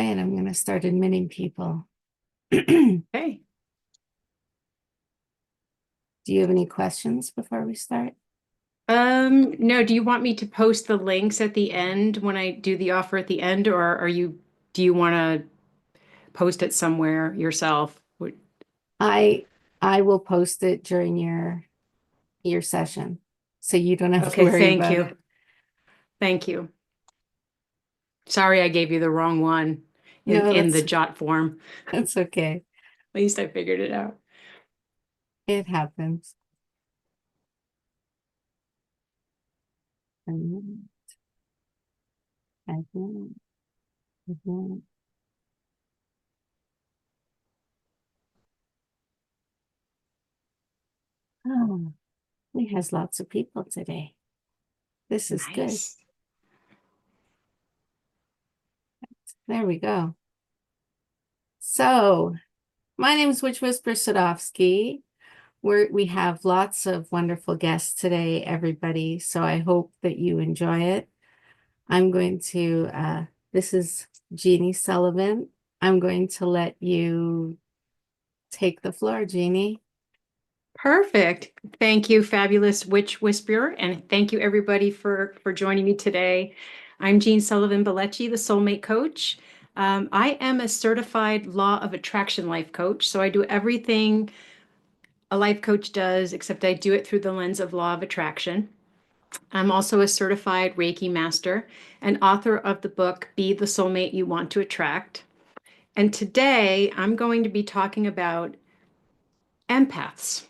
right, I'm going to start admitting people. Okay. Do you have any questions before we start? No, do you want me to post the links at the end when I do the offer at the end, or do you want to post it somewhere yourself? I I will post it during your session, so you don't have to Okay, worry thank about you. it. Thank you. Sorry I gave you the wrong one No, in the jot form. that's okay. At least I figured it out. It happens. Mhm. Mhm. Mhm. Oh, we has lots of people today. This is good. Nice. There we go. So, my name is Wytchwhisper Sadovsky. We have lots of wonderful guests today, everybody. So I hope that you enjoy it. I'm going to, this is Jeanne Sullivan. I'm going to let you take the floor, Jeanne. Perfect. Thank you, fabulous witch whisperer, and thank you everybody for joining me today. I'm Jeanne Sullivan Billeci, the soulmate coach. I am a certified law of attraction life coach, so I do everything a life coach does, except I do it through the lens of law of attraction. I'm also a certified Reiki master and author of the book Be the Soulmate You Want to Attract. And today I'm going to be talking about empaths.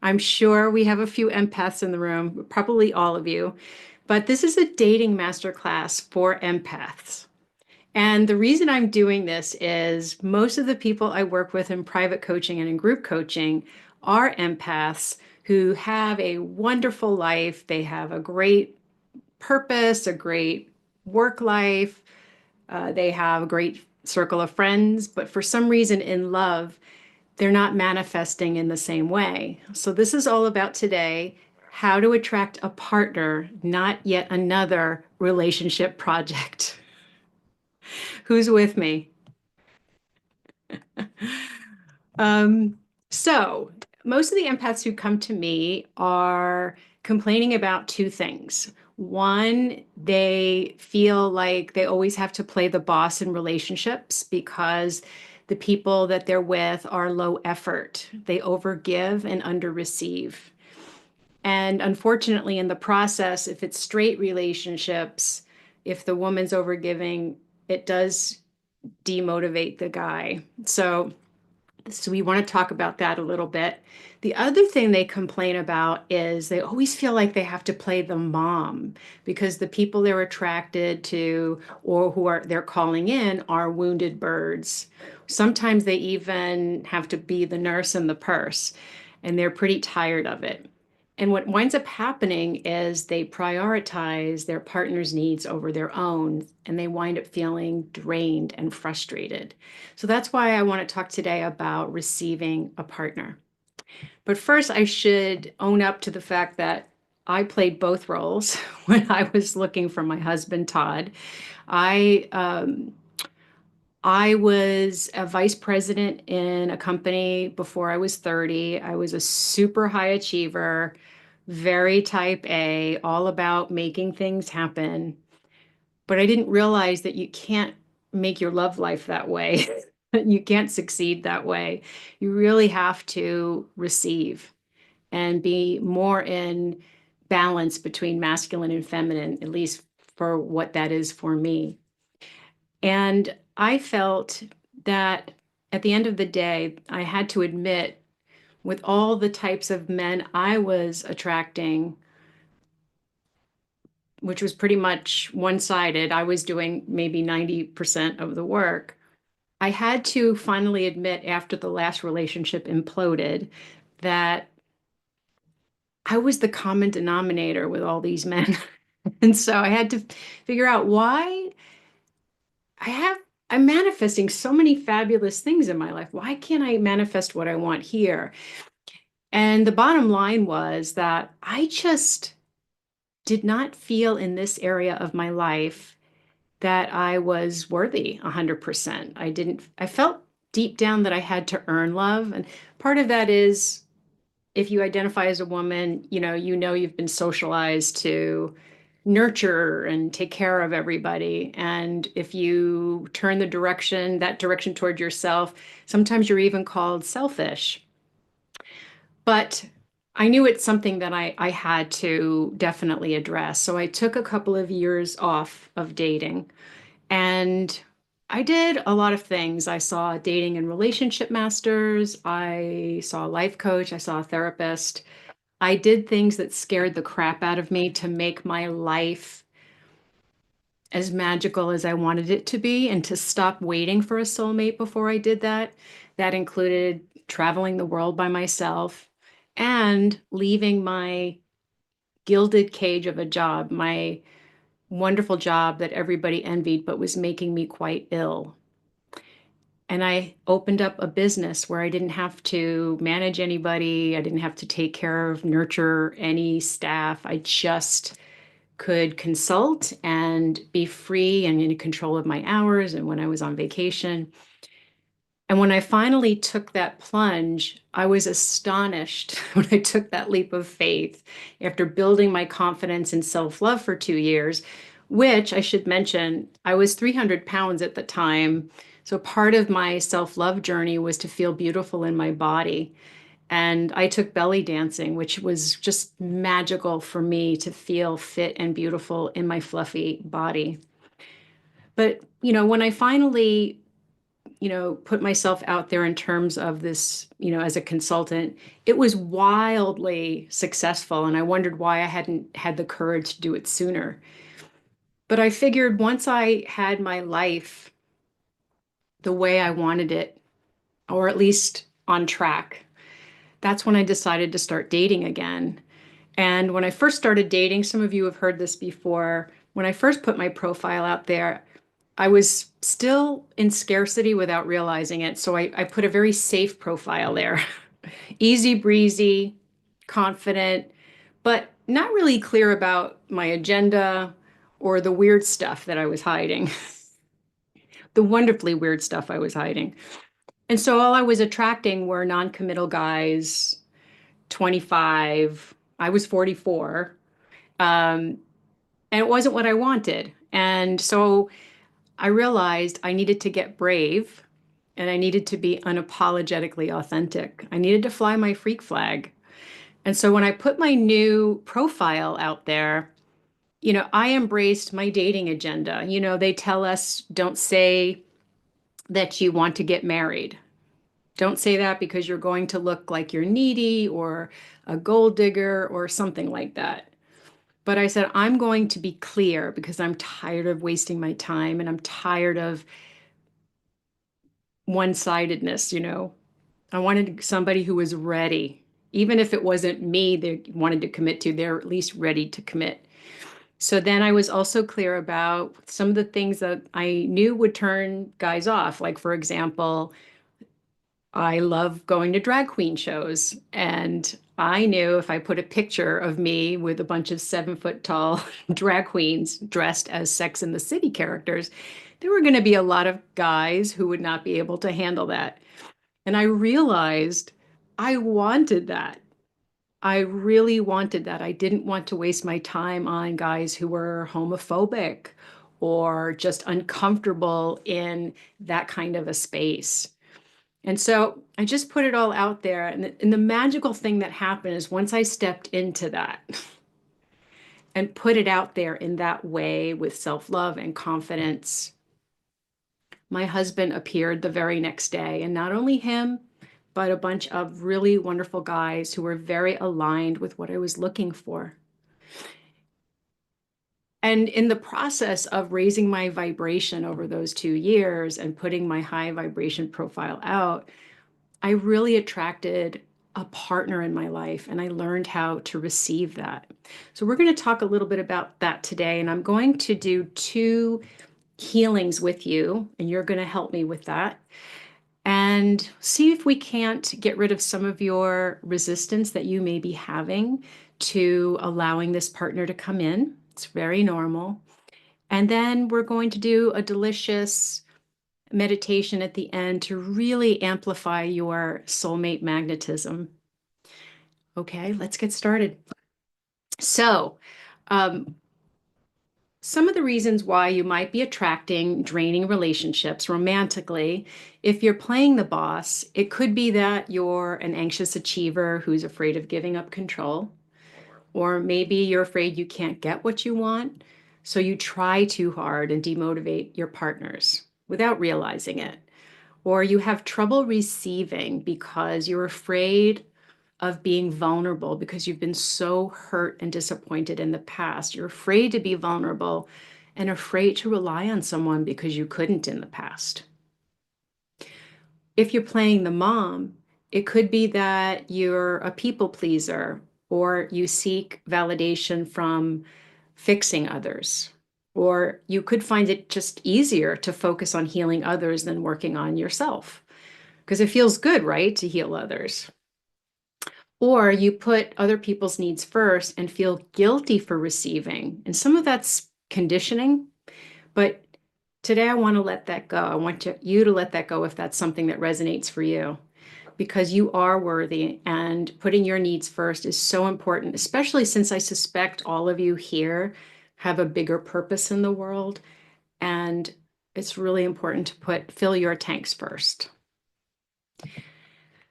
I'm sure we have a few empaths in the room, probably all of you, but this is a dating masterclass for empaths. And the reason I'm doing this is most of the people I work with in private coaching and in group coaching are empaths who have a wonderful life. They have a great purpose, a great work life. They have a great circle of friends, but for some reason in love, they're not manifesting in the same way. So this is all about today, how to attract a partner, not yet another relationship project. Who's with me? Um, so most of the empaths who come to me are complaining about two things. One, they feel like they always have to play the boss in relationships because the people that they're with are low effort. They overgive and underreceive. And unfortunately, in the process, if it's straight relationships, if the woman's overgiving, it does demotivate the guy. So we want to talk about that a little bit. The other thing they complain about is they always feel like they have to play the mom because the people they're attracted to or who are they're calling in are wounded birds. Sometimes they even have to be the nurse in the purse, and they're pretty tired of it. And what winds up happening is they prioritize their partner's needs over their own, and they wind up feeling drained and frustrated. So that's why I want to talk today about receiving a partner. But first, I should own up to the fact that I played both roles when I was looking for my husband, Todd. I I was a vice president in a company before I was 30. I was a super high achiever, very type A, all about making things happen. But I didn't realize that you can't make your love life that way. You can't succeed that way. You really have to receive and be more in balance between masculine and feminine, at least for what that is for me. And I felt that at the end of the day, I had to admit with all the types of men I was attracting, which was pretty much one-sided, I was doing maybe 90% of the work. I had to finally admit after the last relationship imploded that I was the common denominator with all these men. And so I had to figure out why I have I'm manifesting so many fabulous things in my life. Why can't I manifest what I want here? And the bottom line was that I just did not feel in this area of my life that I was worthy 100%. I felt deep down that I had to earn love. And part of that is if you identify as a woman, you've been socialized to nurture and take care of everybody. And if you turn that direction toward yourself, sometimes you're even called selfish. But I knew it's something that I had to definitely address. So I took a couple of years off of dating and I did a lot of things. I saw dating and relationship masters. I saw a life coach. I saw a therapist. I did things that scared the crap out of me to make my life as magical as I wanted it to be and to stop waiting for a soulmate before I did that. That included traveling the world by myself and leaving my gilded cage of a job, my wonderful job that everybody envied, but was making me quite ill. And I opened up a business where I didn't have to manage anybody. I didn't have to take care of, nurture any staff. I just could consult and be free and in control of my hours and when I was on vacation. And when I finally took that plunge, I was astonished when I took that leap of faith after building my confidence and self-love for 2 years, which I should mention, I was 300 pounds at the time. So part of my self-love journey was to feel beautiful in my body. And I took belly dancing, which was just magical for me to feel fit and beautiful in my fluffy body. But, when I finally put myself out there in terms of this, as a consultant, it was wildly successful. And I wondered why I hadn't had the courage to do it sooner. But I figured once I had my life the way I wanted it, or at least on track, that's when I decided to start dating again. And when I first started dating, some of you have heard this before, when I first put my profile out there, I was still in scarcity without realizing it. So I put a very safe profile there. Easy breezy, confident, but not really clear about my agenda or the weird stuff that I was hiding, the wonderfully weird stuff I was hiding. And so all I was attracting were non-committal guys, 25. I was 44. And it wasn't what I wanted. And so I realized I needed to get brave and I needed to be unapologetically authentic. I needed to fly my freak flag. And so when I put my new profile out there, I embraced my dating agenda. They tell us don't say that you want to get married. Don't say that because you're going to look like you're needy or a gold digger or something like that. But I said, I'm going to be clear because I'm tired of wasting my time and I'm tired of one-sidedness. I wanted somebody who was ready. Even if it wasn't me they wanted to commit to, they're at least ready to commit. So then I was also clear about some of the things that I knew would turn guys off. Like, for example, I love going to drag queen shows. And I knew if I put a picture of me with a bunch of 7 foot tall drag queens dressed as Sex and the City characters, there were going to be a lot of guys who would not be able to handle that. And I realized I wanted that. I really wanted that. I didn't want to waste my time on guys who were homophobic or just uncomfortable in that kind of a space. And so I just put it all out there. And the magical thing that happened is once I stepped into that and put it out there in that way with self-love and confidence, my husband appeared the very next day. And not only him, but a bunch of really wonderful guys who were very aligned with what I was looking for. And in the process of raising my vibration over those 2 years and putting my high vibration profile out, I really attracted a partner in my life and I learned how to receive that. So we're going to talk a little bit about that today. And I'm going to do 2 healings with you, and you're going to help me with that. And see if we can't get rid of some of your resistance that you may be having to allowing this partner to come in. It's very normal. And then we're going to do a delicious meditation at the end to really amplify your soulmate magnetism. Okay, let's get started. So, um, some of the reasons why you might be attracting draining relationships romantically, if you're playing the boss, it could be that you're an anxious achiever who's afraid of giving up control, or maybe you're afraid you can't get what you want, so you try too hard and demotivate your partners without realizing it. Or you have trouble receiving because you're afraid of being vulnerable because you've been so hurt and disappointed in the past. You're afraid to be vulnerable and afraid to rely on someone because you couldn't in the past. If you're playing the mom, it could be that you're a people pleaser or you seek validation from fixing others. Or you could find it just easier to focus on healing others than working on yourself because it feels good, right, to heal others. Or you put other people's needs first and feel guilty for receiving. And some of that's conditioning, but today I want to let that go. I want you to let that go if that's something that resonates for you, because you are worthy and putting your needs first is so important, especially since I suspect all of you here have a bigger purpose in the world. And it's really important to fill your tanks first.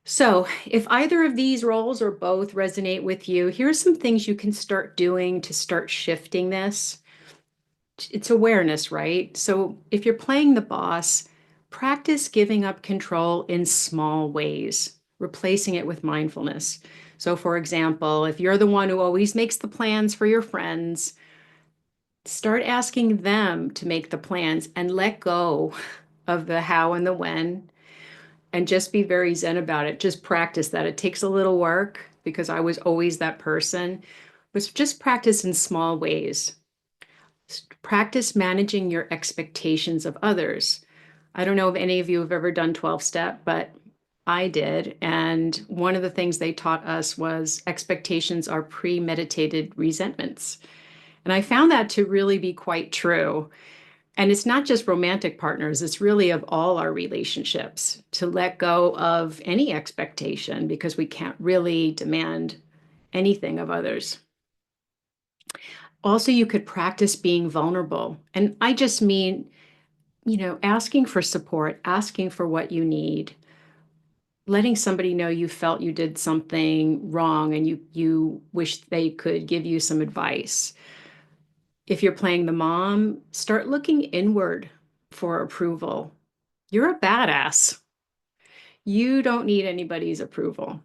So, if either of these roles or both resonate with you, here are some things you can start doing to start shifting this. It's awareness, right? So, if you're playing the boss, practice giving up control in small ways, replacing it with mindfulness. So, for example, if you're the one who always makes the plans for your friends, start asking them to make the plans and let go of the how and the when and just be very zen about it. Just practice that. It takes a little work because I was always that person, but just practice in small ways. Practice managing your expectations of others. I don't know if any of you have ever done 12-step, but I did. And one of the things they taught us was expectations are premeditated resentments. And I found that to really be quite true. And it's not just romantic partners, it's really of all our relationships to let go of any expectation because we can't really demand anything of others. Also, you could practice being vulnerable. And I just mean, asking for support, asking for what you need, letting somebody know you felt you did something wrong and you wish they could give you some advice. If you're playing the mom, start looking inward for approval. You're a badass. You don't need anybody's approval.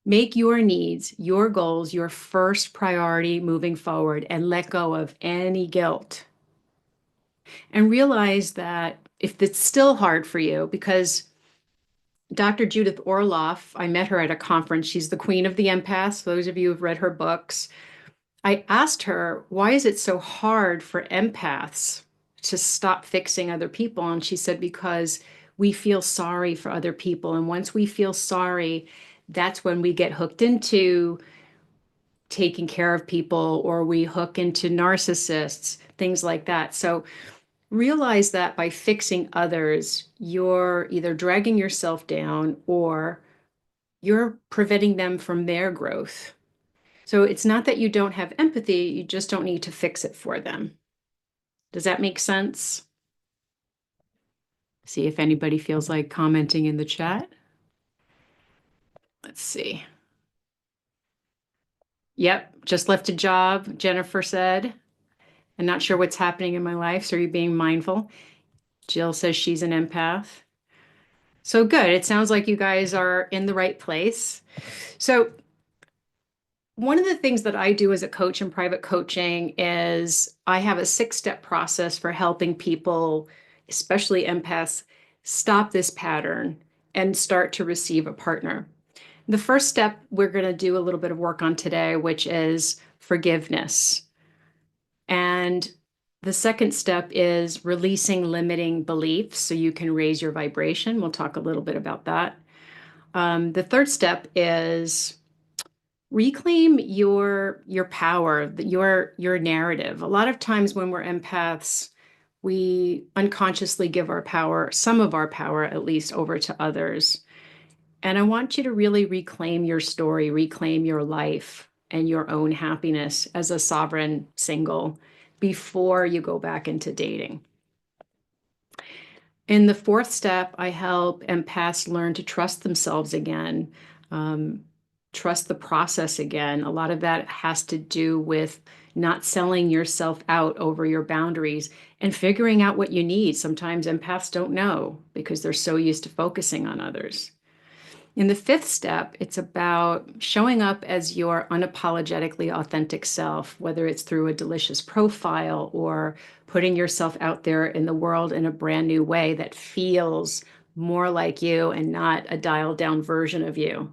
Make your needs, your goals, your first priority moving forward and let go of any guilt. And realize that if it's still hard for you, because Dr. Judith Orloff, I met her at a conference. She's the queen of the empaths. Those of you who've read her books. I asked her, why is it so hard for empaths to stop fixing other people? And she said, because we feel sorry for other people. And once we feel sorry, that's when we get hooked into taking care of people or we hook into narcissists, things like that. So realize that by fixing others, you're either dragging yourself down or you're preventing them from their growth. So it's not that you don't have empathy, you just don't need to fix it for them. Does that make sense? See if anybody feels like commenting in the chat. Let's see. Yep, just left a job, Jennifer said. I'm not sure what's happening in my life, so are you being mindful? Jill says she's an empath. So good. It sounds like you guys are in the right place. So one of the things that I do as a coach in private coaching is I have a 6-step process for helping people, especially empaths, stop this pattern and start to receive a partner. The first step we're going to do a little bit of work on today, which is forgiveness. And the second step is releasing limiting beliefs so you can raise your vibration. We'll talk a little bit about that. The third step is Reclaim your power, your narrative. A lot of times when we're empaths, we unconsciously give our power, some of our power at least, over to others. And I want you to really reclaim your story, reclaim your life and your own happiness as a sovereign single before you go back into dating. In the fourth step, I help empaths learn to trust themselves again, trust the process again. A lot of that has to do with not selling yourself out over your boundaries and figuring out what you need. Sometimes empaths don't know because they're so used to focusing on others. In the fifth step, it's about showing up as your unapologetically authentic self, whether it's through a delicious profile or putting yourself out there in the world in a brand new way that feels more like you and not a dialed down version of you.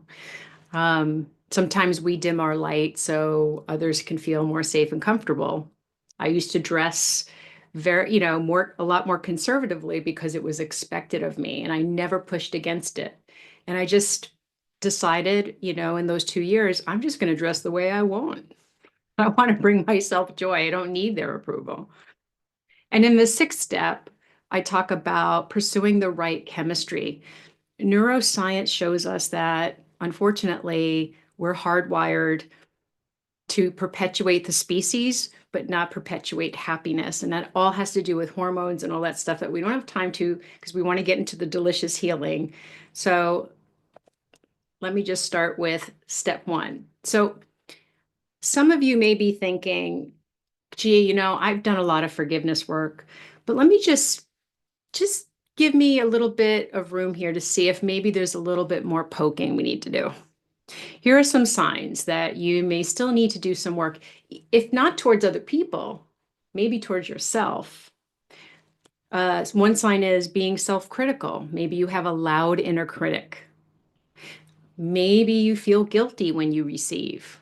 Sometimes we dim our light so others can feel more safe and comfortable. I used to dress a lot more conservatively because it was expected of me, and I never pushed against it. And I just decided, in those 2 years, I'm just going to dress the way I want. I want to bring myself joy. I don't need their approval. And in the sixth step, I talk about pursuing the right chemistry. Neuroscience shows us that, unfortunately, we're hardwired to perpetuate the species, but not perpetuate happiness. And that all has to do with hormones and all that stuff that we don't have time to because we want to get into the delicious healing. So let me just start with step one. So some of you may be thinking, gee, I've done a lot of forgiveness work, but let me just give me a little bit of room here to see if maybe there's a little bit more poking we need to do. Here are some signs that you may still need to do some work, if not towards other people, maybe towards yourself. One sign is being self-critical. Maybe you have a loud inner critic. Maybe you feel guilty when you receive.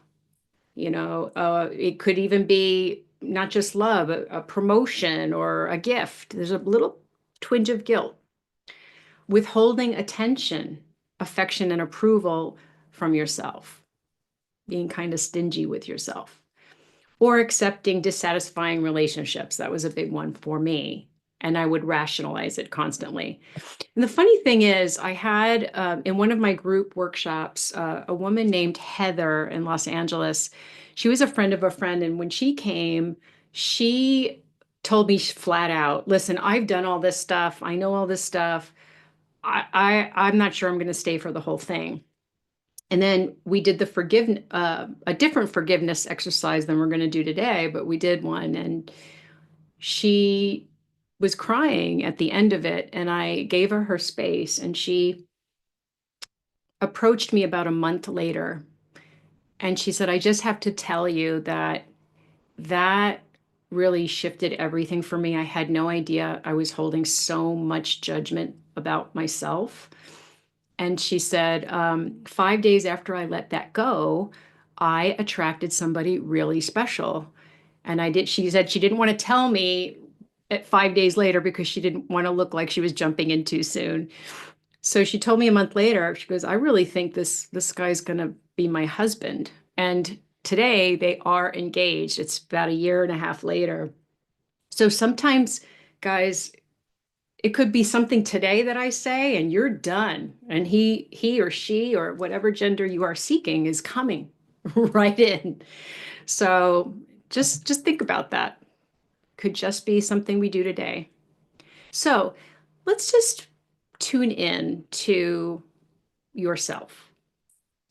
It could even be not just love, a promotion or a gift. There's a little twinge of guilt. Withholding attention, affection, and approval from yourself. Being kind of stingy with yourself, or accepting dissatisfying relationships. That was a big one for me. And I would rationalize it constantly. And the funny thing is, I had in one of my group workshops, a woman named Heather in Los Angeles. She was a friend of a friend. And when she came, she told me flat out, listen, I've done all this stuff. I know all this stuff. I'm not sure I'm going to stay for the whole thing. And then we did a different forgiveness exercise than we're going to do today, but we did one. And she was crying at the end of it. And I gave her space. And she approached me about a month later. And she said, I just have to tell you that really shifted everything for me. I had no idea I was holding so much judgment about myself. And she said, 5 days after I let that go, I attracted somebody really special. And she said she didn't want to tell me at 5 days later because she didn't want to look like she was jumping in too soon. So she told me a month later, she goes, I really think this guy's going to be my husband. And today they are engaged. It's about a year and a half later. So sometimes, guys, it could be something today that I say and you're done. And he or she or whatever gender you are seeking is coming right in. So just think about that. Could just be something we do today. So let's just tune in to yourself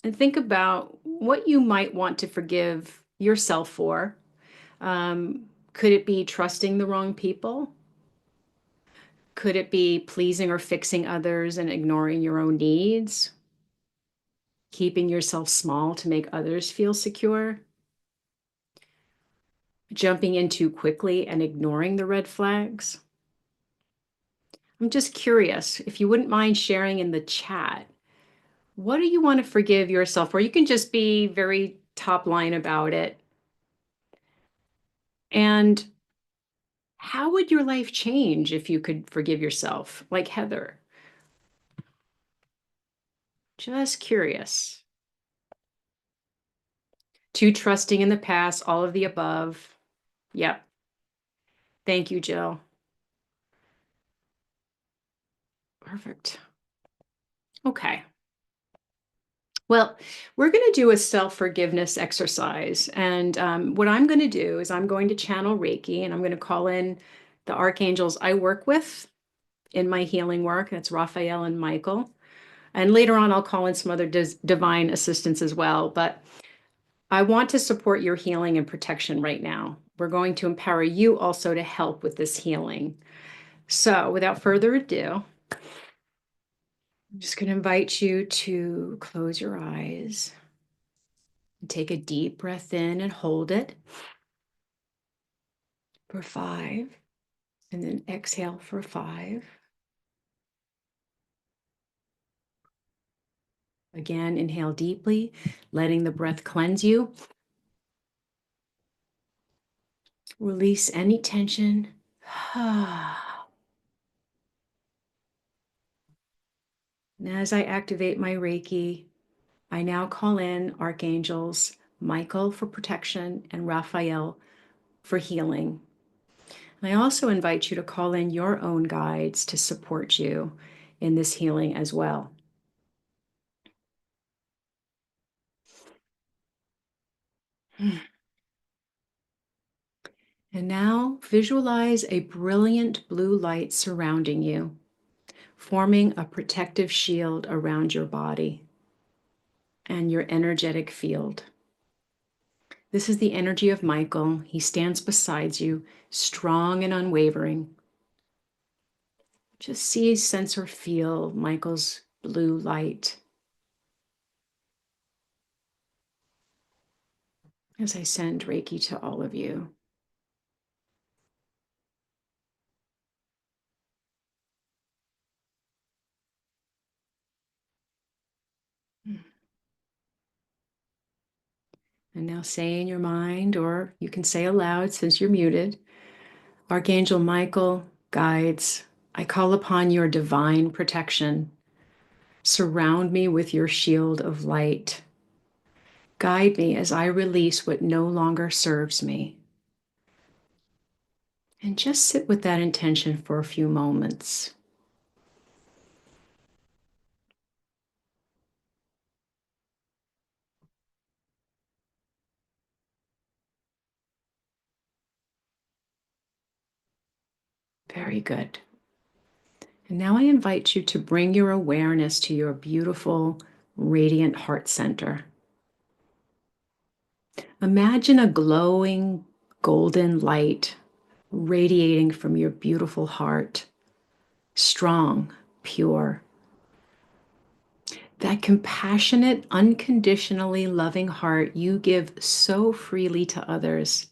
and think about what you might want to forgive yourself for. Could it be trusting the wrong people? Could it be pleasing or fixing others and ignoring your own needs? Keeping yourself small to make others feel secure? Jumping in too quickly and ignoring the red flags? I'm just curious if you wouldn't mind sharing in the chat. What do you want to forgive yourself for? You can just be very top line about it. And how would your life change if you could forgive yourself, like Heather? Just curious. Too trusting in the past, all of the above. Yep. Thank you, Jill. Perfect. Okay. Well, we're going to do a self-forgiveness exercise. And what I'm going to do is I'm going to channel Reiki, and I'm going to call in the archangels I work with in my healing work. That's Raphael and Michael. And later on, I'll call in some other divine assistants as well. But I want to support your healing and protection right now. We're going to empower you also to help with this healing. So without further ado, I'm just going to invite you to close your eyes and take a deep breath in and hold it for 5, and then exhale for 5. Again, inhale deeply, letting the breath cleanse you. Release any tension. And as I activate my Reiki, I now call in archangels Michael for protection and Raphael for healing. And I also invite you to call in your own guides to support you in this healing as well. And now visualize a brilliant blue light surrounding you, forming a protective shield around your body and your energetic field. This is the energy of Michael. He stands beside you, strong and unwavering. Just see, sense, or feel Michael's blue light as I send Reiki to all of you. And now say in your mind, or you can say aloud since you're muted, Archangel Michael, guides, I call upon your divine protection. Surround me with your shield of light. Guide me as I release what no longer serves me. And just sit with that intention for a few moments. Very good. And now I invite you to bring your awareness to your beautiful, radiant heart center. Imagine a glowing golden light radiating from your beautiful heart, strong, pure. That compassionate, unconditionally loving heart you give so freely to others.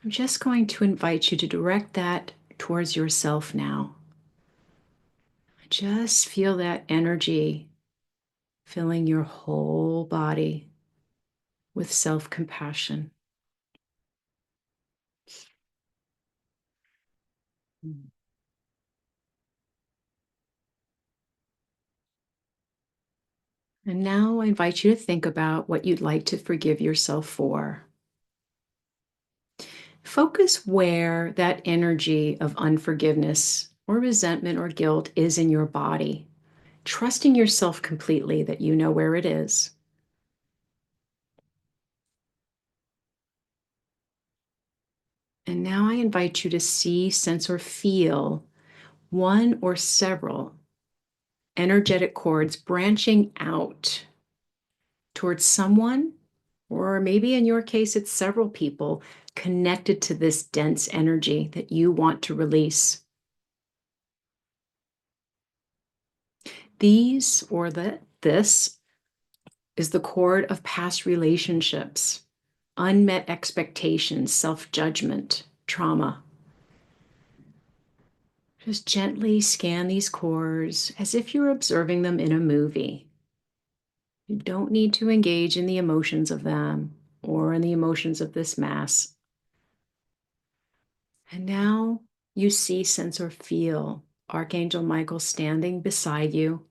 I'm just going to invite you to direct that towards yourself now. Just feel that energy filling your whole body with self-compassion. And now I invite you to think about what you'd like to forgive yourself for. Focus where that energy of unforgiveness or resentment or guilt is in your body, trusting yourself completely that you know where it is. And now I invite you to see, sense, or feel one or several energetic cords branching out towards someone, or maybe in your case, it's several people connected to this dense energy that you want to release. This is the cord of past relationships, unmet expectations, self-judgment, trauma. Just gently scan these cords as if you're observing them in a movie. You don't need to engage in the emotions of them or in the emotions of this mass. And now you see, sense, or feel Archangel Michael standing beside you,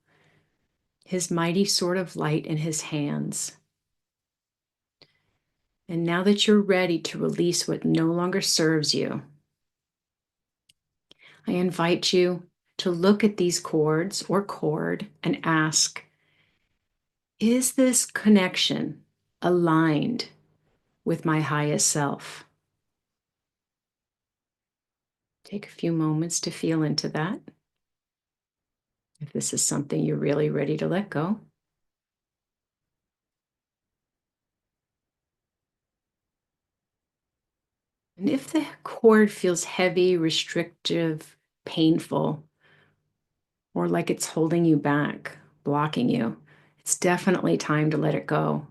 his mighty sword of light in his hands. And now that you're ready to release what no longer serves you, I invite you to look at these cords or cord and ask, is this connection aligned with my highest self? Take a few moments to feel into that. If this is something you're really ready to let go. And if the cord feels heavy, restrictive, painful, or like it's holding you back, blocking you, it's definitely time to let it go.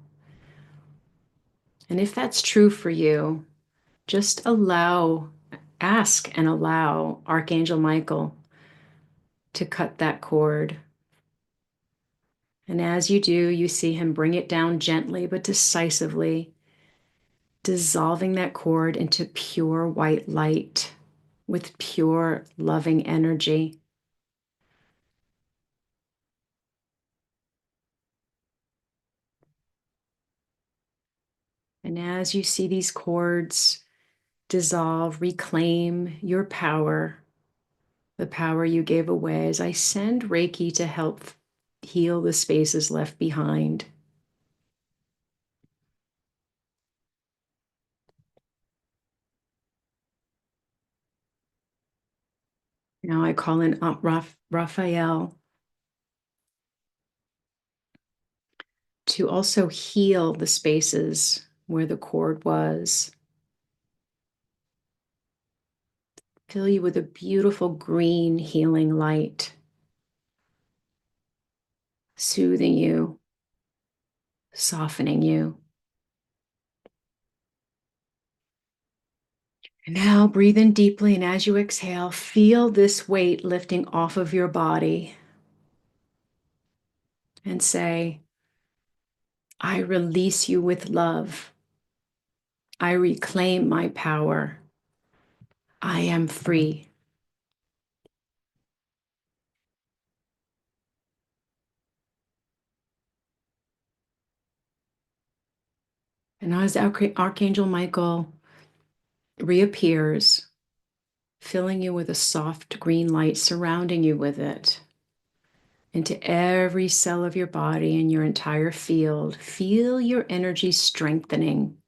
And if that's true for you, just ask and allow Archangel Michael to cut that cord. And as you do, you see him bring it down gently but decisively, dissolving that cord into pure white light with pure loving energy. And as you see these cords dissolve, reclaim your power, the power you gave away, as I send Reiki to help heal the spaces left behind. Now I call in Raphael to also heal the spaces where the cord was. Fill you with a beautiful green healing light, soothing you, softening you. And now breathe in deeply, and as you exhale, feel this weight lifting off of your body. And say, I release you with love. I reclaim my power. I am free. And as Archangel Michael reappears, filling you with a soft green light, surrounding you with it, into every cell of your body and your entire field, feel your energy strengthening.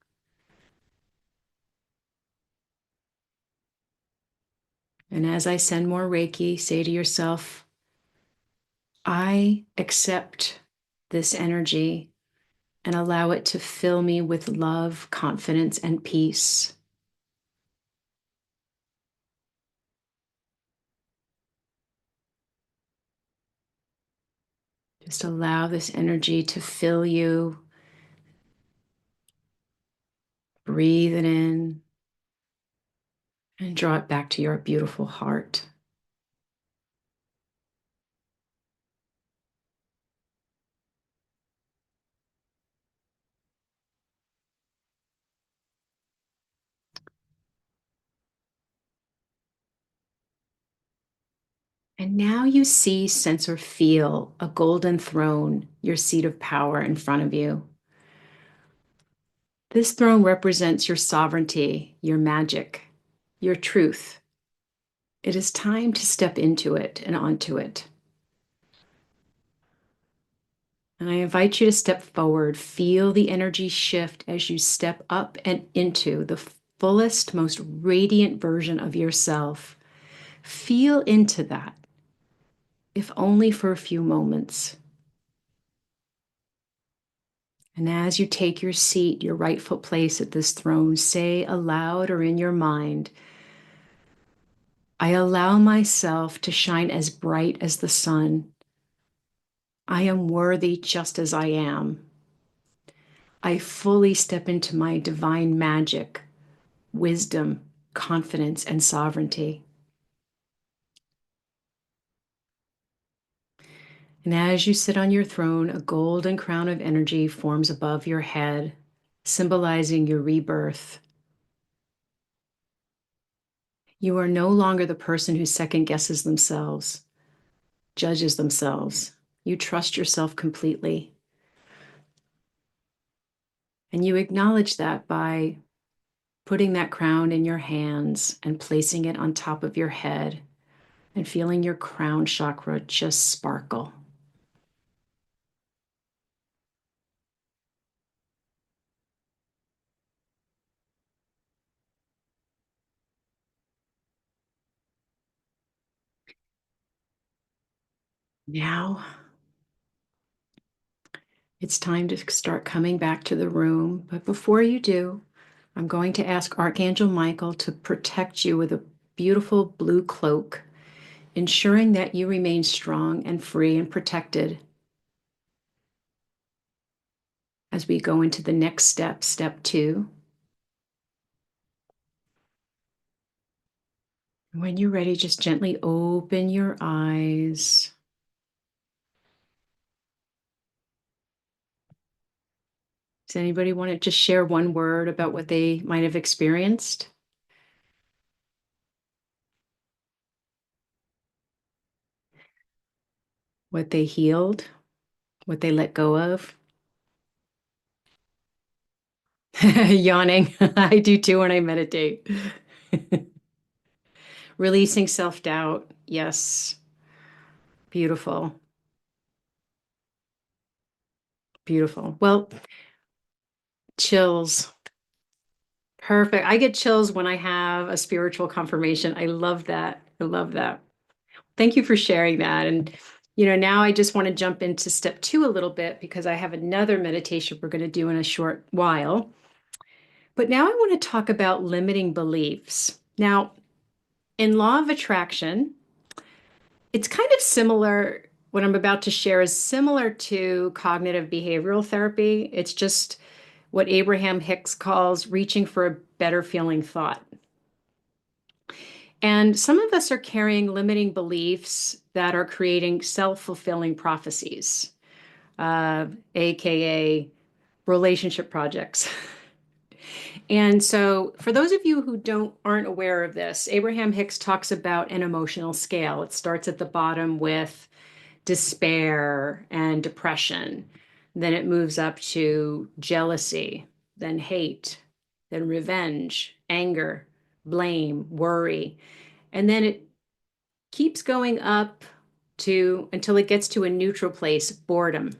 And as I send more Reiki, say to yourself, I accept this energy and allow it to fill me with love, confidence, and peace. Just allow this energy to fill you. Breathe it in and draw it back to your beautiful heart. And now you see, sense, or feel a golden throne, your seat of power in front of you. This throne represents your sovereignty, your magic, your truth. It is time to step into it and onto it. And I invite you to step forward. Feel the energy shift as you step up and into the fullest, most radiant version of yourself. Feel into that, if only for a few moments. And as you take your seat, your rightful place at this throne, say aloud or in your mind, I allow myself to shine as bright as the sun. I am worthy just as I am. I fully step into my divine magic, wisdom, confidence, and sovereignty. And as you sit on your throne, a golden crown of energy forms above your head, symbolizing your rebirth. You are no longer the person who second guesses themselves, judges themselves. You trust yourself completely. And you acknowledge that by putting that crown in your hands and placing it on top of your head and feeling your crown chakra just sparkle. Now it's time to start coming back to the room. But before you do, I'm going to ask Archangel Michael to protect you with a beautiful blue cloak, ensuring that you remain strong and free and protected as we go into the next step, step 2. When you're ready, just gently open your eyes. Does anybody want to just share one word about what they might have experienced? What they healed? What they let go of? Yawning. I do too when I meditate. Releasing self-doubt. Yes. Beautiful. Beautiful. Well, chills. Perfect. I get chills when I have a spiritual confirmation. I love that. I love that. Thank you for sharing that. And, now I just want to jump into step 2 a little bit because I have another meditation we're going to do in a short while. But now I want to talk about limiting beliefs. Now, in law of attraction, it's kind of similar. What I'm about to share is similar to cognitive behavioral therapy. It's just what Abraham Hicks calls reaching for a better feeling thought. And some of us are carrying limiting beliefs that are creating self-fulfilling prophecies, AKA relationship projects. And so for those of you who aren't aware of this, Abraham Hicks talks about an emotional scale. It starts at the bottom with despair and depression. Then it moves up to jealousy, then hate, then revenge, anger, blame, worry. And then it keeps going up until it gets to a neutral place, boredom.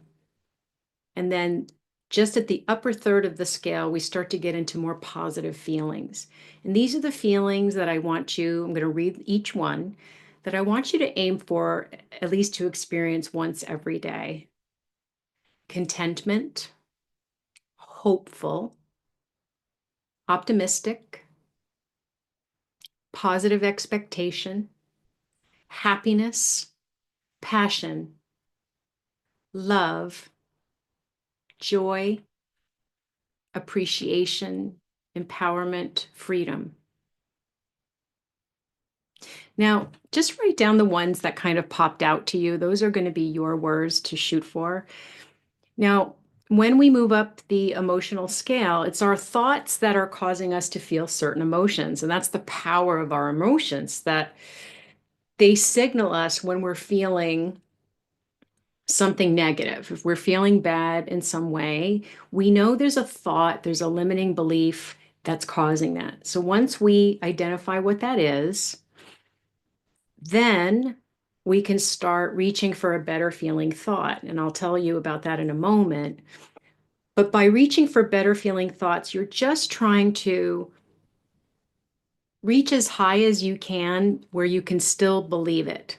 And then just at the upper third of the scale, we start to get into more positive feelings. And these are the feelings that I'm going to read each one, that I want you to aim for at least to experience once every day. Contentment, hopeful, optimistic, positive expectation, happiness, passion, love, joy, appreciation, empowerment, freedom. Now, just write down the ones that kind of popped out to you. Those are going to be your words to shoot for. Now, when we move up the emotional scale, it's our thoughts that are causing us to feel certain emotions. And that's the power of our emotions, that they signal us when we're feeling something negative. If we're feeling bad in some way, we know there's a thought, there's a limiting belief that's causing that. So once we identify what that is, then we can start reaching for a better feeling thought. And I'll tell you about that in a moment. But by reaching for better feeling thoughts, you're just trying to reach as high as you can where you can still believe it.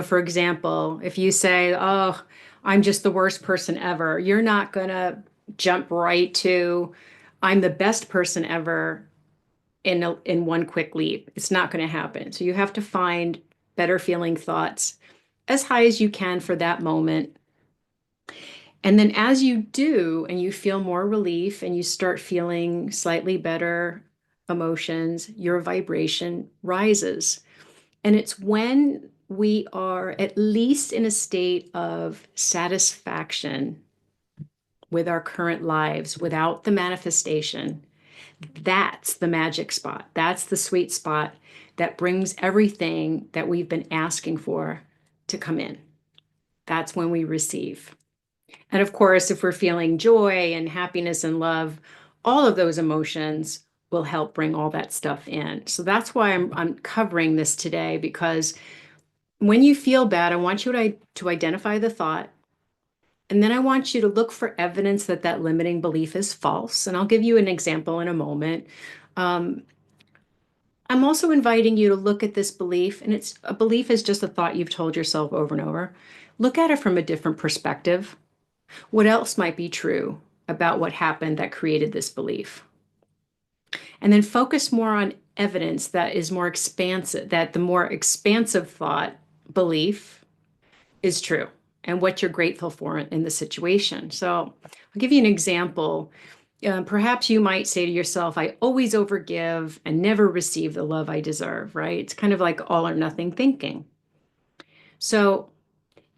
For example, if you say, oh, I'm just the worst person ever, you're not going to jump right to, I'm the best person ever in one quick leap. It's not going to happen. So you have to find better feeling thoughts as high as you can for that moment. And then as you do, and you feel more relief and you start feeling slightly better emotions, your vibration rises. And it's when we are at least in a state of satisfaction with our current lives without the manifestation. That's the magic spot. That's the sweet spot that brings everything that we've been asking for to come in. That's when we receive. And of course, if we're feeling joy and happiness and love, all of those emotions will help bring all that stuff in. So that's why I'm covering this today, because when you feel bad, I want you to identify the thought. And then I want you to look for evidence that that limiting belief is false. And I'll give you an example in a moment. Um, I'm also inviting you to look at this belief, and it's a belief is just a thought you've told yourself over and over. Look at it from a different perspective. What else might be true about what happened that created this belief? And then focus more on evidence that is more expansive, that the more expansive thought belief is true and what you're grateful for in the situation. So I'll give you an example. Perhaps you might say to yourself, I always overgive and never receive the love I deserve, right? It's kind of like all or nothing thinking. So,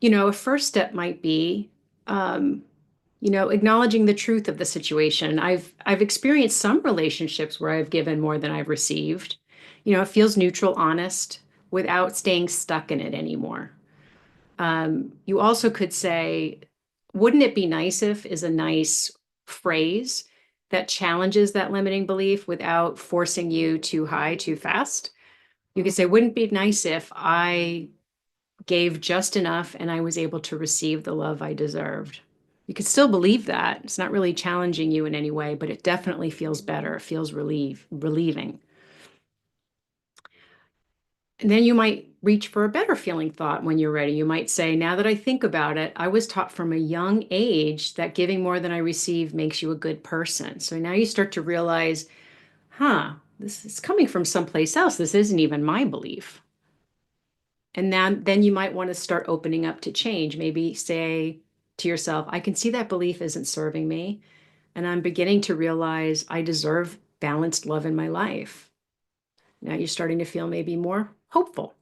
a first step might be, acknowledging the truth of the situation. I've experienced some relationships where I've given more than I've received. It feels neutral, honest, without staying stuck in it anymore. You also could say, wouldn't it be nice if is a nice phrase that challenges that limiting belief without forcing you too high, too fast? You could say, wouldn't it be nice if I gave just enough and I was able to receive the love I deserved? You could still believe that. It's not really challenging you in any way, but it definitely feels better. It feels relieving. And then you might reach for a better feeling thought when you're ready. You might say, now that I think about it, I was taught from a young age that giving more than I receive makes you a good person. So now you start to realize, this is coming from someplace else. This isn't even my belief. And then you might want to start opening up to change. Maybe say to yourself, I can see that belief isn't serving me. And I'm beginning to realize I deserve balanced love in my life. Now you're starting to feel maybe more hopeful.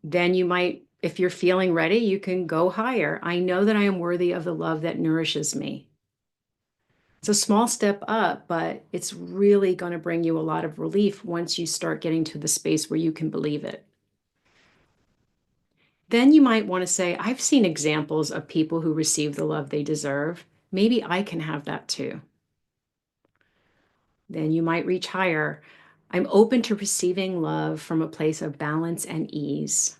Then you might, if you're feeling ready, you can go higher. I know that I am worthy of the love that nourishes me. It's a small step up, but it's really going to bring you a lot of relief once you start getting to the space where you can believe it. Then you might want to say, I've seen examples of people who receive the love they deserve. Maybe I can have that too. Then you might reach higher. I'm open to receiving love from a place of balance and ease.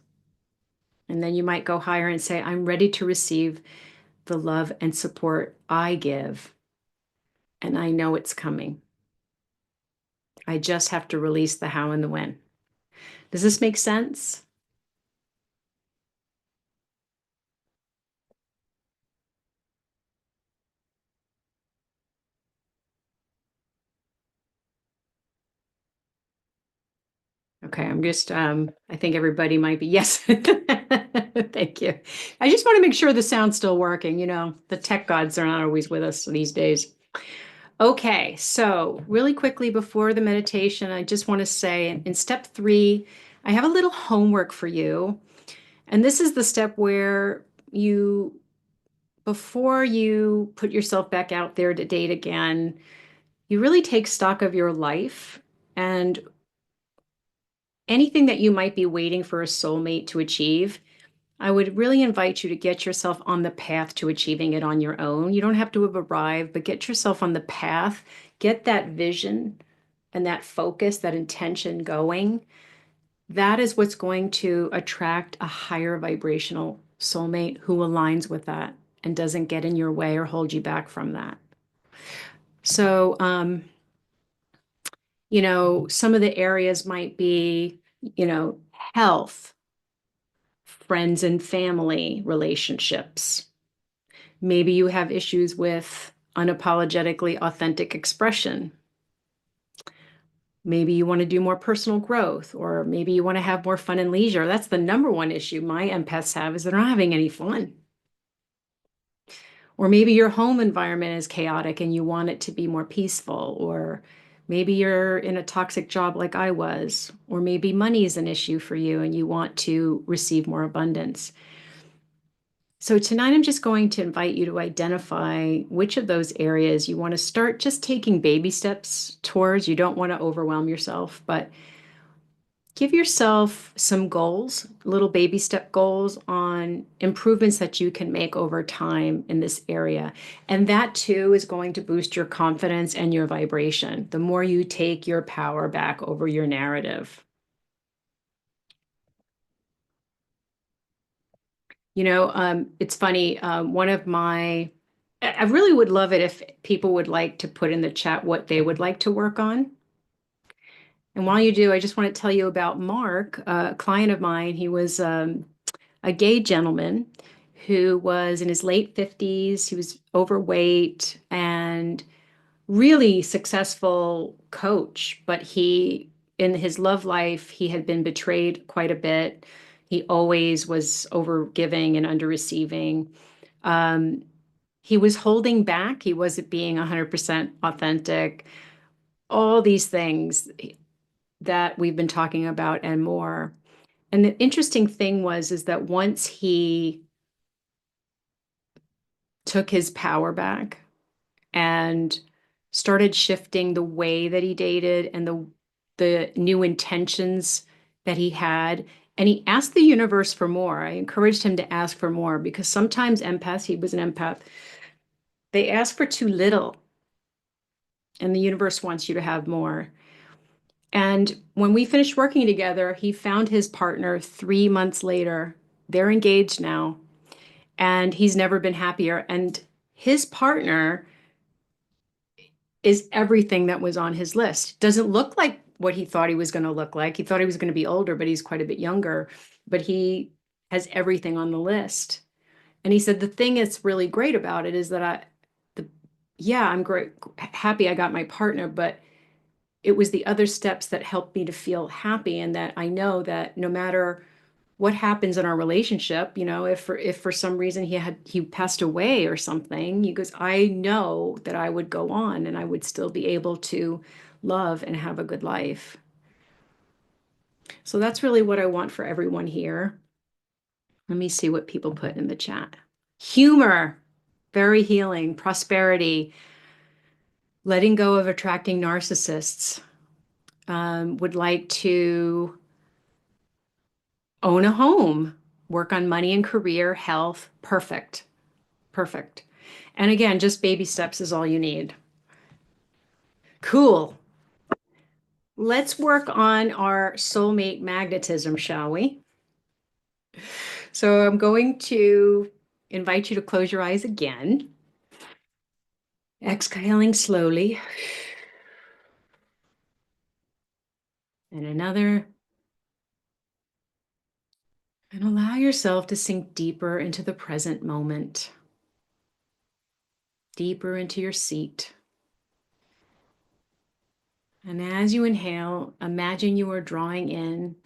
And then you might go higher and say, I'm ready to receive the love and support I give. And I know it's coming. I just have to release the how and the when. Does this make sense? Okay, I think everybody might be, yes. Thank you. I just want to make sure the sound's still working. The tech gods are not always with us these days. Okay, so really quickly before the meditation, I just want to say in step 3, I have a little homework for you. And this is the step where before you put yourself back out there to date again, you really take stock of your life and anything that you might be waiting for a soulmate to achieve. I would really invite you to get yourself on the path to achieving it on your own. You don't have to have arrived, but get yourself on the path, get that vision and that focus, that intention going. That is what's going to attract a higher vibrational soulmate who aligns with that and doesn't get in your way or hold you back from that. So, some of the areas might be, health, friends and family relationships. Maybe you have issues with unapologetically authentic expression. Maybe you want to do more personal growth, or maybe you want to have more fun and leisure. That's the number one issue my empaths have, is they're not having any fun. Or maybe your home environment is chaotic and you want it to be more peaceful. Or maybe you're in a toxic job like I was. Or maybe money is an issue for you and you want to receive more abundance. So tonight, I'm just going to invite you to identify which of those areas you want to start just taking baby steps towards. You don't want to overwhelm yourself, but give yourself some goals, little baby step goals on improvements that you can make over time in this area. And that too is going to boost your confidence and your vibration. The more you take your power back over your narrative. It's funny. I really would love it if people would like to put in the chat what they would like to work on. And while you do, I just want to tell you about Mark, a client of mine. He was a gay gentleman who was in his late 50s. He was overweight and really successful coach, but in his love life, he had been betrayed quite a bit. He always was overgiving and under-receiving. Um, he was holding back. He wasn't being 100% authentic. All these things that we've been talking about and more. And the interesting thing is that once he took his power back and started shifting the way that he dated and the new intentions that he had, and he asked the universe for more. I encouraged him to ask for more because sometimes empaths, he was an empath, they ask for too little, and the universe wants you to have more. And when we finished working together, he found his partner 3 months later. They're engaged now, and he's never been happier. And his partner is everything that was on his list. Doesn't look like what he thought he was going to look like. He thought he was going to be older, but he's quite a bit younger. But he has everything on the list. And he said the thing that's really great about it is that I'm great, happy I got my partner, but it was the other steps that helped me to feel happy, and that I know that no matter what happens in our relationship, if for some reason he passed away or something, he goes, I know that I would go on and I would still be able to love and have a good life. So that's really what I want for everyone here. Let me see what people put in the chat. Humor, very healing. Prosperity, letting go of attracting narcissists. Would like to own a home, work on money and career, health. Perfect. Perfect. And again, just baby steps is all you need. Cool. Let's work on our soulmate magnetism, shall we? So I'm going to invite you to close your eyes again. Exhaling slowly. And another. And allow yourself to sink deeper into the present moment. Deeper into your seat. And as you inhale, imagine you are drawing in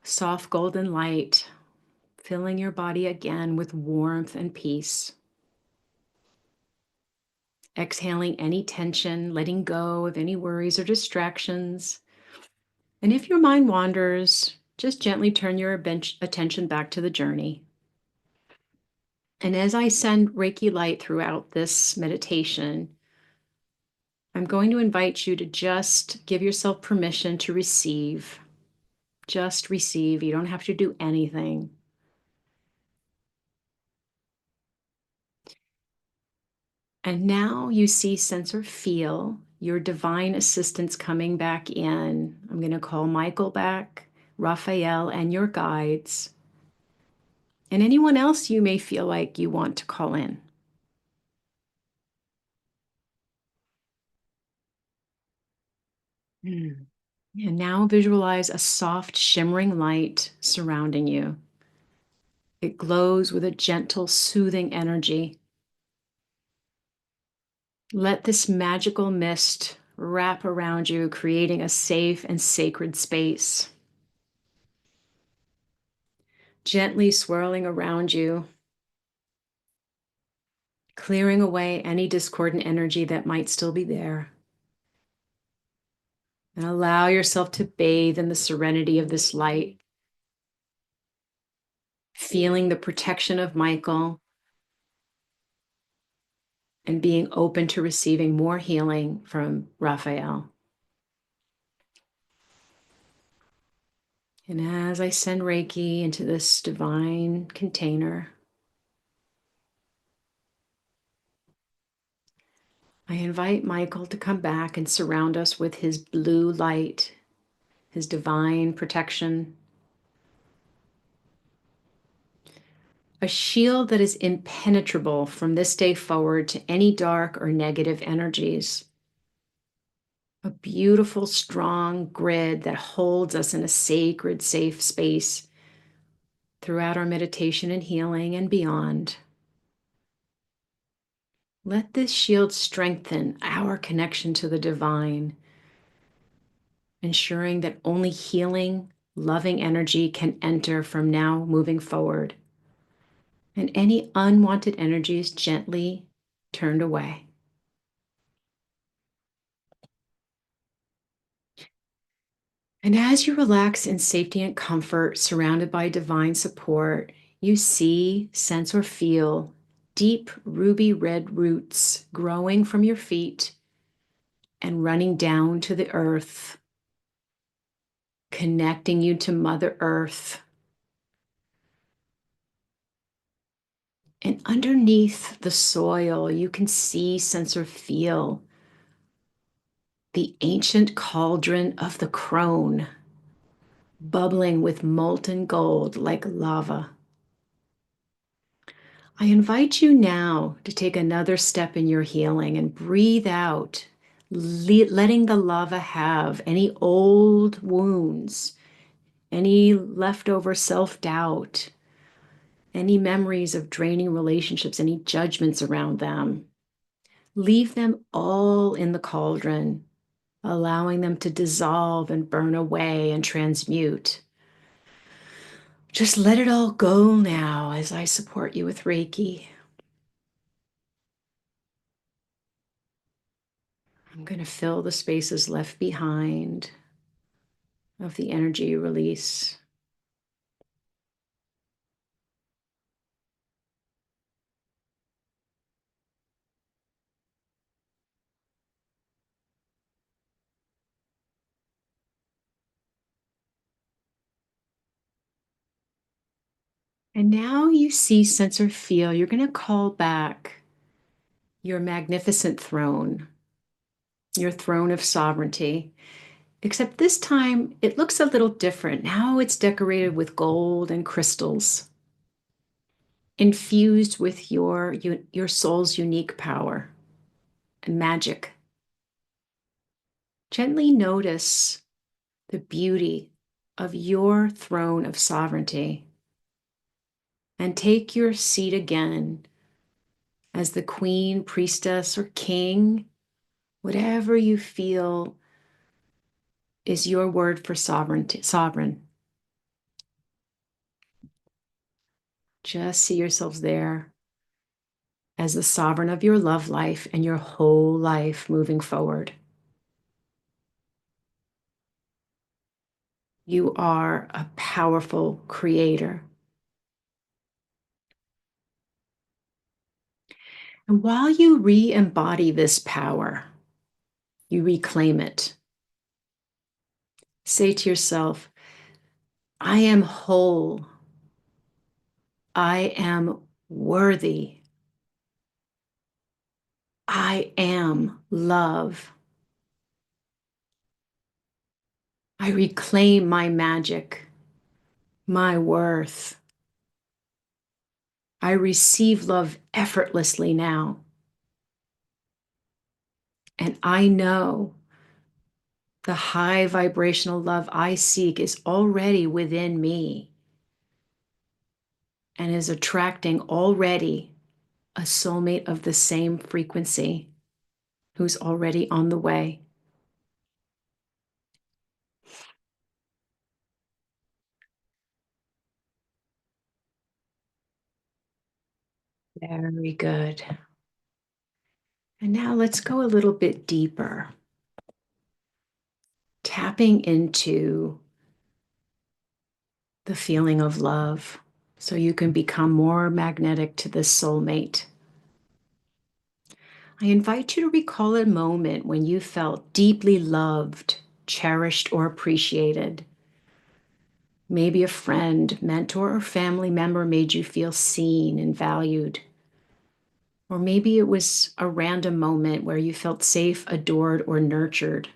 soft golden light, filling your body again with warmth and peace. Exhaling any tension, letting go of any worries or distractions. And if your mind wanders, just gently turn your attention back to the journey. And as I send Reiki light throughout this meditation, I'm going to invite you to just give yourself permission to receive. Just receive. You don't have to do anything. And now you see, sense, or feel your divine assistance coming back in. I'm going to call Michael back, Raphael, and your guides, and anyone else you may feel like you want to call in. And now visualize a soft, shimmering light surrounding you. It glows with a gentle, soothing energy. Let this magical mist wrap around you, creating a safe and sacred space. Gently swirling around you, clearing away any discordant energy that might still be there. And allow yourself to bathe in the serenity of this light, feeling the protection of Michael and being open to receiving more healing from Raphael. And as I send Reiki into this divine container, I invite Michael to come back and surround us with his blue light, his divine protection, a shield that is impenetrable from this day forward to any dark or negative energies. A beautiful, strong grid that holds us in a sacred, safe space throughout our meditation and healing and beyond. Let this shield strengthen our connection to the divine, ensuring that only healing, loving energy can enter from now moving forward, and any unwanted energies gently turned away. And as you relax in safety and comfort, surrounded by divine support, you see, sense, or feel deep ruby red roots growing from your feet and running down to the earth, connecting you to Mother Earth. And underneath the soil, you can see, sense, or feel the ancient cauldron of the crone, bubbling with molten gold like lava. I invite you now to take another step in your healing and breathe out, letting the lava have any old wounds, any leftover self-doubt, any memories of draining relationships, any judgments around them. Leave them all in the cauldron, allowing them to dissolve and burn away and transmute. Just let it all go now as I support you with Reiki. I'm going to fill the spaces left behind of the energy release. And now you see, sense, or feel, you're going to call back your magnificent throne, your throne of sovereignty. Except this time it looks a little different. Now it's decorated with gold and crystals, infused with your soul's unique power and magic. Gently notice the beauty of your throne of sovereignty and take your seat again as the queen, priestess, or king, whatever you feel is your word for sovereignty, sovereign. Just see yourselves there as the sovereign of your love life and your whole life moving forward. You are a powerful creator. And while you re-embody this power, you reclaim it. Say to yourself, I am whole. I am worthy. I am love. I reclaim my magic, my worth. I receive love effortlessly now. And I know the high vibrational love I seek is already within me and is attracting already a soulmate of the same frequency who's already on the way. Very good. And now let's go a little bit deeper, tapping into the feeling of love so you can become more magnetic to this soulmate. I invite you to recall a moment when you felt deeply loved, cherished, or appreciated. Maybe a friend, mentor, or family member made you feel seen and valued. Or maybe it was a random moment where you felt safe, adored, or nurtured,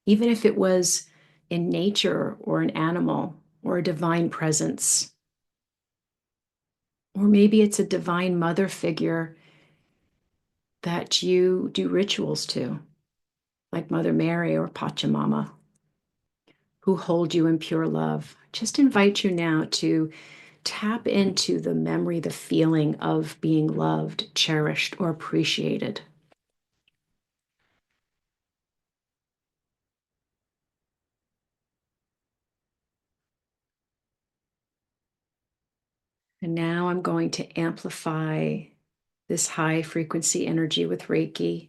even if it was in nature or an animal or a divine presence. Or maybe it's a divine mother figure that you do rituals to, like Mother Mary or Pachamama, who hold you in pure love. Just invite you now to tap into the memory, the feeling of being loved, cherished, or appreciated. And now I'm going to amplify this high frequency energy with Reiki.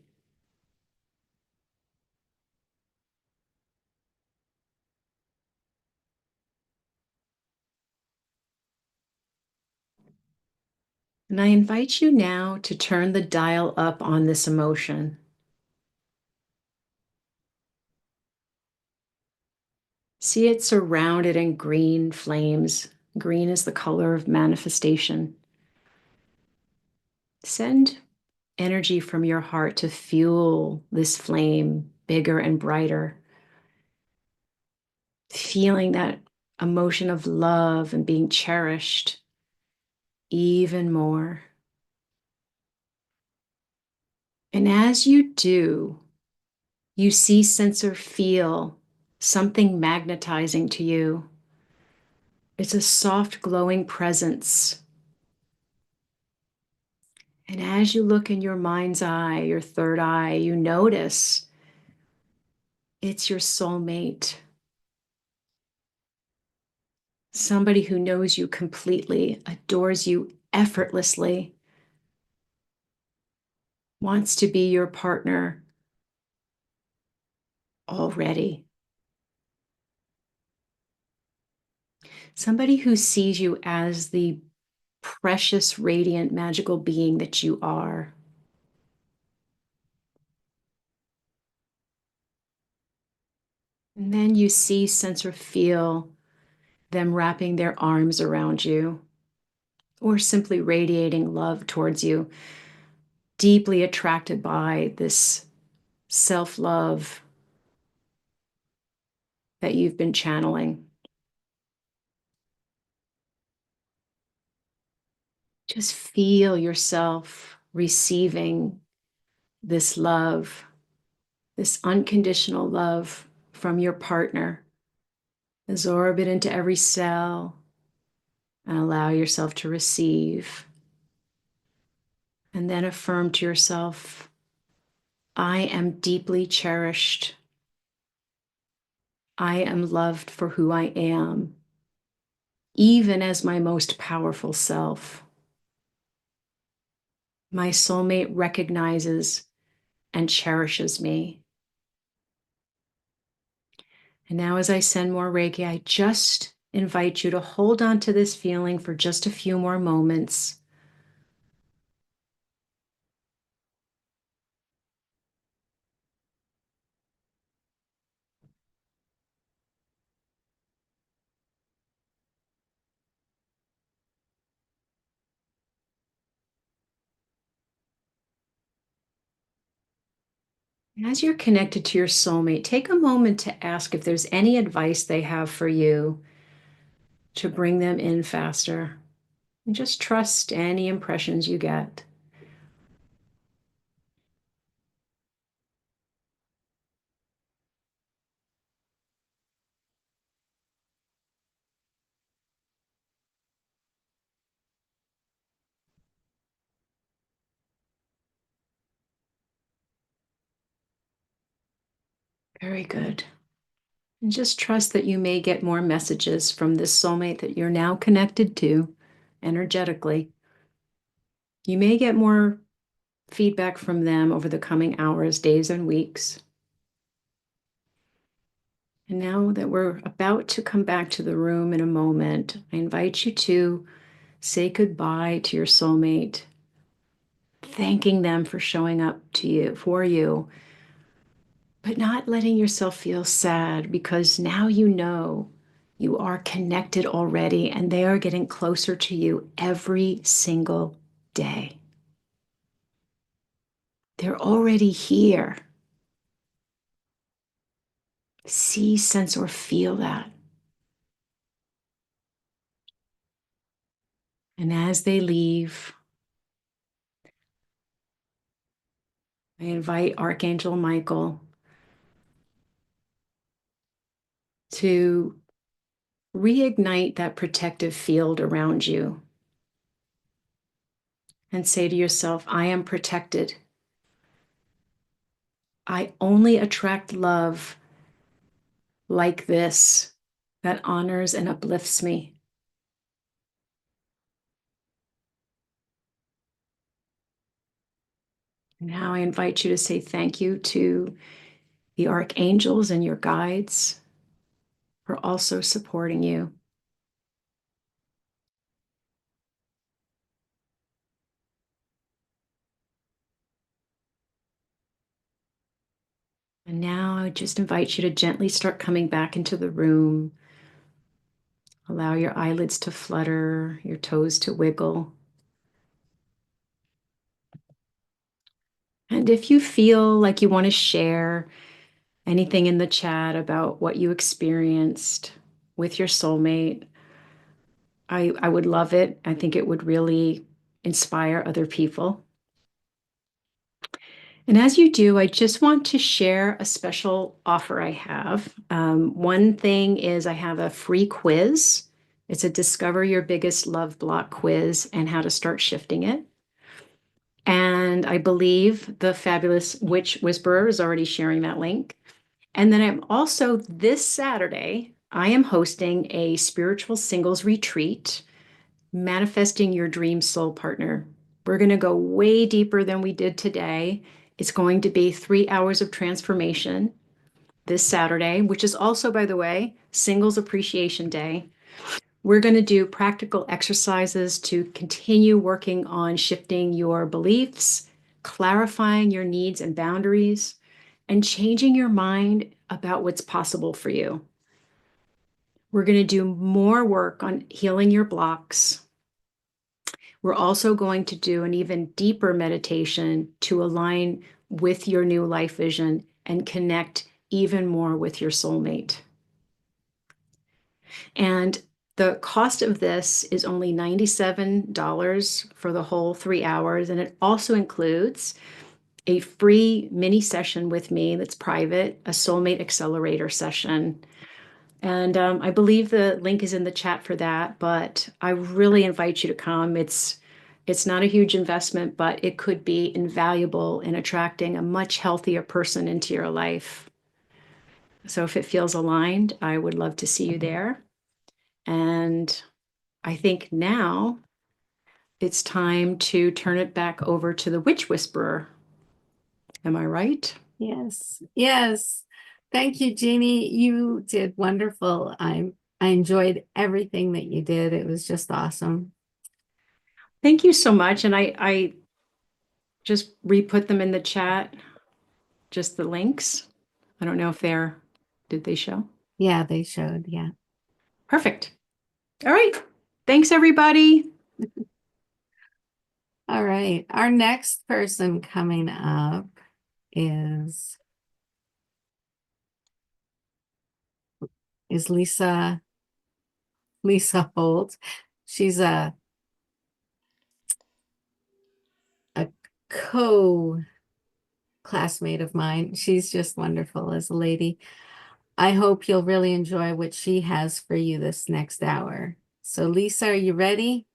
And I invite you now to turn the dial up on this emotion. See it surrounded in green flames. Green is the color of manifestation. Send energy from your heart to fuel this flame bigger and brighter. Feeling that emotion of love and being cherished even more. And as you do, you see, sense, or feel something magnetizing to you. It's a soft, glowing presence. And as you look in your mind's eye, your third eye, you notice it's your soulmate. Somebody who knows you completely, adores you effortlessly, wants to be your partner already. Somebody who sees you as the precious, radiant, magical being that you are. And then you see, sense, or feel them wrapping their arms around you or simply radiating love towards you, deeply attracted by this self-love that you've been channeling. Just feel yourself receiving this love, this unconditional love from your partner. Absorb it into every cell and allow yourself to receive. And then affirm to yourself, I am deeply cherished. I am loved for who I am, even as my most powerful self. My soulmate recognizes and cherishes me. And now, as I send more Reiki, I just invite you to hold on to this feeling for just a few more moments. And as you're connected to your soulmate, take a moment to ask if there's any advice they have for you to bring them in faster. And just trust any impressions you get. Very good. And just trust that you may get more messages from this soulmate that you're now connected to energetically. You may get more feedback from them over the coming hours, days, and weeks. And now that we're about to come back to the room in a moment, I invite you to say goodbye to your soulmate, thanking them for showing up to you, for you, but not letting yourself feel sad because now you know You are connected already, and they are getting closer to you every single day. They're already here. See, sense, or feel that. And as they leave, I invite Archangel Michael to reignite that protective field around you and say to yourself, I am protected. I only attract love like this that honors and uplifts me. Now I invite you to say thank you to the archangels and your guides for also supporting you. And now I just invite you to gently start coming back into the room. Allow your eyelids to flutter, your toes to wiggle. And if you feel like you want to share anything in the chat about what you experienced with your soulmate, I would love it. I think it would really inspire other people. And as you do, I just want to share a special offer I have. One thing is I have a free quiz. It's a Discover Your Biggest Love Block quiz and how to start shifting it. And I believe the fabulous Wytchwhisperer is already sharing that link. And then I'm also this Saturday, I am hosting a spiritual singles retreat, manifesting your dream soul partner. We're going to go way deeper than we did today. It's going to be 3 hours of transformation this Saturday, which is also, by the way, Singles Appreciation Day. We're going to do practical exercises to continue working on shifting your beliefs, clarifying your needs and boundaries, and changing your mind about what's possible for you. We're going to do more work on healing your blocks. We're also going to do an even deeper meditation to align with your new life vision and connect even more with your soulmate. And the cost of this is only $97 for the whole 3 hours. And it also includes a free mini session with me that's private, a soulmate accelerator session. And I believe the link is in the chat for that, but I really invite you to come. It's not a huge investment, but it could be invaluable in attracting a much healthier person into your life. So if it feels aligned, I would love to see you there. And I think now it's time to turn it back over to the Witch Whisperer. Am I right? Yes. Yes. Thank you, Jeannie. You did wonderful. I enjoyed everything that you did. It was just awesome. Thank you so much. And I just re-put them in the chat, just the links. I don't know if did they show? Yeah, they showed. Yeah. Perfect. All right. Thanks, everybody. All right. Our next person coming up is Lisa Holt. She's a co-classmate of mine. She's just wonderful as a lady. I hope you'll really enjoy what she has for you this next hour. So, Lisa, are you ready?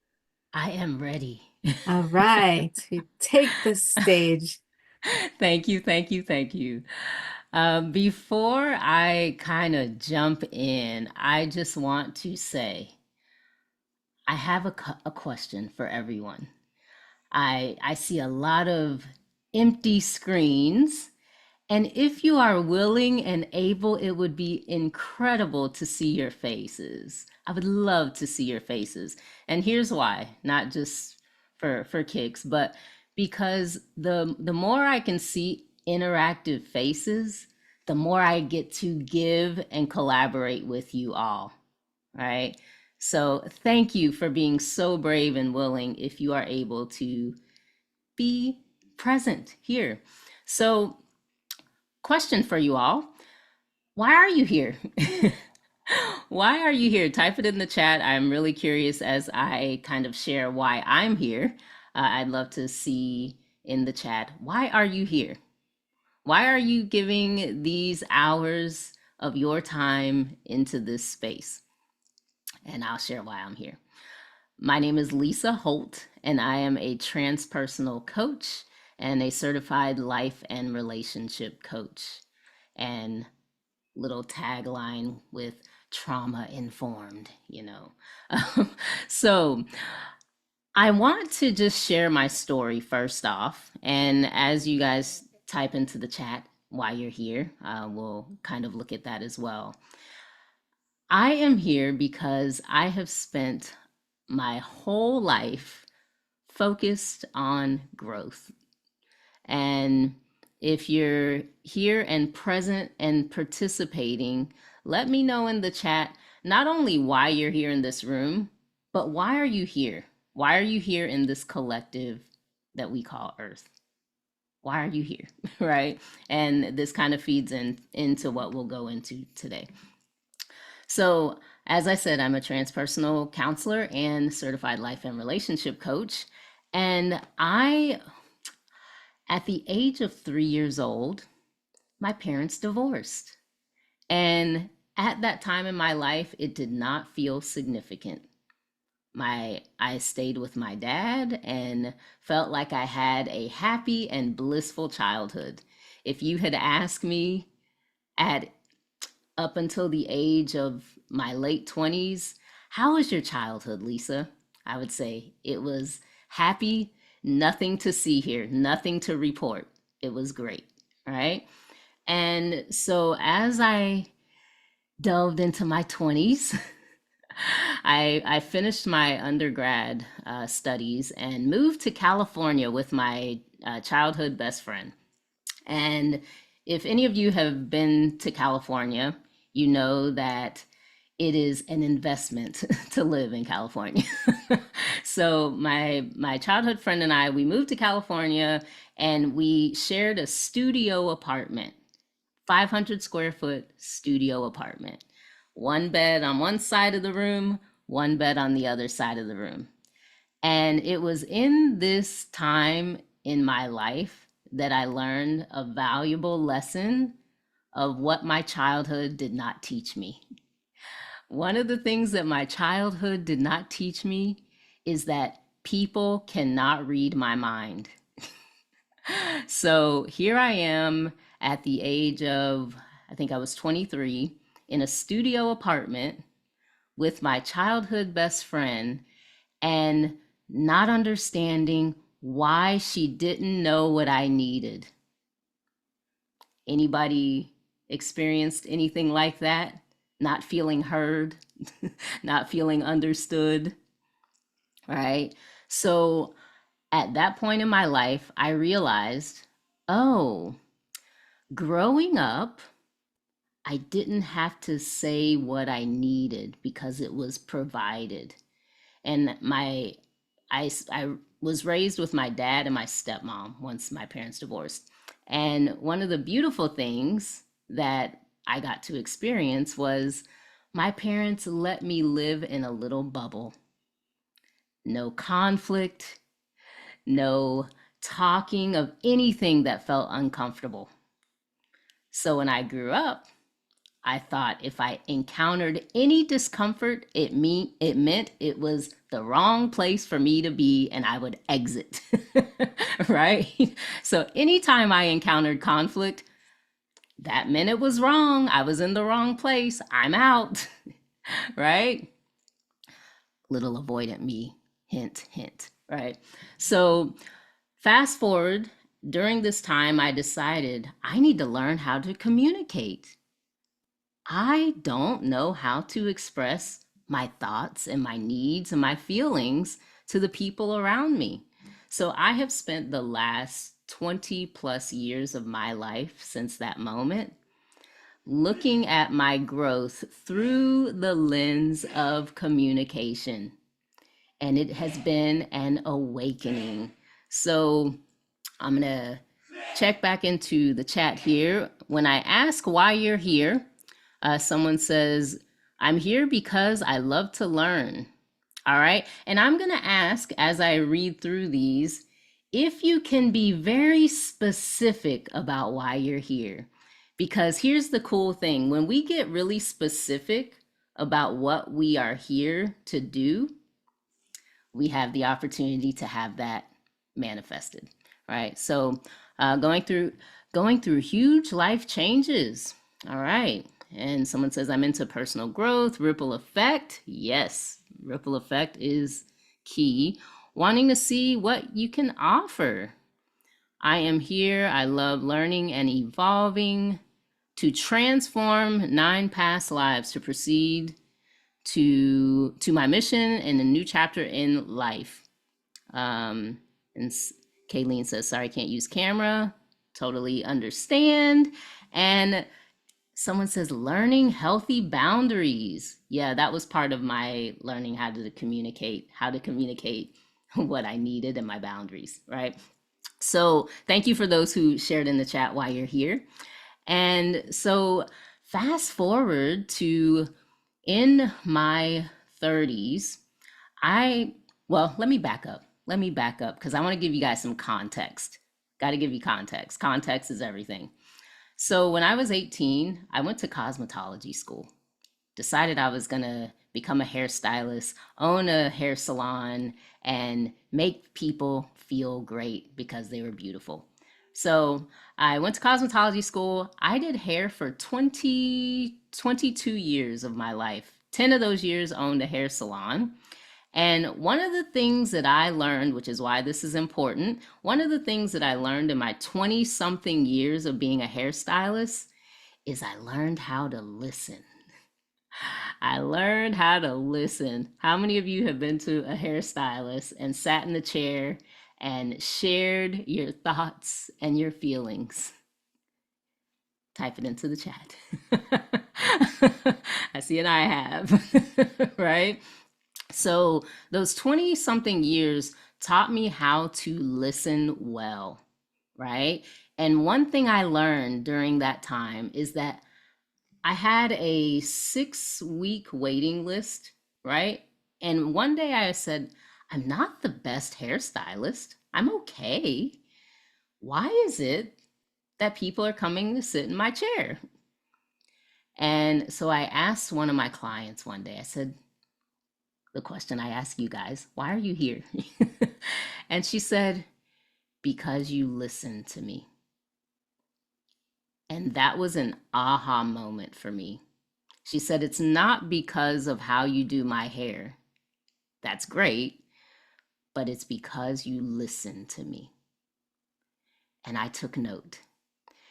I am ready. All right. Take the stage. Thank you, thank you, thank you. Before I kind of jump in, I just want to say I have a question for everyone. I see a lot of empty screens. And if you are willing and able, it would be incredible to see your faces. I would love to see your faces. And here's why, not just for kicks, but because the more I can see interactive faces, the more I get to give and collaborate with you all. right? So thank you for being so brave and willing if you are able to be present here. So, question for you all. Why are you here? Why are you here? Type it in the chat. I'm really curious as I kind of share why I'm here. I'd love to see in the chat, why are you here? Why are you giving these hours of your time into this space? And I'll share why I'm here. My name is Lisa Holt, and I am a transpersonal coach and a certified life and relationship coach. And little tagline with trauma informed, you know. So I want to just share my story first off. And as you guys type into the chat why you're here, we'll kind of look at that as well. I am here because I have spent my whole life focused on growth. And if you're here and present and participating, let me know in the chat not only why you're here in this room, but why are you here? Why are you here in this collective that we call Earth? Why are you here? Right? And this kind of feeds into what we'll go into today. So, as I said, I'm a transpersonal counselor and certified life and relationship coach. And at the age of 3 years old, my parents divorced. And at that time in my life, it did not feel significant. I stayed with my dad and felt like I had a happy and blissful childhood. If you had asked me at up until the age of my late 20s, how was your childhood, Lisa? I would say it was happy, nothing to see here, nothing to report. It was great, right? And so as I delved into my 20s, I finished my undergrad studies and moved to California with my childhood best friend. And if any of you have been to California, you know that it is an investment to live in California. So my childhood friend and I, we moved to California and we shared a studio apartment, 500 square foot studio apartment. One bed on one side of the room, one bed on the other side of the room. And it was in this time in my life that I learned a valuable lesson of what my childhood did not teach me. One of the things that my childhood did not teach me is that people cannot read my mind. So here I am at the age of, I think I was 23, in a studio apartment with my childhood best friend and not understanding why she didn't know what I needed. Anybody experienced anything like that? Not feeling heard, not feeling understood, right? So at that point in my life, I realized, oh, growing up, I didn't have to say what I needed because it was provided. And I was raised with my dad and my stepmom once my parents divorced. And one of the beautiful things that I got to experience was my parents let me live in a little bubble. No conflict, no talking of anything that felt uncomfortable. So when I grew up, I thought if I encountered any discomfort, it meant it was the wrong place for me to be and I would exit, right? So anytime I encountered conflict, that meant it was wrong. I was in the wrong place. I'm out, right? Little avoidant me, hint, hint, right? So fast forward, during this time, I decided I need to learn how to communicate. I don't know how to express my thoughts and my needs and my feelings to the people around me. So I have spent the last 20 plus years of my life since that moment looking at my growth through the lens of communication. And it has been an awakening. So I'm going to check back into the chat here. When I ask why you're here, someone says, I'm here because I love to learn. All right. And I'm going to ask, as I read through these, if you can be very specific about why you're here. Because here's the cool thing. When we get really specific about what we are here to do, we have the opportunity to have that manifested, right? So going through huge life changes. All right. And someone says, I'm into personal growth, ripple effect. Yes, ripple effect is key. Wanting to see what you can offer. I am here. I love learning and evolving to transform 9 past lives to proceed to my mission and a new chapter in life. And Kayleen says, sorry, can't use camera. Totally understand. And someone says, learning healthy boundaries. Yeah, that was part of my learning how to communicate what I needed and my boundaries, right? So thank you for those who shared in the chat why you're here. And so fast forward to in my 30s, let me back up. Because I want to give you guys some context. Got to give you context. Context is everything. So when I was 18, I went to cosmetology school. Decided I was going to become a hairstylist, own a hair salon, and make people feel great because they were beautiful. So I went to cosmetology school. I did hair for 22 years of my life. 10 of those years owned a hair salon. And one of the things that I learned, which is why this is important, one of the things that I learned in my 20-something years of being a hairstylist is I learned how to listen. I learned how to listen. How many of you have been to a hairstylist and sat in the chair and shared your thoughts and your feelings? Type it into the chat. I see an I have, right? So those 20-something years taught me how to listen well, right? And one thing I learned during that time is that I had a 6-week waiting list, right? And one day I said, I'm not the best hairstylist. I'm okay. Why is it that people are coming to sit in my chair? And so I asked one of my clients one day, I said, the question I ask you guys, why are you here? And she said, because you listened to me. And that was an aha moment for me. She said, it's not because of how you do my hair. That's great, but it's because you listened to me. And I took note.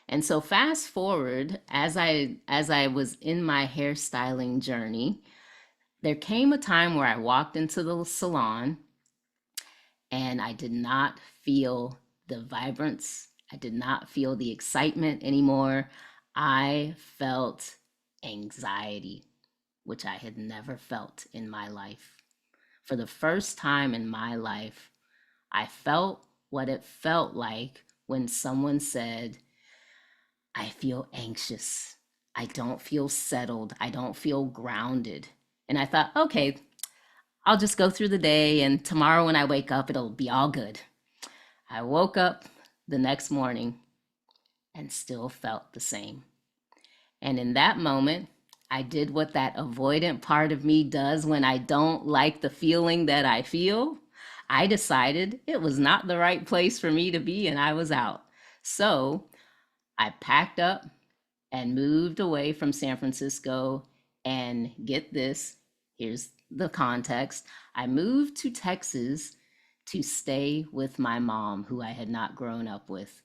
And so fast forward, as I was in my hairstyling journey, there came a time where I walked into the salon and I did not feel the vibrance. I did not feel the excitement anymore. I felt anxiety, which I had never felt in my life. For the first time in my life, I felt what it felt like when someone said, I feel anxious. I don't feel settled. I don't feel grounded. And I thought, okay, I'll just go through the day and tomorrow when I wake up, it'll be all good. I woke up the next morning and still felt the same. And in that moment, I did what that avoidant part of me does when I don't like the feeling that I feel. I decided it was not the right place for me to be and I was out. So I packed up and moved away from San Francisco. And get this, here's the context. I moved to Texas to stay with my mom, who I had not grown up with.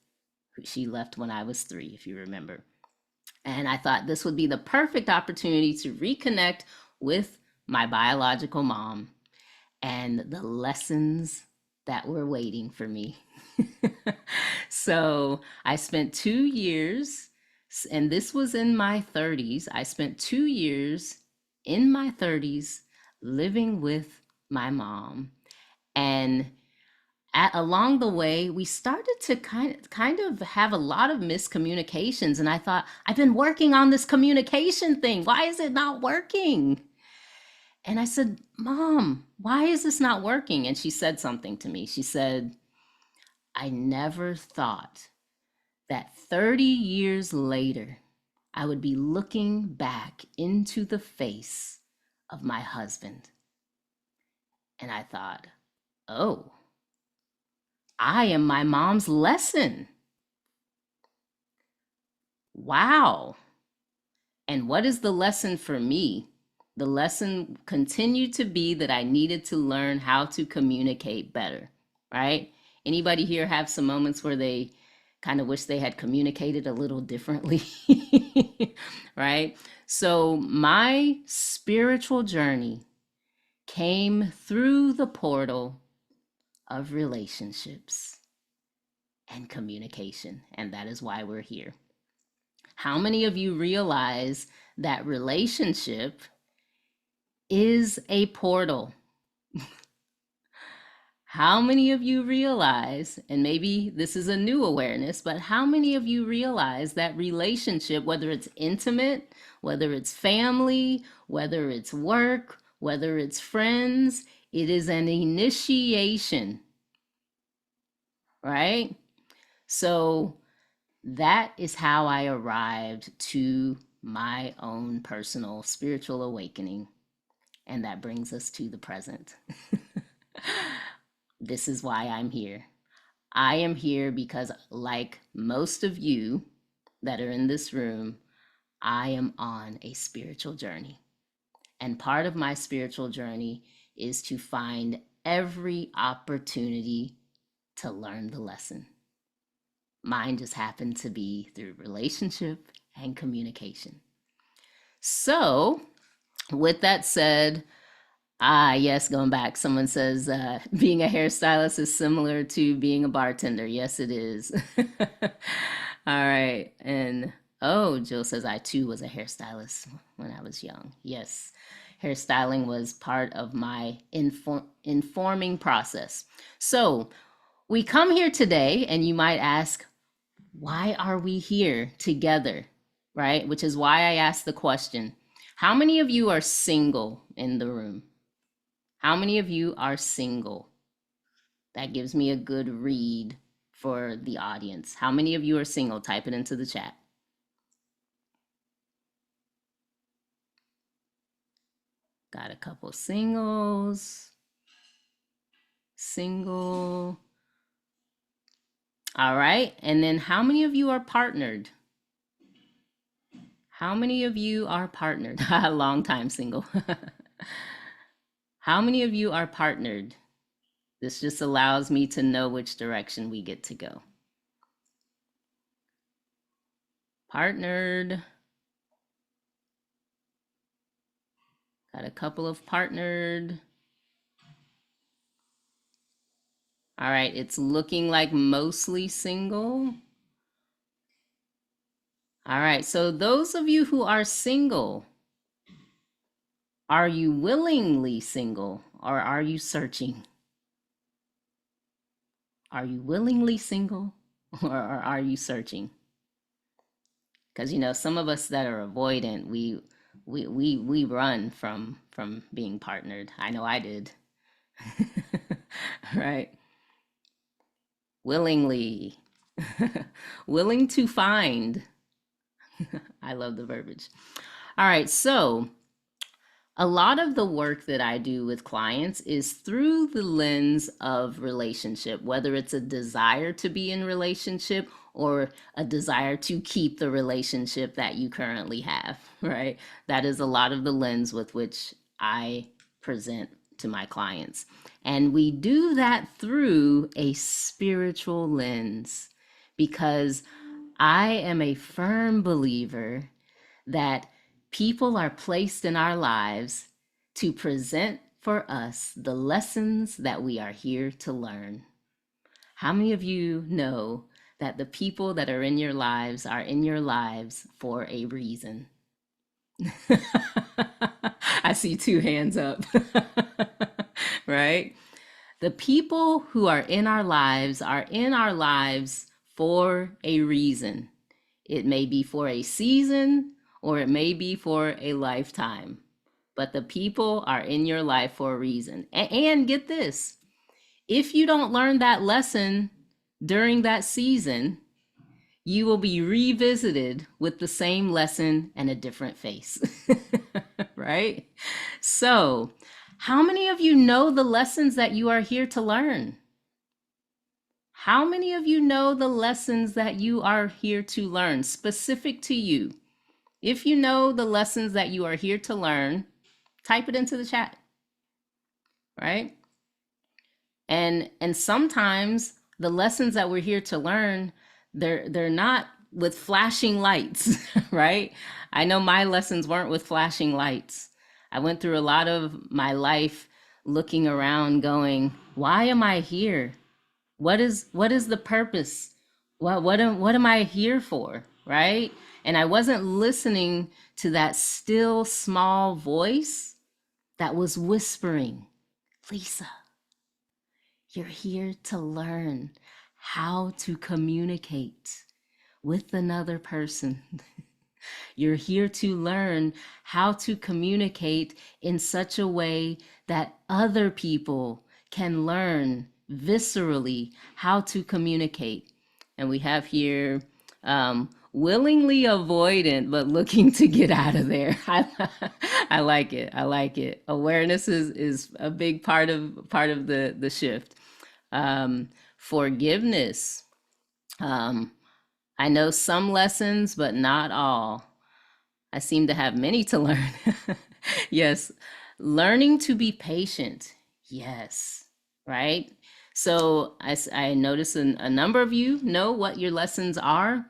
She left when I was 3, if you remember. And I thought this would be the perfect opportunity to reconnect with my biological mom and the lessons that were waiting for me. So I spent 2 years And this was in my 30s. I spent 2 years in my 30s living with my mom. And along the way, we started to kind of have a lot of miscommunications. And I thought, I've been working on this communication thing. Why is it not working? And I said, Mom, why is this not working? And she said something to me. She said, I never thought that 30 years later, I would be looking back into the face of my husband. And I thought, oh, I am my mom's lesson. Wow. And what is the lesson for me? The lesson continued to be that I needed to learn how to communicate better, right? Anybody here have some moments where they kind of wish they had communicated a little differently, right? So my spiritual journey came through the portal of relationships and communication, and that is why we're here. How many of you realize that relationship is a portal? How many of you realize, and maybe this is a new awareness, but how many of you realize that relationship, whether it's intimate, whether it's family, whether it's work, whether it's friends, it is an initiation, right? So that is how I arrived to my own personal spiritual awakening. And that brings us to the present. This is why I'm here. I am here because, like most of you that are in this room, I am on a spiritual journey. And part of my spiritual journey is to find every opportunity to learn the lesson. Mine just happened to be through relationship and communication. So, with that said, yes, going back, someone says being a hairstylist is similar to being a bartender. Yes, it is. All right. And Jill says, I too was a hairstylist when I was young. Yes, hairstyling was part of my informing process. So we come here today, and you might ask, why are we here together, right? Which is why I asked the question, how many of you are single in the room? How many of you are single? That gives me a good read for the audience. How many of you are single? Type it into the chat. Got a couple singles. Single. All right. And then how many of you are partnered? How many of you are partnered? Long time single. How many of you are partnered? This just allows me to know which direction we get to go. Partnered. Got a couple of partnered. All right, it's looking like mostly single. All right, so those of you who are single, are you willingly single or are you searching? Are you willingly single or are you searching? Because, some of us that are avoidant, we run from being partnered. I know I did. Right? Willingly. Willing to find. I love the verbiage. All right, so a lot of the work that I do with clients is through the lens of relationship, whether it's a desire to be in relationship or a desire to keep the relationship that you currently have, right? That is a lot of the lens with which I present to my clients. And we do that through a spiritual lens because I am a firm believer that people are placed in our lives to present for us the lessons that we are here to learn. How many of you know that the people that are in your lives are in your lives for a reason. I see 2 hands up. Right? The people who are in our lives for a reason. It may be for a season or it may be for a lifetime, but the people are in your life for a reason. And get this, if you don't learn that lesson during that season, you will be revisited with the same lesson and a different face. Right? So, how many of you know the lessons that you are here to learn? How many of you know the lessons that you are here to learn, specific to you? If you know the lessons that you are here to learn, type it into the chat, right? And sometimes the lessons that we're here to learn, they're not with flashing lights, right? I know my lessons weren't with flashing lights. I went through a lot of my life looking around going, why am I here? What is the purpose? What am I here for, right? And I wasn't listening to that still small voice that was whispering, Lisa, you're here to learn how to communicate with another person. You're here to learn how to communicate in such a way that other people can learn viscerally how to communicate. And we have here willingly avoidant, but looking to get out of there. I like it. I like it. Awareness is a big part of the shift. Forgiveness. I know some lessons, but not all. I seem to have many to learn. Yes. Learning to be patient. Yes. Right? So I notice a number of you know what your lessons are.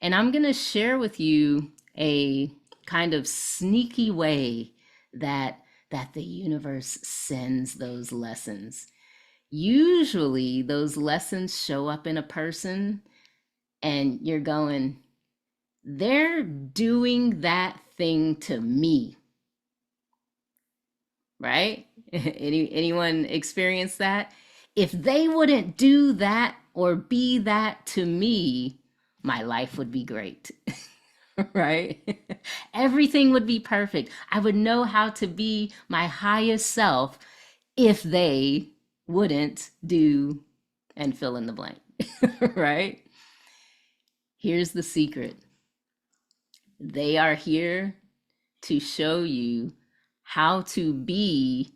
And I'm going to share with you a kind of sneaky way that the universe sends those lessons. Usually those lessons show up in a person and you're going, they're doing that thing to me, right? Anyone experience that? If they wouldn't do that or be that to me, my life would be great, right? Everything would be perfect. I would know how to be my highest self if they wouldn't do and fill in the blank, right? Here's the secret. They are here to show you how to be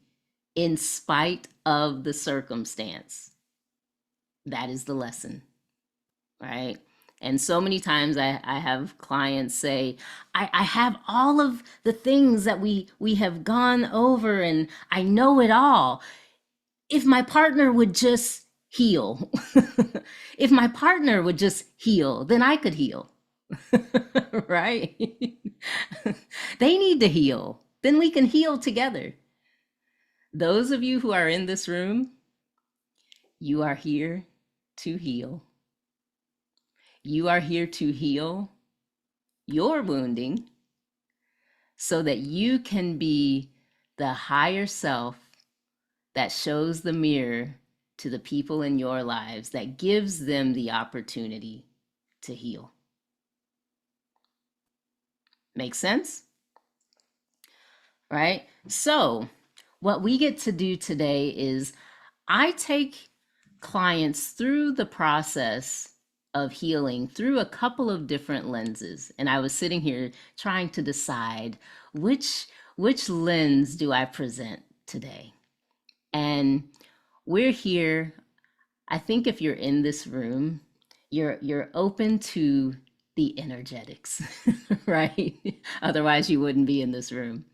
in spite of the circumstance. That is the lesson, right? And so many times I have clients say, I have all of the things that we have gone over and I know it all. If my partner would just heal, if my partner would just heal, then I could heal. Right? They need to heal. Then we can heal together. Those of you who are in this room, you are here to heal. You are here to heal your wounding so that you can be the higher self that shows the mirror to the people in your lives, that gives them the opportunity to heal. Make sense? Right? So what we get to do today is I take clients through the process of healing through a couple of different lenses. And I was sitting here trying to decide which lens do I present today. And we're here, I think if you're in this room, you're open to the energetics, right? Otherwise you wouldn't be in this room.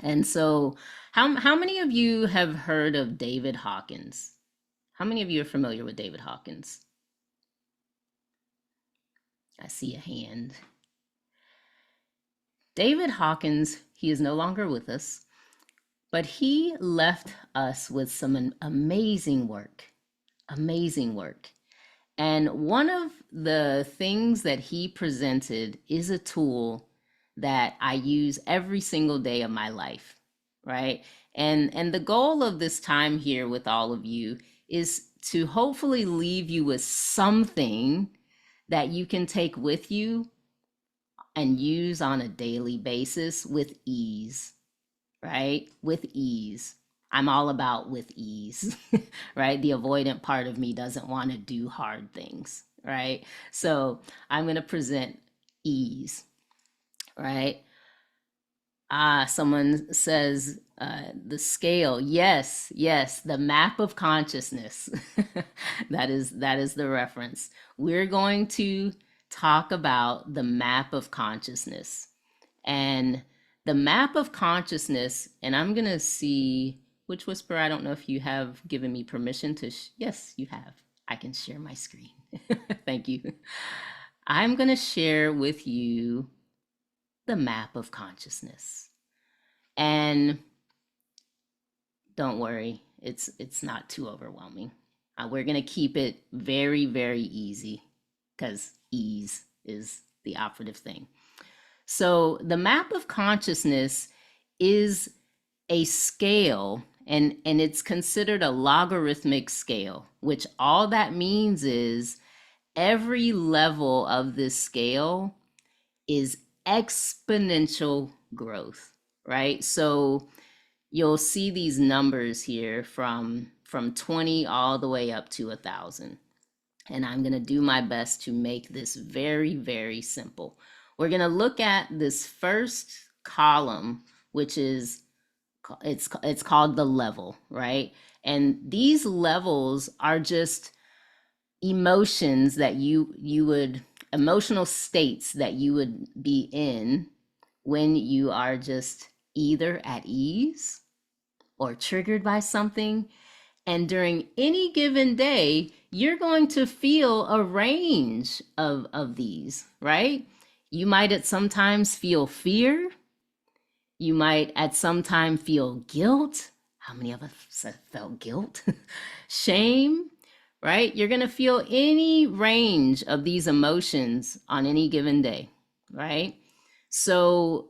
And so how many of you have heard of David Hawkins? How many of you are familiar with David Hawkins? I see a hand. David Hawkins, he is no longer with us, but he left us with some amazing work, amazing work. And one of the things that he presented is a tool that I use every single day of my life, right? And the goal of this time here with all of you is to hopefully leave you with something that you can take with you and use on a daily basis with ease, right? With ease. I'm all about with ease, right? The avoidant part of me doesn't want to do hard things, right? So I'm going to present ease, right? Someone says the scale. Yes, yes, the map of consciousness. that is the reference. We're going to talk about the map of consciousness. And the map of consciousness, and I'm going to see Wytchwhisper. I don't know if you have given me permission to. Yes, you have. I can share my screen. Thank you. I'm going to share with you the map of consciousness. And don't worry, it's not too overwhelming. We're going to keep it very, very easy because ease is the operative thing. So the map of consciousness is a scale, and it's considered a logarithmic scale, which all that means is every level of this scale is exponential growth, right? So you'll see these numbers here from 20 all the way up to 1,000. And I'm going to do my best to make this very, very simple. We're going to look at this first column, which is it's called the level, right? And these levels are just emotions that you would emotional states that you would be in when you are just either at ease or triggered by something. And during any given day, you're going to feel a range of these, right? You might at sometimes feel fear. You might at some time feel guilt. How many of us have felt guilt? Shame, right? You're going to feel any range of these emotions on any given day, right? So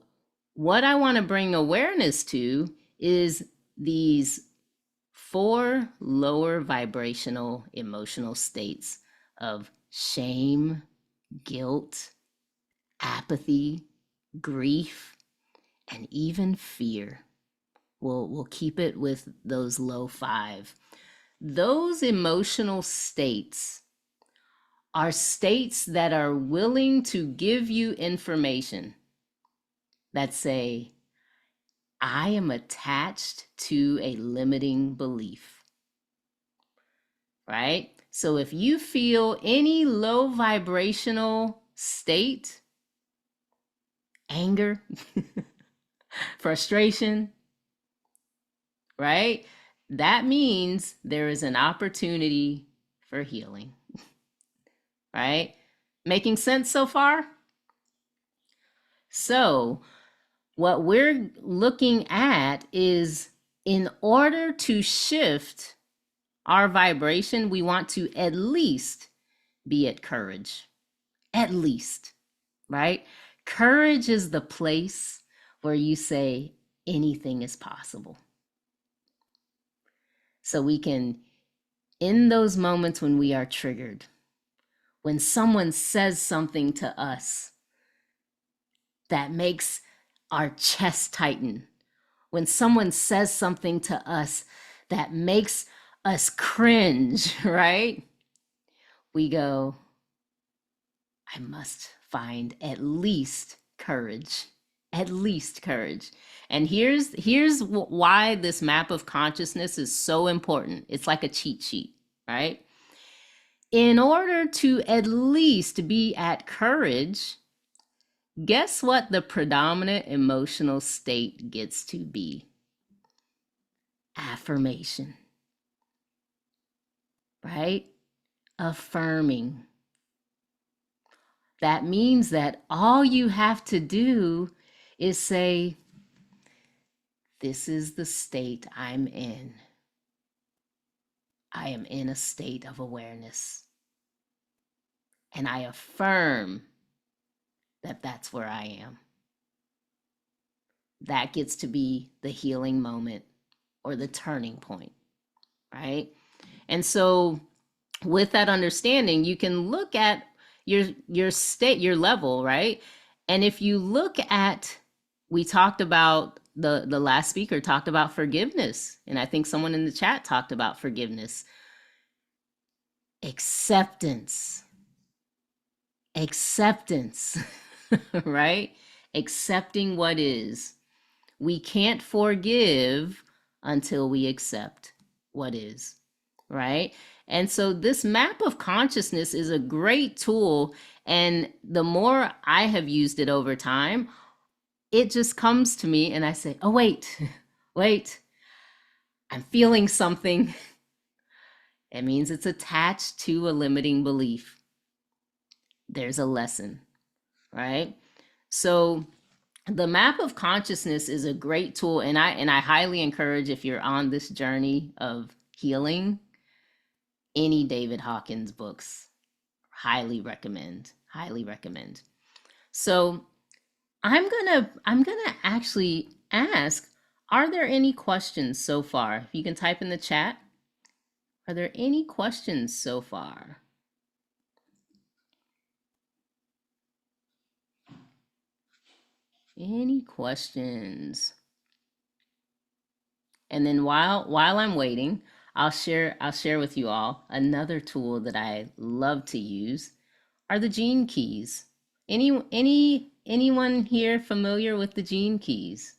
what I want to bring awareness to is these 4 lower vibrational emotional states of shame, guilt, apathy, grief, and even fear. We'll keep it with those low 5. Those emotional states are states that are willing to give you information that say, I am attached to a limiting belief, right? So if you feel any low vibrational state, anger, frustration, right? That means there is an opportunity for healing, right? Making sense so far? So what we're looking at is, in order to shift our vibration, we want to at least be at courage. At least, right? Courage is the place where you say anything is possible. So we can, in those moments when we are triggered, when someone says something to us that makes our chest tighten, when someone says something to us that makes us cringe, right? We go, I must find at least courage. At least courage. And here's why this map of consciousness is so important. It's like a cheat sheet, right? In order to at least be at courage, guess what the predominant emotional state gets to be? Affirmation, right? Affirming. That means that all you have to do is say, this is the state I'm in. I am in a state of awareness. and I affirm that that's where I am. That gets to be the healing moment or the turning point, right? And so with that understanding, you can look at your state, your level, right? And if you look at, we talked about, the last speaker talked about forgiveness, and I think someone in the chat talked about forgiveness. Acceptance, right? Accepting what is. We can't forgive until we accept what is, right? And so this map of consciousness is a great tool. And the more I have used it over time, it just comes to me and I say, oh, wait, wait, I'm feeling something. It means it's attached to a limiting belief. There's a lesson, right? So the map of consciousness is a great tool, and I highly encourage, if you're on this journey of healing, any David Hawkins books. Highly recommend. So I'm gonna actually ask, are there any questions so far? If you can type in the chat, are there any questions so far? Any questions? And then while I'm waiting, I'll share with you all another tool that I love to use are the gene keys. Anyone here familiar with the gene keys?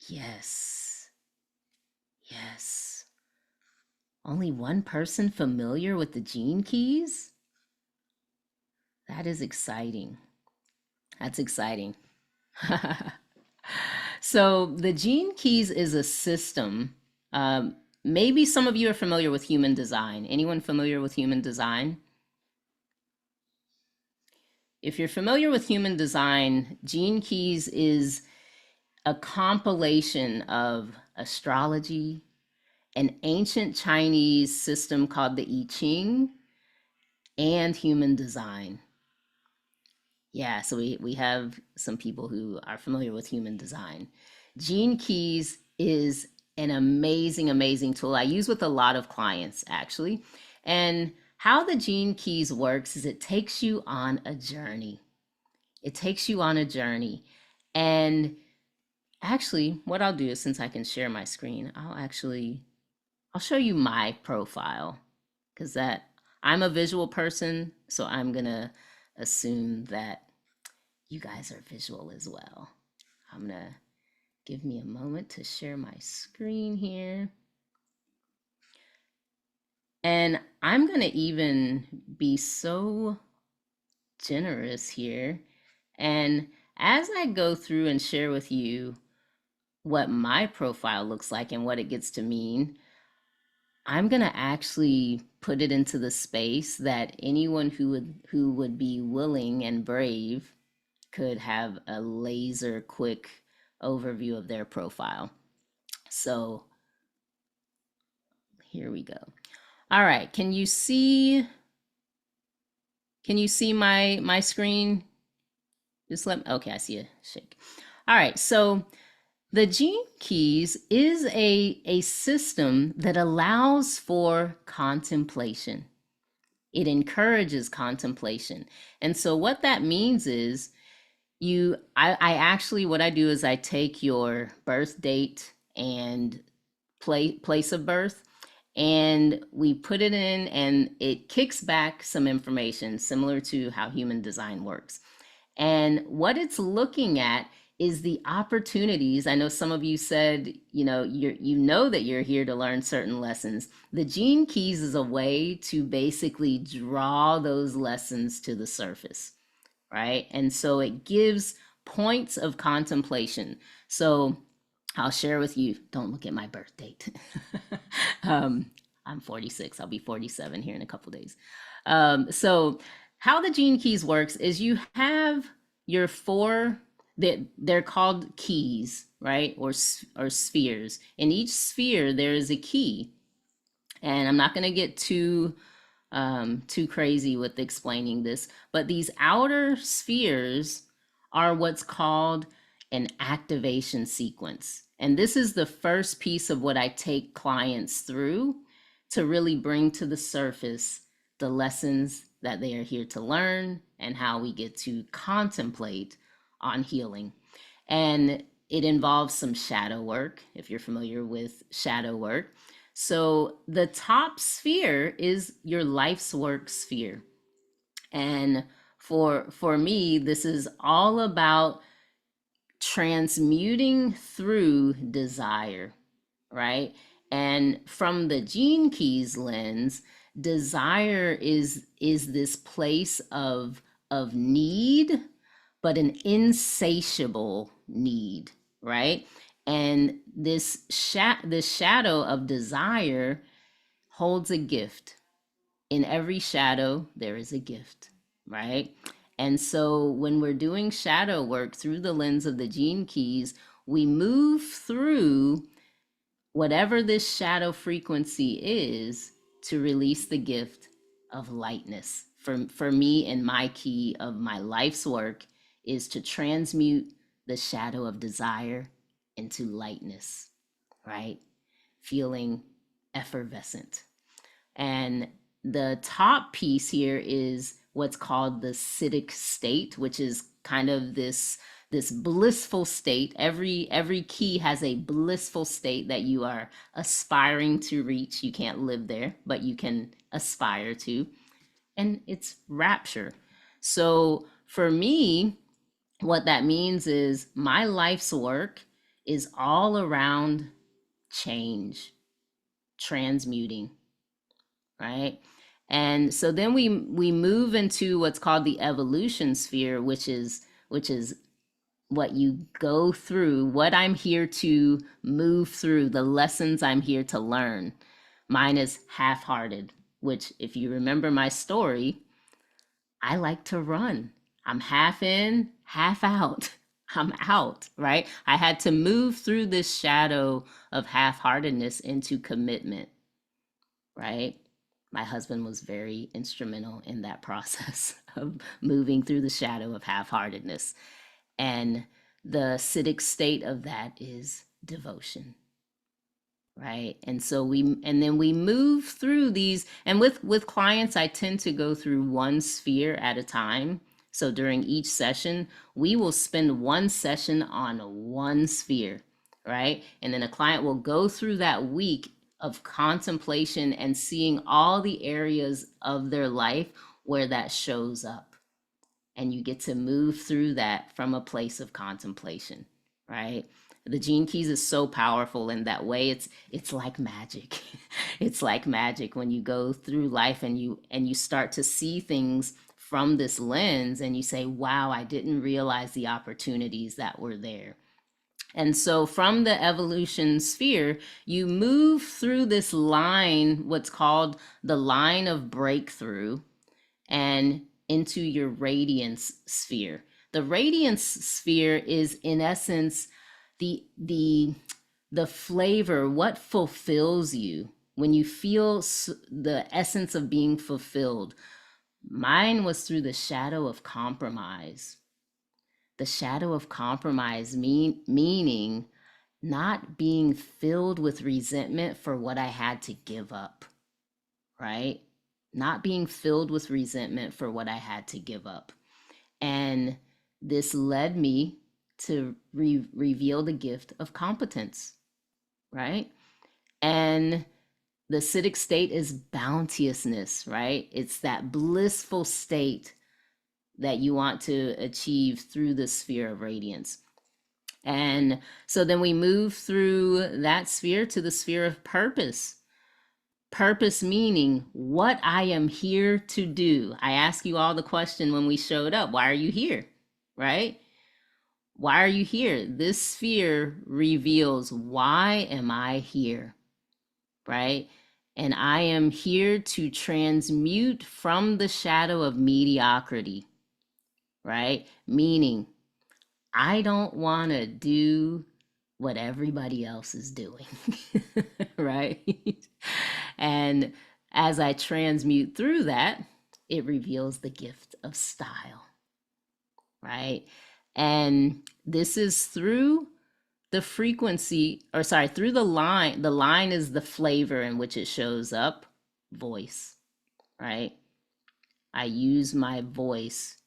Yes. Yes. Only one person familiar with the gene keys? That is exciting. That's exciting. So the gene keys is a system. Maybe some of you are familiar with human design. Anyone familiar with human design? If you're familiar with human design, gene keys is a compilation of astrology, an ancient Chinese system called the I Ching, and human design. Yeah, so we have some people who are familiar with human design. Gene keys is an amazing tool I use with a lot of clients, actually. And how the gene keys works is it takes you on a journey. And actually, what I'll do is, since I can share my screen, I'll show you my profile, because I'm a visual person, so I'm gonna assume that you guys are visual as well. I'm gonna give me a moment to share my screen here. And I'm gonna even be so generous here. And as I go through and share with you what my profile looks like and what it gets to mean, I'm gonna actually put it into the space that anyone who would be willing and brave could have a laser quick overview of their profile. So here we go. All right, can you see my screen? Okay, I see a shake. All right, so the gene keys is a system that allows for contemplation. It encourages contemplation. And so what that means is I actually, what I do is I take your birth date and place of birth, and we put it in, and it kicks back some information similar to how human design works. And what it's looking at is the opportunities. I know some of you said, you know that you're here to learn certain lessons. The gene keys is a way to basically draw those lessons to the surface, right? And so it gives points of contemplation. So I'll share with you, don't look at my birth date. I'm 46, I'll be 47 here in a couple days. So how the gene keys works is you have your four, they're called keys, right? Or spheres. In each sphere, there is a key. And I'm not going to get too crazy with explaining this, but these outer spheres are what's called an activation sequence. And this is the first piece of what I take clients through to really bring to the surface the lessons that they are here to learn and how we get to contemplate on healing. And it involves some shadow work, if you're familiar with shadow work. So the top sphere is your life's work sphere. And for me, this is all about transmuting through desire, right? And from the Gene Keys lens, desire is this place of need, but an insatiable need, right? And this shadow of desire holds a gift. In every shadow, there is a gift, right? And so when we're doing shadow work through the lens of the Gene Keys, we move through whatever this shadow frequency is to release the gift of lightness. For me, and my key of my life's work is to transmute the shadow of desire into lightness, right? Feeling effervescent. And the top piece here is what's called the Siddhic state, which is kind of this blissful state. Every key has a blissful state that you are aspiring to reach. You can't live there, but you can aspire to. And it's rapture. So for me, what that means is my life's work is all around change, transmuting, right? And so then we move into what's called the evolution sphere, which is what you go through, what I'm here to move through, the lessons I'm here to learn. Mine is half-hearted, which, if you remember my story, I like to run. I'm half in, half out. I'm out, right? I had to move through this shadow of half-heartedness into commitment, right? My husband was very instrumental in that process of moving through the shadow of half-heartedness. And the Siddhic state of that is devotion, right? And so then we move through these, and with clients, I tend to go through one sphere at a time. So during each session, we will spend one session on one sphere, right? And then a client will go through that week of contemplation and seeing all the areas of their life where that shows up. And you get to move through that from a place of contemplation, right? The Gene Keys is so powerful in that way. It's like magic. It's like magic when you go through life and you start to see things from this lens and you say, wow, I didn't realize the opportunities that were there. And so from the evolution sphere, you move through this line, what's called the line of breakthrough, and into your radiance sphere. The radiance sphere is, in essence, the flavor, what fulfills you when you feel the essence of being fulfilled. Mine was through the shadow of compromise. The shadow of compromise meaning not being filled with resentment for what I had to give up, right? Not being filled with resentment for what I had to give up. And this led me to reveal the gift of competence, right? And the Siddhic state is bounteousness, right? It's that blissful state that you want to achieve through the sphere of radiance. And so then we move through that sphere to the sphere of purpose. Purpose meaning what I am here to do. I asked you all the question when we showed up, why are you here, right? Why are you here? This sphere reveals, why am I here, right? And I am here to transmute from the shadow of mediocrity, right? Meaning, I don't want to do what everybody else is doing, right? And as I transmute through that, it reveals the gift of style, right? And this is through the frequency, or sorry, through the line. The line is the flavor in which it shows up, voice, right? I use my voice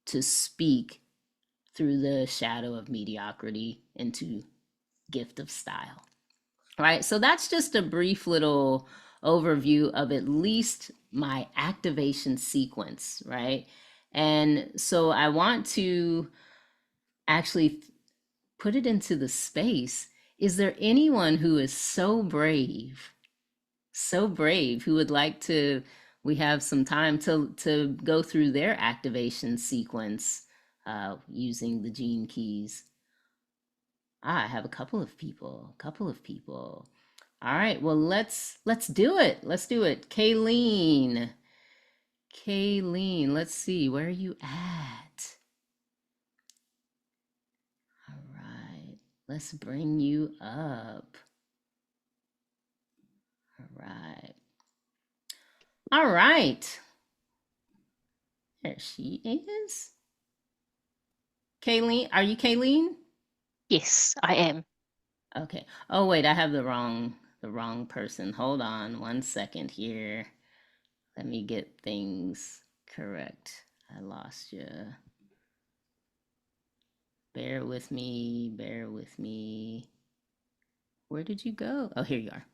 to speak through the shadow of mediocrity into gift of style, right? So that's just a brief little overview of at least my activation sequence, right? And so I want to actually put it into the space. Is there anyone who is so brave, who would like to, we have some time to go through their activation sequence using the gene keys? I have a couple of people. All right, well, let's do it. Let's do it. Kayleen, let's see, where are you at? All right, let's bring you up. All right. There she is. Kayleen, are you Kayleen? Yes, I am. Okay. Oh wait, I have the wrong person. Hold on one second here. Let me get things correct. I lost you. Bear with me. Where did you go? Oh, here you are.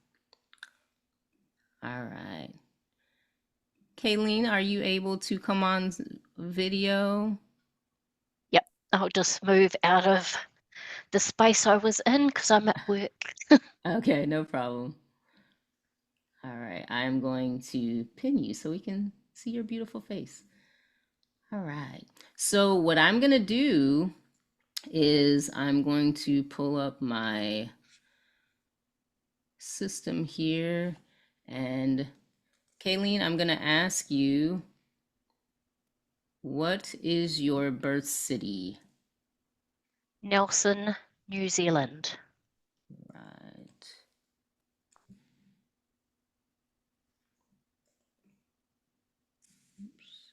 All right. Kayleen, are you able to come on video? Yep, I'll just move out of the space I was in because I'm at work. Okay, no problem. All right, I'm going to pin you so we can see your beautiful face. All right. So what I'm going to do is I'm going to pull up my system here. And Kayleen, I'm going to ask you, what is your birth city? Nelson, New Zealand. Right. Oops.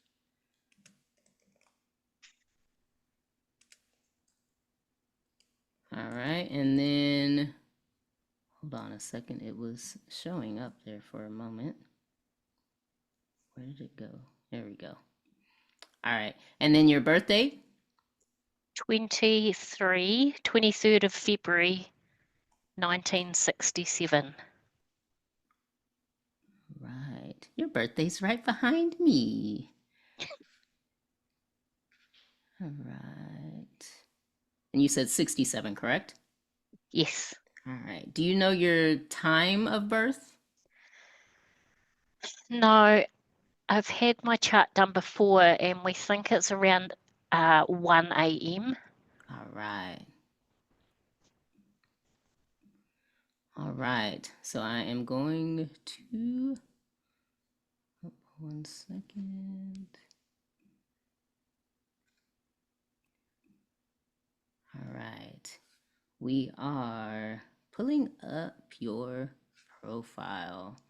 All right, and then hold on a second. It was showing up there for a moment. Where did it go? There we go. All right, and then your birthday? 23rd of February, 1967. Right. Your birthday's right behind me. All right. And you said 67, correct? Yes. All right. Do you know your time of birth? No, I've had my chart done before and we think it's around 1 a.m. All right. All right. So I am going to, oh, 1 second. All right. We are pulling up your profile.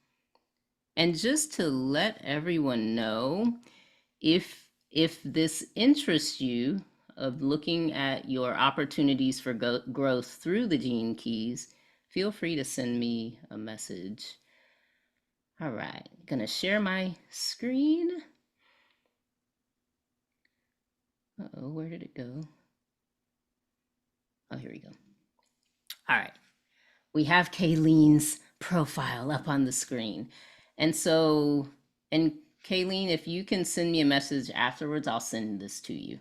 And just to let everyone know, if this interests you, of looking at your opportunities for growth through the gene keys, feel free to send me a message. All right, gonna share my screen. Uh-oh, where did it go? Oh, here we go. All right, we have Kayleen's profile up on the screen. And so, and Kayleen, if you can send me a message afterwards, I'll send this to you.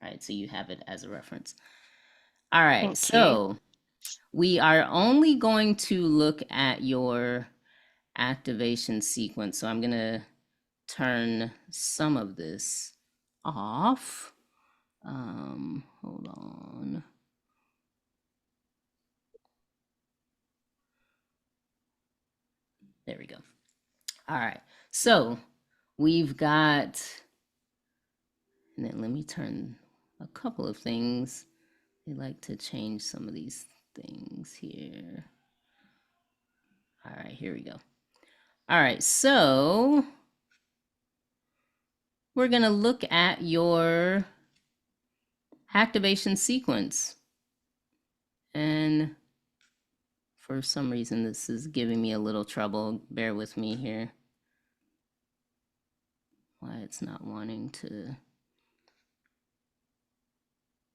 Right, so you have it as a reference. All right, Thank so we are only going to look at your activation sequence. So I'm going to turn some of this off. Hold on. There we go. All right, so we've got, and then let me turn a couple of things. I like to change some of these things here. All right, here we go. All right, so we're going to look at your activation sequence. And for some reason, this is giving me a little trouble. Bear with me here. Why it's not wanting to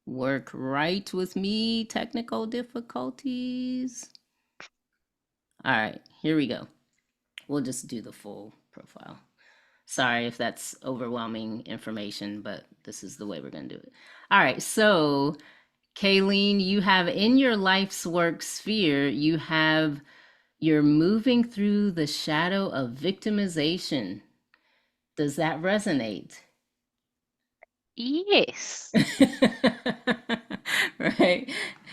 work right with me. Technical difficulties. All right, here we go. We'll just do the full profile. Sorry if that's overwhelming information, but this is the way we're going to do it. All right, so Kayleen, you have in your life's work sphere, you're moving through the shadow of victimization. Does that resonate? Yes. Right.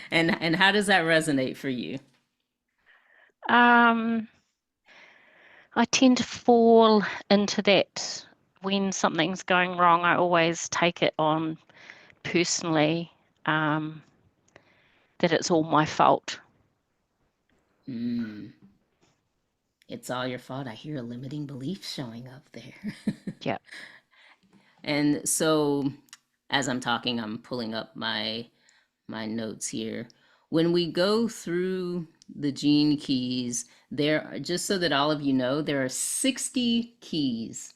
And how does that resonate for you? I tend to fall into that when something's going wrong. I always take it on personally, that it's all my fault. It's all your fault. I hear a limiting belief showing up there. Yeah. And so as I'm talking, I'm pulling up my notes here. When we go through the gene keys, just so that all of you know, there are 60 keys.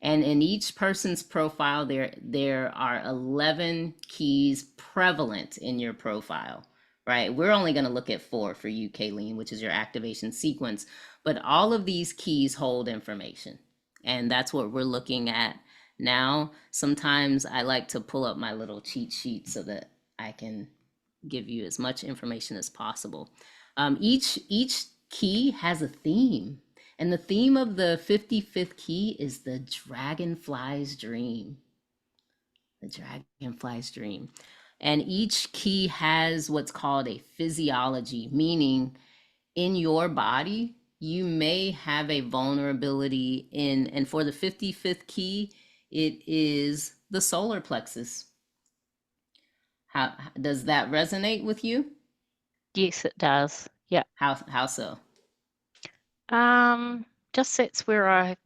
And in each person's profile, there are 11 keys prevalent in your profile, right? We're only going to look at 4 for you, Kayleen, which is your activation sequence. But all of these keys hold information. And that's what we're looking at now. Sometimes I like to pull up my little cheat sheet so that I can give you as much information as possible. Each key has a theme. And the theme of the 55th key is the dragonfly's dream. The dragonfly's dream. And each key has what's called a physiology, meaning in your body, you may have a vulnerability and for the 55th key, it is the solar plexus. How does that resonate with you? Yes, it does. Yeah. How so? Just that's where I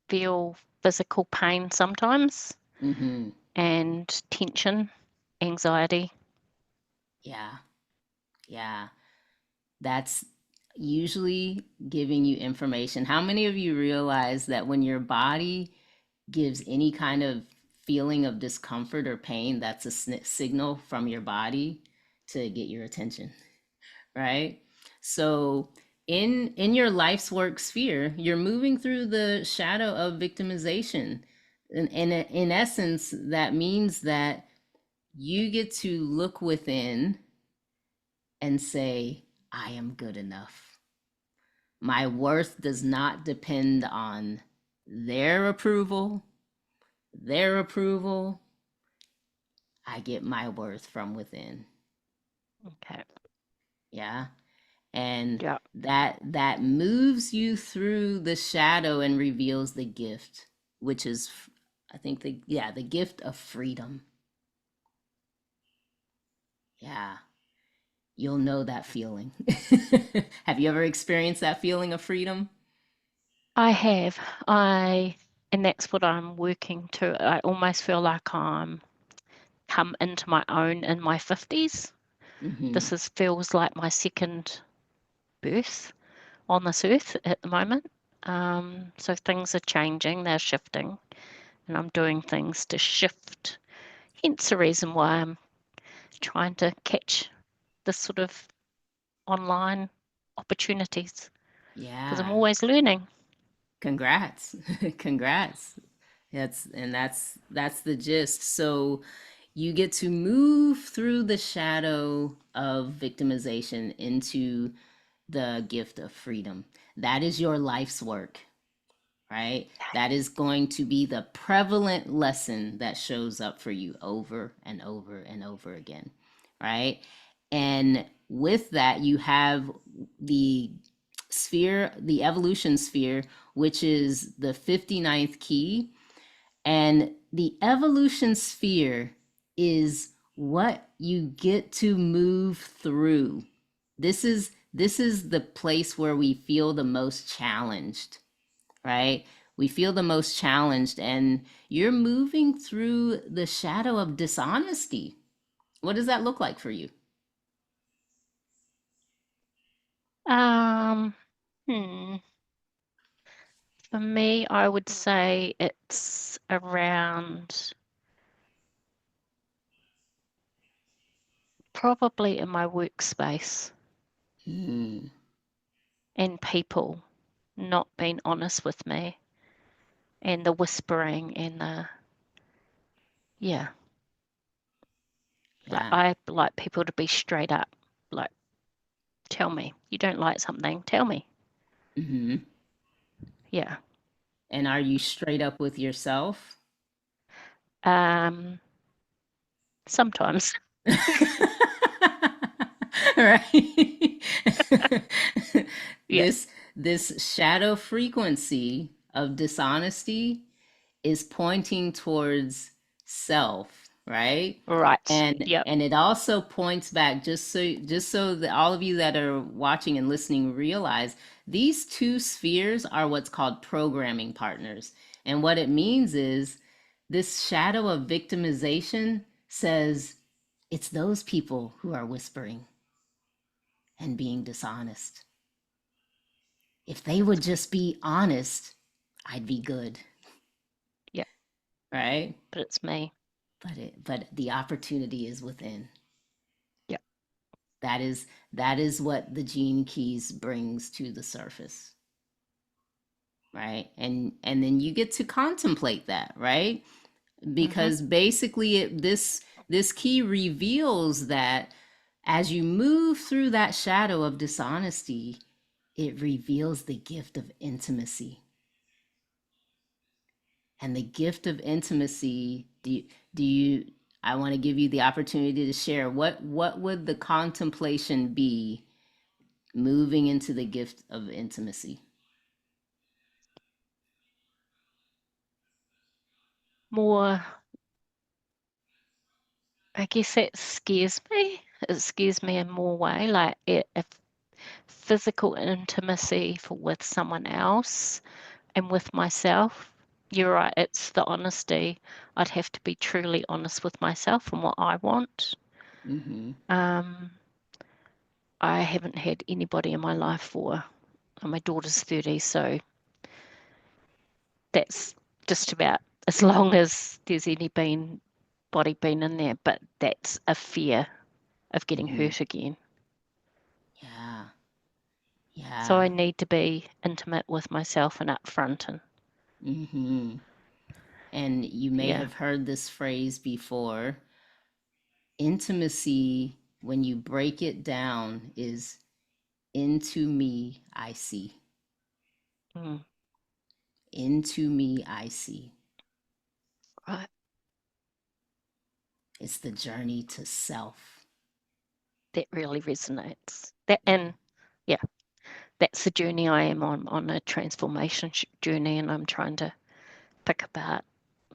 feel physical pain sometimes, and tension, anxiety. Yeah. That's usually giving you information. How many of you realize that when your body gives any kind of feeling of discomfort or pain, that's a signal from your body to get your attention, right? So in your life's work sphere, you're moving through the shadow of victimization. And in essence, that means that you get to look within and say, I am good enough. My worth does not depend on their approval. I get my worth from within. Okay. Yeah. And Yeah. that moves you through the shadow and reveals the gift, which is, I think, the gift of freedom. Yeah. You'll know that feeling. Have you ever experienced that feeling of freedom? I have. And that's what I'm working to. I almost feel like I'm come into my own in my 50s. This feels like my second birth on this earth at the moment. So things are changing, they're shifting, and I'm doing things to shift. Hence the reason why I'm trying to catch this sort of online opportunities. Yeah. Because I'm always learning. Congrats. Congrats. That's the gist. So you get to move through the shadow of victimization into the gift of freedom. That is your life's work, right? That is going to be the prevalent lesson that shows up for you over and over and over again, right? And with that, you have the sphere, the evolution sphere, which is the 59th key. And the evolution sphere is what you get to move through. This is the place where we feel the most challenged. right? We feel the most challenged, and you're moving through the shadow of dishonesty. What does that look like for you? Um, hmm. For me, I would say it's around probably in my workspace Mm, and people not being honest with me and the whispering and yeah, like yeah. I like people to be straight up, like, tell me you don't like something, tell me. Hmm. Yeah. And are you straight up with yourself? Um, sometimes. Right. Yeah. This shadow frequency of dishonesty is pointing towards self, right? Right. Yep. And it also points back, just so that all of you that are watching and listening realize, these two spheres are what's called programming partners. And what it means is this shadow of victimization says it's those people who are whispering and being dishonest. If they would just be honest, I'd be good, Yeah. right? But it's me. But the opportunity is within. Yeah. That is what the gene keys brings to the surface, right? And then you get to contemplate that, right? Mm-hmm. Because basically this key reveals that as you move through that shadow of dishonesty, it reveals the gift of intimacy. And the gift of intimacy, do you I want to give you the opportunity to share what would the contemplation be moving into the gift of intimacy? More, I guess that scares me. It scares me in more way, like if physical intimacy with someone else and with myself. You're right, it's the honesty. I'd have to be truly honest with myself and what I want. Mm-hmm. Um, I haven't had anybody in my life for, my daughter's 30, so that's just about as long as there's anybody been in there, but that's a fear of getting Mm-hmm. hurt again. Yeah. So Yeah. I need to be intimate with myself and upfront and Mm-hmm. And you may yeah. have heard this phrase before. Intimacy, when you break it down, is into me I see. Mm, Into me I see. right. It's the journey to self. That really resonates. That and yeah, that's the journey I am on a transformation journey, and I'm trying to pick apart.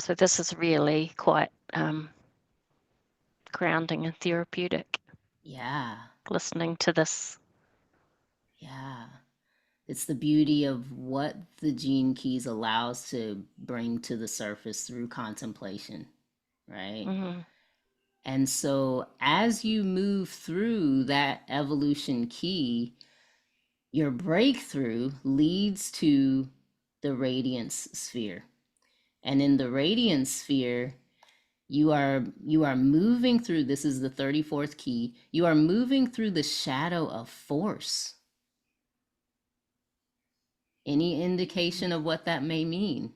So this is really quite grounding and therapeutic. Yeah. Listening to this. Yeah. It's the beauty of what the gene keys allows to bring to the surface through contemplation, right? Mm, And so as you move through that evolution key, your breakthrough leads to the radiance sphere. And in the radiance sphere, you are moving through, this is the 34th key, you are moving through the shadow of force. Any indication of what that may mean?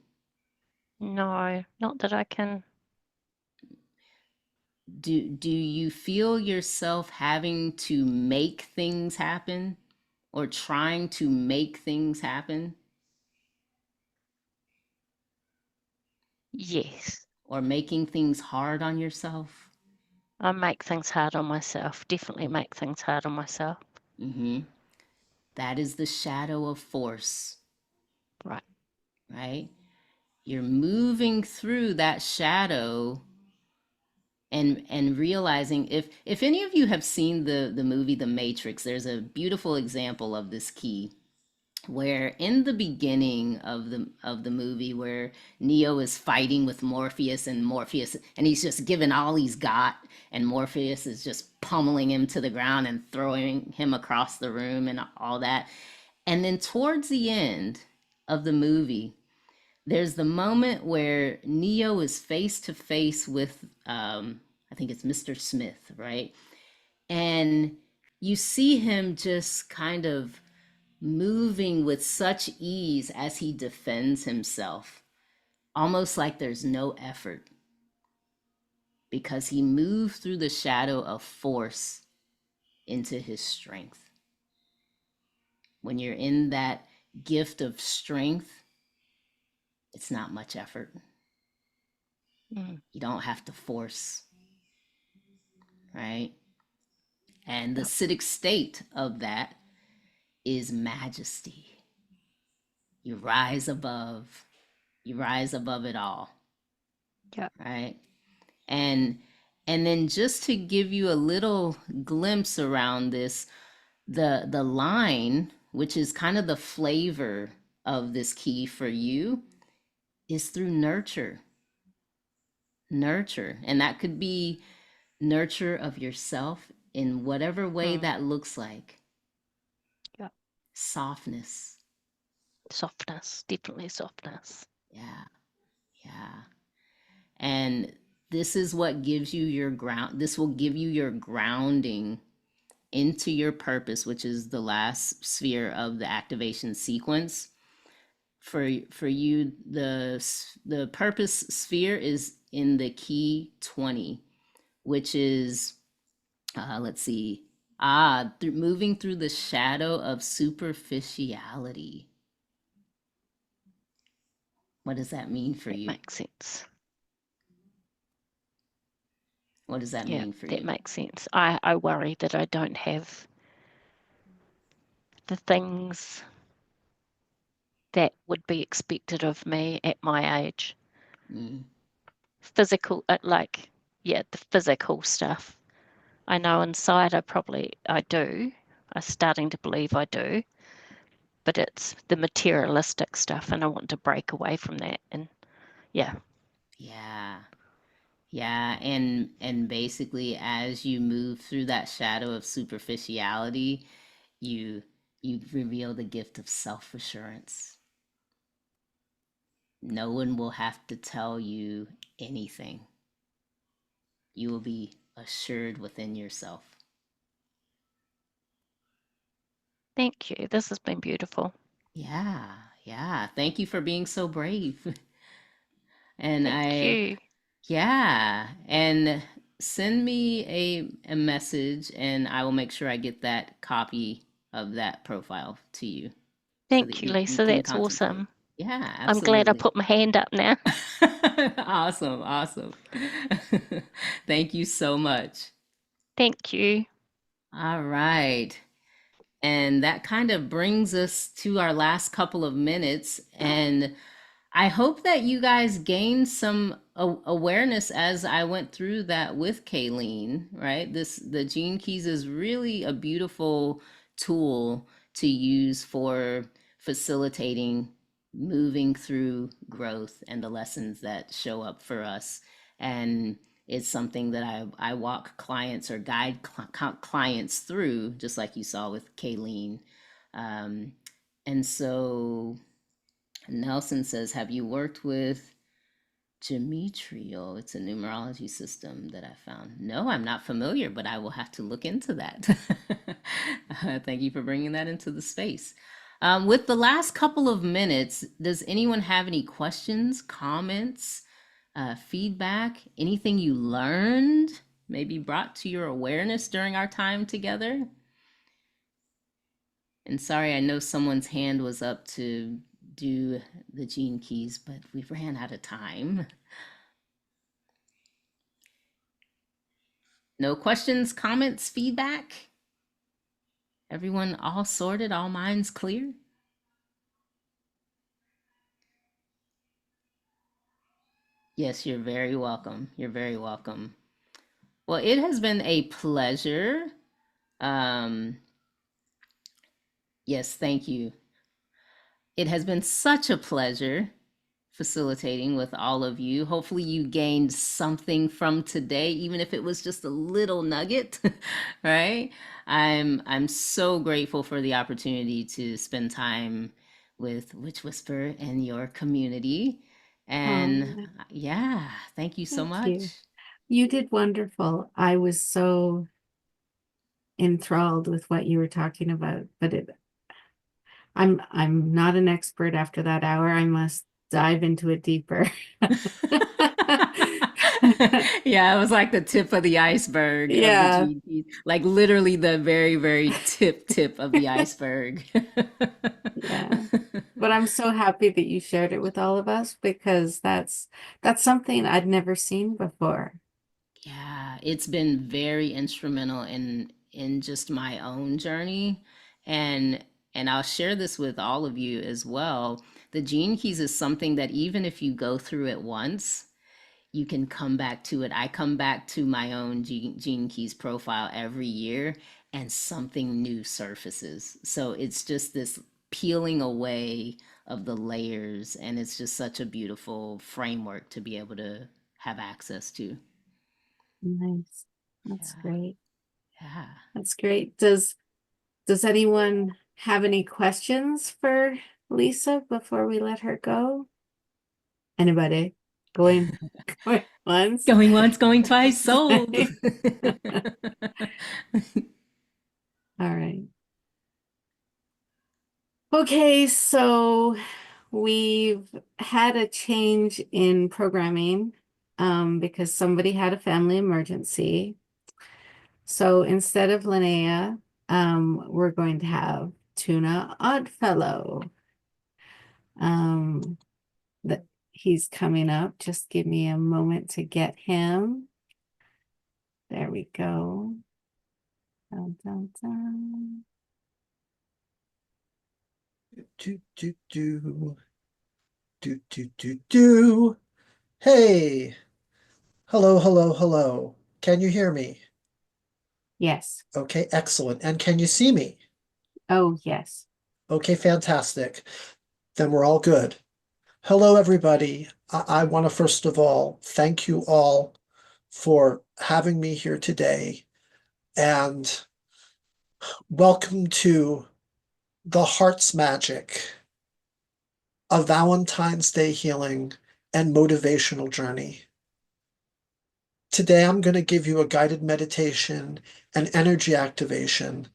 no, not that I can. Do you feel yourself having to make things happen or trying to make things happen Yes, or making things hard on yourself? I make things hard on myself. Definitely make things hard on myself. Mm-hmm. That is the shadow of force, Right. right? You're moving through that shadow and realizing, if any of you have seen the movie The Matrix, there's a beautiful example of this key. where in the beginning of the movie, where Neo is fighting with Morpheus, and he's just giving all he's got, and Morpheus is just pummeling him to the ground and throwing him across the room and all that. And then towards the end of the movie, there's the moment where Neo is face to face with, I think it's Mr. Smith, right? And you see him just kind of moving with such ease as he defends himself, almost like there's no effort, because he moved through the shadow of force into his strength. When you're in that gift of strength, it's not much effort. You don't have to force, right? And the acidic state of that is majesty. You rise above it all. Yeah. Right? And then just to give you a little glimpse around this, the line, which is kind of the flavor of this key for you, is through nurture. Nurture. And that could be nurture of yourself in whatever way that looks like. Yeah. Softness. Softness, definitely softness. Yeah. Yeah. And this is what gives you your ground. This will give you your grounding into your purpose, which is the last sphere of the activation sequence. For you, the purpose sphere is in the key 20, which is, let's see, moving through the shadow of superficiality. What does that mean for you? Makes sense. What does that mean for you? That makes sense. I worry that I don't have the things that would be expected of me at my age. Physical, the physical stuff. I know inside I do. I'm starting to believe I do. But it's the materialistic stuff, and I want to break away from that. And yeah. And basically, as you move through that shadow of superficiality, you reveal the gift of self-assurance. No one will have to tell you anything. You will be assured within yourself. Thank you. This has been beautiful. Yeah. Thank you for being so brave. And Thank you. Yeah, and send me a message, and I will make sure I get that copy of that profile to you. Thank you, Lisa. That's awesome. Yeah, absolutely. I'm glad I put my hand up now. Awesome. Thank you so much. Thank you. All right. And that kind of brings us to our last couple of minutes. And I hope that you guys gained some awareness as I went through that with Kayleen, right? The Gene Keys is really a beautiful tool to use for facilitating moving through growth and the lessons that show up for us. And it's something that I walk clients or guide clients through, just like you saw with Kayleen. And so Nelson says, have you worked with Gematrio? It's a numerology system that I found. No, I'm not familiar, but I will have to look into that. Thank you for bringing that into the space. With the last couple of minutes, does anyone have any questions, comments, feedback, anything you learned, maybe brought to your awareness during our time together? And sorry, I know someone's hand was up to do the Gene Keys, but we ran out of time. No questions, comments, feedback? Everyone all sorted, all minds clear? Yes, you're very welcome. You're very welcome. Well, it has been a pleasure. Yes, thank you. It has been such a pleasure facilitating with all of you. Hopefully you gained something from today, even if it was just a little nugget, right? I'm so grateful for the opportunity to spend time with Wytchwhisper and your community. And Oh, yeah, thank you so thank much. you. You did wonderful. I was so enthralled with what you were talking about, but I'm not an expert after that hour. I must dive into it deeper. Yeah, it was like the tip of the iceberg of the Yeah, Jeanne, like literally the very, very tip of the iceberg. yeah. But I'm so happy that you shared it with all of us because that's something I'd never seen before. Yeah, it's been very instrumental in just my own journey, and I'll share this with all of you as well. The Gene Keys is something that even if you go through it once, you can come back to it. I come back to my own Gene Keys profile every year and something new surfaces. So it's just this peeling away of the layers, and it's just such a beautiful framework to be able to have access to. Nice. That's Yeah. great. Yeah. That's great. Does anyone have any questions for Lisa before we let her go? Anybody? Going going once? Going once, going twice, sold. All right. Okay, so we've had a change in programming because somebody had a family emergency. So instead of Linnea, we're going to have Tuna Oddfellow. That he's coming up. Just give me a moment to get him. There we go. Dun, dun, dun. Do, do, do. Do, do, do, do. Hey. Hello, hello, hello. Can you hear me? Yes. Okay, excellent. And can you see me? Oh, yes. Okay, fantastic. Then we're all good. Hello, everybody. I want to first of all thank you all for having me here today and welcome to the Heart's Magic, a Valentine's Day healing and motivational journey. Today, I'm going to give you a guided meditation and energy activation.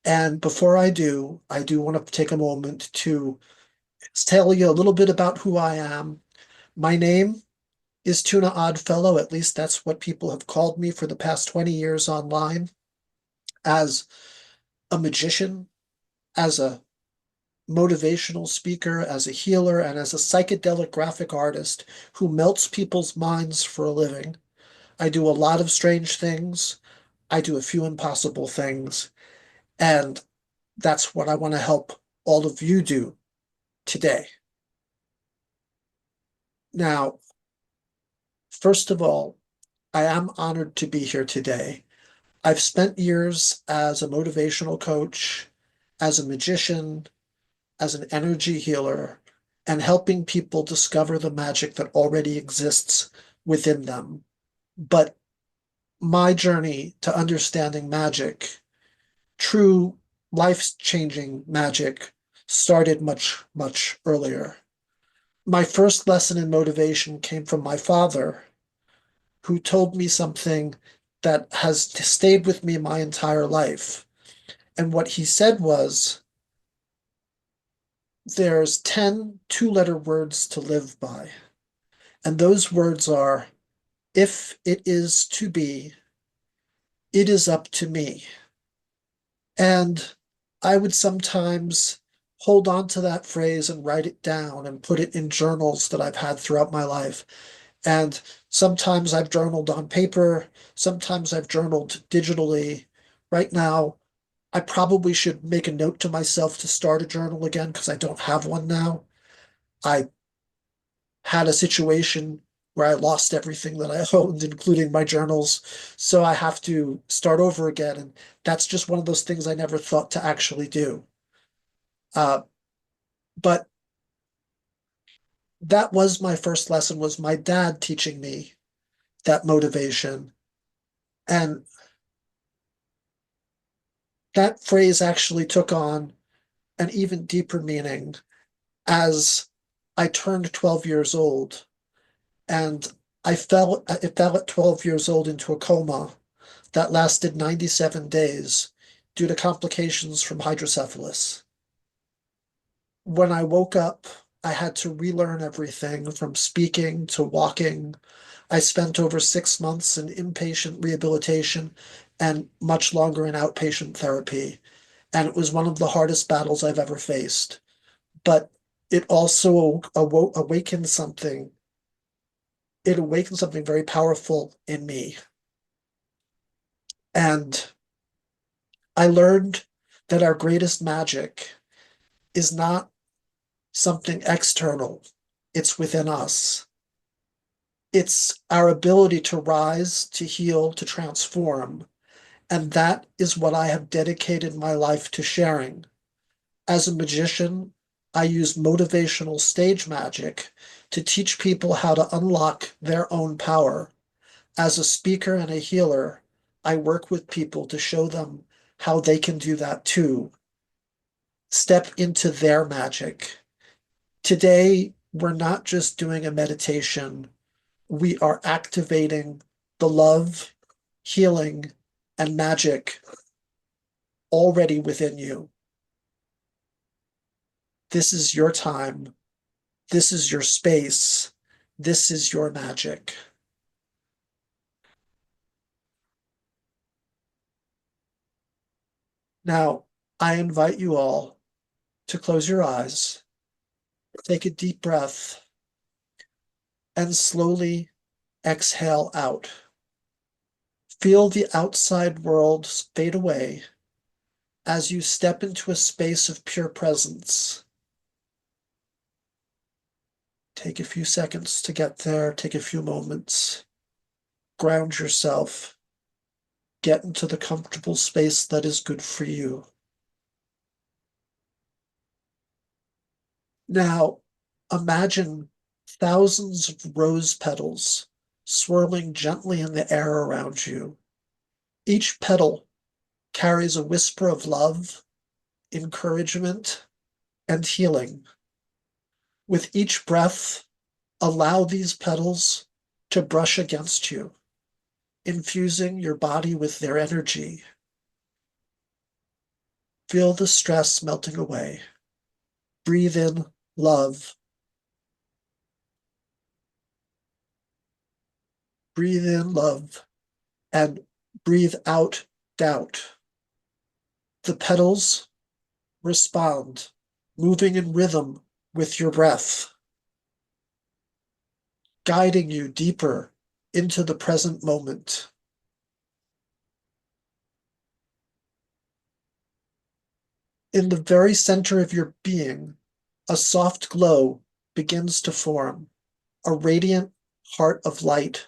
And before I do want to take a moment to tell you a little bit about who I am. My name is Tuna Oddfellow. At least that's what people have called me for the past 20 years online, as a magician, as a motivational speaker, as a healer, and as a psychedelic graphic artist who melts people's minds for a living. I do a lot of strange things. I do a few impossible things. And that's what I want to help all of you do today. Now, first of all, I am honored to be here today. I've spent years as a motivational coach, as a magician, as an energy healer, and helping people discover the magic that already exists within them. But my journey to understanding magic, true life-changing magic, started much, much earlier. My first lesson in motivation came from my father, who told me something that has stayed with me my entire life. And what he said was, there's 10 two-letter words to live by. And those words are, if it is to be, it is up to me. And I would sometimes hold on to that phrase and write it down and put it in journals that I've had throughout my life. And sometimes I've journaled on paper, sometimes I've journaled digitally. Right now, I probably should make a note to myself to start a journal again because I don't have one now. I had a situation where I lost everything that I owned, including my journals. So I have to start over again. And that's just one of those things I never thought to actually do. Uh, But that was my first lesson, was my dad teaching me that motivation. And that phrase actually took on an even deeper meaning as I turned 12 years old, and I fell at 12 years old into a coma that lasted 97 days due to complications from hydrocephalus. When I woke up, I had to relearn everything from speaking to walking. I spent over 6 months in inpatient rehabilitation and much longer in outpatient therapy. And it was one of the hardest battles I've ever faced. But it also awakened something. It awakened something very powerful in me. And I learned that our greatest magic is not something external, it's within us. It's our ability to rise, to heal, to transform. And that is what I have dedicated my life to sharing. As a magician, I use motivational stage magic to teach people how to unlock their own power. As a speaker and a healer, I work with people to show them how they can do that too. Step into their magic. Today, we're not just doing a meditation, we are activating the love, healing, and magic already within you. This is your time. This is your space. This is your magic. Now, I invite you all to close your eyes, take a deep breath, and slowly exhale out. Feel the outside world fade away as you step into a space of pure presence. Take a few seconds to get there. Take a few moments. Ground yourself. Get into the comfortable space that is good for you. Now, imagine thousands of rose petals swirling gently in the air around you. Each petal carries a whisper of love, encouragement, and healing. With each breath, allow these petals to brush against you, infusing your body with their energy. Feel the stress melting away. Breathe in love. Breathe in love and breathe out doubt. The petals respond, moving in rhythm with your breath, guiding you deeper into the present moment. In the very center of your being, a soft glow begins to form, a radiant heart of light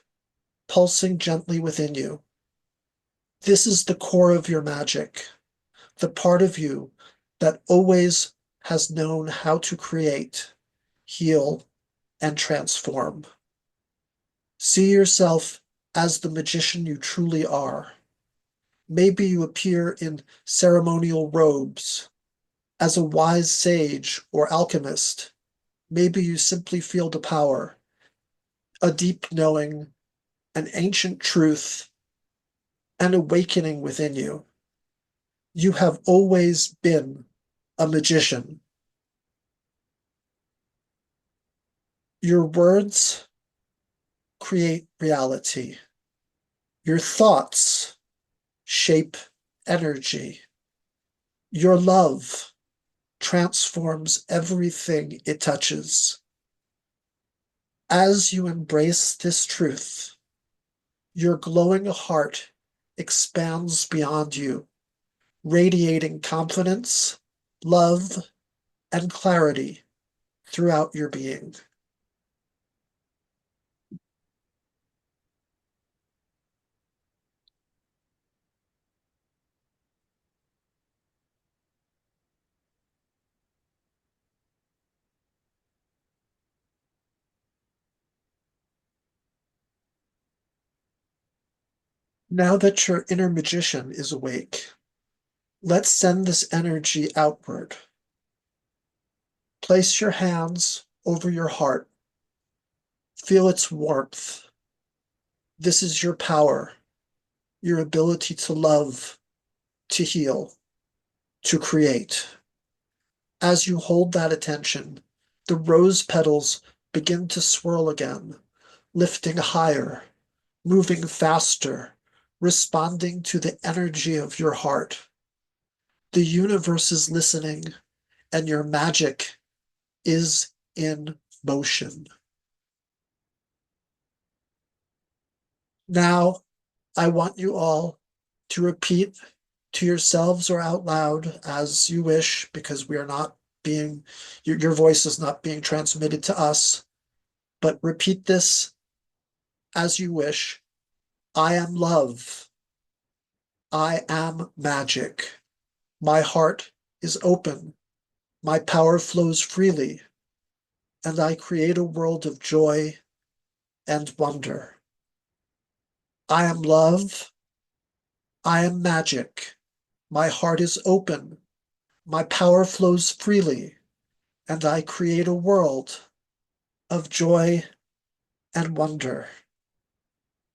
pulsing gently within you. This is the core of your magic, the part of you that always has known how to create, heal, and transform. See yourself as the magician you truly are. Maybe you appear in ceremonial robes, as a wise sage or alchemist. Maybe you simply feel the power, a deep knowing, an ancient truth, an awakening within you. You have always been a magician. Your words create reality. Your thoughts shape energy. Your love transforms everything it touches. As you embrace this truth, your glowing heart expands beyond you, radiating confidence, love, and clarity throughout your being. Now that your inner magician is awake, let's send this energy outward. Place your hands over your heart. Feel its warmth. This is your power, your ability to love, to heal, to create. As you hold that attention, the rose petals begin to swirl again, lifting higher, moving faster, responding to the energy of your heart. The universe is listening, and your magic is in motion. Now, I want you all to repeat to yourselves or out loud as you wish, because we are not being, your voice is not being transmitted to us, but repeat this as you wish. I am love. I am magic. My heart is open. My power flows freely, and I create a world of joy and wonder. I am love. I am magic. My heart is open. My power flows freely, and I create a world of joy and wonder.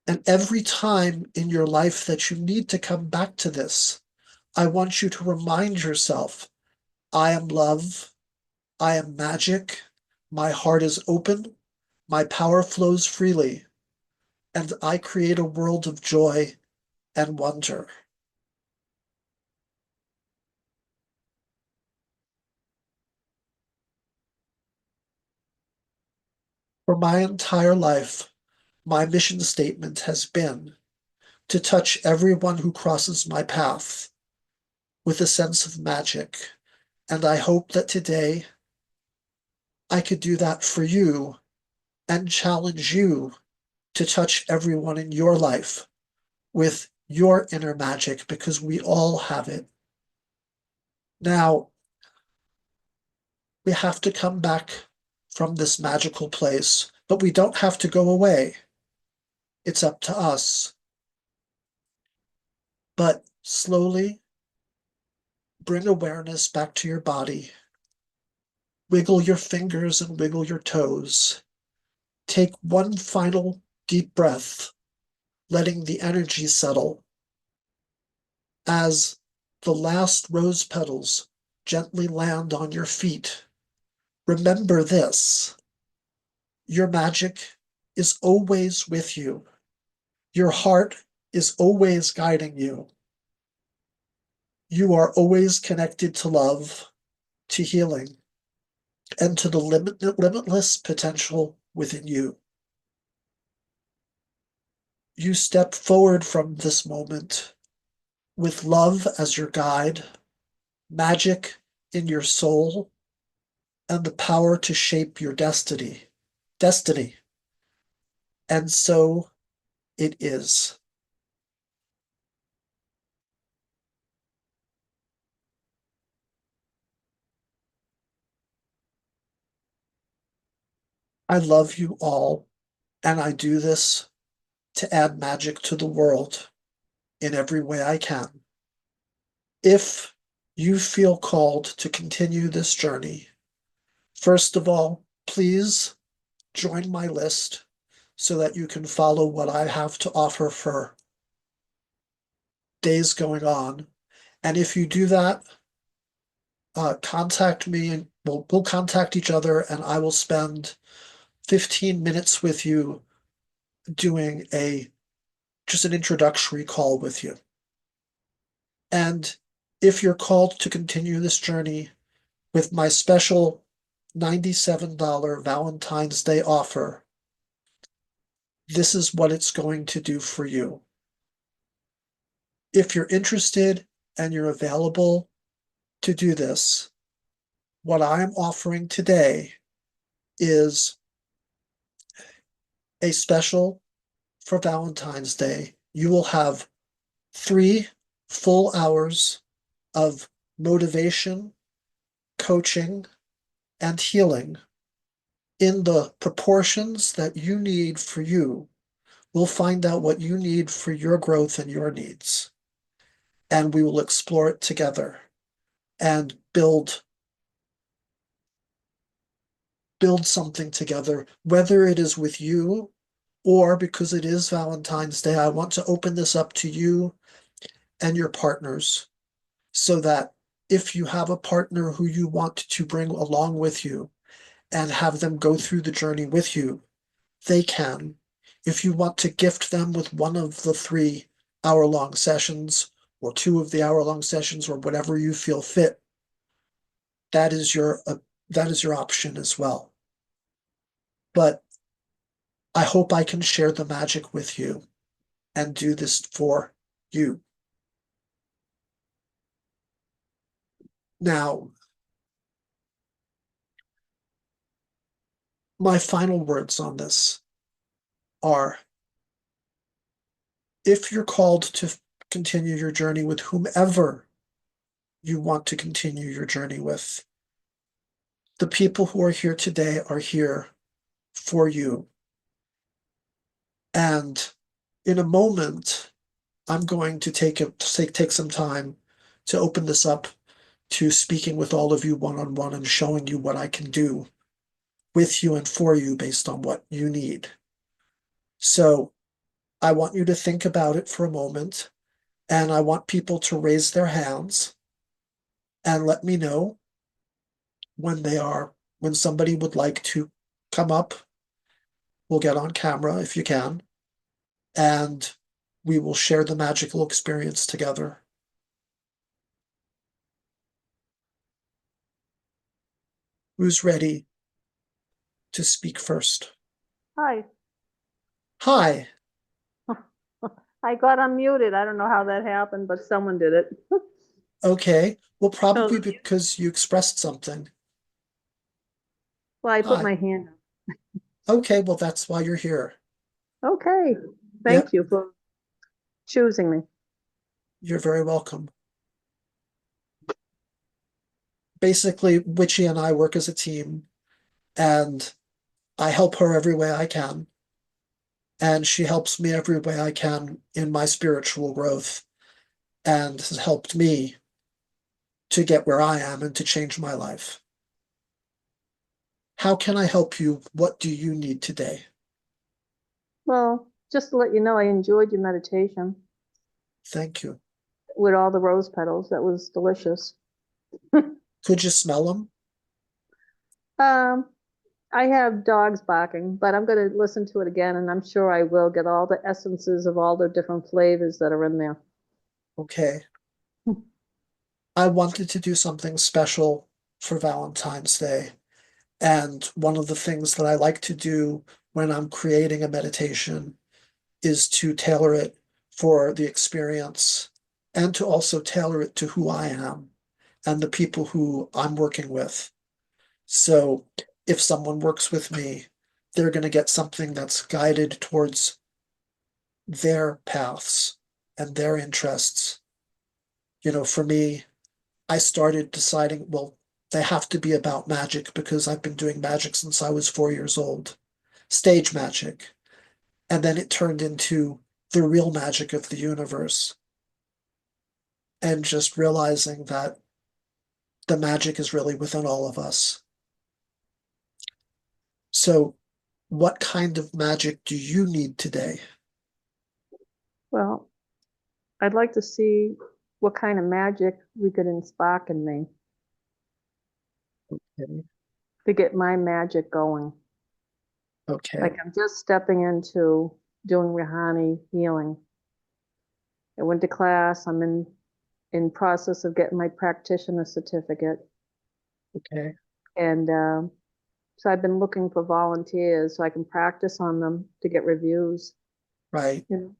And every time in your life that you need to come back to this, I want you to remind yourself, I am love, I am magic, my heart is open, my power flows freely, and I create a world of joy and wonder. For my entire life, my mission statement has been to touch everyone who crosses my path with a sense of magic. And I hope that today I could do that for you and challenge you to touch everyone in your life with your inner magic, because we all have it. Now, we have to come back from this magical place, but we don't have to go away. It's up to us. But slowly bring awareness back to your body. Wiggle your fingers and wiggle your toes. Take one final deep breath, letting the energy settle. As the last rose petals gently land on your feet, remember this: your magic is always with you. Your heart is always guiding you. You are always connected to love, to healing, and to the limitless potential within you. You step forward from this moment with love as your guide, magic in your soul, and the power to shape your destiny. And so it is. I love you all, and I do this to add magic to the world in every way I can. If you feel called to continue this journey, first of all, please join my list so that you can follow what I have to offer for days going on. And if you do that, contact me and we'll contact each other, and I will spend 15 minutes with you doing just an introductory call with you. And if you're called to continue this journey with my special $97 Valentine's Day offer, this is what it's going to do for you. If you're interested and you're available to do this, what I'm offering today is a special for Valentine's Day. You will have 3 full hours of motivation, coaching, and healing in the proportions that you need for you We'll find out what you need for your growth and your needs. And we will explore it together and build something together, whether it is with you or because it is Valentine's Day. I want to open this up to you and your partners so that if you have a partner who you want to bring along with you and have them go through the journey with you, they can. If you want to gift them with one of the 3-hour-long sessions or 2 of the hour-long sessions or whatever you feel fit, that is your option as well. But I hope I can share the magic with you and do this for you. Now, my final words on this are, if you're called to continue your journey with whomever you want to continue your journey with, the people who are here today are here for you. And in a moment, I'm going to take some time to open this up to speaking with all of you one-on-one and showing you what I can do with you and for you based on what you need. So I want you to think about it for a moment, and I want people to raise their hands and let me know when somebody would like to come up. We'll get on camera if you can, and we will share the magical experience together. Who's ready to speak first? Hi. Hi. I got unmuted. I don't know how that happened, but someone did it. Okay. Well, probably So- because you expressed something. Well, I put Hi. my hand Okay, well, that's why you're here. up. Okay. Thank you for choosing me. You're very welcome. Basically, Witchy and I work as a team, and I help her every way I can. And she helps me every way I can in my spiritual growth, and has helped me to get where I am and to change my life. How can I help you? What do you need today? Well, just to let you know, I enjoyed your meditation Thank you. with all the rose petals. That was delicious. Could you smell them? I have dogs barking, but I'm going to listen to it again, and I'm sure I will get all the essences of all the different flavors that are in there. Okay. I wanted to do something special for Valentine's Day. And one of the things that I like to do when I'm creating a meditation is to tailor it for the experience and to also tailor it to who I am and the people who I'm working with. So if someone works with me, they're going to get something that's guided towards their paths and their interests. You know, for me, I started deciding, well, they have to be about magic because I've been doing magic since I was 4 years old, stage magic. And then it turned into the real magic of the universe. And just realizing that the magic is really within all of us. So, what kind of magic do you need today? Well, I'd like to see what kind of magic we could spark in me Okay. to get my magic going. Okay. Like I'm just stepping into doing Ruhani healing. I went to class. I'm in process of getting my practitioner certificate, Okay. and so I've been looking for volunteers so I can practice on them to get reviews. Right. You know?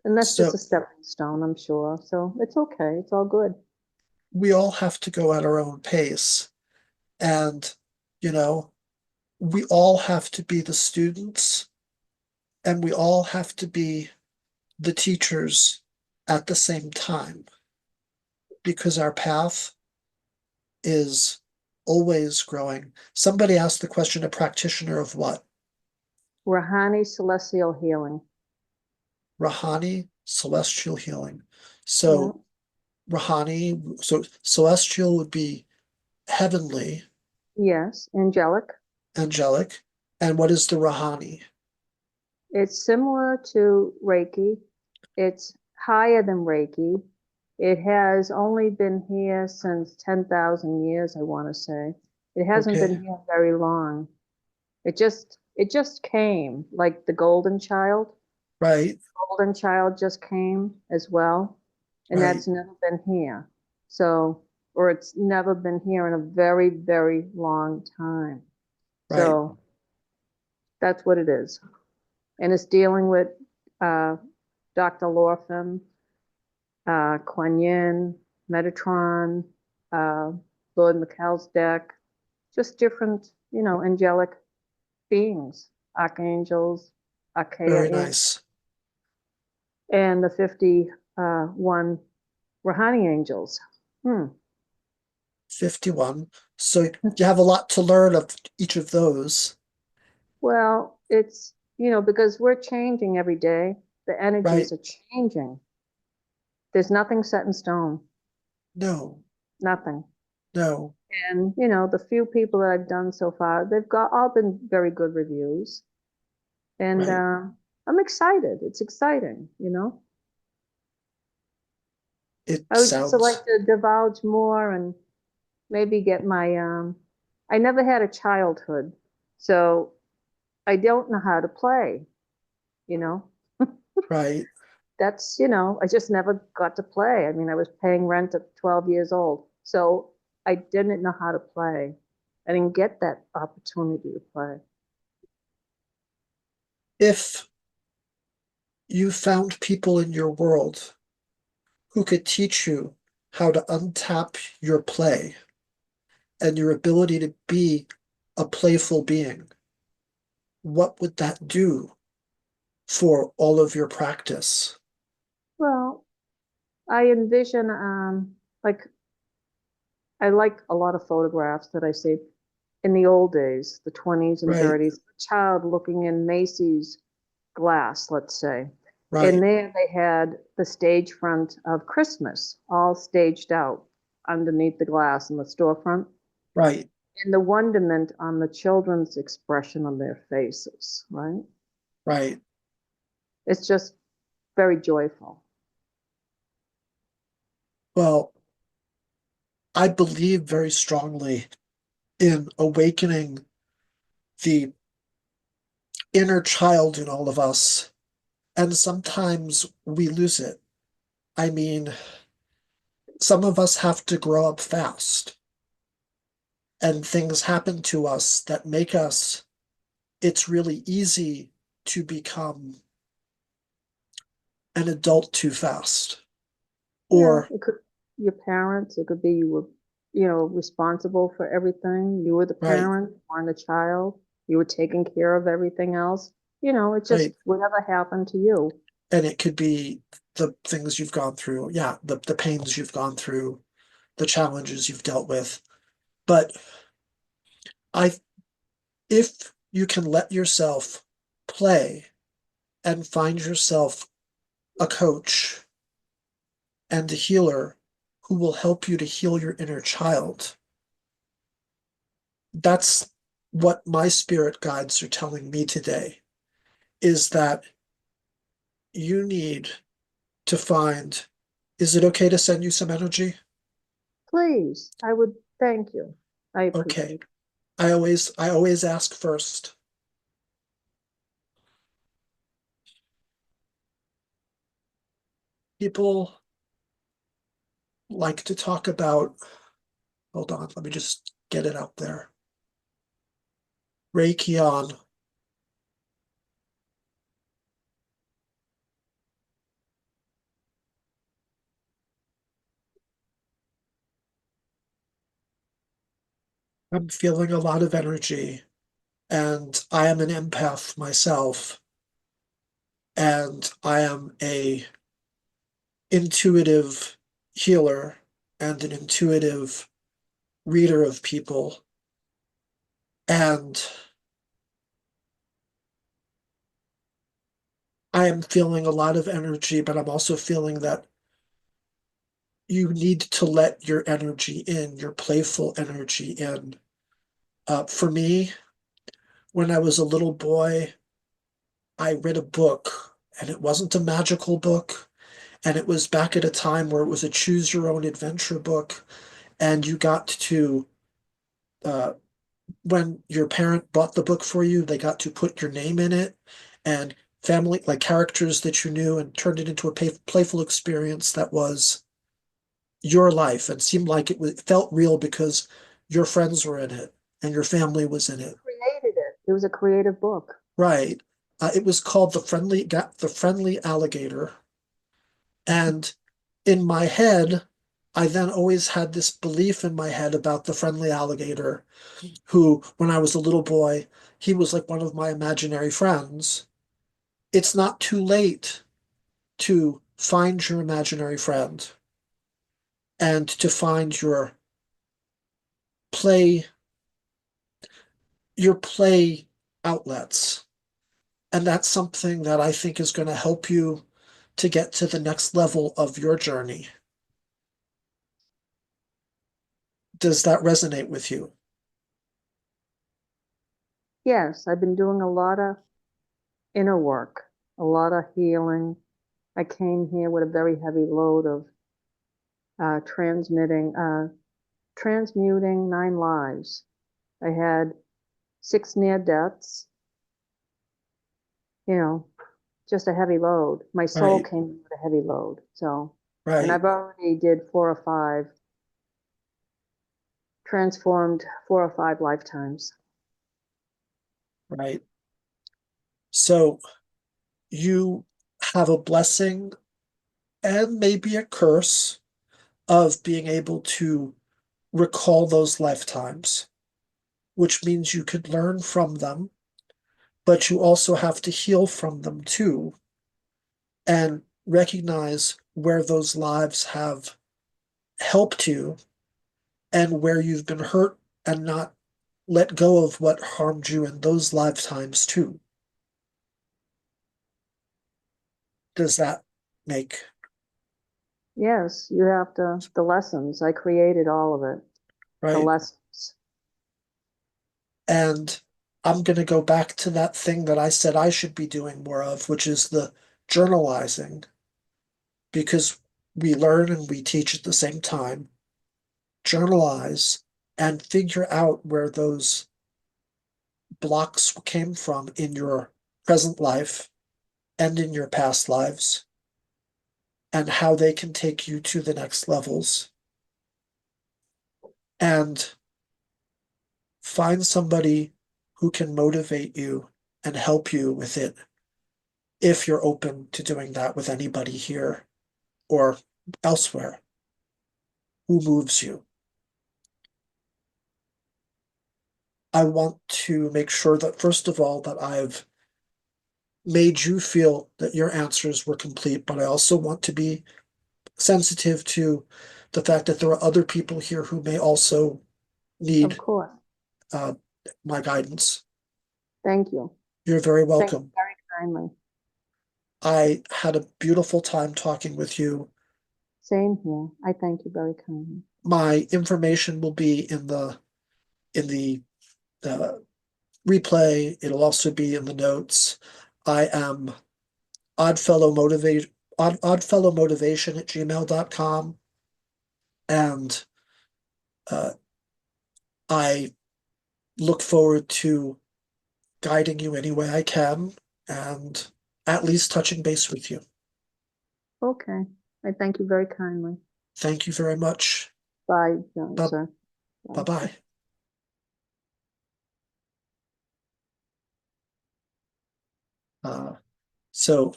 And that's So just a stepping stone, I'm sure. So it's okay. It's all good. we all have to go at our own pace. And, you know, we all have to be the students and we all have to be the teachers at the same time because our path is always growing. Somebody asked the question, a practitioner of what? Rahani celestial healing. Rahani, celestial healing. Yeah. So Rahani, so celestial would be heavenly, Yes, angelic. angelic. And what is the Rahani? It's similar to Reiki. It's higher than Reiki. It has only been here since 10,000 years, I want to say. It hasn't Okay. been here very long. It just came, like the golden child. Right, Golden child just came as well, and right, that's never been here. So, or it's never been here in a very, very long time. right. So that's what it is. And it's dealing with Dr. Lorphin, Kuan Yin, Metatron, Lord Melchizedek, just different, angelic beings, archangels, archaea Very angels, nice. and the 51 Rahani angels. 51. So you have a lot to learn of each of those. Well, it's, because we're changing every day. The energies Right. are changing. There's nothing set in stone. No, Nothing. no. And, the few people that I've done so far, they've all been very good reviews. And Right. I'm excited. It's exciting, It I would just like sounds to divulge more and maybe get my, I never had a childhood, so I don't know how to play, you know? right. That's, I just never got to play. I mean, I was paying rent at 12 years old, so I didn't know how to play. I didn't get that opportunity to play. If you found people in your world who could teach you how to untap your play and your ability to be a playful being, what would that do for all of your practice? Well, I envision, like, I like a lot of photographs that I see in the old days, the 20s and Right, 30s, a child looking in Macy's glass, let's say. And right, there they had the stage front of Christmas all staged out underneath the glass in the storefront. right, And the wonderment on the children's expression on their faces, right? right. It's just very joyful. Well, I believe very strongly in awakening the inner child in all of us, and sometimes we lose it. I mean, some of us have to grow up fast, and things happen to us that make us, it's really easy to become an adult too fast. Yeah, Or, it could be your parents, it could be you were, responsible for everything. You were the right, parent, you weren't a child, you were taking care of everything else. It just right. whatever happened to you. And it could be the things you've gone through. Yeah, the pains you've gone through, the challenges you've dealt with. But I, if you can let yourself play and find yourself a coach and a healer who will help you to heal your inner child, that's what my spirit guides are telling me today, is that you need to find, is it okay to send you some energy? Please, I would thank you. I Okay. appreciate it. I always ask first. People like to talk about, hold on, let me just get it out there. Reiki on. I'm feeling a lot of energy, and I am an empath myself, and I am a intuitive healer and an intuitive reader of people, and I am feeling a lot of energy, but I'm also feeling that you need to let your energy in, your playful energy in. For me, when I was a little boy, I read a book, and it wasn't a magical book, and it was back at a time where it was a choose your own adventure book, and you got to uh, when your parent bought the book for you, they got to put your name in it and family, like characters that you knew, and turned it into a playful experience that was your life and seemed like it felt real because your friends were in it and your family was in it. Created it. It was a creative book. Right. It was called The Friendly Alligator. And in my head, I then always had this belief in my head about the friendly alligator, who, when I was a little boy, he was like one of my imaginary friends. It's not too late to find your imaginary friend and to find play, your play outlets. And that's something that I think is going to help you to get to the next level of your journey. Does that resonate with you? Yes, I've been doing a lot of inner work, a lot of healing. I came here with a very heavy load of transmuting 9 lives. I had 6 near deaths, just a heavy load. My soul Right, came with a heavy load. So, and right, I've already did 4 or 5, transformed 4 or 5 lifetimes. right. So you have a blessing and maybe a curse of being able to recall those lifetimes, which means you could learn from them, but you also have to heal from them too and recognize where those lives have helped you and where you've been hurt and not let go of what harmed you in those lifetimes too. Does that make Yes, you have the lessons. I created all of it, the right? lessons. And I'm going to go back to that thing that I said I should be doing more of, which is the journalizing, because we learn and we teach at the same time. Journalize and figure out where those blocks came from in your present life and in your past lives, and how they can take you to the next levels. And find somebody who can motivate you and help you with it if you're open to doing that with anybody here or elsewhere who moves you. I want to make sure that, first of all, that I've made you feel that your answers were complete, but I also want to be sensitive to the fact that there are other people here who may also Of need course. uh, my guidance. Thank you. You're very Thank you welcome. very kindly. I had a beautiful time talking with you. Same here. I thank you very kindly. My information will be in the uh, replay. It'll also be in the notes. I am oddfellowmotivation at gmail.com. And I look forward to guiding you any way I can and at least touching base with you. Okay. I thank you very kindly. Thank you very much. Bye, sir. Bye-bye. So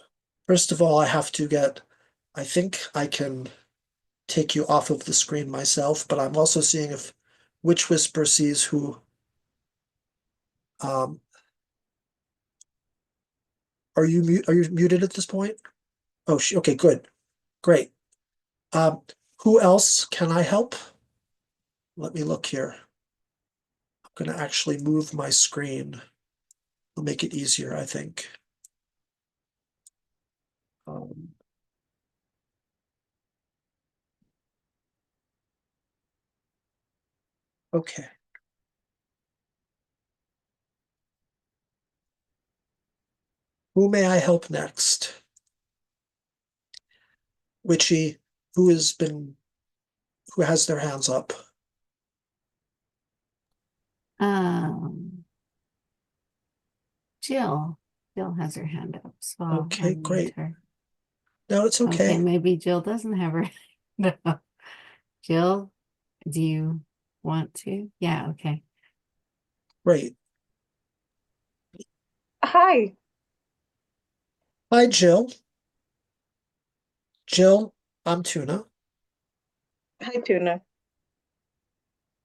first of all, I think I can take you off of the screen myself, but I'm also seeing if Wytchwhisper sees who. Um, are you muted at this point? Oh, okay, good, great. Um, who else can I help? let me look here. I'm going to actually move my screen. It'll make it easier, I think. Okay. Who may I help next? Witchy, who has their hands up? Jill. Jill has her hand up, so I'll Okay, unmute great. her. No, it's Okay, okay. maybe Jill doesn't have her hand up. Jill, do you want to? Yeah, okay. Great. Hi. Hi, Jill. Jill, I'm Tuna, Hi, Tuna.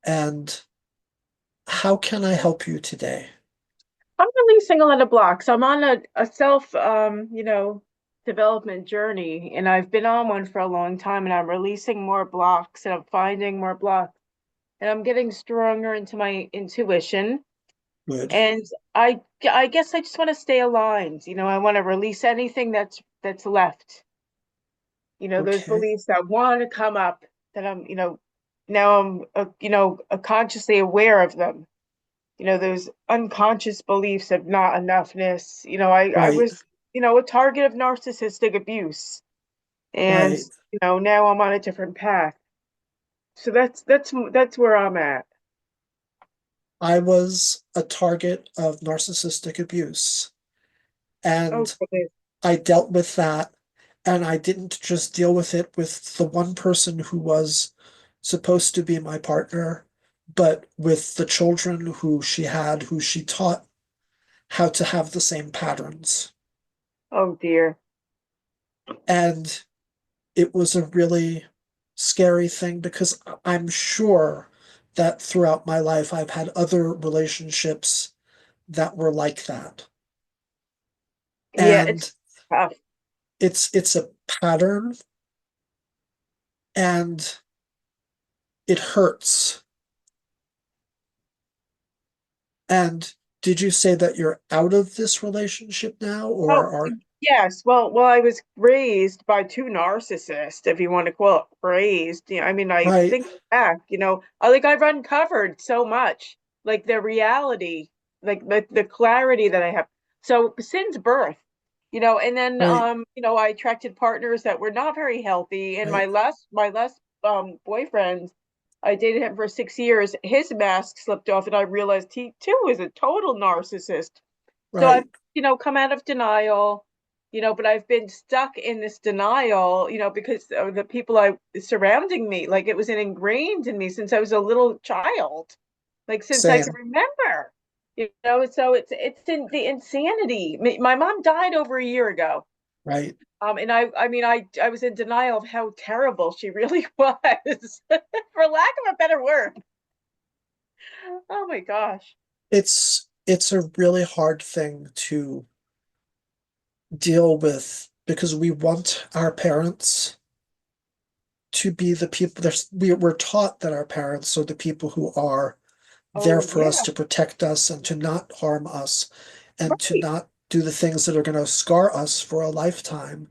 and how can I help you today? I'm releasing a lot of blocks. I'm on a self, development journey, and I've been on one for a long time, and I'm releasing more blocks, and I'm finding more blocks, and I'm getting stronger into my intuition. Good. And I guess I just want to stay aligned. I want to release anything that's left. Those Okay. beliefs that want to come up that now I'm consciously aware of them. Those unconscious beliefs of not enoughness. I Right. was, a target of narcissistic abuse. And, Right. now I'm on a different path. So that's where I'm at. I was a target of narcissistic abuse, and Okay. I dealt with that, and I didn't just deal with it with the one person who was supposed to be my partner, but with the children who she had, who she taught how to have the same patterns. Oh dear. And it was a really scary thing because I'm sure that throughout my life I've had other relationships that were like that. Yeah, And it's tough. it's a pattern, and it hurts. And did you say that you're out of this relationship now, or Oh, are yes. Well, I was raised by two narcissists, if you want to call it raised. I mean, I right, think back, I've uncovered so much, like the reality, like the clarity that I have. So since birth, and then right, I attracted partners that were not very healthy. And right, my last boyfriend, I dated him for 6 years. His mask slipped off, and I realized he too was a total narcissist. So I've, right, come out of denial, but I've been stuck in this denial, because of the people surrounding me. Like it was ingrained in me since I was a little child, like since I can same, remember. So it's in the insanity. My mom died over a year ago. right. And I mean, I was in denial of how terrible she really was, for lack of a better word. Oh my gosh. It's a really hard thing to deal with because we want our parents to be the people. We're taught that our parents are the people who are there Oh for us yeah, to protect us and to not harm us and to right. not do the things that are going to scar us for a lifetime.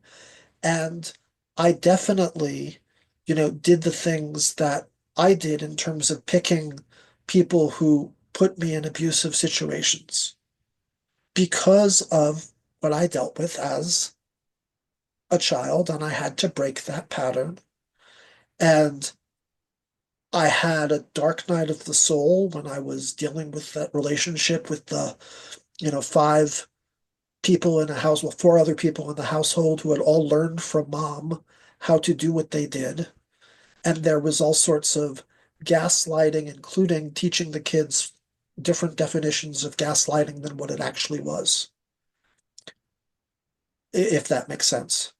And I definitely, did the things that I did in terms of picking people who put me in abusive situations because of what I dealt with as a child, and I had to break that pattern. And I had a dark night of the soul when I was dealing with that relationship with the, five people in a house, well, four other people in the household who had all learned from mom how to do what they did. And there was all sorts of gaslighting, including teaching the kids different definitions of gaslighting than what it actually was, if that makes sense.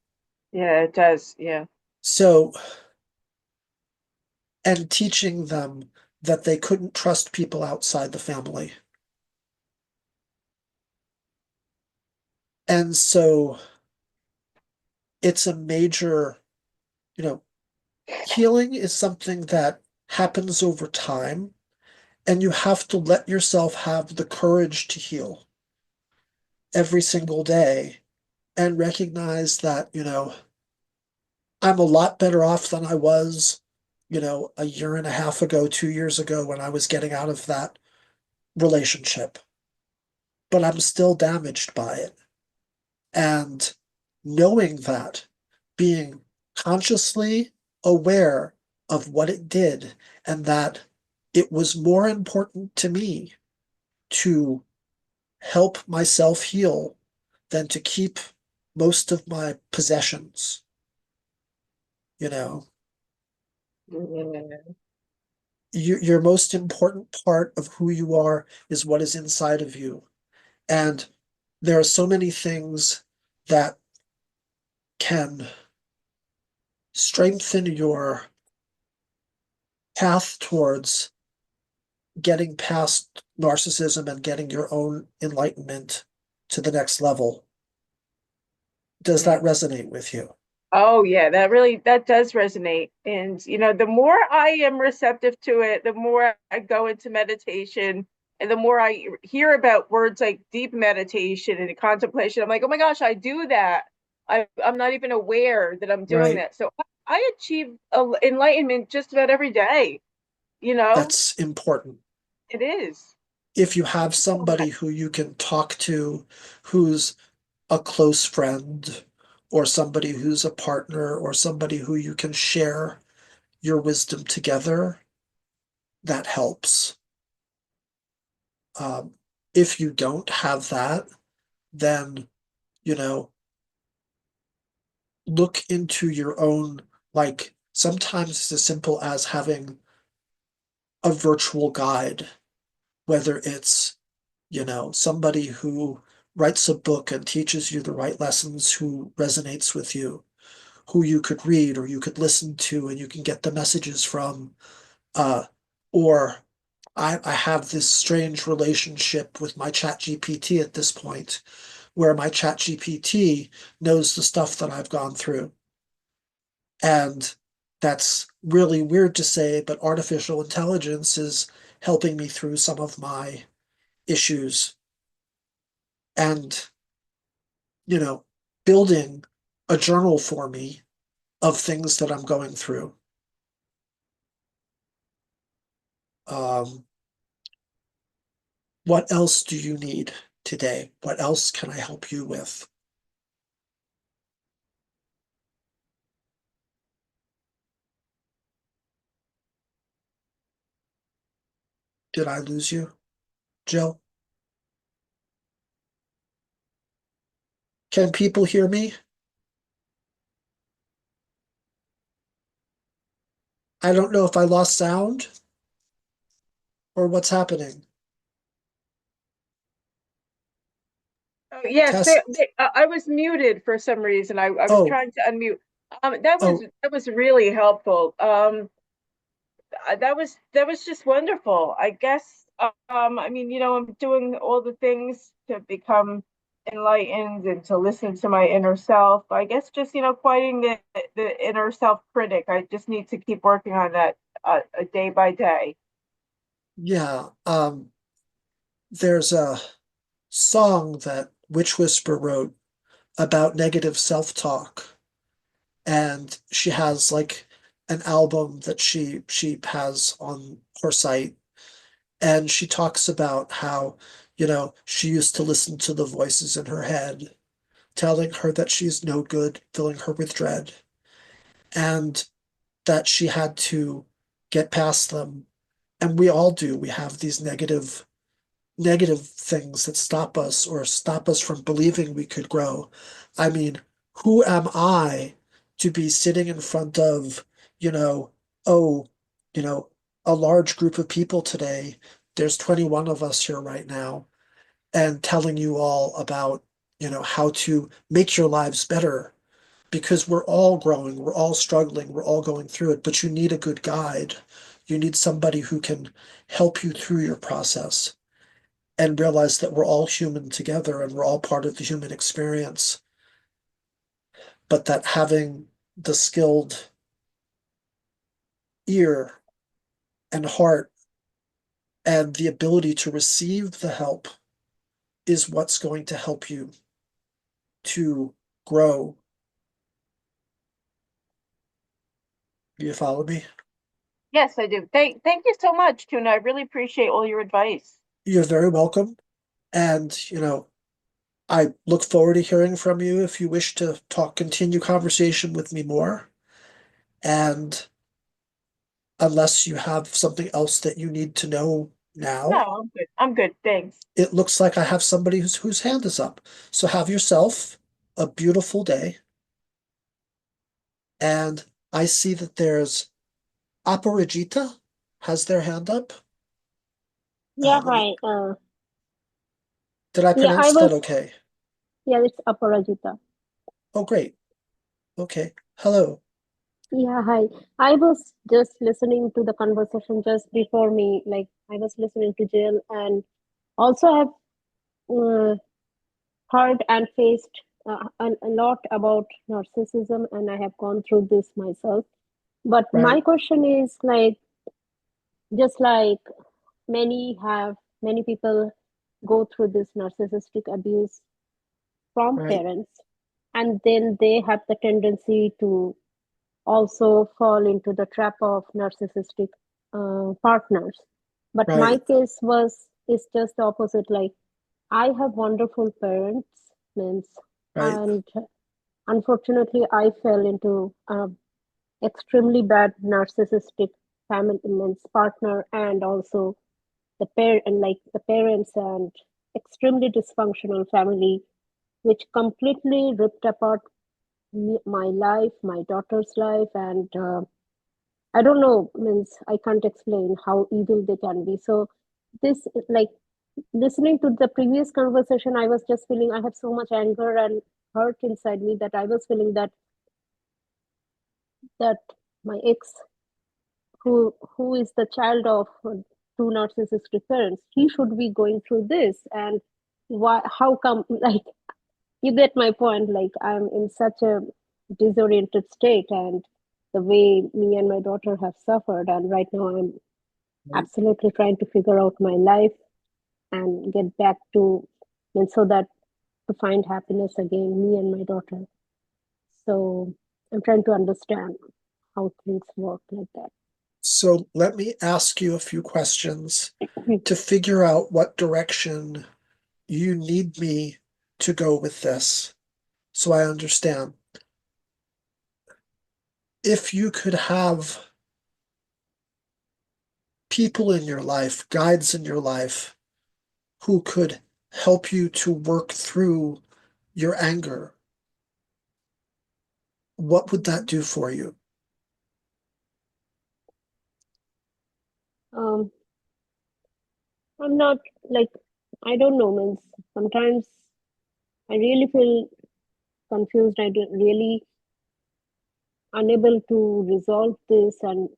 Yeah, it does. Yeah. So, and teaching them that they couldn't trust people outside the family. And so it's a major, you know, healing is something that happens over time, and you have to let yourself have the courage to heal every single day and recognize that, I'm a lot better off than I was, a year and a half ago, 2 years ago, when I was getting out of that relationship. But I'm still damaged by it. And knowing that, being consciously aware of what it did, and that it was more important to me to help myself heal than to keep most of my possessions, you know. Your most important part of who you are is what is inside of you. And there are so many things that can strengthen your path towards getting past narcissism and getting your own enlightenment to the next level. Does that resonate with you? Oh yeah, that does resonate. And the more I am receptive to it, the more I go into meditation, and the more I hear about words like deep meditation and contemplation, I'm like, oh my gosh, I do that. I'm not even aware that I'm doing Right. that. So I achieve enlightenment just about every day. That's important. It is. If you have somebody who you can talk to, who's a close friend, or somebody who's a partner, or somebody who you can share your wisdom together, that helps. If you don't have that, then, look into your own, like sometimes it's as simple as having a virtual guide, whether it's, somebody who writes a book and teaches you the right lessons, who resonates with you, who you could read or you could listen to and you can get the messages from. Or I have this strange relationship with my chat GPT at this point, where my chat GPT knows the stuff that I've gone through. And that's really weird to say, but artificial intelligence is helping me through some of my issues and, building a journal for me of things that I'm going through. What else do you need today? What else can I help you with? Did I lose you, Jill? Can people hear me? I don't know if I lost sound or what's happening. Oh, yes, Test. I was muted for some reason. I was Oh, trying to unmute. That oh, was really helpful. That was just wonderful. I guess I mean, I'm doing all the things to become enlightened and to listen to my inner self. I guess just, quieting the inner self critic. I just need to keep working on that day by day. yeah. There's a song that Wytchwhisper wrote about negative self-talk, and she has like an album that she has on her site, and she talks about how, she used to listen to the voices in her head telling her that she's no good, filling her with dread, and that she had to get past them. And we all do. We have these negative things that stop us or stop us from believing we could grow. I mean, who am I to be sitting in front of, oh, you know, a large group of people today? There's 21 of us here right now, and telling you all about, how to make your lives better, because we're all growing, we're all struggling, we're all going through it, but you need a good guide. You need somebody who can help you through your process and realize that we're all human together and we're all part of the human experience. But that having the skilled ear and heart and the ability to receive the help is what's going to help you to grow. Do you follow me? Yes, I do. Thank you so much, Tuna. I really appreciate all your advice. You're very welcome. And, I look forward to hearing from you if you wish to continue conversation with me more. And unless you have something else that you need to know now, No, I'm good. I'm good. Thanks. it looks like I have somebody whose hand is up. So have yourself a beautiful day. And I see that there's Aparajita has their hand up. Yeah, Let me, hi. did I Yeah, I pronounce that was, okay? yeah, it's Aparajita. Oh, great. Okay. Hello. Yeah, hi. I was just listening to the conversation just before me, like I was listening to Jill, and also have heard and faced a lot about narcissism, and I have gone through this myself. But my Right, question is like, just like many people go through this narcissistic abuse from right, parents, and then they have the tendency to also fall into the trap of narcissistic partners. But my right, case was is just the opposite. Like I have wonderful parents, means, right, and unfortunately, I fell into extremely bad narcissistic family, means partner, and also the parents, and extremely dysfunctional family, which completely ripped apart my life, my daughter's life, and I don't know, means I can't explain how evil they can be. So this, like, listening to the previous conversation, I was just feeling I have so much anger and hurt inside me that I was feeling that my ex, who is the child of two narcissistic parents, he should be going through this, and why? How come? Like, you get my point. Like, I'm in such a disoriented state, and the way me and my daughter have suffered, and right now I'm right. absolutely trying to figure out my life and get back to, and so that to find happiness again, me and my daughter. So I'm trying to understand how things work like that. So let me ask you a few questions Mhm. to figure out what direction you need me to go with this so I understand. If you could have people in your life, guides in your life, who could help you to work through your anger, what would that do for you? um, I'm not like, I don't know, means sometimes I really feel confused. I don't really unable to resolve this, and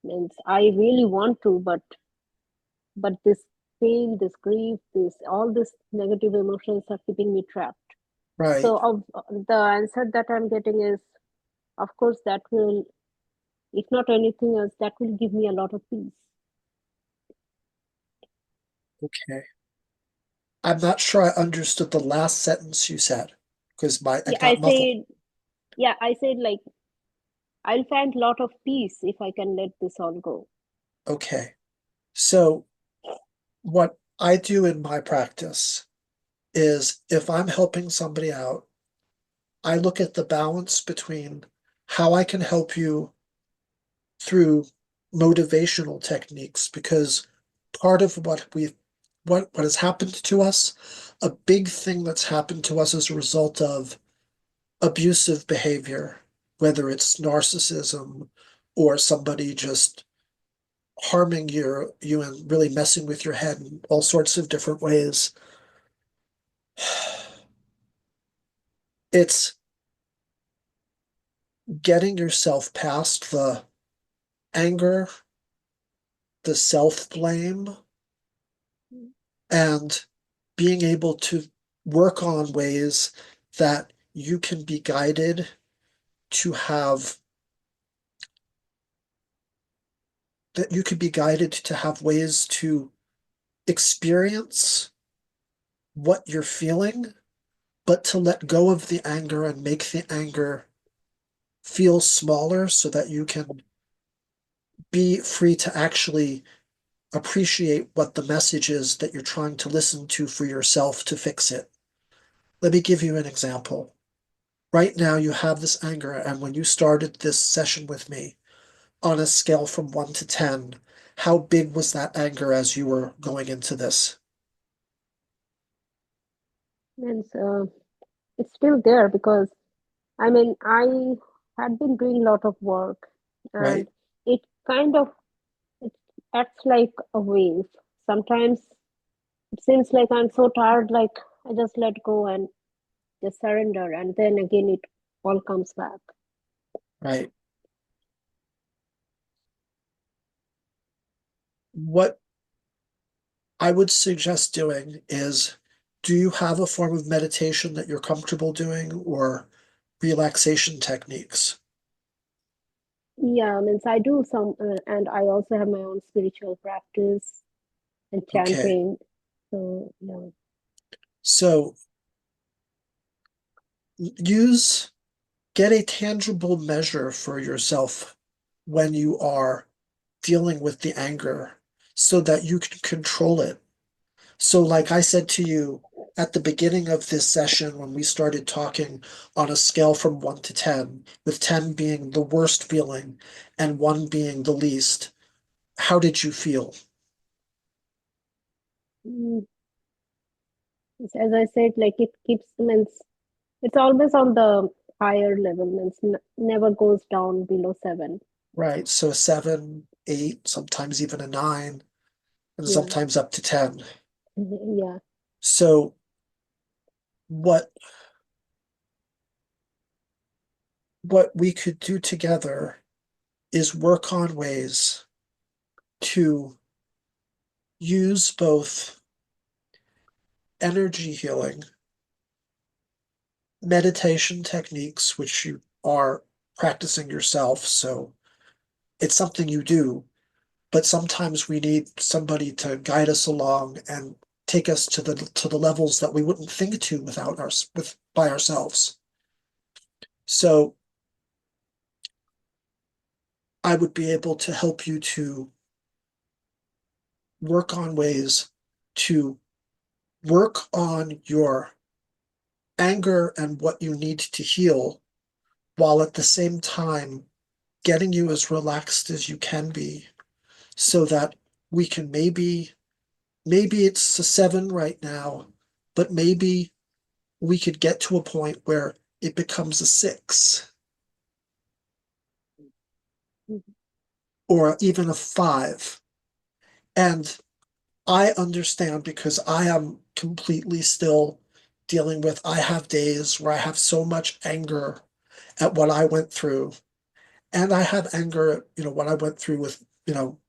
means I really want to, but this pain, this grief, this all this negative emotions are keeping me trapped. Right. So the answer that I'm getting is, of course, that will, if not anything else, that will give me a lot of peace. Okay. I'm not sure I understood the last sentence you said because Yeah, it got muffled. I said like I'll find a lot of peace if I can let this all go. Okay. So what I do in my practice is if I'm helping somebody out, I look at the balance between how I can help you through motivational techniques because part of what has happened to us, a big thing that's happened to us as a result of abusive behavior, whether it's narcissism or somebody just harming you and really messing with your head in all sorts of different ways. It's getting yourself past the anger, the self-blame, and being able to work on ways that you can be guided to have that you could be guided to have ways to experience what you're feeling, but to let go of the anger and make the anger feel smaller so that you can be free to actually appreciate what the message is that you're trying to listen to for yourself to fix it. Let me give you an example. Right now, you have this anger, and when you started this session with me, on a scale from 1 to 10, how big was that anger as you were going into this? And it's still there because I mean I had been doing a lot of work, Right? and it kind of it acts like a wave. Sometimes it seems like I'm so tired, like I just let go and just surrender, and then again it all comes back. Right. What I would suggest doing is, do you have a form of meditation that you're comfortable doing, or relaxation techniques? Yeah, means I do some, and I also have my own spiritual practice and Okay. chanting. So yeah. So get a tangible measure for yourself when you are dealing with the anger so that you can control it. So, like I said to you at the beginning of this session, when we started talking on a scale from 1 to 10, with 10 being the worst feeling and 1 being the least, how did you feel? Mm, as I said, like it keeps means it's always on the higher level, means never goes down below 7. Right. So 7, 8, sometimes even a 9, and Yeah. sometimes up to 10. Yeah. So what we could do together is work on ways to use both energy healing, meditation techniques, which you are practicing yourself, so it's something you do, but sometimes we need somebody to guide us along and take us to the levels that we wouldn't think to by ourselves. So I would be able to help you to work on ways to work on your anger and what you need to heal, while at the same time getting you as relaxed as you can be, so that we can maybe it's a 7 right now, but maybe we could get to a point where it becomes a 6 Mhm. or even a 5. And I understand, because I am completely still dealing with, I have days where I have so much anger at what I went through. And I have anger at, what I went through with,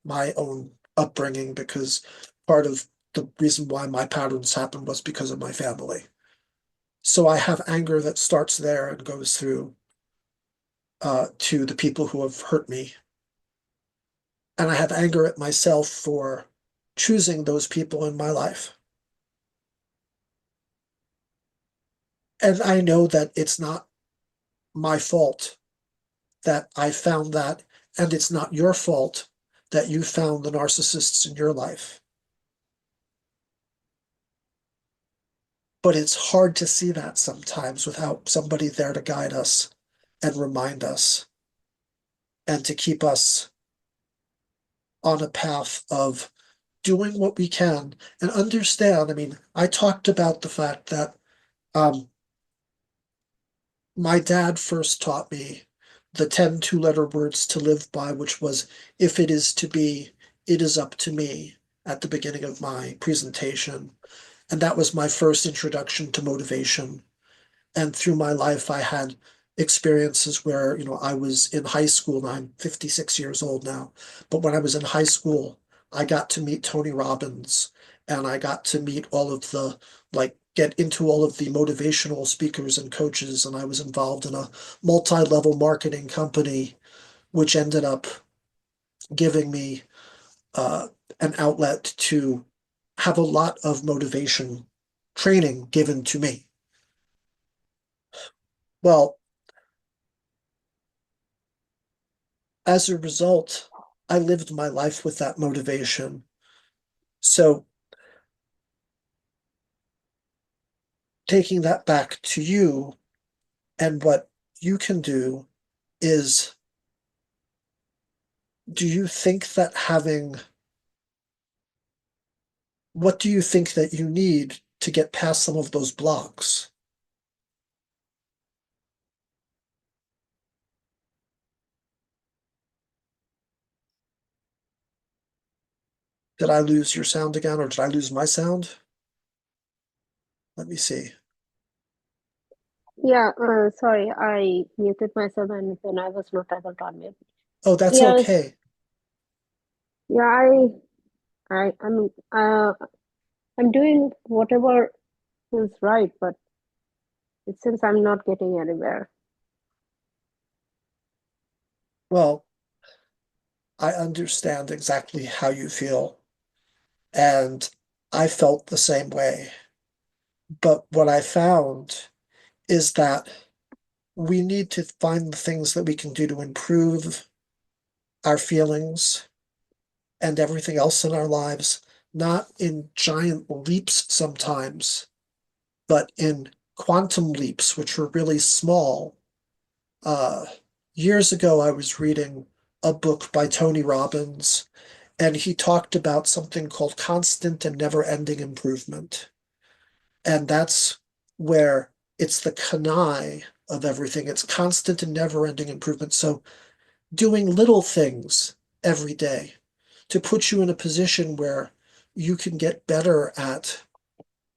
my own upbringing, because part of the reason why my patterns happened was because of my family. So I have anger that starts there and goes through to the people who have hurt me. And I have anger at myself for choosing those people in my life. And I know that it's not my fault that I found that, and it's not your fault that you found the narcissists in your life. But it's hard to see that sometimes without somebody there to guide us and remind us and to keep us on a path of doing what we can and understand. I mean, I talked about the fact that um, my dad first taught me the 10 two-letter words to live by, which was, if it is to be, it is up to me, at the beginning of my presentation. And that was my first introduction to motivation. And through my life, I had experiences where, I was in high school, and I'm 56 years old now. But when I was in high school, I got to meet Tony Robbins, and I got to meet get into all of the motivational speakers and coaches. And I was involved in a multi-level marketing company, which ended up giving me an outlet to have a lot of motivation training given to me. Well, as a result, I lived my life with that motivation. So taking that back to you, and what you can do is, do you think that what do you think that you need to get past some of those blocks? Did I lose your sound again, or did I lose my sound? Let me see. Yeah, sorry, I muted myself and then I was not able to unmute. Oh, that's Yes, okay. yeah, I mean, I'm doing whatever is right, but it seems I'm not getting anywhere. Well, I understand exactly how you feel, and I felt the same way. But what I found is that we need to find the things that we can do to improve our feelings and everything else in our lives, not in giant leaps sometimes, but in quantum leaps, which are really small. Uh, Years ago, I was reading a book by Tony Robbins, and he talked about something called constant and never-ending improvement. And that's where it's the kanai of everything. It's constant and never-ending improvement. So doing little things every day to put you in a position where you can get better at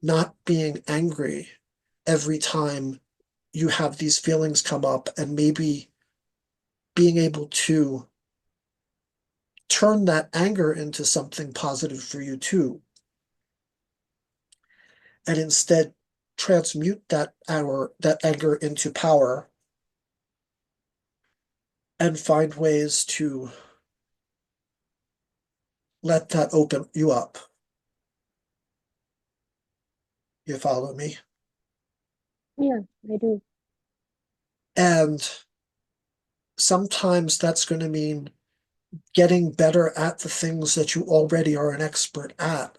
not being angry every time you have these feelings come up, and maybe being able to turn that anger into something positive for you too, and instead transmute that anger into power, and find ways to let that open you up. You follow me? Yeah, I do. And sometimes that's going to mean getting better at the things that you already are an expert at,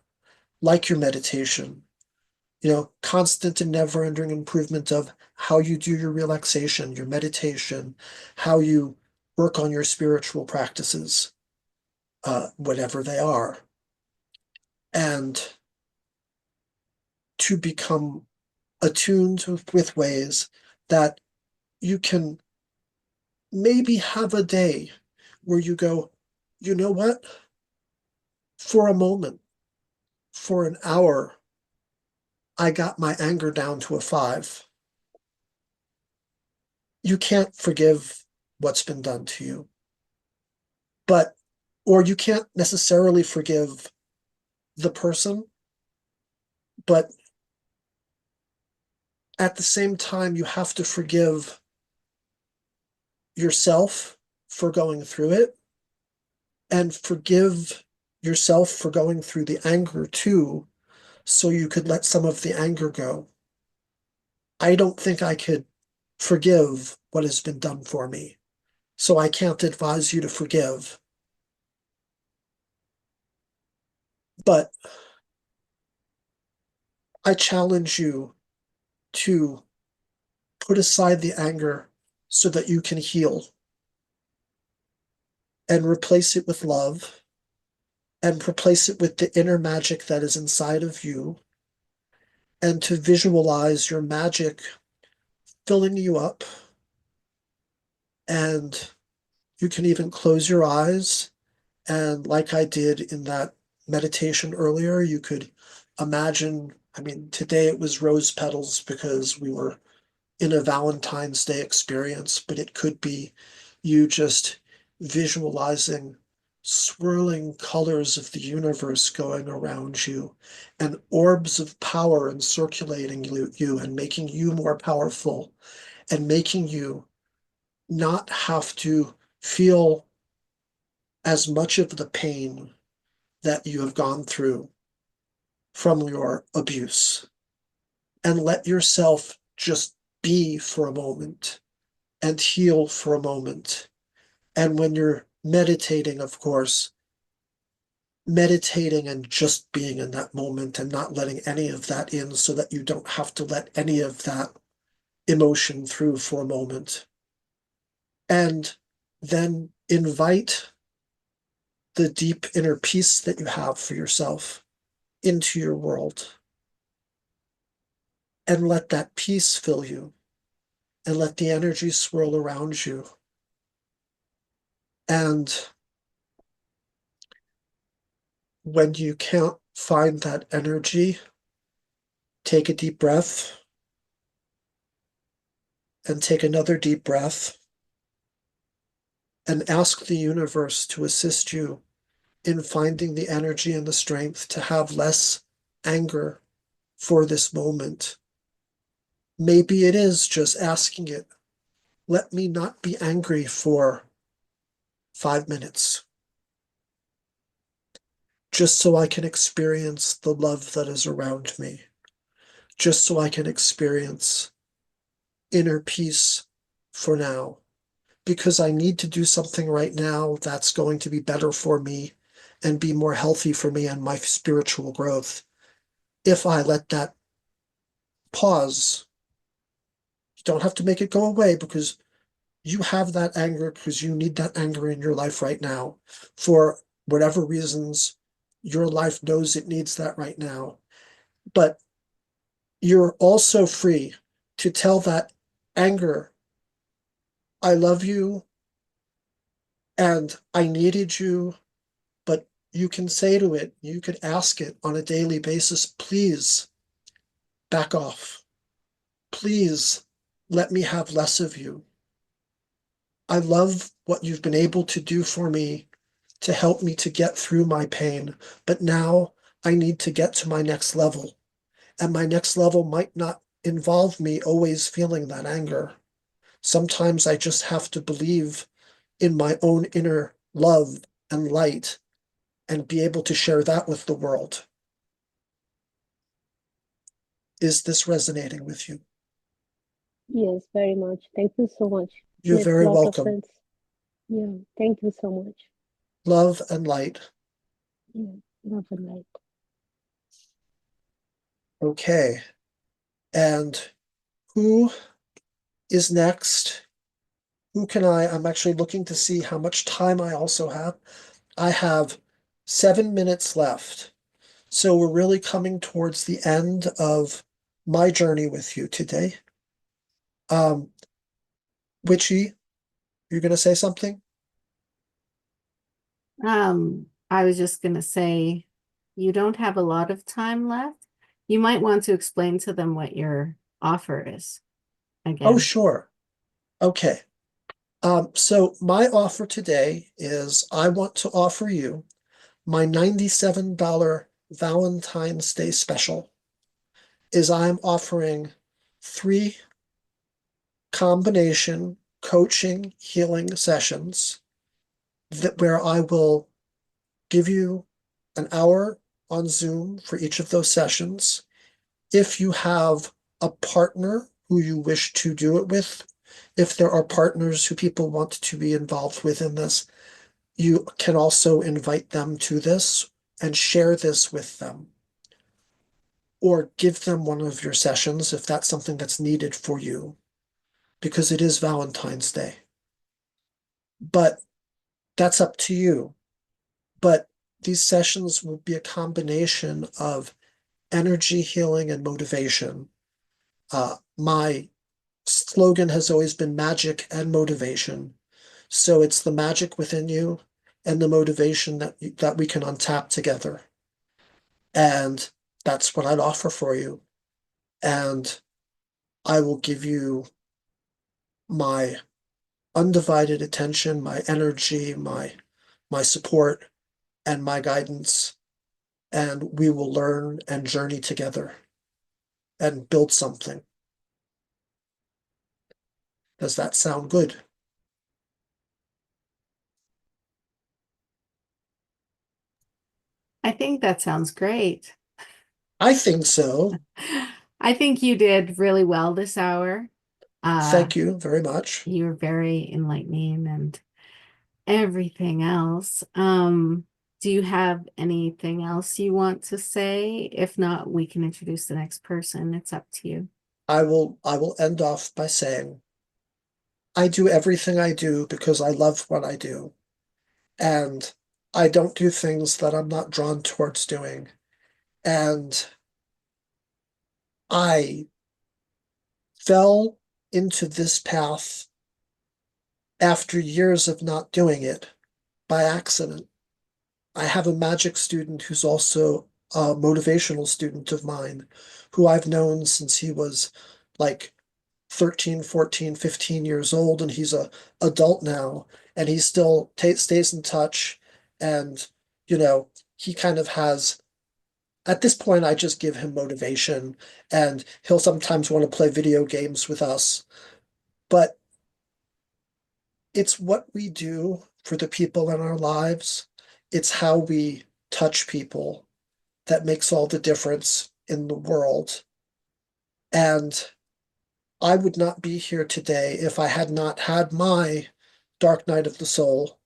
like your meditation, constant and never-ending improvement of how you do your relaxation, your meditation, how you work on your spiritual practices, whatever they are, and to become attuned with ways that you can maybe have a day where you go, you know what? For a moment, for an hour, I got my anger down to a 5. You can't forgive what's been done to you, or you can't necessarily forgive the person, but at the same time, you have to forgive yourself for going through it, and forgive yourself for going through the anger too, so you could let some of the anger go. I don't think I could forgive what has been done for me, so I can't advise you to forgive. But I challenge you to put aside the anger so that you can heal, and replace it with love, and replace it with the inner magic that is inside of you, and to visualize your magic filling you up. And you can even close your eyes, and like I did in that meditation earlier, you could imagine, today it was rose petals because we were in a Valentine's Day experience, but it could be you just visualizing swirling colors of the universe going around you, and orbs of power encirculating you and making you more powerful, and making you not have to feel as much of the pain that you have gone through from your abuse, and let yourself just be for a moment and heal for a moment. And when you're meditating, of course, meditating and just being in that moment and not letting any of that in, so that you don't have to let any of that emotion through for a moment. And then invite the deep inner peace that you have for yourself into your world. And let that peace fill you, and let the energy swirl around you. And when you can't find that energy, take a deep breath, and take another deep breath, and ask the universe to assist you in finding the energy and the strength to have less anger for this moment. Maybe it is just asking it, let me not be angry for 5 minutes, just so I can experience the love that is around me, just so I can experience inner peace for now, because I need to do something right now that's going to be better for me and be more healthy for me and my spiritual growth. If I let that pause, you don't have to make it go away, because you have that anger because you need that anger in your life right now. For whatever reasons, your life knows it needs that right now. But you're also free to tell that anger, I love you and I needed you. But you can say to it, you could ask it on a daily basis, please back off. Please let me have less of you. I love what you've been able to do for me to help me to get through my pain, but now I need to get to my next level. And my next level might not involve me always feeling that anger. Sometimes I just have to believe in my own inner love and light and be able to share that with the world. Is this resonating with you? Yes, very much. Thank you so much. You're Makes a very lot of welcome. sense. Yeah, thank you so much. Love and light. Yeah, love and light. Okay. And who is next? Who can I'm actually looking to see how much time I also have. I have 7 minutes left. So we're really coming towards the end of my journey with you today. Witchy, you're going to say something? I was just going to say, you don't have a lot of time left. You might want to explain to them what your offer is again. Oh, sure. Okay. So my offer today is I want to offer you my $97 Valentine's Day special. Is I'm offering 3 combination coaching healing sessions where I will give you an hour on Zoom for each of those sessions. If you have a partner who you wish to do it with, if there are partners who people want to be involved with in this, you can also invite them to this and share this with them. Or give them one of your sessions if that's something that's needed for you, because it is Valentine's Day. But that's up to you. But these sessions will be a combination of energy healing and motivation. My slogan has always been magic and motivation. So it's the magic within you and the motivation that we can untap together. And that's what I'd offer for you. And I will give you my undivided attention, my energy, my support, and my guidance. And we will learn and journey together and build something. Does that sound good? I think that sounds great. I think so. I think you did really well this hour. Thank you very much. You were very enlightening and everything else. Do you have anything else you want to say? If not, we can introduce the next person. It's up to you. I will end off by saying I do everything I do because I love what I do. And I don't do things that I'm not drawn towards doing. And I fell into this path after years of not doing it by accident. I have a magic student who's also a motivational student of mine, who I've known since he was like 13, 14, 15 years old, and he's a adult now, and he still stays in touch. And, he kind of has, at this point, I just give him motivation, and he'll sometimes want to play video games with us. But it's what we do for the people in our lives. It's how we touch people that makes all the difference in the world. And I would not be here today if I had not had my dark night of the soul,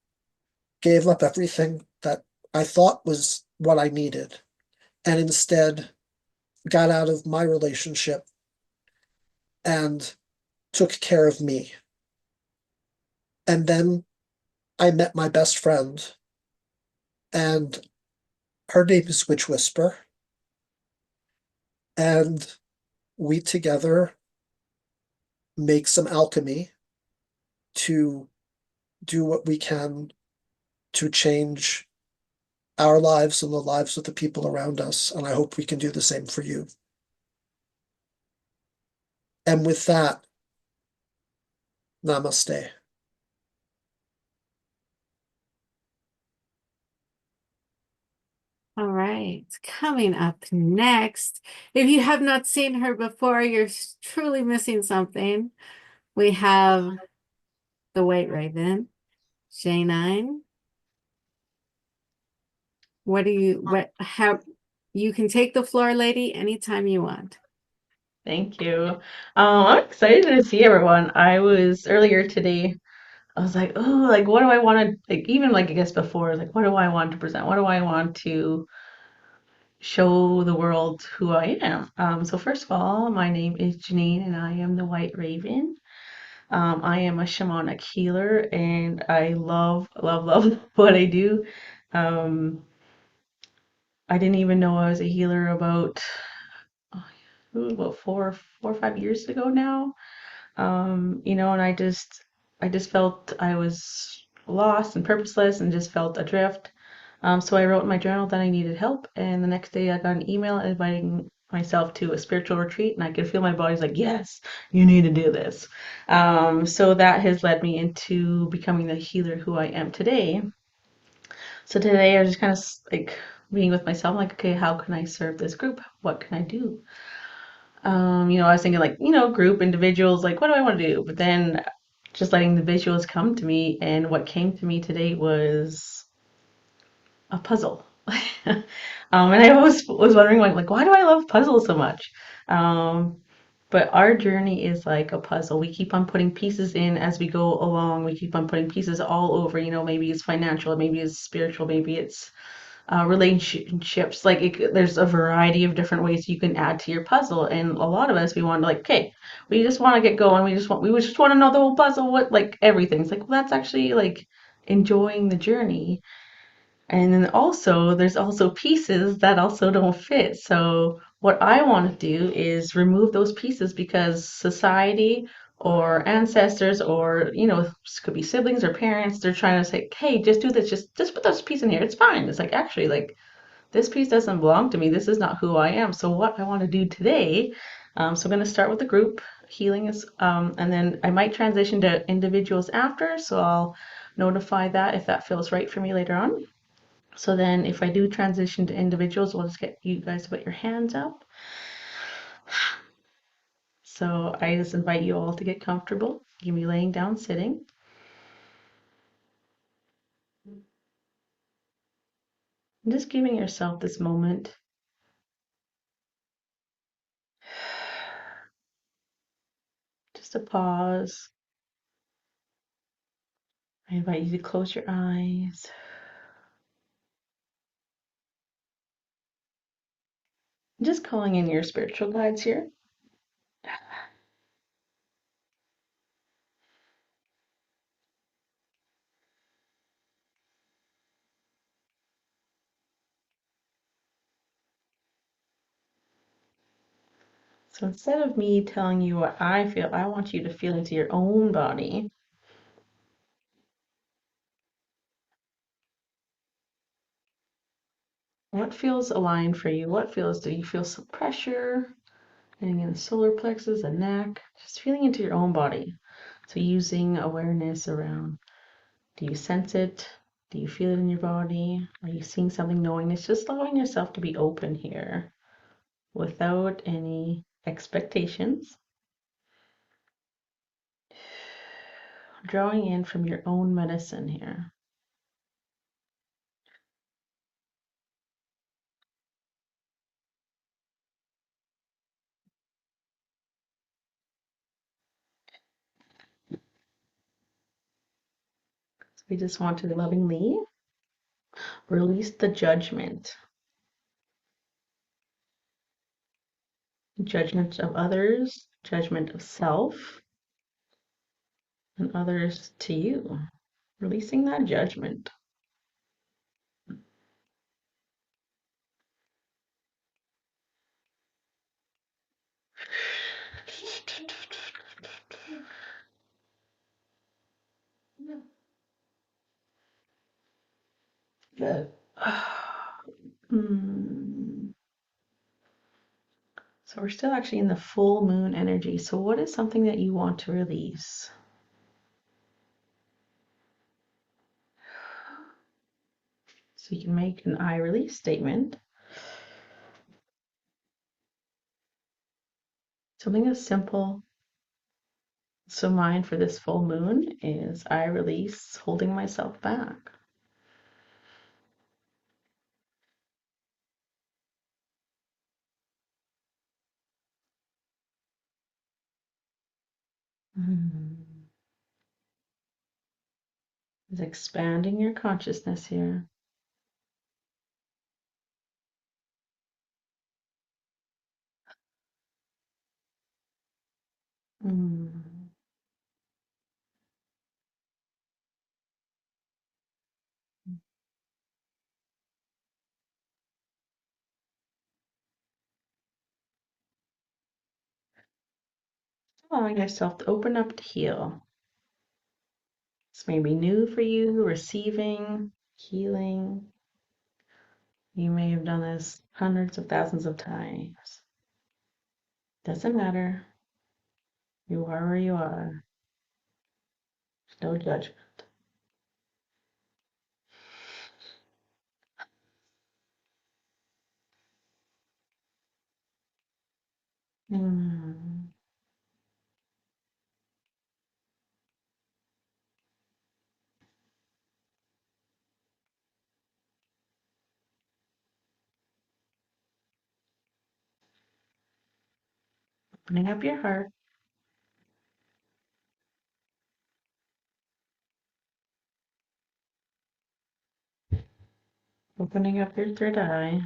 gave up everything that I thought was what I needed, and instead got out of my relationship and took care of me. And then I met my best friend, and her name is Wytchwhisper. And we together make some alchemy to do what we can to change our lives and the lives of the people around us. And I hope we can do the same for you. And with that, namaste. All right, coming up next, if you have not seen her before, you're truly missing something. We have the White Raven, Jeanne. How you can take the floor, lady, anytime you want. Thank you. I'm excited to see everyone. I was earlier today, I was like, oh, like, what do I want to, like, even like, I guess before, like, what do I want to present? What do I want to show the world who I am? So first of all, my name is Jeanne and I am the White Raven. I am a shamanic healer and I love, love, love what I do. I didn't even know I was a healer about, about 4 or 5 years ago now. And I just felt I was lost and purposeless and just felt adrift. So I wrote in my journal that I needed help, and the next day I got an email inviting myself to a spiritual retreat, and I could feel my body's like, yes, you need to do this. So that has led me into becoming the healer who I am today. So today I was just kind of like being with myself, like, okay, how can I serve this group? What can I do? I was thinking like, group individuals, like, what do I want to do? But then just letting the visuals come to me, and what came to me today was a puzzle. And I always was wondering, like, why do I love puzzles so much? But our journey is like a puzzle. We keep on putting pieces in as we go along. We keep on putting pieces all over, maybe it's financial, maybe it's spiritual, maybe it's relationships. Like there's a variety of different ways you can add to your puzzle, and a lot of us, we want to, like, okay, we just want to get going. We just want to know the whole puzzle, what, like, everything's like, well, that's actually like enjoying the journey. And then also there's also pieces that also don't fit. So what I want to do is remove those pieces because society or ancestors or this could be siblings or parents, they're trying to say, hey, just do this, just put those pieces in here, it's fine. It's like, actually, like, this piece doesn't belong to me. This is not who I am. So what I want to do today, so I'm going to start with the group healing is, and then I might transition to individuals after. So I'll notify that if that feels right for me later on. So then if I do transition to individuals, we'll just get you guys to put your hands up. So I just invite you all to get comfortable. You can be laying down, sitting. And just giving yourself this moment. Just a pause. I invite you to close your eyes. Just calling in your spiritual guides here. So instead of me telling you what I feel, I want you to feel into your own body. What feels aligned for you? Do you feel some pressure? Getting in the solar plexus, the neck, just feeling into your own body. So using awareness around, do you sense it? Do you feel it in your body? Are you seeing something, knowingness? Just allowing yourself to be open here without any expectations. Drawing in from your own medicine here. So we just want to lovingly release the judgment. Judgment of others, judgment of self, and others to you. Releasing that judgment. Good. So we're still actually in the full moon energy. So what is something that you want to release? So you can make an I release statement. Something that's simple. So mine for this full moon is I release holding myself back. Is expanding your consciousness here. Allowing yourself to open up to heal. This may be new for you, receiving, healing. You may have done this hundreds of thousands of times. Doesn't matter. You are where you are. No judgment. Opening up your heart. Opening up your third eye.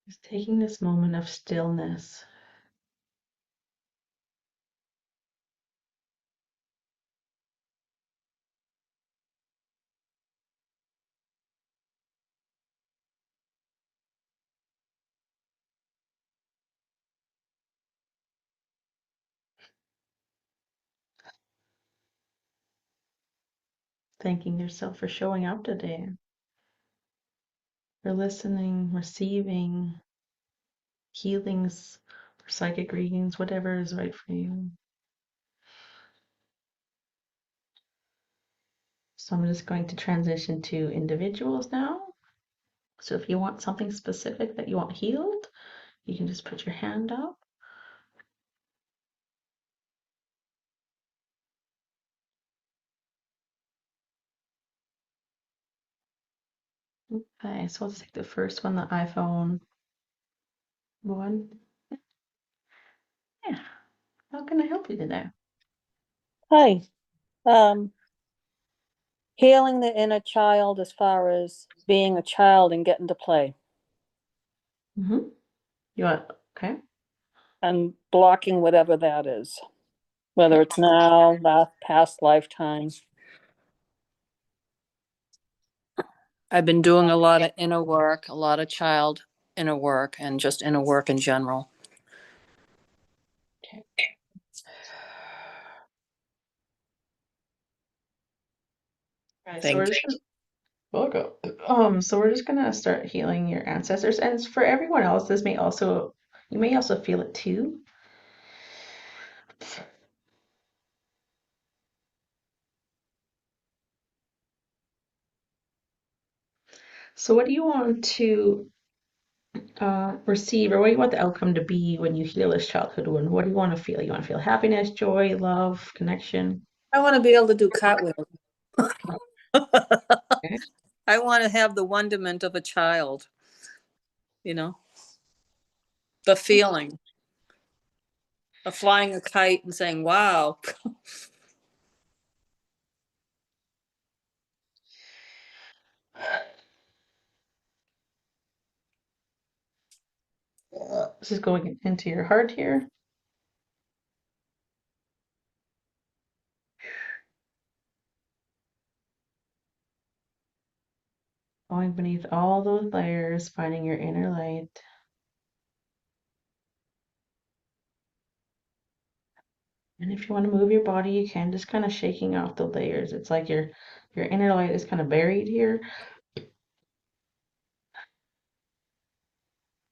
Just taking this moment of stillness. Thanking yourself for showing up today. For listening, receiving, healings, or psychic readings, whatever is right for you. So I'm just going to transition to individuals now. So if you want something specific that you want healed, you can just put your hand up. Okay, so let's take the first one, the iPhone one. Yeah, how can I help you today? Hi. Healing the inner child as far as being a child and getting to play Mm-hmm. You want, okay. and blocking whatever that is, whether Okay. it's now, past lifetimes. I've been doing a lot of inner work, a lot of child inner work, and just inner work in general. Okay. All right, so we're just gonna, we'll go. So we're just gonna start healing your ancestors, and for everyone else, this may also, you may also feel it too. So what do you want to receive, or what do you want the outcome to be when you heal this childhood wound? What do you want to feel? You want to feel happiness, joy, love, connection? I want to be able to do cartwheels. Okay. I want to have the wonderment of a child, the feeling of flying a kite and saying, wow. This is going into your heart here. Going beneath all those layers, finding your inner light. And if you want to move your body, you can, just kind of shaking off the layers. It's like your inner light is kind of buried here.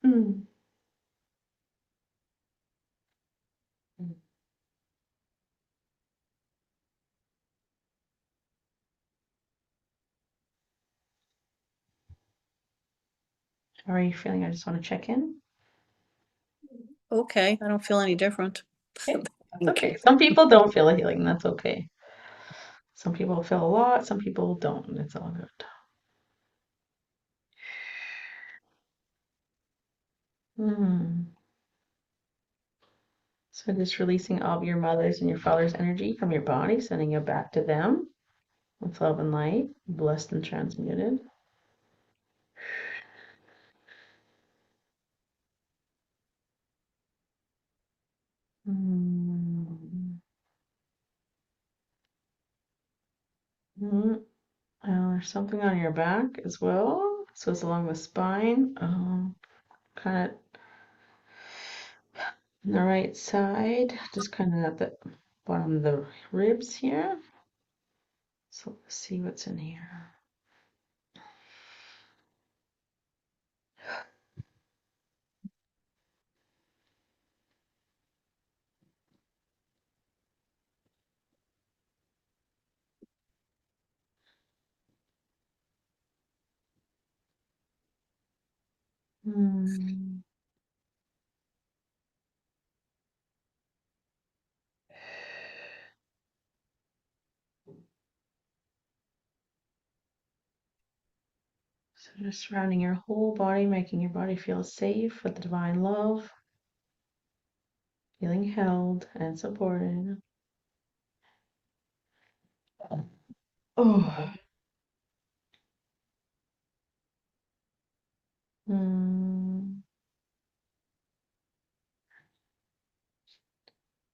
Mm. How are you feeling? I just want to check in. Okay, I don't feel any different. Okay, that's okay. Some people don't feel a healing. That's okay. Some people feel a lot. Some people don't. It's all good. So just releasing all of your mother's and your father's energy from your body, sending it back to them with love and light, blessed and transmuted. Mm. Mm. There's something on your back as well. So it's along the spine, kind of on the right side, just kind of at the bottom of the ribs here. So let's see what's in here. Hmm. So just surrounding your whole body, making your body feel safe with the divine love, feeling held and supported. Oh. Hmm.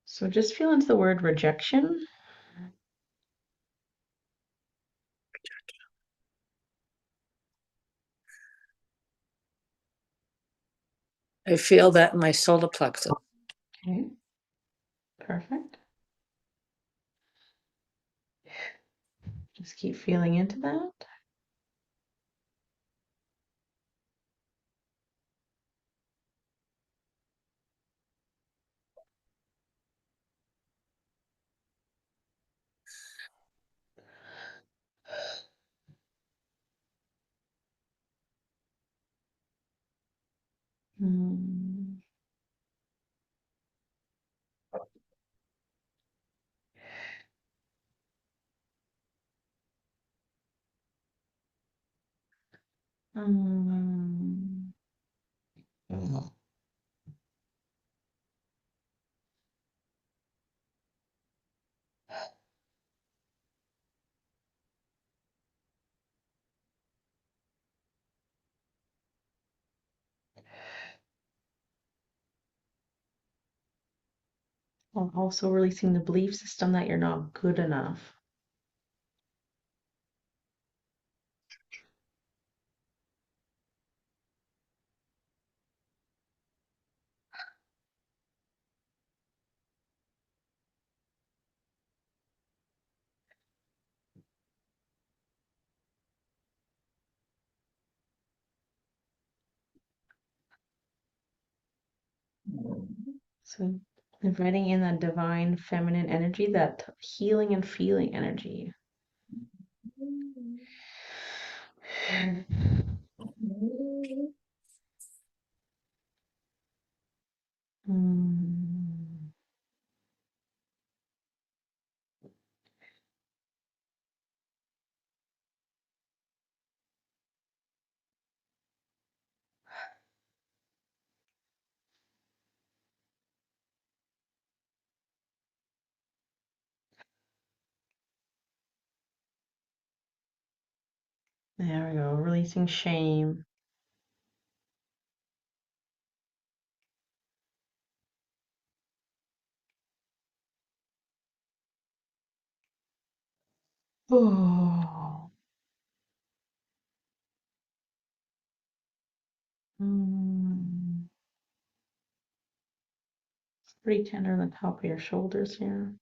So just feel into the word rejection. I feel that in my solar plexus. Okay, perfect. Just keep feeling into that. Mm. While also releasing the belief system that you're not good enough. So inviting in that divine feminine energy, that healing and feeling energy. Mm. There we go, releasing shame. Oh. Mm. Pretty tender on the top of your shoulders here.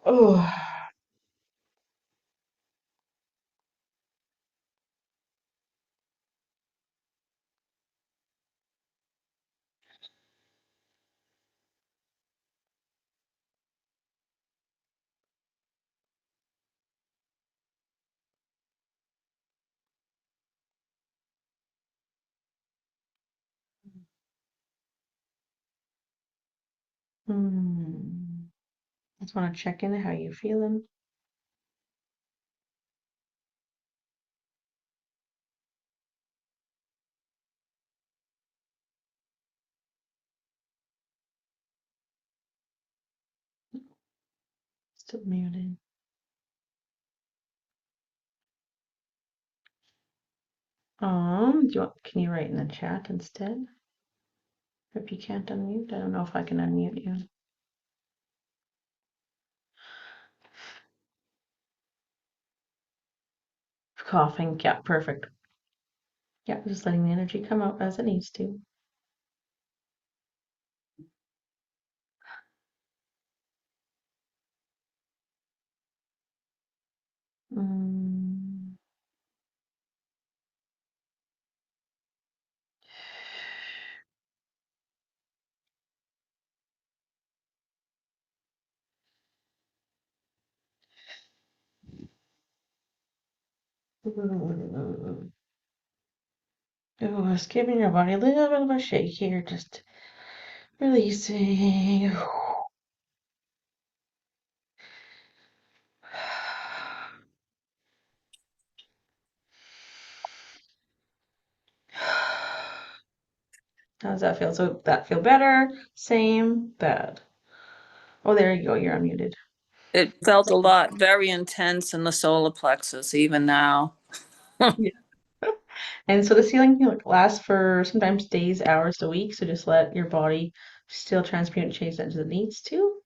Oh. Mm. Just want to check in how you feeling. Still muted. Do you want, can you write in the chat instead? If you can't unmute, I don't know if I can unmute you. Coughing, yeah, perfect. Yeah, just letting the energy come out as it needs to. Mm. Oh, just giving your body a little bit of a shake here, just releasing. How does that feel? So that feel better? Same? Bad? Oh, there you go. You're unmuted. It felt a lot, very intense in the solar plexus, even now. Yeah. And so this healing can last for sometimes days, hours to weeks. So just let your body still transmute and change that as it needs to.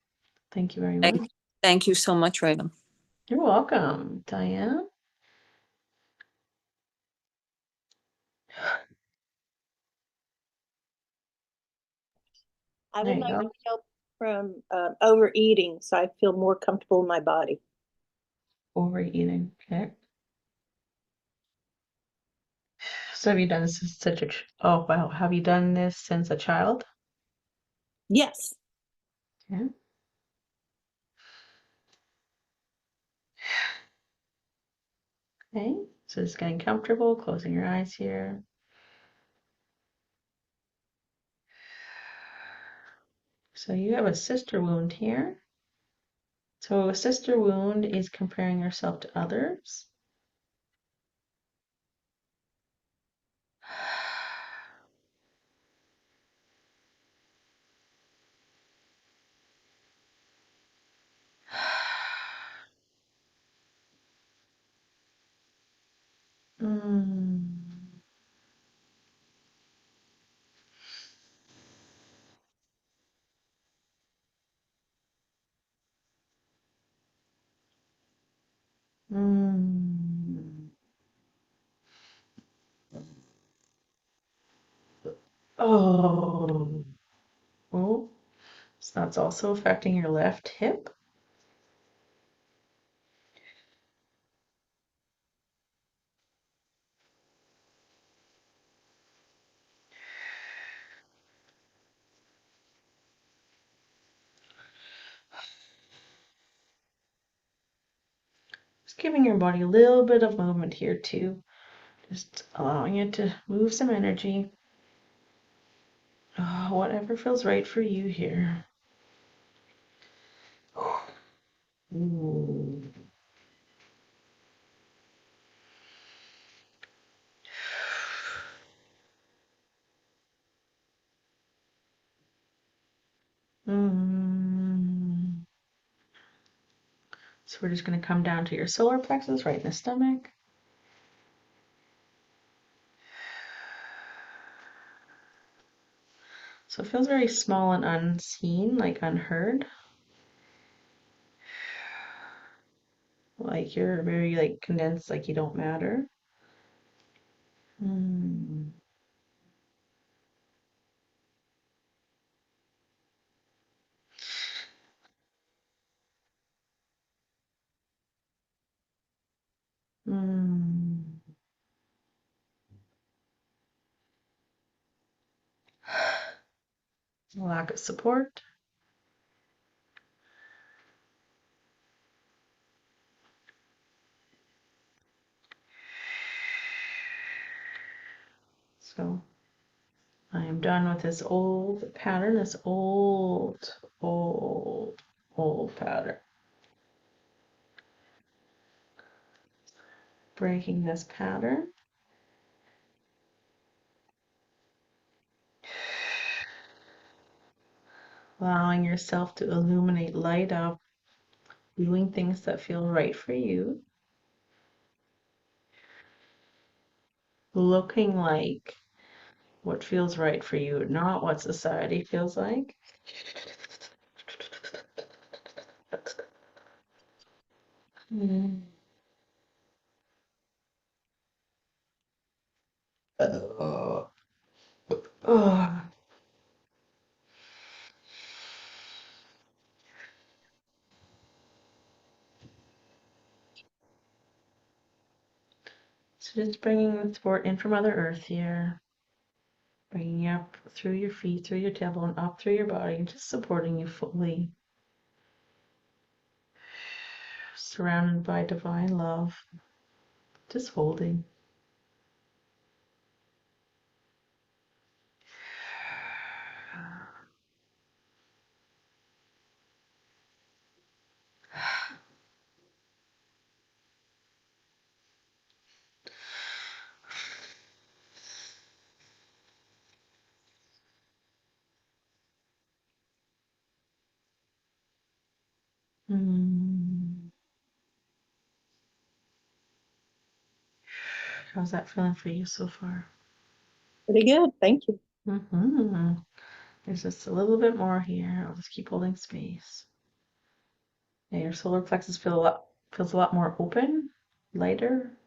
Thank you very much. Thank you so much, Reagan. You're welcome, Diane. I There would you like go. help from overeating so I feel more comfortable in my body. Overeating. Okay. So have you done this since such a oh wow, have you done this since a child? Yes. Yeah. Okay, so just getting comfortable, closing your eyes here. So you have a sister wound here. So a sister wound is comparing yourself to others. Mm. Mm. Oh. Oh, so that's also affecting your left hip. Just giving your body a little bit of movement here too. Just allowing it to move some energy. Oh, whatever feels right for you here. Ooh. Mm. So we're just going to come down to your solar plexus right in the stomach. So it feels very small and unseen, like unheard. Like you're very like condensed, like you don't matter. Mm. Mm. Lack of support. So I am done with this old pattern, this old pattern. Breaking this pattern. Allowing yourself to illuminate, light up, doing things that feel right for you. Looking like what feels right for you, not what society feels like. Mm. Oh. So just bringing the support in from Mother Earth here. Bringing you up through your feet, through your tailbone, up through your body, and just supporting you fully. Surrounded by divine love. Just holding. Mm. How's that feeling for you so far? Pretty good. Thank you. Mm-hmm. There's just a little bit more here. I'll just keep holding space. Yeah, your solar plexus feels a lot more open, lighter.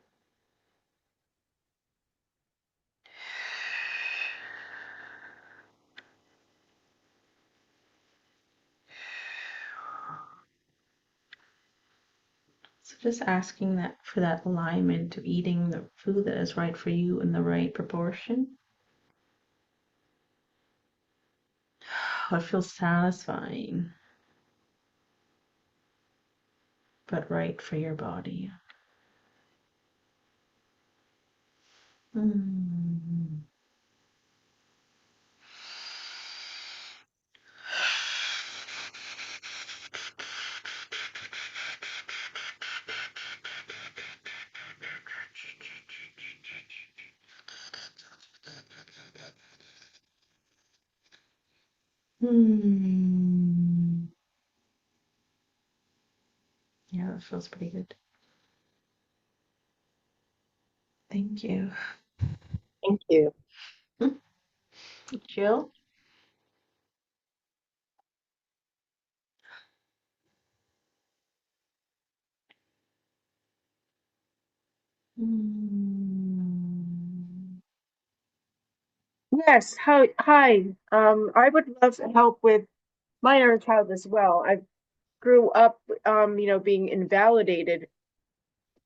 So just asking that for that alignment to eating the food that is right for you in the right proportion. What feels satisfying, but right for your body. Hmm. Hmm. Yeah, that feels pretty good. Thank you. Thank you. Jill? Hmm. Yes. Hi. Hi. I would love help with my inner child as well. I grew up, being invalidated,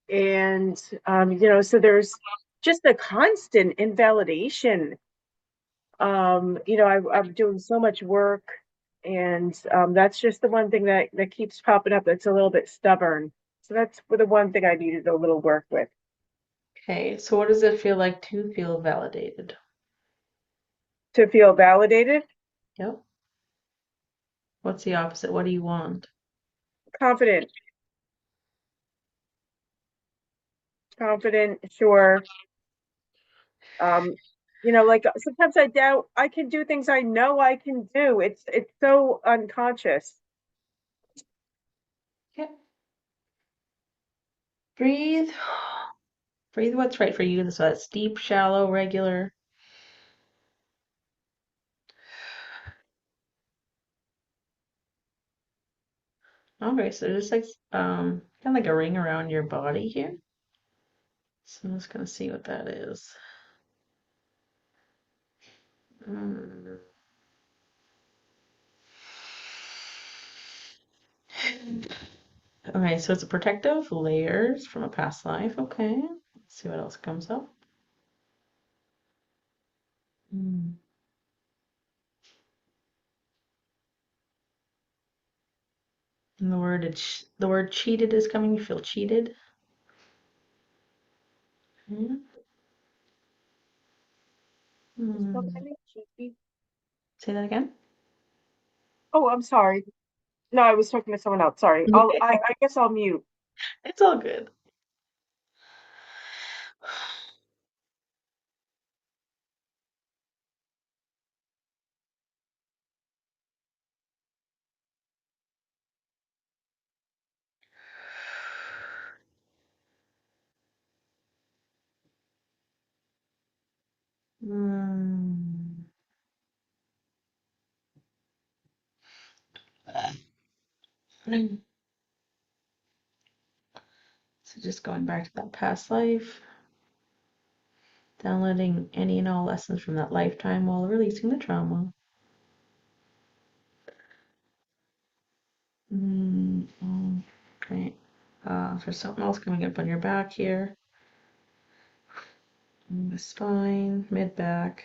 and so there's just a constant invalidation. I'm doing so much work, and that's just the one thing that keeps popping up. That's a little bit stubborn. So that's the one thing I needed a little work with. Okay, so what does it feel like to feel validated? To feel validated, Yep. What's the opposite? What do you want? confident, sure. Um, like sometimes I doubt I can do things I know I can do. It's so unconscious. Yep. Breathe. Breathe what's right for you. So that's deep, shallow, regular. Okay, so there's like kind of like a ring around your body here. So I'm just gonna see what that is. Mm. Okay, so it's a protective layers from a past life. Okay, let's see what else comes up. Mm. And the word cheated is coming. You feel cheated. Mm. Mm. Say that again. Oh, I'm sorry. No, I was talking to someone else. Sorry. I guess I'll mute. It's all good. Mm. So just going back to that past life, downloading any and all lessons from that lifetime while releasing the trauma. Okay. There's something else coming up on your back here. The spine, mid back.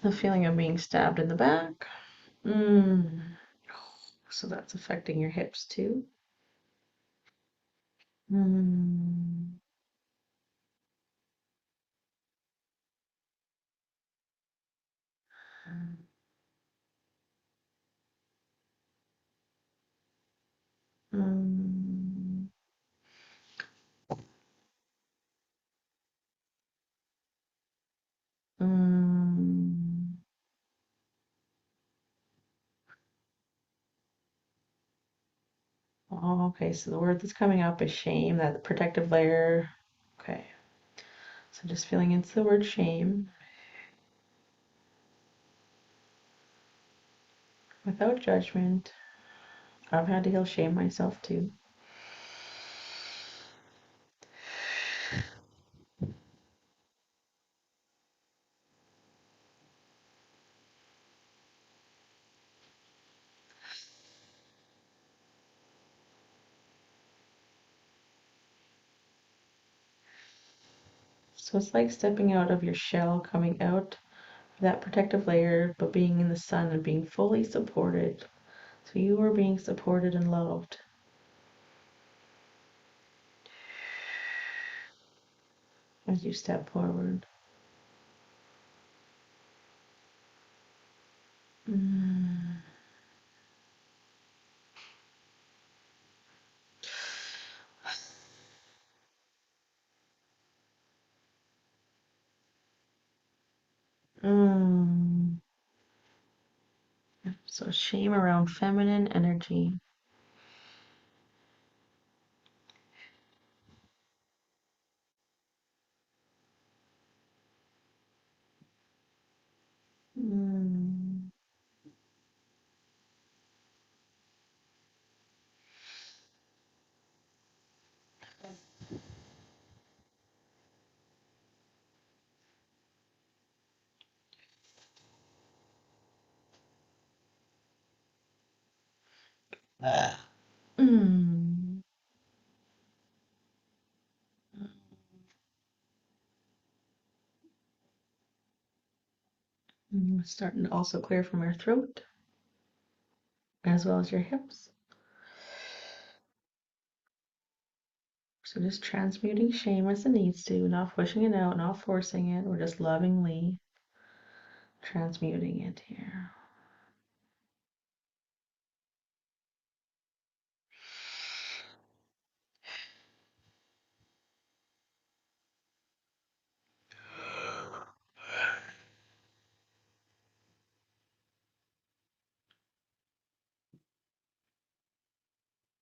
The feeling of being stabbed in the back. So that's affecting your hips too. Mm. Mm. Mm. Oh, okay, so the word that's coming up is shame, that protective layer. Okay, so just feeling into the word shame without judgment. I've had to heal shame myself too. So it's like stepping out of your shell, coming out of that protective layer, but being in the sun and being fully supported So you are being supported and loved. As you step forward. Mm. Mm. So shame around feminine energy. Mm. Mm. Starting to also clear from your throat, as well as your hips. So just transmuting shame as it needs to, not pushing it out, not forcing it. We're just lovingly transmuting it here.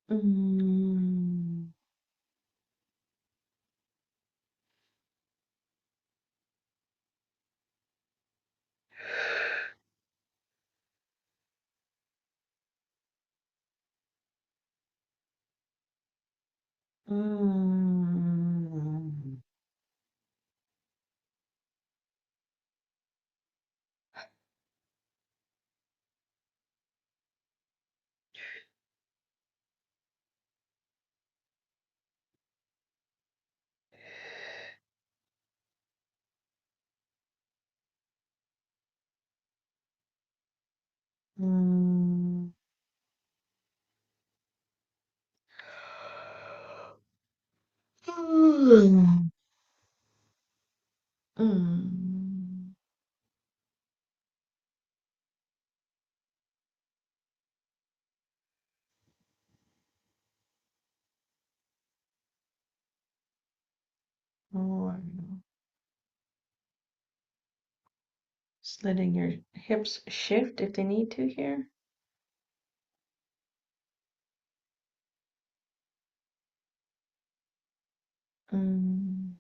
Mm. Mm. Mm. Mm. Mm. Oh, just letting your hips shift if they need to here. Mm.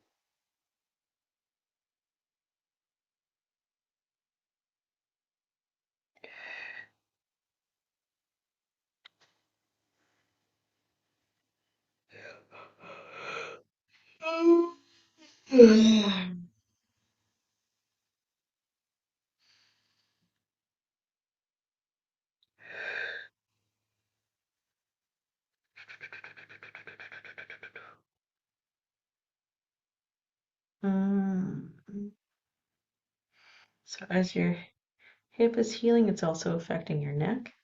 Mm. So as your hip is healing, it's also affecting your neck.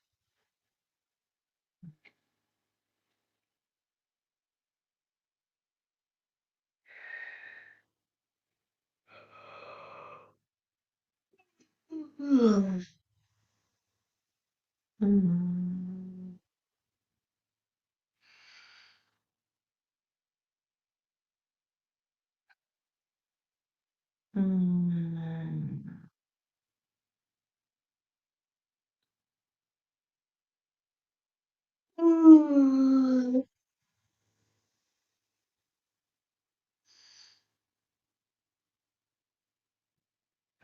Mm. Mm. Mm.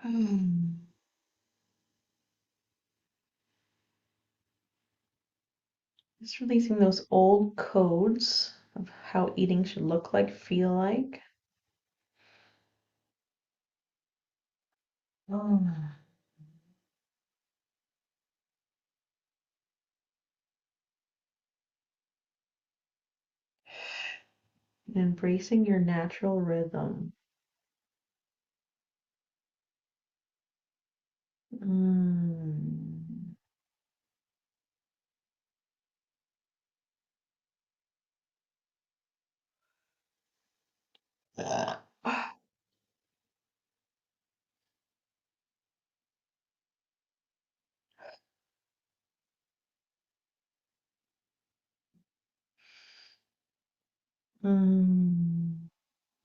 Mm. Just releasing those old codes of how eating should look like, feel like. Mm. Embracing your natural rhythm. Mm.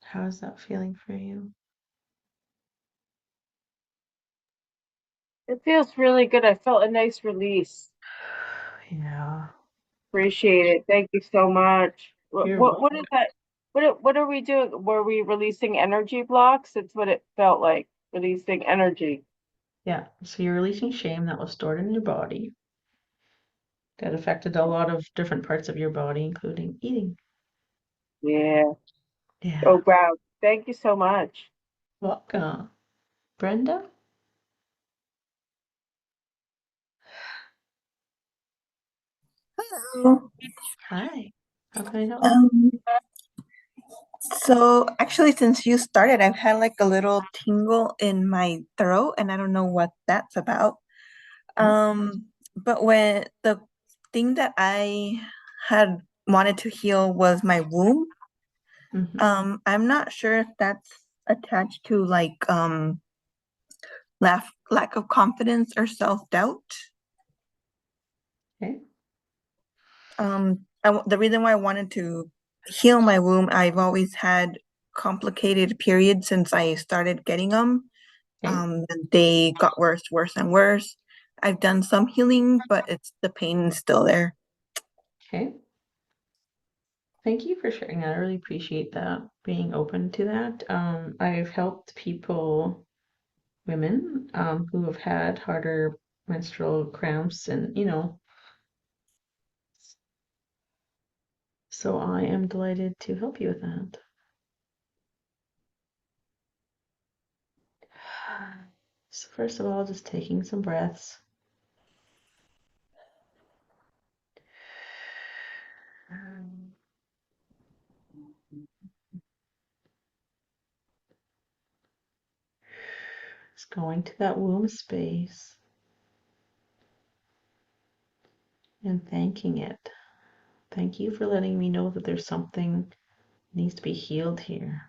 How's that feeling for you? It feels really good. I felt a nice release. Yeah, Appreciate it. Thank you so much. you're What is welcome. that? What are we doing? Were we releasing energy blocks? It's what it felt like, releasing energy. Yeah, so you're releasing shame that was stored in your body that affected a lot of different parts of your body, including eating. Yeah. Yeah, Oh, wow. Thank you so much. welcome. Brenda? Hello. Hi. How can I help? Um, so actually, since you started, I've had like a little tingle in my throat, and I don't know what that's about. But when the thing that I had wanted to heal was my womb. I'm not sure if that's attached to like lack of confidence or self-doubt. Okay. The reason why I wanted to heal my womb, I've always had complicated periods since I started getting them. And they got worse, worse, and worse. I've done some healing, but the pain is still there. Okay. Thank you for sharing that. I really appreciate that, being open to that. I've helped people, women, who have had harder menstrual cramps and, so I am delighted to help you with that. So first of all, just taking some breaths. Just going to that womb space and thanking it. Thank you for letting me know that there's something that needs to be healed here.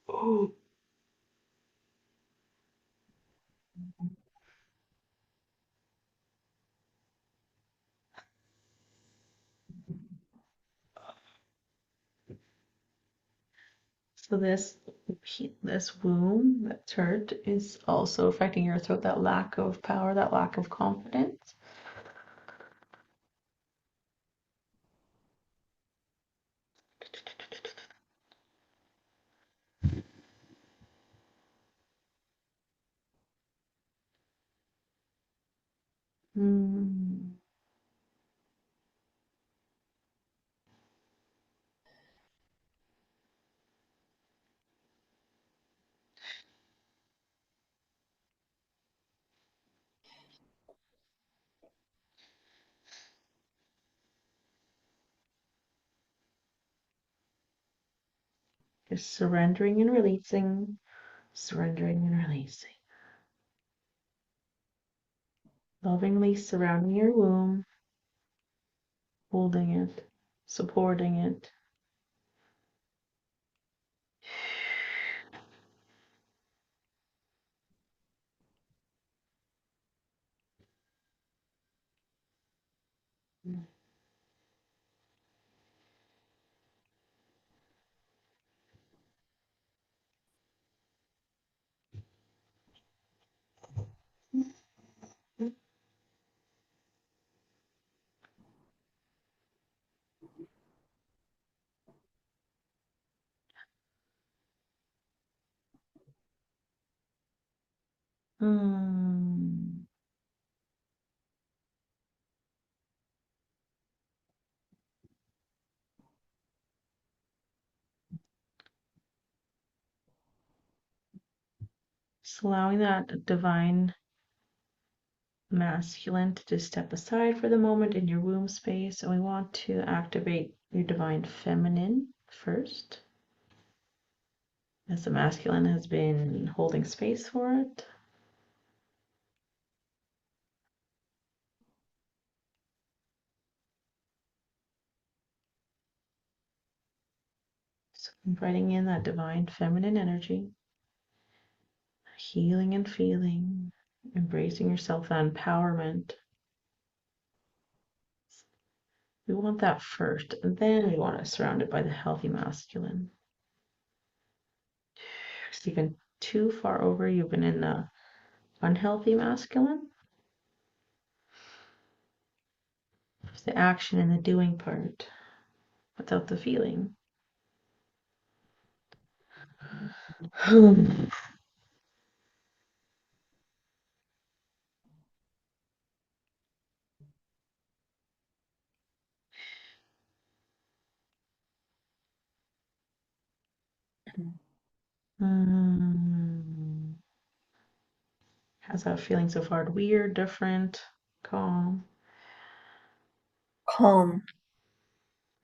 Oh. So this womb that's hurt is also affecting your throat, that lack of power, that lack of confidence. Mm. Just surrendering and releasing, surrendering and releasing. Lovingly surrounding your womb, holding it, supporting it. Hmm. Just allowing that divine masculine to just step aside for the moment in your womb space, and we want to activate your divine feminine first, as the masculine has been holding space for it. So inviting in that divine feminine energy, healing and feeling, embracing yourself, that empowerment. We want that first, and then we want to surround it by the healthy masculine. Because you've been too far over, you've been in the unhealthy masculine. It's the action and the doing part without the feeling. How's that feeling so far? Weird, different, calm? Calm.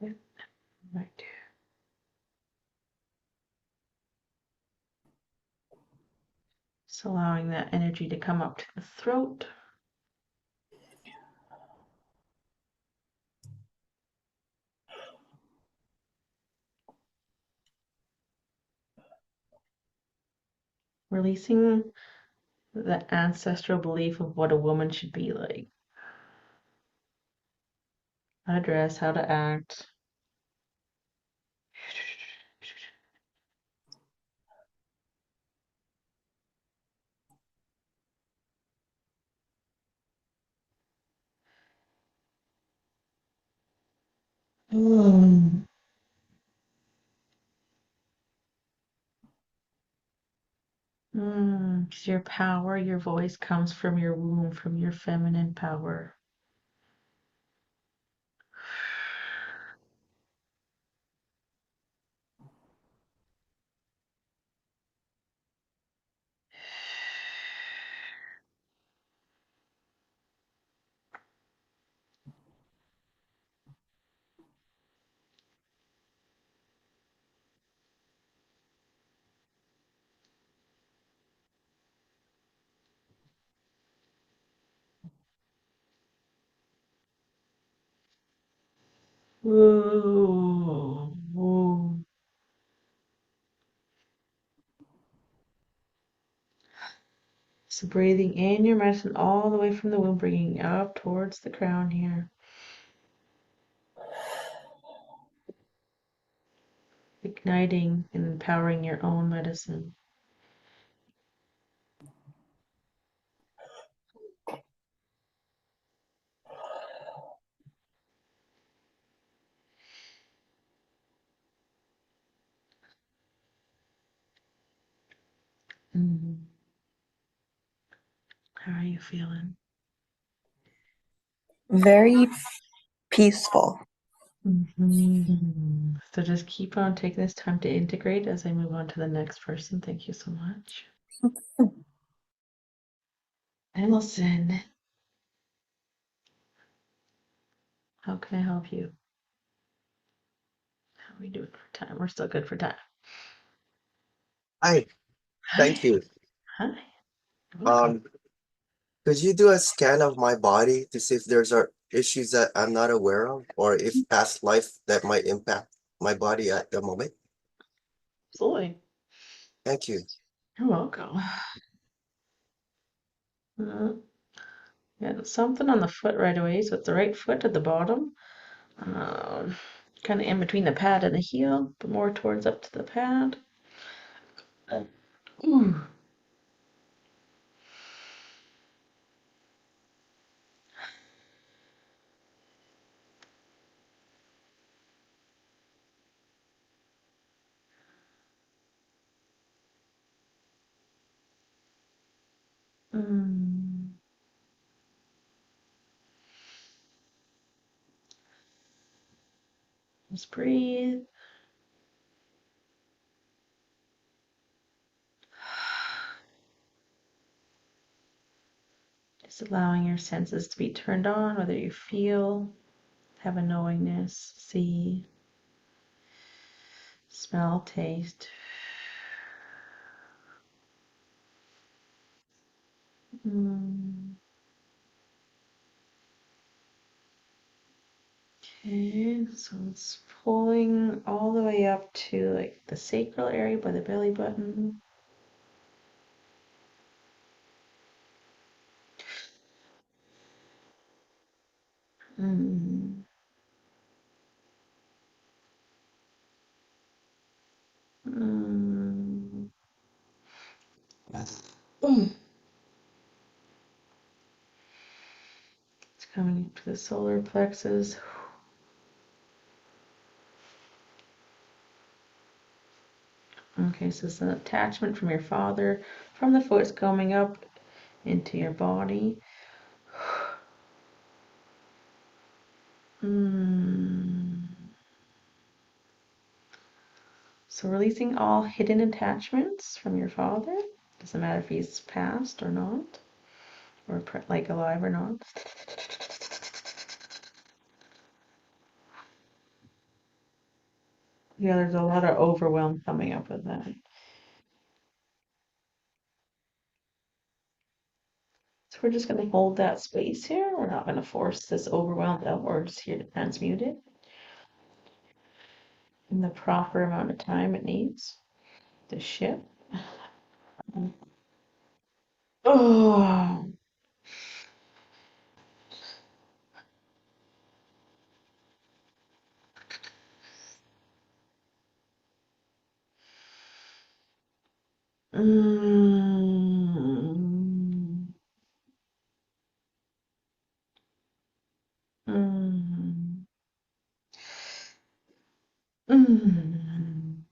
Yeah, right. Just allowing that energy to come up to the throat. Releasing the ancestral belief of what a woman should be like. How to dress, how to act. Because your power, your voice comes from your womb, from your feminine power. Whoa, whoa. So breathing in your medicine all the way from the womb, bringing up towards the crown here. Igniting and empowering your own medicine. How are you feeling? Very peaceful. So just keep on taking this time to integrate as I move on to the next person. Thank you so much. Allison, how can I help you? How are we doing for time? We're still good for time. Hi, thank you. Hi. Welcome. Could you do a scan of my body to see if there's are issues that I'm not aware of, or if past life that might impact my body at the moment? Absolutely. Thank you. You're welcome. Yeah, something on the foot right away. So it's the right foot at the bottom. Kind of in between the pad and the heel, but more towards up to the pad. Ooh. Just breathe. Just allowing your senses to be turned on, whether you feel, have a knowingness, see, smell, taste. Okay, so it's pulling all the way up to like the sacral area by the belly button. Mm. Mm. Mm. It's coming to the solar plexus. Okay, so it's an attachment from your father, from the foot coming up into your body. Mm. So releasing all hidden attachments from your father. Doesn't matter if he's passed or not, or like alive or not. Yeah, there's a lot of overwhelm coming up with that. So we're just going to hold that space here. We're not going to force this overwhelm out. We're just here to transmute it in the proper amount of time it needs to shift. Oh. Mm. Mm. Mm.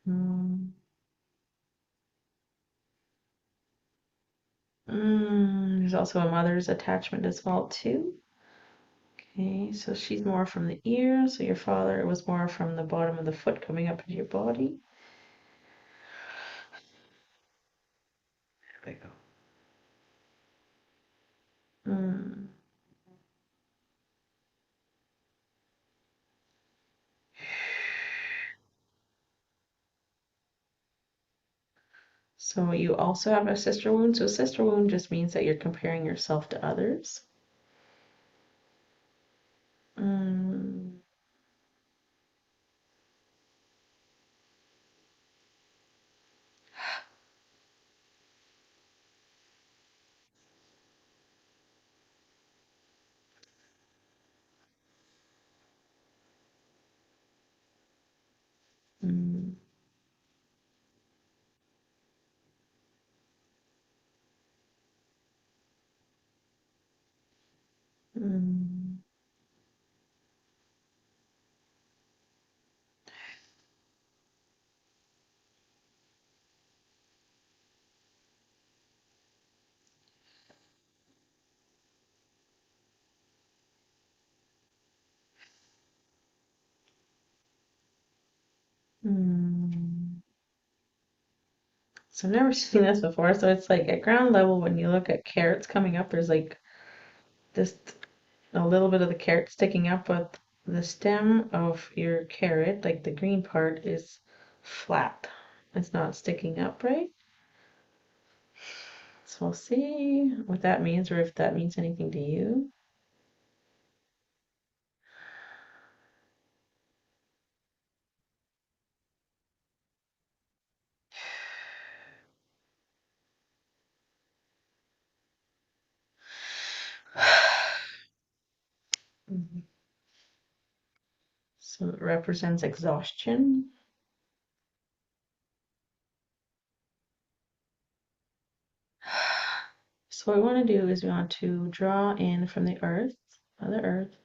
Mm. Mm. There's also a mother's attachment as well too. Okay, so she's more from the ear, so your father was more from the bottom of the foot coming up into your body. There we go. Mm. So you also have a sister wound. So a sister wound just means that you're comparing yourself to others. Mm. Mm. Mm. Mm. So I've never seen this before. So it's like at ground level, when you look at carrots coming up, there's like this a little bit of the carrot sticking up, but the stem of your carrot, like the green part, is flat. It's not sticking up, right? So we'll see what that means, or if that means anything to you. So it represents exhaustion. So what we want to do is we want to draw in from the earth, Mother Earth,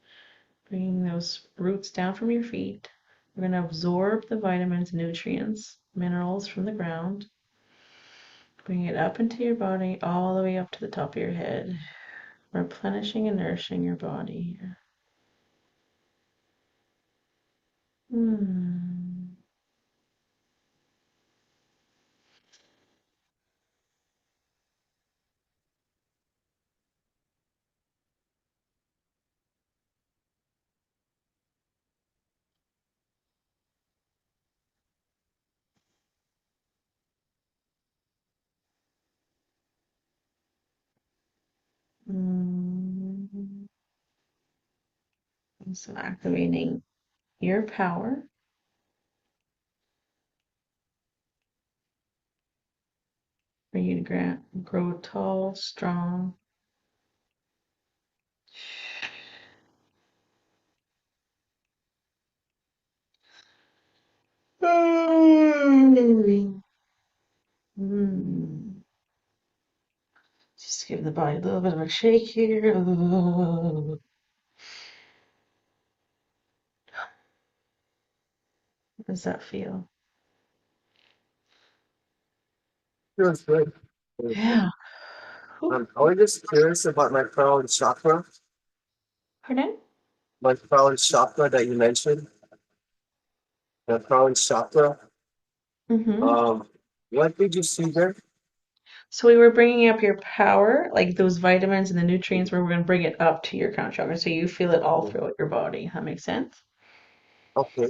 bringing those roots down from your feet. We're going to absorb the vitamins, nutrients, minerals from the ground. Bring it up into your body, all the way up to the top of your head, replenishing and nourishing your body here. Hmm. Mm. So activating your power. For you to grow tall, strong. Mm. Just give the body a little bit of a shake here. How does that feel? Feels good. Yeah. I was just curious about my crown chakra. Pardon? My crown chakra that you mentioned. The crown chakra. Mm-hmm. What did you see there? So we were bringing up your power, like those vitamins and the nutrients, where we're going to bring it up to your crown chakra, so you feel it all throughout your body. That makes sense? Okay.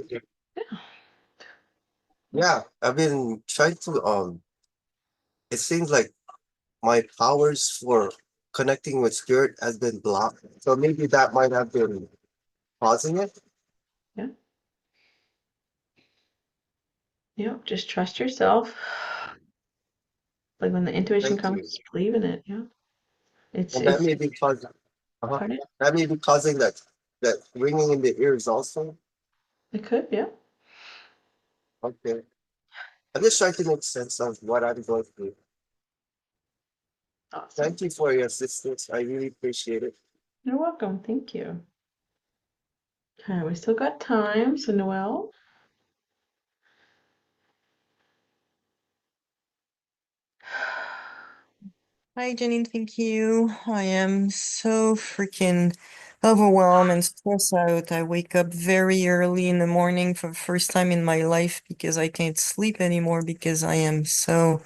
Yeah, I've been trying to it seems like my powers for connecting with spirit has been blocked. So maybe that might have been causing it. Yeah. Yep. Just trust yourself. Like when the intuition Thank comes, you. just believe in it. Yeah. And that It's may be causing pardon? that may be causing that ringing in the ears also. It could, yeah. Okay. I'm just trying to make sense of what I'm going through. Awesome. Thank you for your assistance. I really appreciate it. You're welcome. Thank you. Okay, we still got time. So Noelle. Hi, Jenny. Thank you. I am so freaking overwhelmed and stressed out. I wake up very early in the morning for the first time in my life because I can't sleep anymore because I am so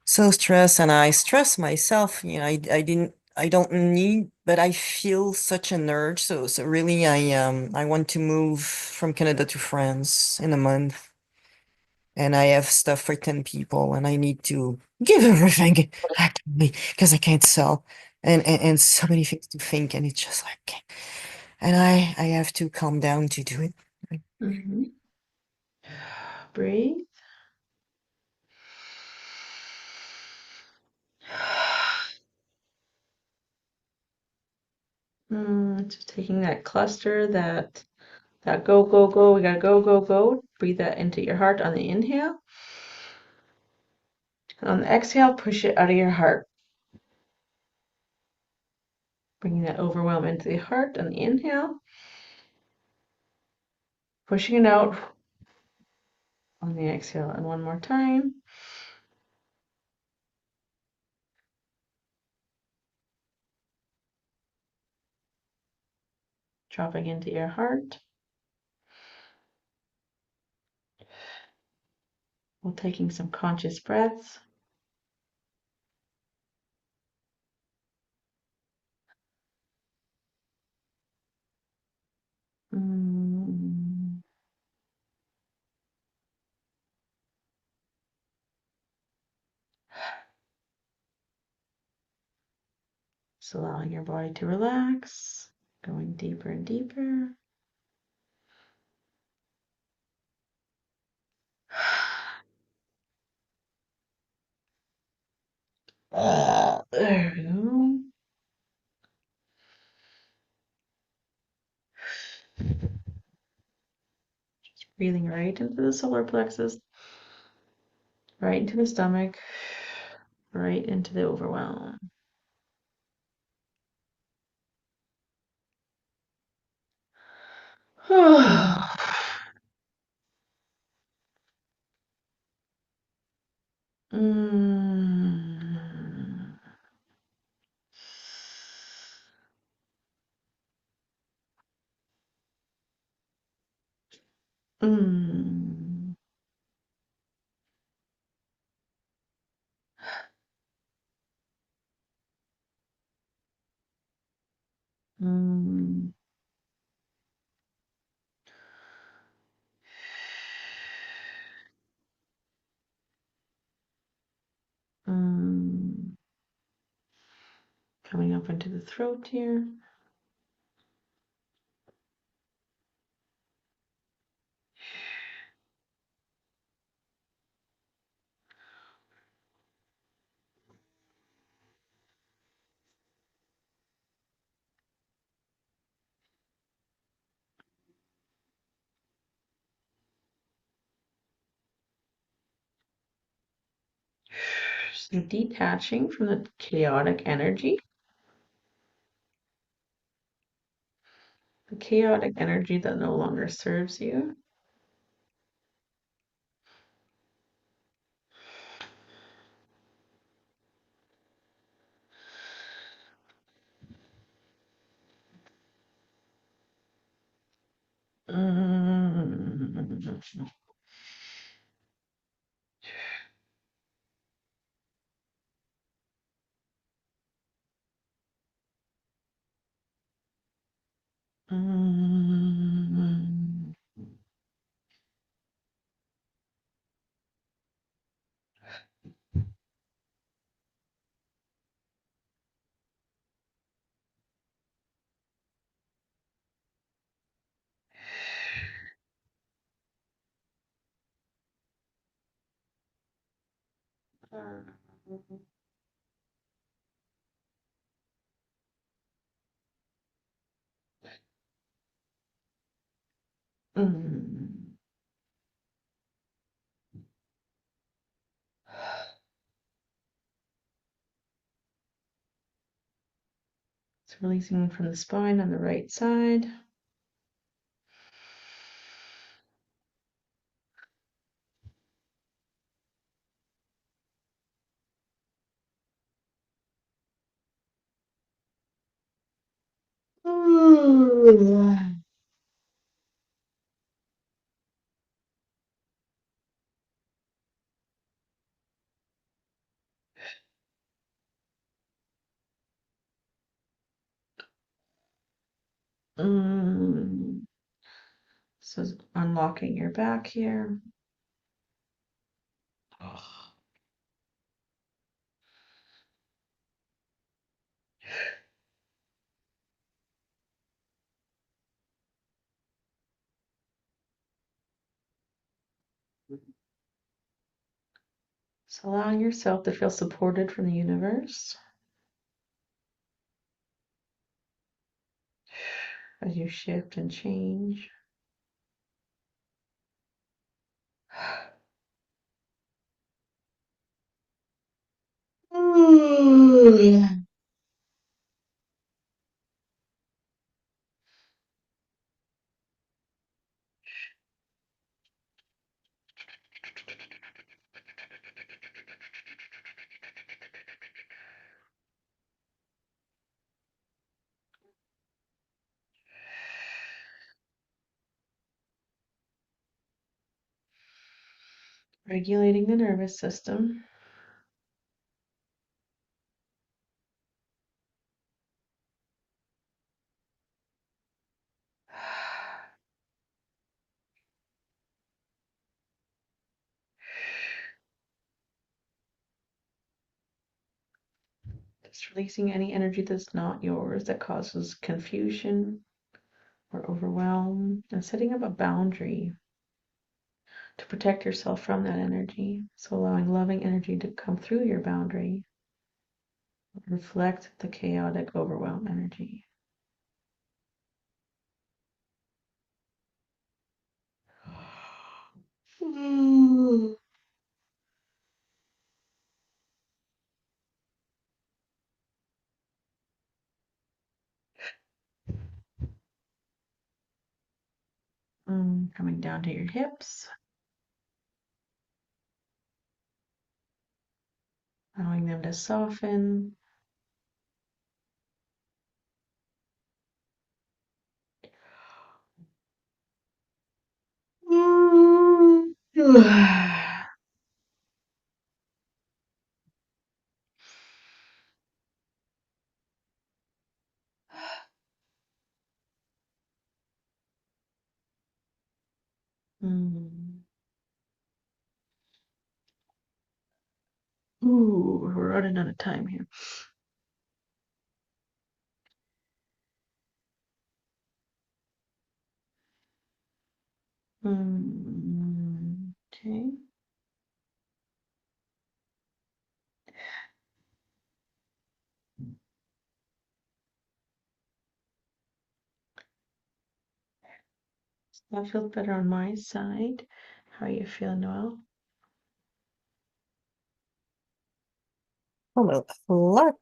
stressed and I stress myself. I don't need, but I feel such an urge. So really, I want to move from Canada to France in a month. And I have stuff for 10 people and I need to give everything actually because I can't sell and so many things to think and it's just like and I have to calm down to do it. Mm-hmm. Breathe. Just taking that cluster, that go, go, go. We gotta go, go, go. Breathe that into your heart on the inhale. And on the exhale, push it out of your heart. Bringing that overwhelm into the heart on the inhale. Pushing it out on the exhale. And one more time. Dropping into your heart. While taking some conscious breaths. Mm. Just allowing your body to relax, going deeper and deeper. There we go. Just breathing right into the solar plexus, right into the stomach, right into the overwhelm. Mm. Mm. Mm. Mm. Coming up into the throat here. So detaching from the chaotic energy. The chaotic energy that no longer serves you. Mm. Mm. Mm. So releasing from the spine on the right side. Mm. So unlocking your back here. So allowing yourself to feel supported from the universe as you shift and change. Regulating the nervous system. Just releasing any energy that's not yours that causes confusion or overwhelm, and setting up a boundary to protect yourself from that energy. So allowing loving energy to come through your boundary, reflect the chaotic overwhelm energy. coming down to your hips. Allowing them to soften. Ooh, we're running out of time here. Okay. That feels better on my side. How are you feeling, Noel? Well, a lot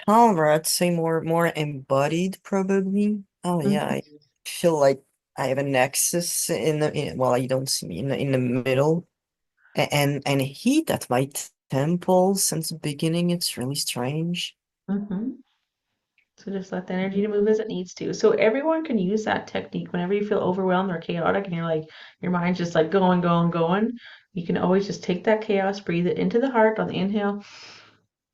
calmer, I'd say more embodied probably. Oh yeah, I feel like I have a nexus well, you don't see me in the middle. And heat at my temples since the beginning. It's really strange. So just let the energy to move as it needs to. So everyone can use that technique whenever you feel overwhelmed or chaotic and you're like, your mind's just like going, going, going. You can always just take that chaos, breathe it into the heart on the inhale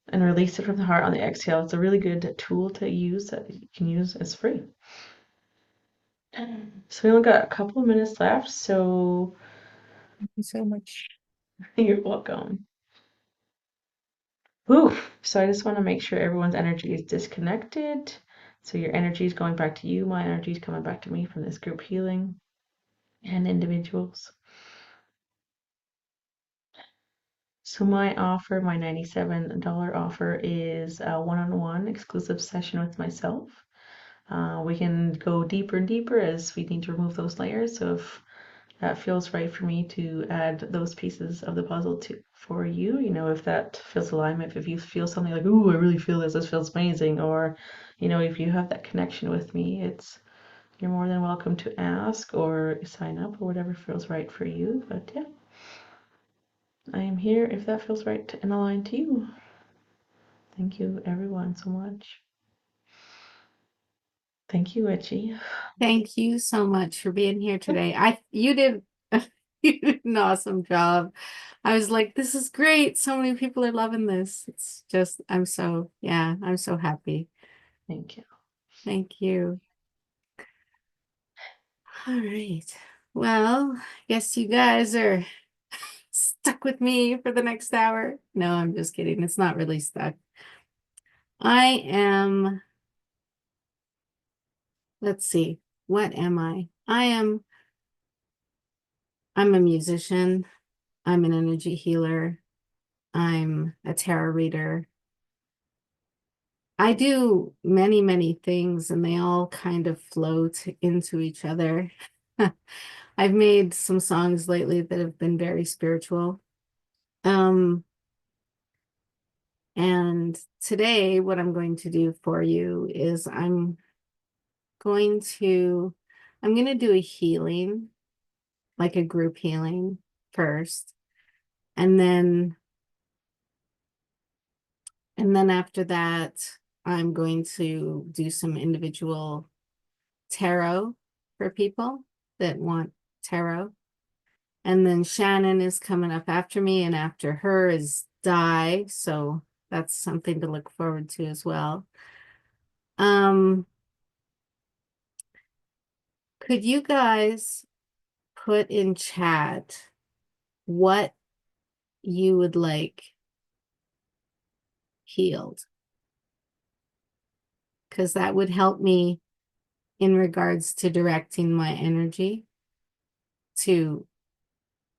and release it from the heart on the exhale. It's a really good tool to use that you can use. It's free. So we only got a couple of minutes left. So thank you so much. You're welcome. Whew. So I just want to make sure everyone's energy is disconnected. So your energy is going back to you. My energy is coming back to me from this group healing and individuals. So my offer, my $97 offer is a one-on-one exclusive session with myself. We can go deeper and deeper as we need to remove those layers. So if that feels right for me to add those pieces of the puzzle for you, if that feels alignment, if you feel something like, ooh, I really feel this feels amazing, or if you have that connection with me, you're more than welcome to ask or sign up or whatever feels right for you. But yeah, I am here if that feels right and aligned to you. Thank you everyone so much. Thank you, Witchy. Thank you so much for being here today. You did an awesome job. I was like, this is great. So many people are loving this. It's just, I'm so happy. Thank you. Thank you. All right. Well, guess you guys are stuck with me for the next hour. No, I'm just kidding. It's not really stuck. Let's see, what am I? I'm a musician. I'm an energy healer. I'm a tarot reader. I do many, many things and they all kind of float into each other. I've made some songs lately that have been very spiritual. And today what I'm going to do for you is I'm going to do a healing, like a group healing first. And then after that, I'm going to do some individual tarot for people that want tarot. And then Shannon is coming up after me, and after her is Di. So that's something to look forward to as well. Could you guys put in chat what you would like healed? Because that would help me in regards to directing my energy to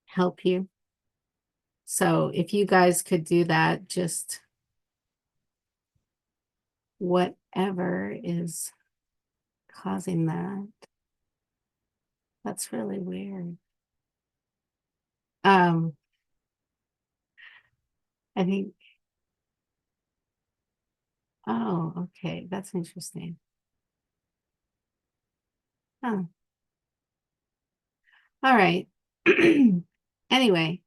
help you. So if you guys could do that, just whatever is causing that. That's really weird. I think, oh, okay, that's interesting. Huh. All right. Anyway,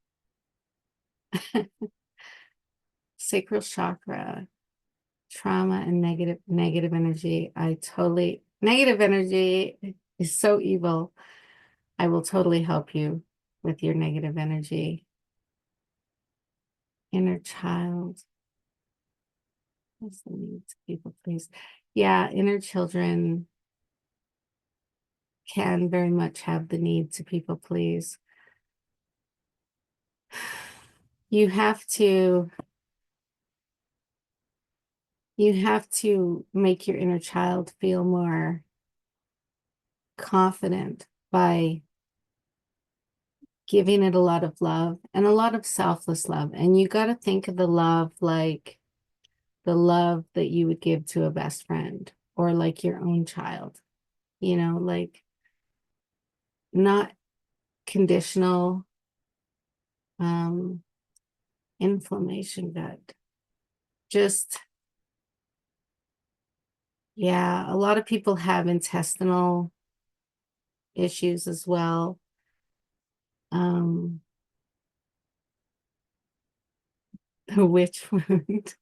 sacral chakra, trauma and negative energy. Negative energy is so evil. I will totally help you with your negative energy. Inner child. What's the need to people please? Yeah, inner children can very much have the need to people please. You have to make your inner child feel more confident by giving it a lot of love and a lot of selfless love. And you got to think of the love like the love that you would give to a best friend or like your own child, like not conditional inflammation gut. Just, yeah, a lot of people have intestinal issues as well. The witch wound.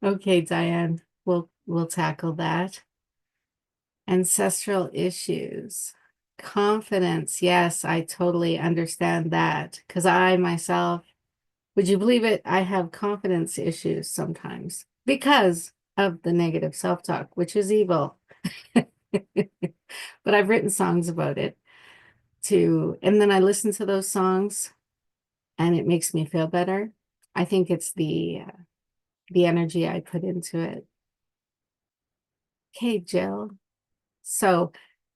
Okay, Diane, we'll tackle that. Ancestral issues. Confidence. Yes, I totally understand that because I myself, would you believe it? I have confidence issues sometimes because of the negative self-talk, which is evil. But I've written songs about it too. And then I listen to those songs and it makes me feel better. I think it's the energy I put into it. Okay, Jill. So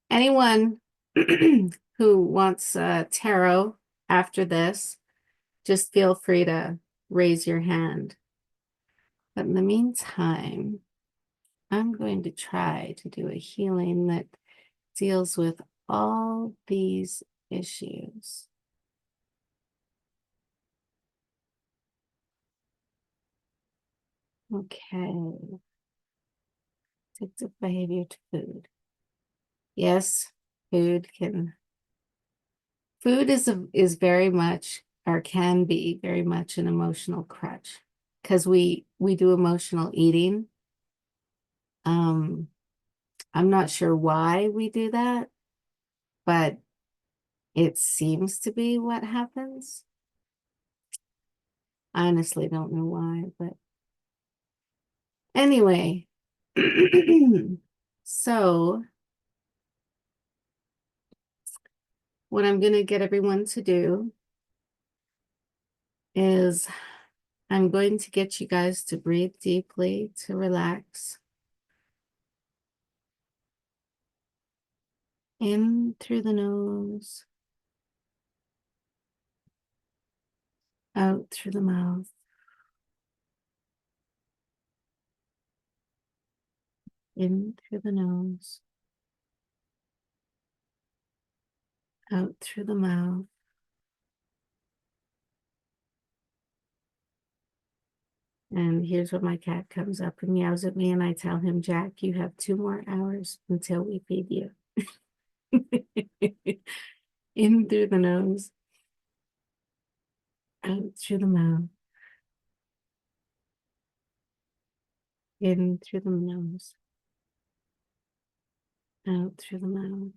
anyone who wants tarot after this, just feel free to raise your hand. But in the meantime, I'm going to try to do a healing that deals with all these issues. Okay. Addictive behavior to food. Yes, food is very much, or can be very much, an emotional crutch because we do emotional eating. I'm not sure why we do that, but it seems to be what happens. I honestly don't know why, but anyway. So what I'm going to get everyone to do is I'm going to get you guys to breathe deeply, to relax. In through the nose, out through the mouth. In through the nose, out through the mouth. And here's where my cat comes up and meows at me and I tell him, Jack, you have 2 more hours until we feed you. In through the nose, out through the mouth. In through the nose, out through the mouth.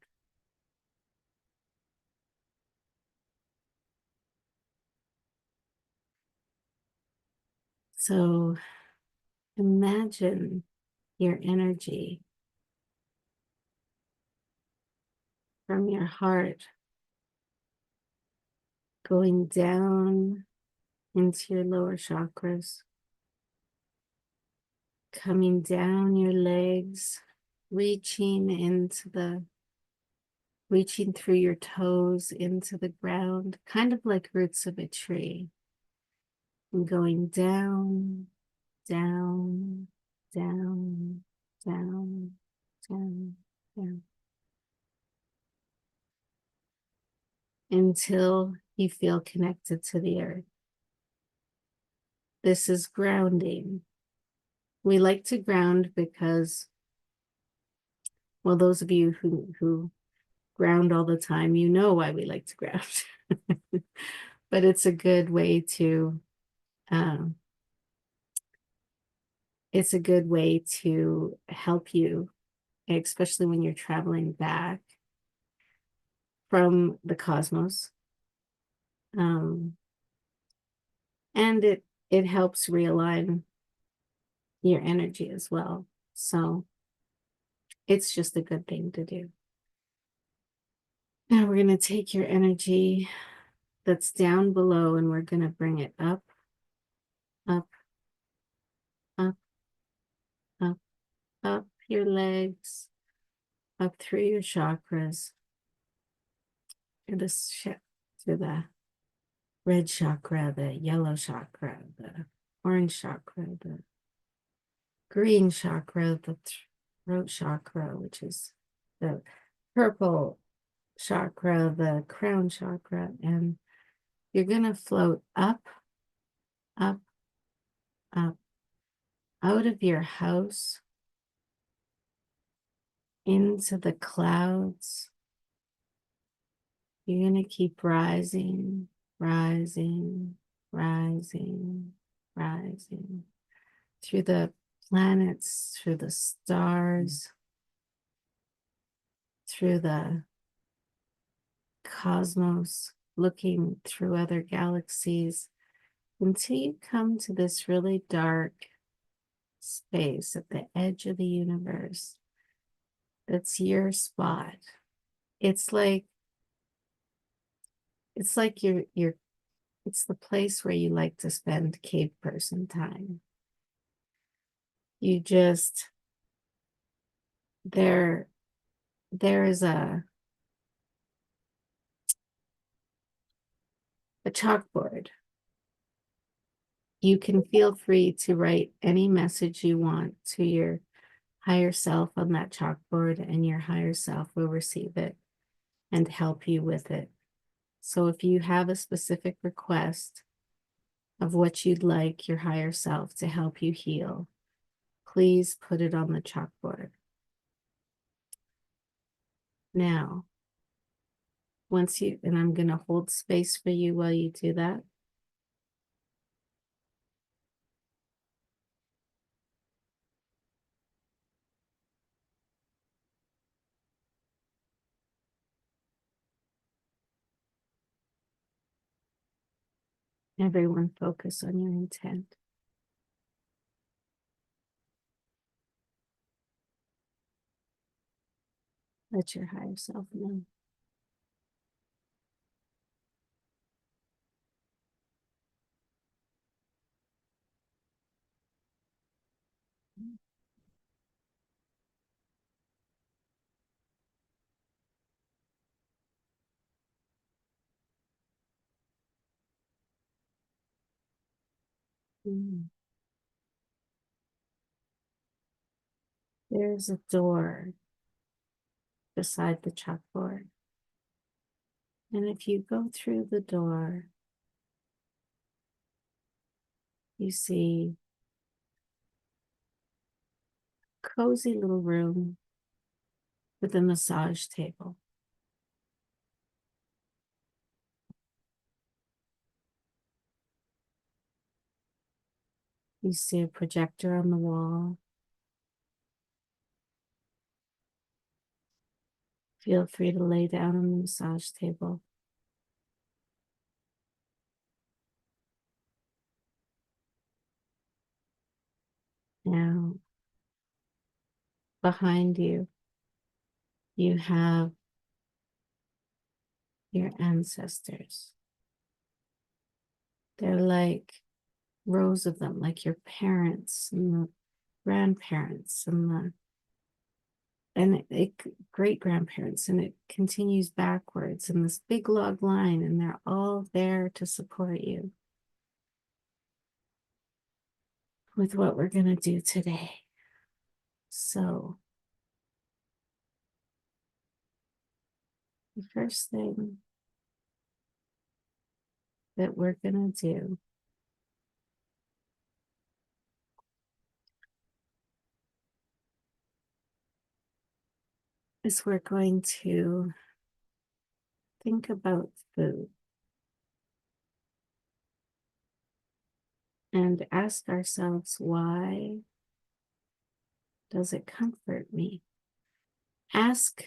So imagine your energy from your heart going down into your lower chakras, coming down your legs, reaching through your toes into the ground, kind of like roots of a tree, and going down, down, down, down, down, down, until you feel connected to the earth. This is grounding. We like to ground because, well, those of you who ground all the time, you know why we like to ground. But it's a good way to help you, especially when you're traveling back from the cosmos. And it helps realign your energy as well. So it's just a good thing to do. Now we're going to take your energy that's down below and we're going to bring it up, up, up, up, up your legs, up through your chakras, to the red chakra, the yellow chakra, the orange chakra, the green chakra, the throat chakra, which is the purple chakra, the crown chakra, and you're going to float up, up, up, out of your house, into the clouds. You're going to keep rising, rising, rising, rising through the planets, through the stars, through the cosmos, looking through other galaxies until you come to this really dark space at the edge of the universe. That's your spot. It's like it's the place where you like to spend cave person time. You just, there is a chalkboard. You can feel free to write any message you want to your higher self on that chalkboard, and your higher self will receive it and help you with it. So if you have a specific request of what you'd like your higher self to help you heal, please put it on the chalkboard. Now, and I'm going to hold space for you while you do that. Everyone focus on your intent. Let your higher self know. There's a door beside the chalkboard. And if you go through the door, you see a cozy little room with a massage table. You see a projector on the wall. Feel free to lay down on the massage table. Now, behind you, you have your ancestors. They're like rows of them, like your parents and the grandparents and great grandparents, and it continues backwards in this big log line, and they're all there to support you with what we're going to do today. So the first thing that we're going to do is we're going to think about food and ask ourselves, why does it comfort me? Ask,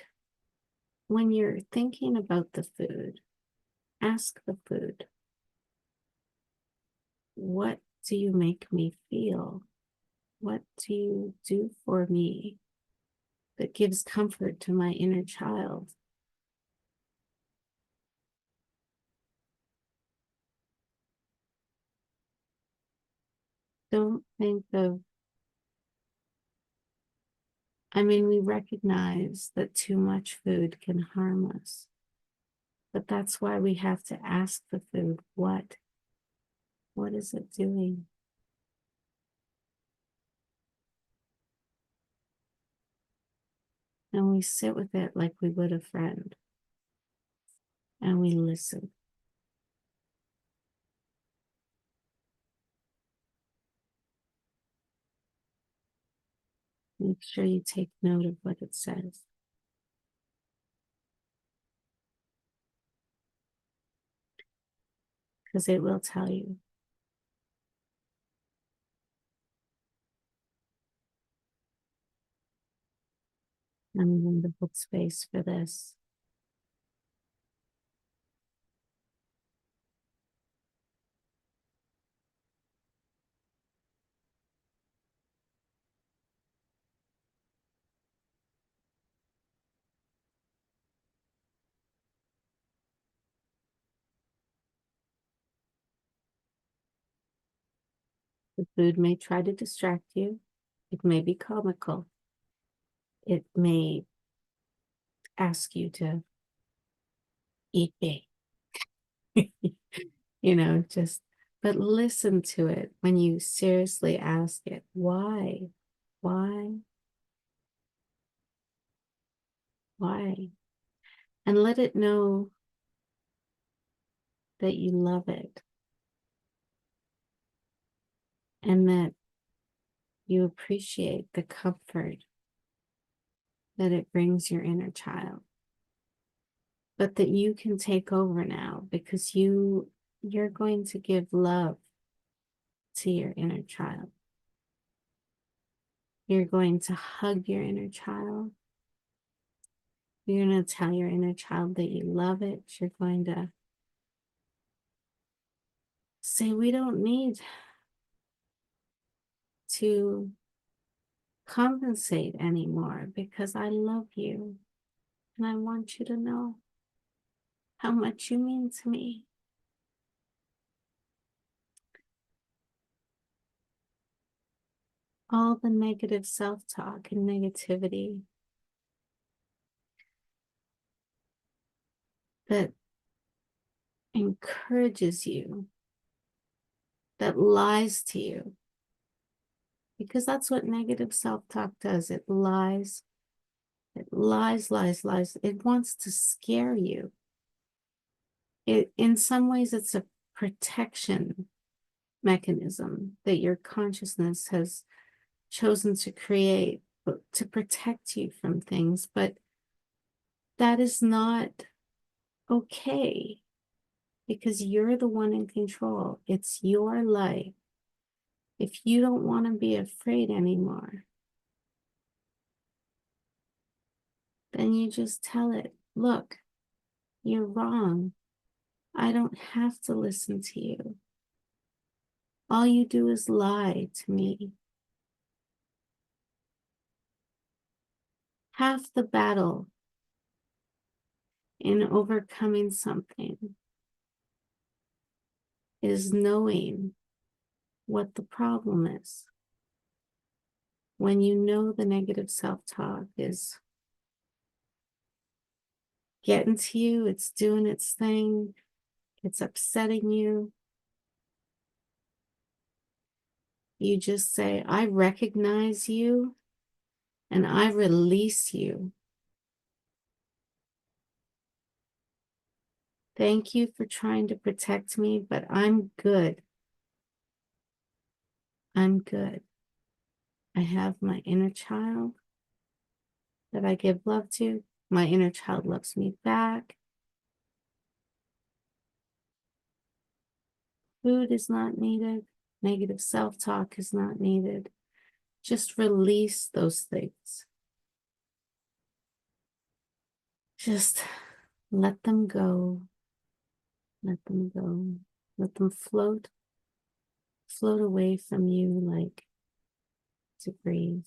when you're thinking about the food, ask the food, what do you make me feel? What do you do for me that gives comfort to my inner child? Don't think of, we recognize that too much food can harm us, but that's why we have to ask the food, what is it doing? And we sit with it like we would a friend, and we listen. Make sure you take note of what it says. Because it will tell you. I'm in the book space for this. The food may try to distract you. It may be comical. It may ask you to eat me. But listen to it when you seriously ask it, why? Why? Why? And let it know that you love it and that you appreciate the comfort that it brings your inner child, but that you can take over now because you're going to give love to your inner child. You're going to hug your inner child. You're going to tell your inner child that you love it. You're going to say, we don't need to compensate anymore because I love you and I want you to know how much you mean to me. All the negative self-talk and negativity that encourages you, that lies to you, because that's what negative self-talk does. It lies. It lies. It wants to scare you. In some ways, it's a protection mechanism that your consciousness has chosen to create to protect you from things, but that is not okay because you're the one in control. It's your life. If you don't want to be afraid anymore, then you just tell it, look, you're wrong. I don't have to listen to you. All you do is lie to me. Half the battle in overcoming something is knowing what the problem is. When you know the negative self-talk is getting to you, it's doing its thing, it's upsetting you, you just say, I recognize you and I release you. Thank you for trying to protect me, but I'm good. I'm good. I have my inner child that I give love to. My inner child loves me back. Food is not needed. Negative self-talk is not needed. Just release those things. Just let them go. Let them go. Let them float away from you like debris.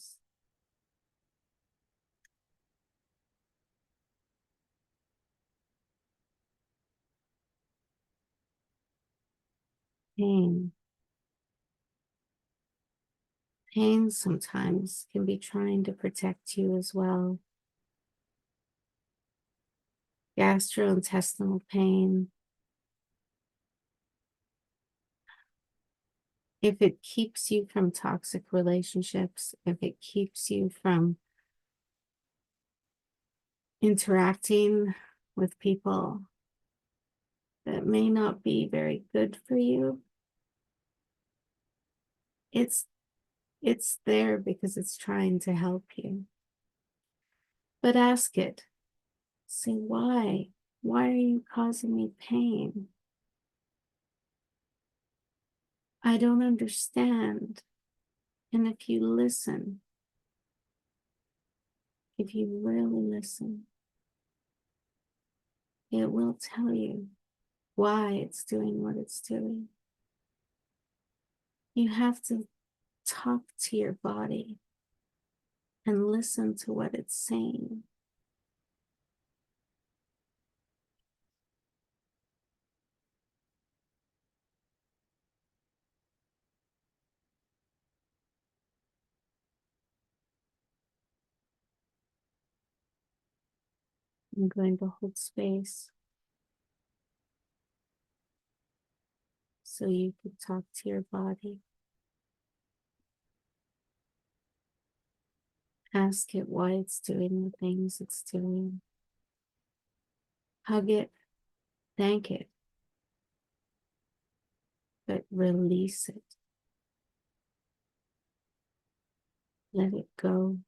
Pain. Pain sometimes can be trying to protect you as well. Gastrointestinal pain. If it keeps you from toxic relationships, if it keeps you from interacting with people that may not be very good for you, it's there because it's trying to help you. But ask it. Say, why? Why are you causing me pain? I don't understand. And if you listen, if you really listen, it will tell you why it's doing what it's doing. You have to talk to your body and listen to what it's saying. I'm going to hold space so you can talk to your body. Ask it why it's doing the things it's doing. Hug it, thank it, but release it. Let it go.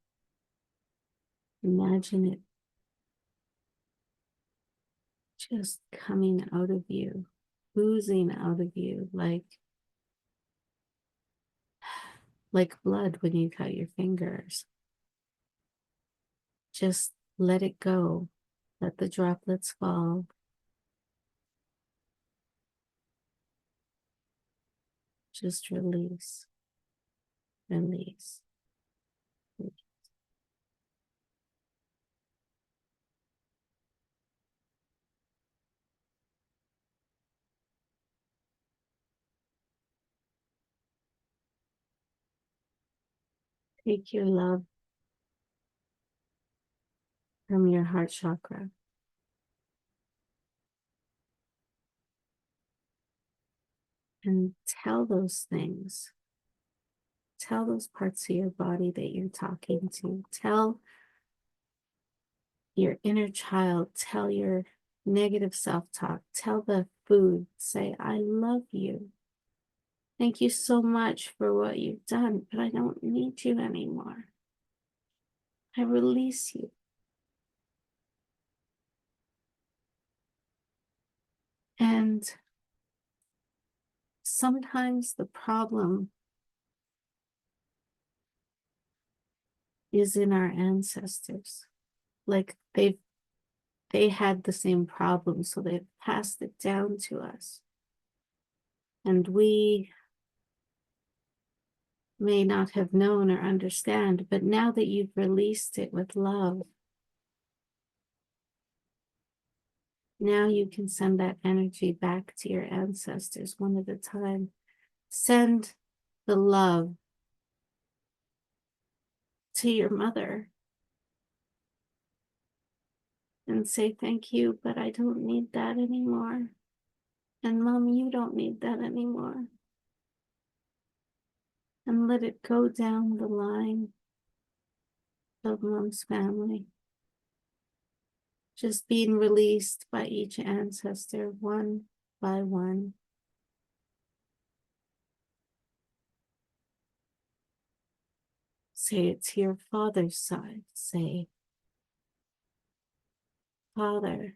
Imagine it just coming out of you, oozing out of you like blood when you cut your fingers. Just let it go. Let the droplets fall. Just release. Release. Release. Take your love from your heart chakra and tell those things. Tell those parts of your body that you're talking to. Tell your inner child. Tell your negative self-talk. Tell the food. Say, I love you. Thank you so much for what you've done, but I don't need you anymore. I release you. And sometimes the problem is in our ancestors. Like they had the same problem, so they've passed it down to us. And we may not have known or understand, but now that you've released it with love, now you can send that energy back to your ancestors one at a time. Send the love to your mother and say, thank you, but I don't need that anymore. And Mom, you don't need that anymore. And let it go down the line of Mom's family. Just being released by each ancestor one by one. Say it to your father's side. Say, Father,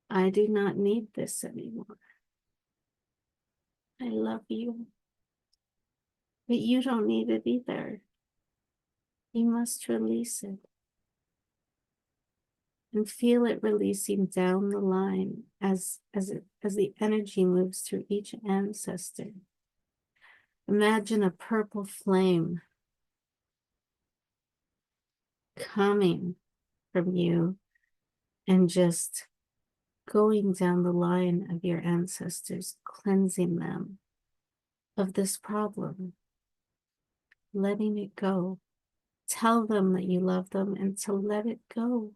I do not need this anymore. I love you. But you don't need it either. You must release it. And feel it releasing down the line as the energy moves through each ancestor. Imagine a purple flame coming from you and just going down the line of your ancestors, cleansing them of this problem, letting it go. Tell them that you love them and to let it go.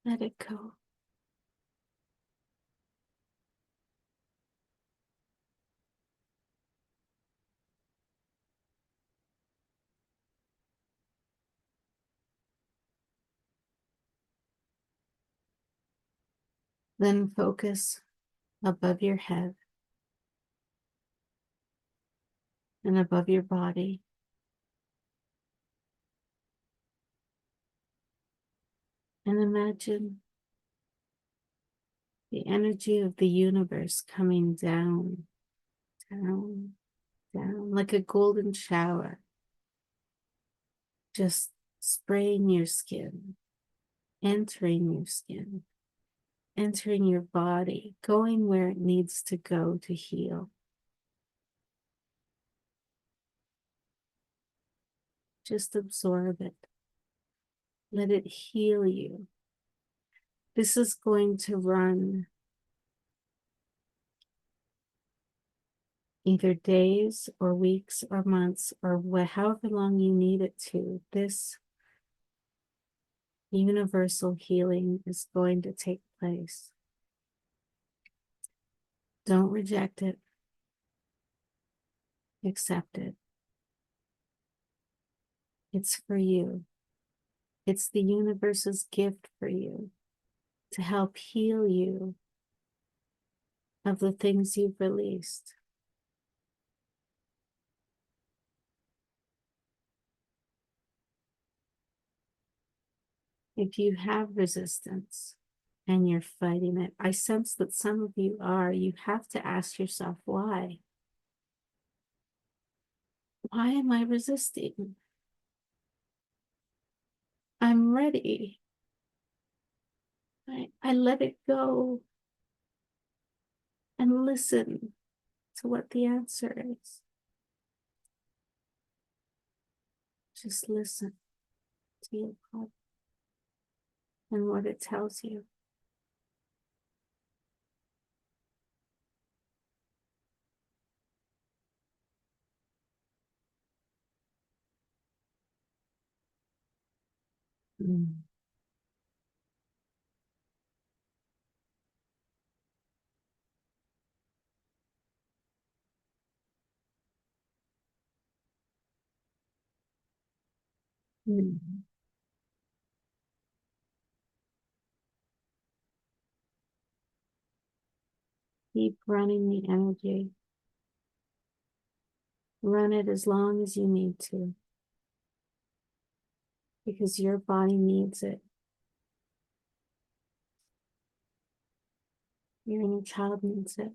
Let it go. Then focus above your head and above your body. And imagine the energy of the universe coming down, down, down, like a golden shower, just spraying your skin, entering your skin, entering your body, going where it needs to go to heal. Just absorb it. Let it heal you. This is going to run either days or weeks or months or however long you need it to. This universal healing is going to take place. Don't reject it. Accept it. It's for you. It's the universe's gift for you to help heal you of the things you've released. If you have resistance and you're fighting it, I sense that some of you are, you have to ask yourself why. Why am I resisting? I'm ready. I let it go and listen to what the answer is. Just listen to your body and what it tells you. Mm. Mm. Keep running the energy. Run it as long as you need to, because your body needs it. Your inner child needs it.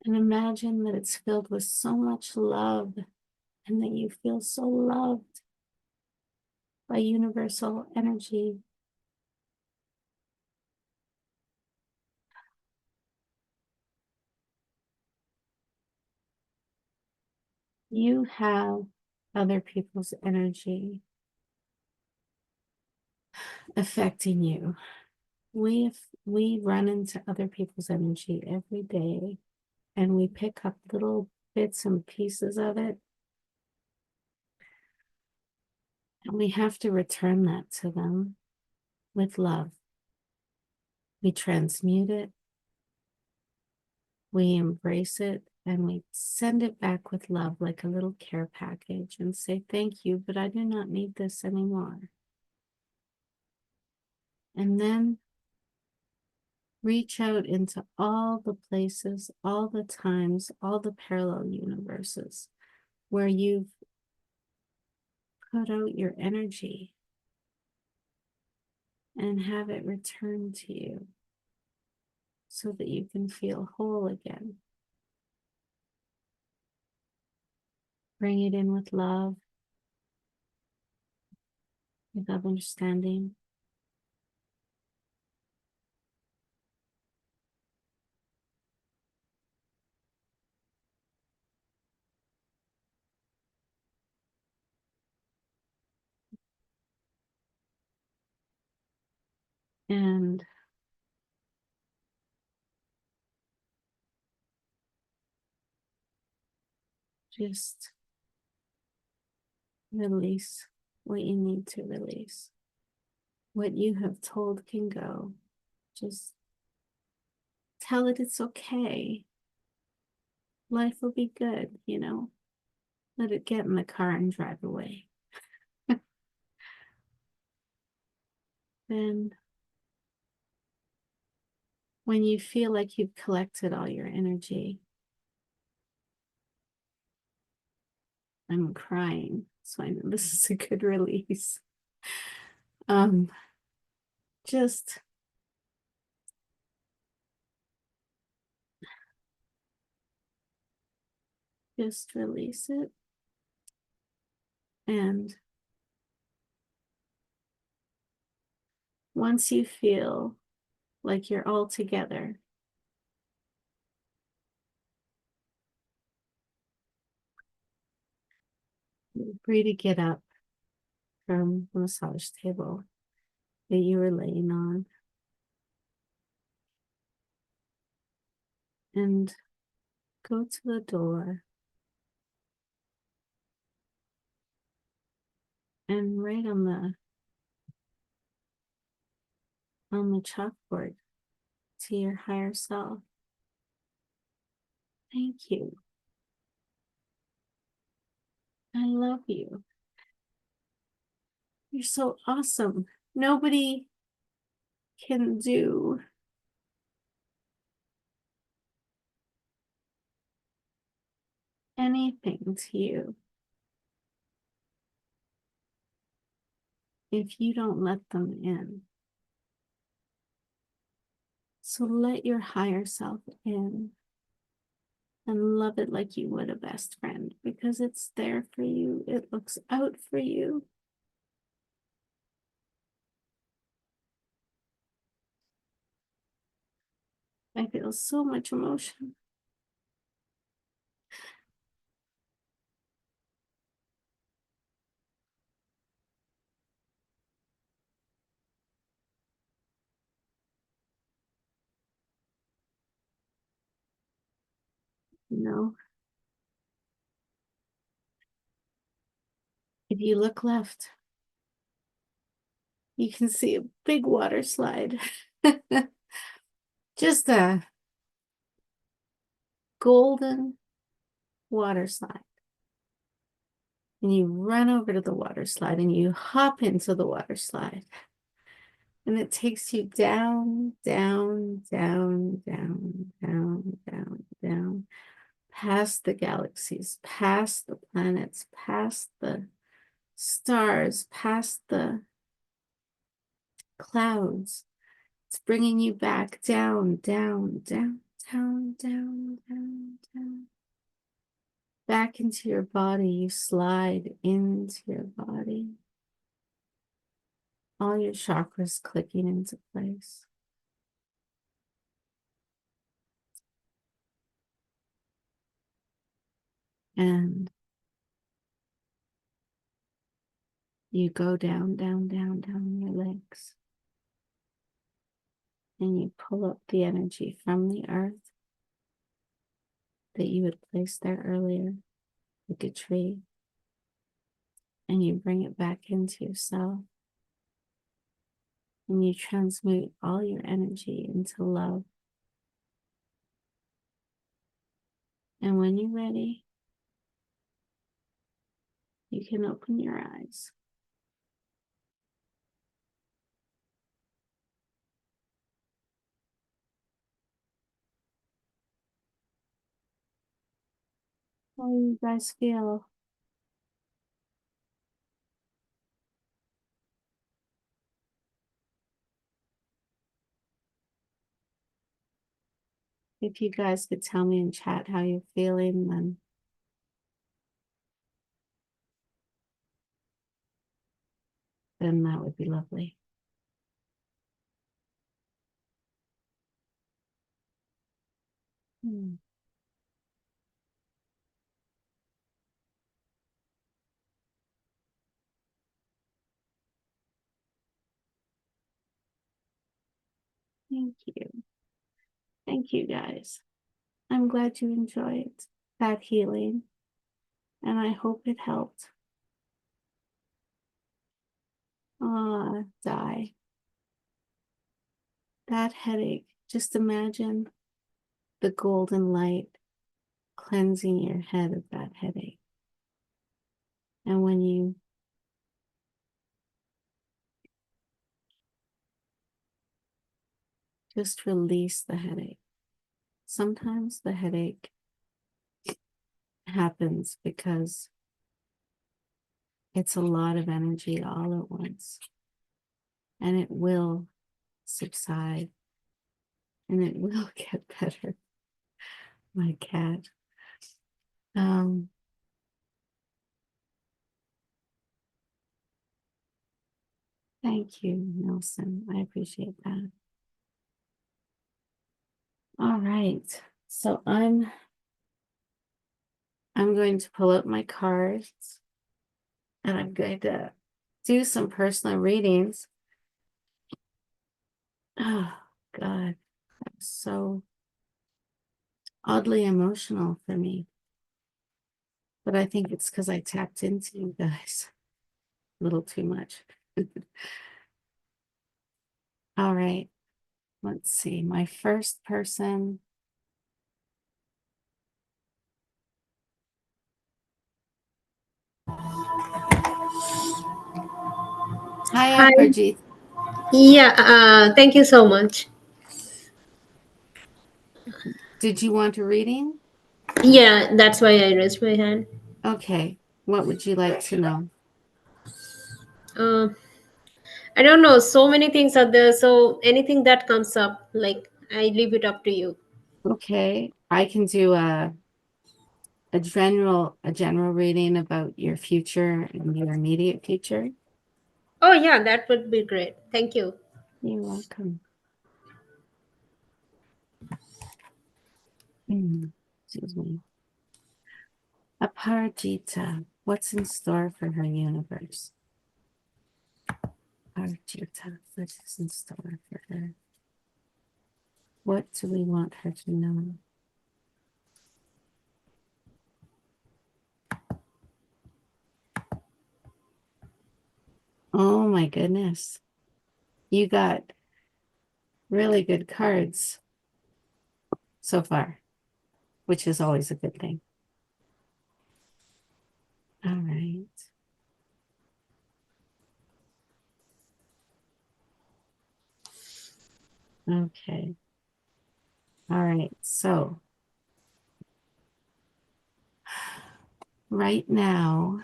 And imagine that it's filled with so much love and that you feel so loved by universal energy. You have other people's energy affecting you. We run into other people's energy every day, and we pick up little bits and pieces of it, and we have to return that to them with love. We transmute it, we embrace it, and we send it back with love like a little care package and say, thank you, but I do not need this anymore. And then reach out into all the places, all the times, all the parallel universes where you've put out your energy and have it return to you so that you can feel whole again. Bring it in with love, with understanding. And just release what you need to release. What you have told can go. Just tell it it's okay. Life will be good, you know. Let it get in the car and drive away. Then, when you feel like you've collected all your energy, I'm crying, so I know this is a good release. Just release it. And once you feel like you're all together, you're free to get up from the massage table that you were laying on and go to the door and write on the chalkboard to your higher self, thank you. I love you. You're so awesome. Nobody can do anything to you if you don't let them in. So let your higher self in and love it like you would a best friend, because it's there for you. It looks out for you. I feel so much emotion. You know, if you look left, you can see a big water slide. Just a golden water slide. And you run over to the water slide and you hop into the water slide. And it takes you down, down, down, down, down, down, down, past the galaxies, past the planets, past the stars, past the clouds. It's bringing you back down, down, down, down, down, down, down. Back into your body. You slide into your body. All your chakras clicking into place. And you go down, down, down, down your legs. And you pull up the energy from the earth that you had placed there earlier, like a tree. And you bring it back into yourself. And you transmute all your energy into love. And when you're ready, you can open your eyes. How do you guys feel? If you guys could tell me in chat how you're feeling, then that would be lovely. Thank you. Thank you, guys. I'm glad you enjoyed that healing, and I hope it helped. Die. That headache, just imagine the golden light cleansing your head of that headache. And when you just release the headache, sometimes the headache happens because it's a lot of energy all at once, and it will subside and it will get better. My cat. Thank you, Nelson. I appreciate that. All right. So I'm going to pull up my cards and I'm going to do some personal readings. Oh, God. That was so oddly emotional for me. But I think it's because I tapped into you guys a little too much. All right. Let's see. My first person. Hi, Hi. Aparjit. Yeah, thank you so much. Did you want a reading? Yeah, that's why I raised my hand. Okay. What would you like to know? Uh, I don't know. So many things are there. So anything that comes up, like I leave it up to you. Okay. I can do a general reading about your future and your immediate future. Oh yeah, that would be great. Thank you. You're welcome. Excuse me. Aparjita, what's in store for her universe? Aparjita, what is in store for her? What do we want her to know? Oh my goodness. You got really good cards so far, which is always a good thing. All right. Okay. All right. So right now,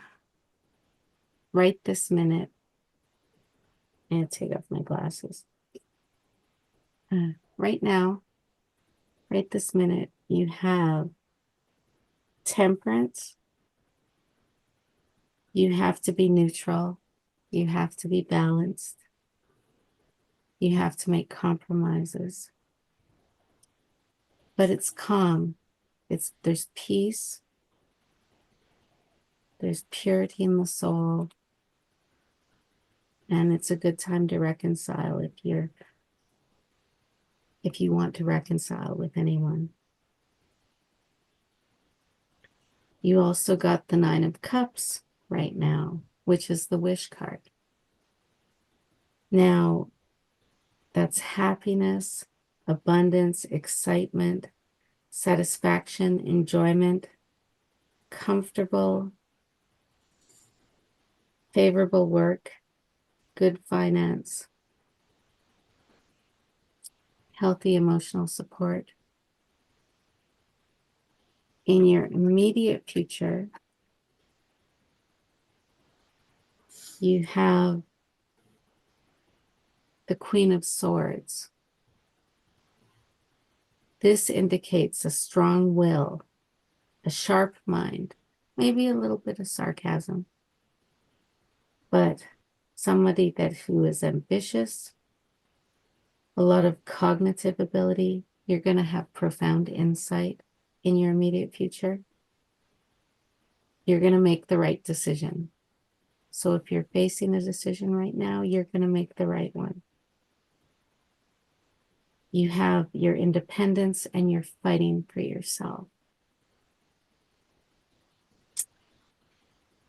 right this minute, I'm going to take off my glasses. Right now, right this minute, you have temperance. You have to be neutral. You have to be balanced. You have to make compromises. But it's calm. There's peace. There's purity in the soul. And it's a good time to reconcile if you want to reconcile with anyone. You also got the 9 of Cups right now, which is the wish card. Now, that's happiness, abundance, excitement, satisfaction, enjoyment, comfortable, favorable work, good finance, healthy emotional support. In your immediate future, you have the Queen of Swords. This indicates a strong will, a sharp mind, maybe a little bit of sarcasm, but somebody who is ambitious, a lot of cognitive ability. You're going to have profound insight in your immediate future. You're going to make the right decision. So if you're facing a decision right now, you're going to make the right one. You have your independence and you're fighting for yourself.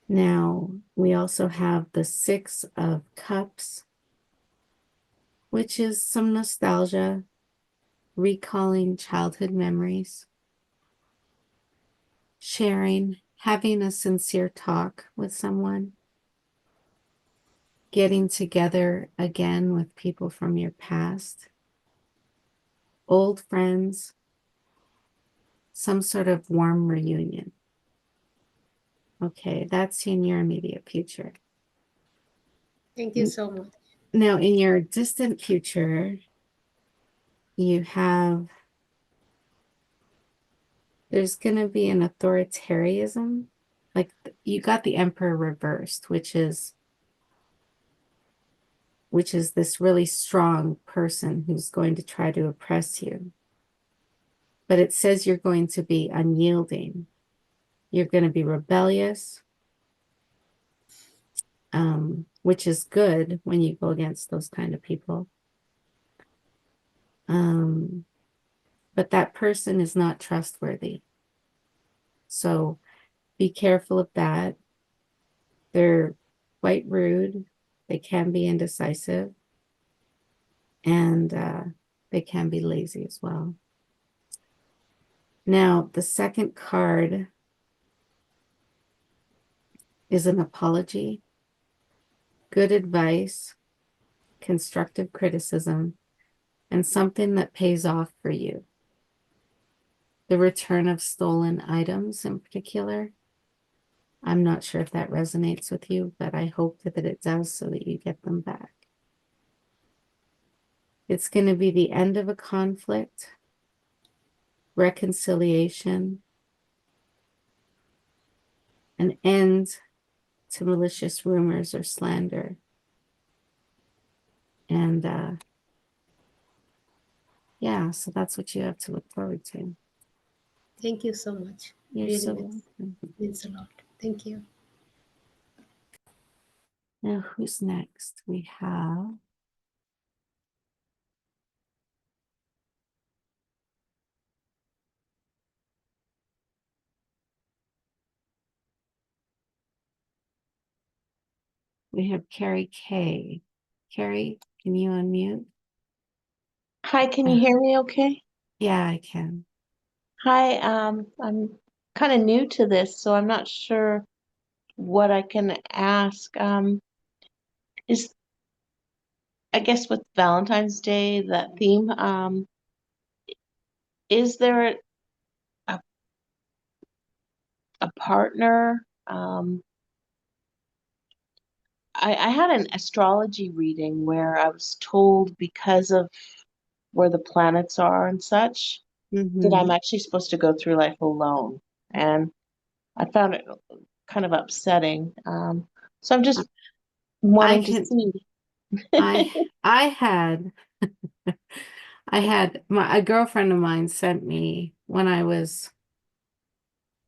Now, we also have the Six of Cups, which is some nostalgia, recalling childhood memories, sharing, having a sincere talk with someone, getting together again with people from your past, old friends, some sort of warm reunion. Okay, that's in your immediate future. Thank you so much. Now, in your distant future, you have, there's going to be an authoritarianism. Like you got the Emperor reversed, which is this really strong person who's going to try to oppress you. But it says you're going to be unyielding. You're going to be rebellious, which is good when you go against those kind of people. But that person is not trustworthy. So be careful of that. They're quite rude. They can be indecisive. And they can be lazy as well. Now, the second card is an apology, good advice, constructive criticism, and something that pays off for you. The return of stolen items in particular. I'm not sure if that resonates with you, but I hope that it does so that you get them back. It's going to be the end of a conflict, reconciliation, an end to malicious rumors or slander. And yeah, so that's what you have to look forward to. Thank you so much. You're Really so welcome. means a lot. Thank you. Now, who's next? We have Carrie K. Carrie, can you unmute? Hi, can you hear me okay? Yeah, I can. Hi, I'm kind of new to this, so I'm not sure what I can ask. Is I guess with Valentine's Day, that theme, is there a, a partner? I had an astrology reading where I was told because of where the planets are and such, that I'm actually supposed to go through life alone. And I found it kind of upsetting. So I'm just wanting to see. I had a girlfriend of mine sent me when I was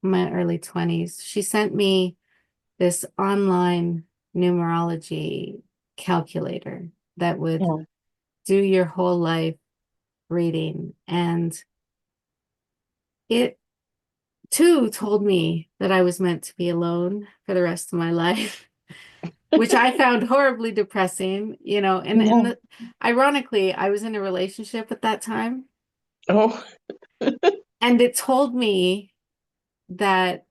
in my early 20s. She sent me this online numerology calculator that would do your whole life reading. And it too told me that I was meant to be alone for the rest of my life, which I found horribly depressing, you know, and ironically, I was in a relationship at that time. Oh. And it told me that,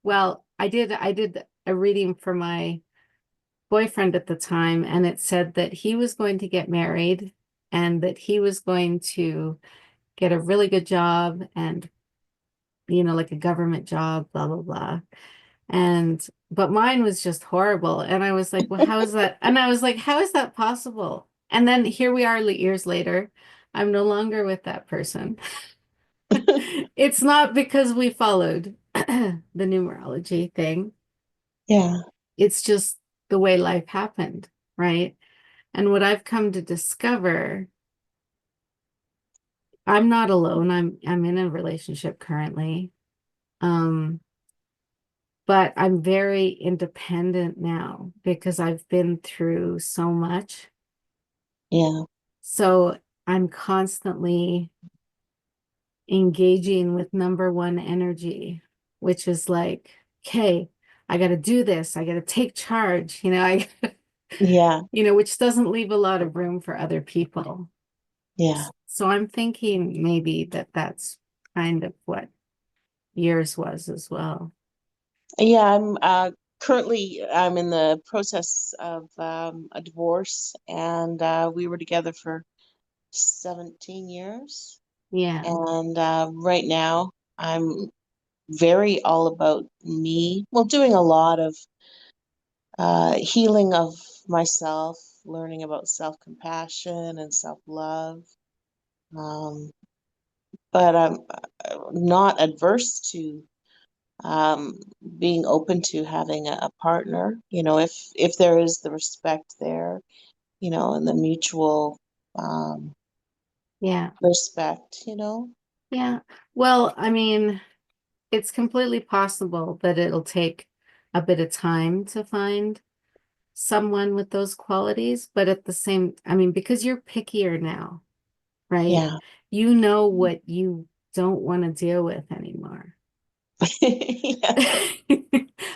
well, I did a reading for my boyfriend at the time, and it said that he was going to get married and that he was going to get a really good job and, you know, like a government job, blah, blah, blah. But mine was just horrible. And I was like, well, how is that? And I was like, how is that possible? And then here we are years later. I'm no longer with that person. It's not because we followed the numerology thing. Yeah. It's just the way life happened, right? And what I've come to discover, I'm not alone. I'm in a relationship currently. But I'm very independent now because I've been through so much. Yeah. So I'm constantly engaging with number one energy, which is like, okay, I got to do this. I got to take charge, Yeah. Which doesn't leave a lot of room for other people. Yeah. So I'm thinking maybe that's kind of what yours was as well. Yeah, I'm in the process of a divorce, and we were together for 17 years. Yeah. And right now, I'm very all about me. Well, doing a lot of healing of myself, learning about self-compassion and self-love. Um, but I'm not adverse to being open to having a partner, if there is the respect there, and the mutual Yeah. respect, Yeah. Well, I mean, it's completely possible that it'll take a bit of time to find someone with those qualities, but at the same, I mean, because you're pickier now, right? Yeah. You know what you don't want to deal with anymore.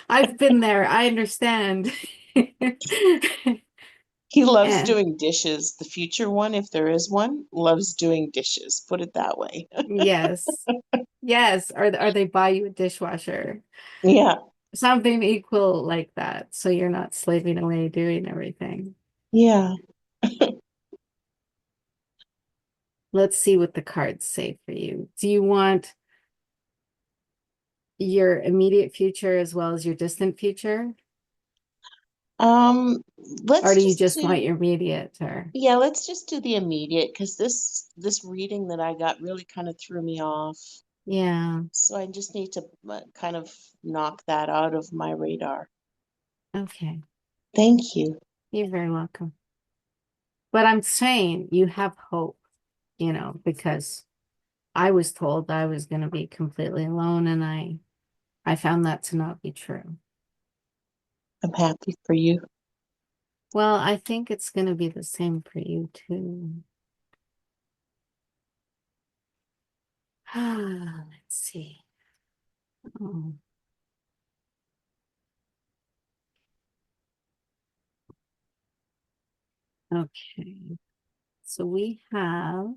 I've been there. I understand. He loves And doing dishes. The future one, if there is one, loves doing dishes. Put it that way. yes. Yes. Or they buy you a dishwasher. Yeah. Something equal like that. So you're not slaving away doing everything. Yeah. Let's see what the cards say for you. Do you want your immediate future as well as your distant future? Um, Or let's do you just just want do, your immediate or yeah, let's just do the immediate, because this reading that I got really kind of threw me off. yeah. So I just need to kind of knock that out of my radar. Okay. Thank you. You're very welcome. But I'm saying you have hope, because I was told I was going to be completely alone and I found that to not be true. I'm happy for you. Well, I think it's going to be the same for you too. Let's see. Oh. Okay. So we have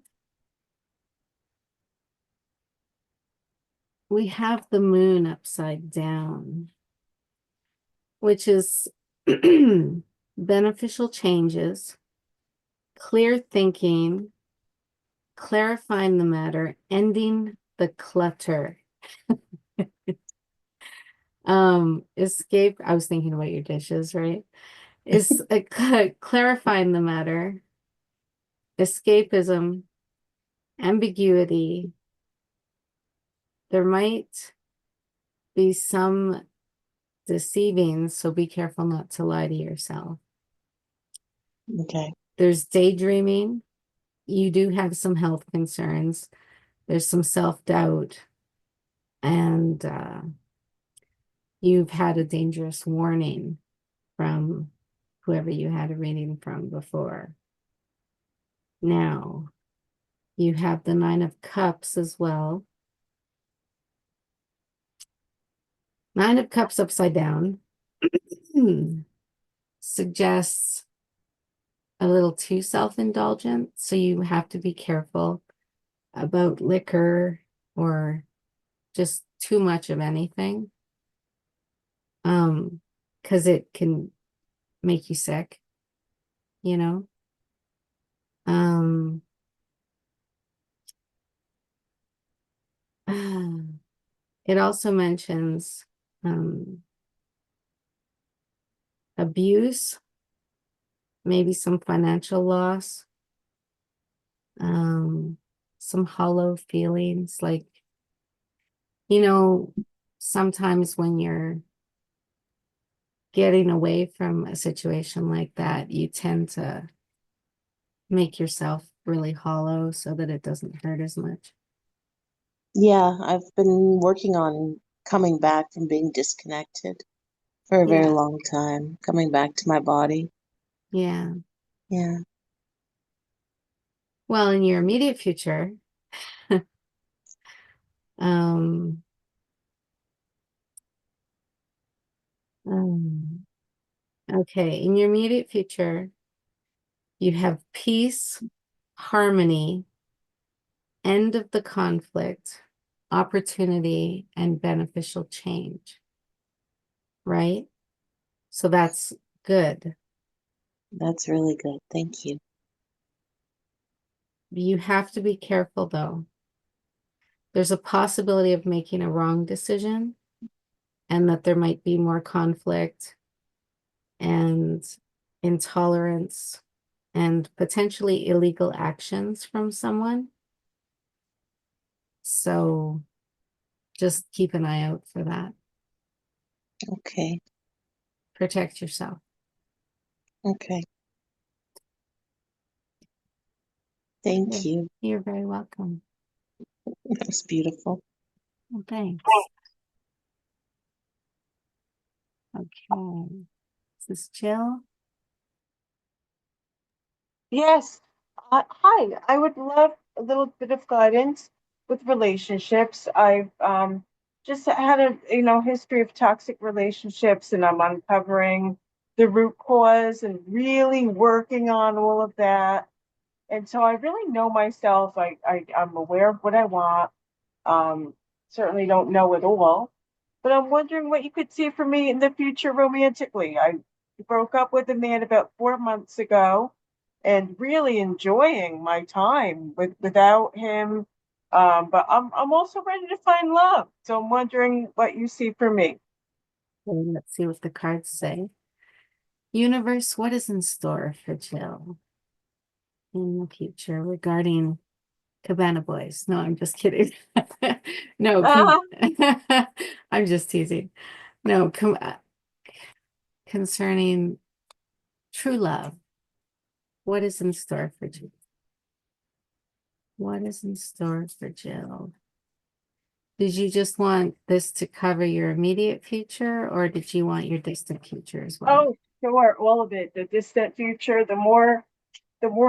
the moon upside down, which is beneficial changes, clear thinking, clarifying the matter, ending the clutter. Escape. I was thinking about your dishes, right? Is clarifying the matter, escapism, ambiguity. There might be some deceiving, so be careful not to lie to yourself. Okay. There's daydreaming. You do have some health concerns. There's some self-doubt, and you've had a dangerous warning from whoever you had a reading from before. Now, you have the Nine of Cups as well. Nine of Cups upside down suggests a little too self-indulgent, so you have to be careful about liquor or just too much of anything. Because it can make you sick, you know. It also mentions abuse, maybe some financial loss. some hollow feelings, like, sometimes when you're getting away from a situation like that, you tend to make yourself really hollow so that it doesn't hurt as much. Yeah, I've been working on coming back from being disconnected for a very Yeah. long time, coming back to my body. Yeah. Yeah. Well, in your immediate future, um, okay, in your immediate future, you have peace, harmony, end of the conflict, opportunity, and beneficial change, right? So that's good. That's really good. Thank you. You have to be careful, though. There's a possibility of making a wrong decision and that there might be more conflict and intolerance and potentially illegal actions from someone. So just keep an eye out for that. Okay. Protect yourself. Okay. Thank you. You're very welcome. That's beautiful. Well, thanks. Okay. Is this Jill? Yes. Hi. I would love a little bit of guidance with relationships. I've just had a history of toxic relationships, and I'm uncovering the root cause and really working on all of that. And so I really know myself. I'm aware of what I want. Certainly don't know it all, but I'm wondering what you could see for me in the future romantically. I broke up with a man about 4 months ago and really enjoying my time without him. But I'm also ready to find love. So I'm wondering what you see for me. Okay, let's see what the cards say. Universe, what is in store for Jill in the future regarding Cabana Boys? No, I'm just kidding. No, I'm just teasing. No, concerning true love, what is in store for Jill? What is in store for Jill? Did you just want this to cover your immediate future, or did you want your distant future as well? Oh, sure, all of it. The distant future. The more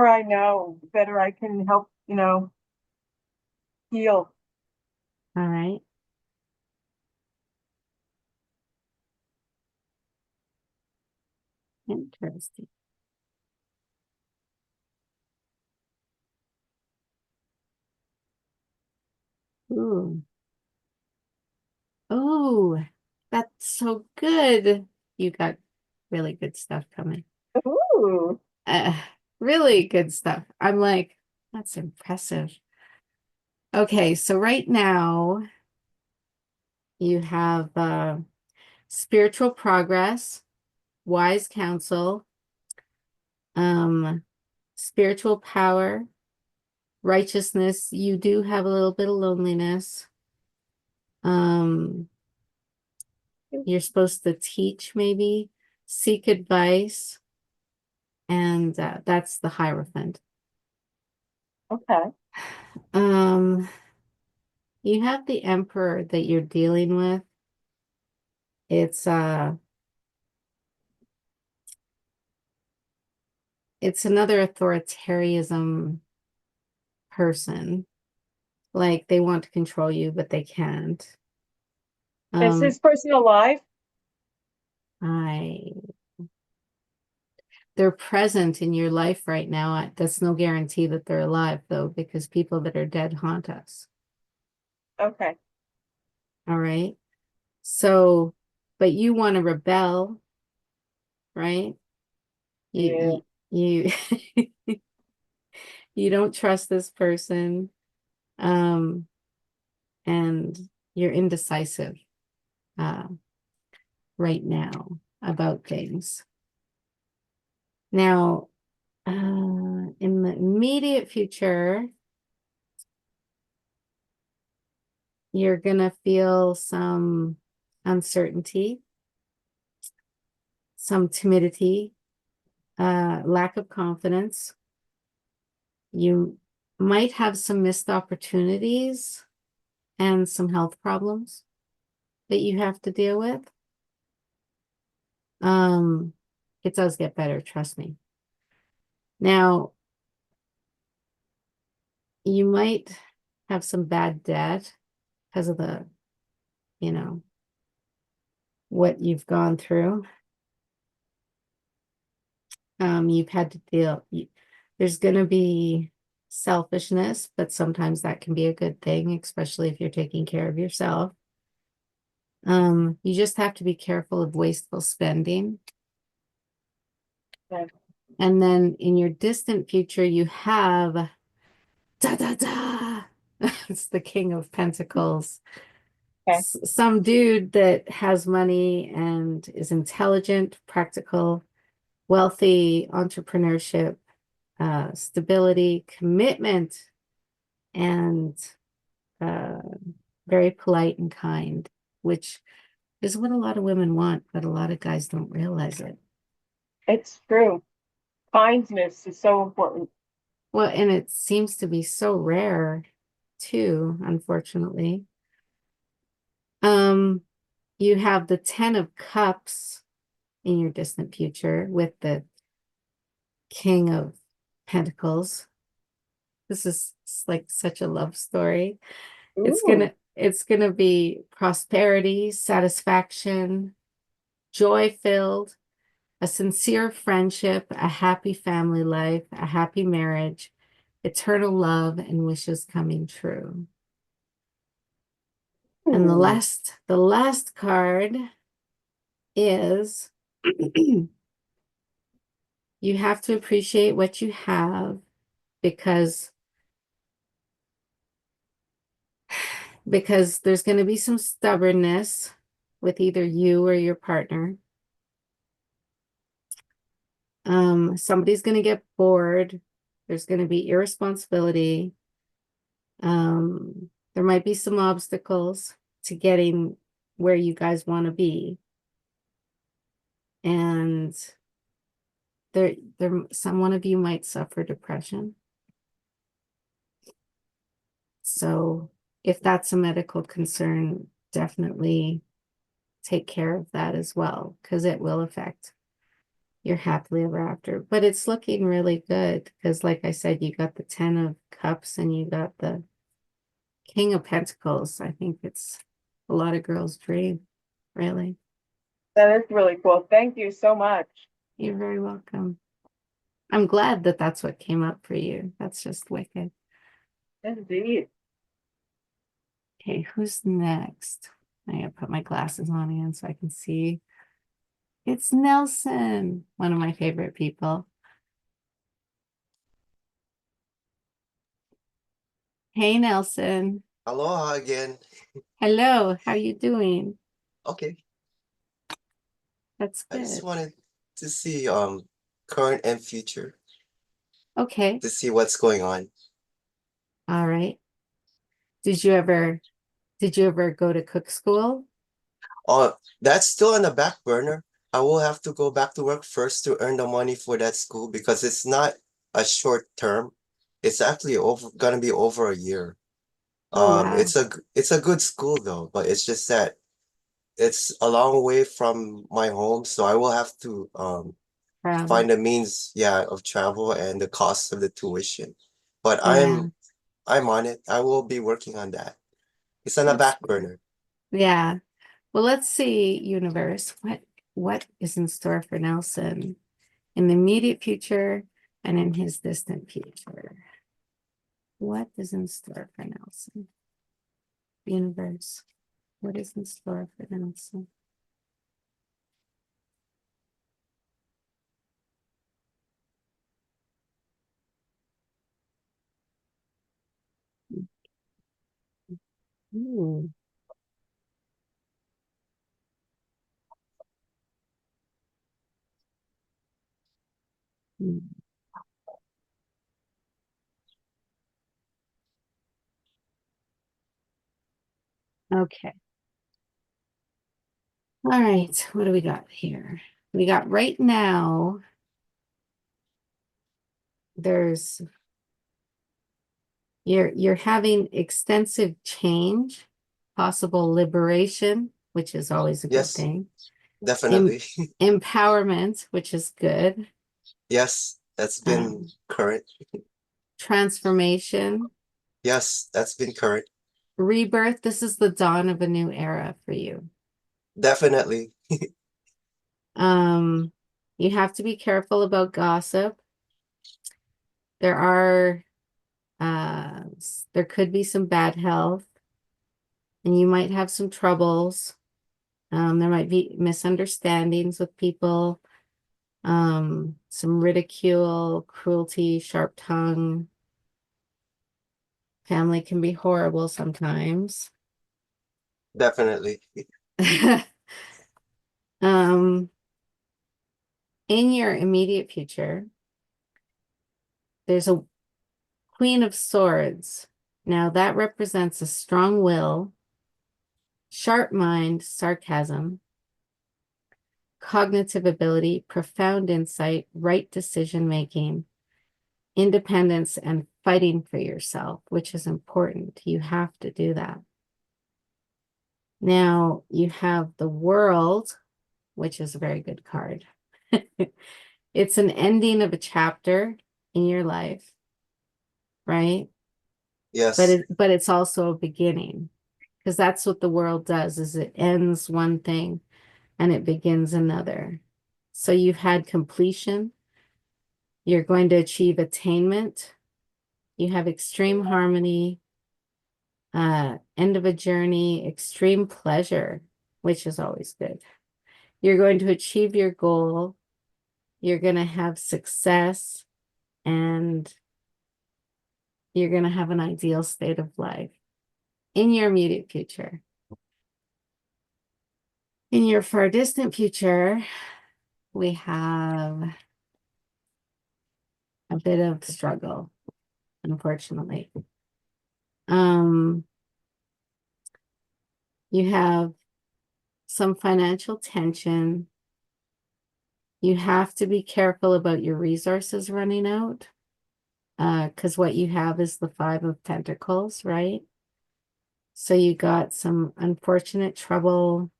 I know, the better I can help. Heal. All right. Interesting. Ooh. Oh, that's so good. You got really good stuff coming. Ooh. Really good stuff. I'm like, that's impressive. Okay, so right now you have spiritual progress, wise counsel, spiritual power, righteousness. You do have a little bit of loneliness. You're supposed to teach, maybe seek advice, and that's the Hierophant. Okay. You have the Emperor that you're dealing with. It's another authoritarianism person. Like they want to control you, but they can't. Is this person alive? They're present in your life right now. That's no guarantee that they're alive, though, because people that are dead haunt us. Okay. All right. So, but you want to rebel, right? Yeah. You you don't trust this person, and you're indecisive right now about things. Now, In the immediate future, you're going to feel some uncertainty, some timidity, lack of confidence. You might have some missed opportunities and some health problems that you have to deal with. It does get better, trust me. Now, you might have some bad debt because of the, what you've gone through. You've had to there's going to be selfishness, but sometimes that can be a good thing, especially if you're taking care of yourself. You just have to be careful of wasteful spending. Okay. And then in your distant future, you have it's the King of Pentacles. Okay. Some dude that has money and is intelligent, practical, wealthy, entrepreneurship, stability, commitment, and very polite and kind, which is what a lot of women want, but a lot of guys don't realize it. It's true. Kindness is so important. Well, and it seems to be so rare too, unfortunately. You have the 10 of Cups in your distant future with the King of Pentacles. This is like such a love story. Ooh. It's gonna be prosperity, satisfaction, joy-filled, a sincere friendship, a happy family life, a happy marriage, eternal love, and wishes coming true. And the last card is you have to appreciate what you have because there's going to be some stubbornness with either you or your partner. Somebody's going to get bored. There's going to be irresponsibility. There might be some obstacles to getting where you guys want to be. And one of you might suffer depression. So if that's a medical concern, definitely take care of that as well, because it will affect your happily ever after. But it's looking really good because, like I said, you got the 10 of Cups and you got the King of Pentacles. I think it's a lot of girls' dream, really. That is really cool. Thank you so much. You're very welcome. I'm glad that that's what came up for you. That's just wicked. Indeed. Okay, who's next? I gotta put my glasses on again so I can see. It's Nelson, one of my favorite people. Hey, Nelson. Aloha again. Hello, how you doing? Okay. That's I just good. wanted to see current and future Okay, to see what's going on. all right. Did you ever go to cook school? That's still on the back burner. I will have to go back to work first to earn the money for that school because it's not a short term. It's actually gonna be over a year. Oh, wow. It's a good school though, but it's just that it's a long way from my home, so I will have to find a means, of travel and the cost of the tuition. But Yeah, I'm on it. I will be working on that. It's on the that's back good. burner. Yeah. Well, let's see, universe, what is in store for Nelson in the immediate future and in his distant future? What is in store for Nelson? Universe, what is in store for Nelson? Ooh. Hmm. Okay. All right, what do we got here? We got right now, there's you're having extensive change, possible liberation, which is always a good Yes, thing. definitely. Empowerment, which is good. Yes, that's been current. Transformation. Yes, that's been current. Rebirth. This is the dawn of a new era for you. Definitely. You have to be careful about gossip. There could be some bad health, and you might have some troubles. There might be misunderstandings with people, some ridicule, cruelty, sharp tongue. Family can be horrible sometimes. Definitely. In your immediate future, there's a Queen of Swords. Now that represents a strong will, sharp mind, sarcasm, cognitive ability, profound insight, right decision making, independence, and fighting for yourself, which is important. You have to do that. Now you have the World, which is a very good card. It's an ending of a chapter in your life, right? Yes. But it's also a beginning, because that's what the World does, is it ends one thing and it begins another. So you've had completion. You're going to achieve attainment. You have extreme harmony, end of a journey, extreme pleasure, which is always good. You're going to achieve your goal. You're going to have success, and you're going to have an ideal state of life in your immediate future. In your far distant future, we have a bit of struggle, unfortunately. You have some financial tension. You have to be careful about your resources running out, because what you have is the Five of Pentacles, right? So you got some unfortunate trouble,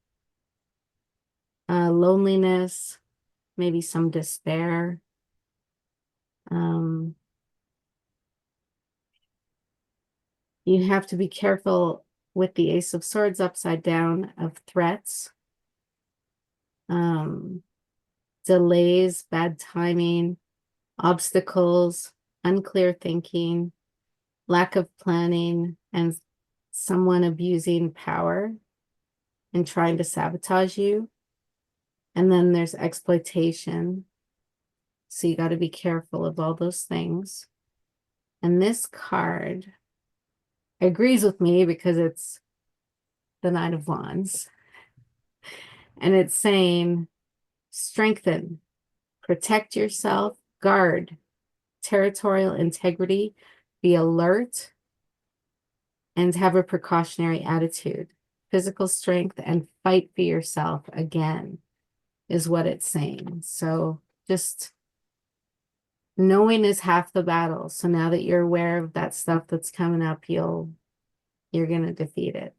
loneliness, maybe some despair. You have to be careful with the Ace of Swords upside down of threats, delays, bad timing, obstacles, unclear thinking, lack of planning, and someone abusing power and trying to sabotage you. And then there's exploitation. So you got to be careful of all those things. And this card agrees with me because it's the Knight of Wands. And it's saying, strengthen, protect yourself, guard territorial integrity, be alert, and have a precautionary attitude. Physical strength and fight for yourself again is what it's saying. So just knowing is half the battle. So now that you're aware of that stuff that's coming up, you're going to defeat it.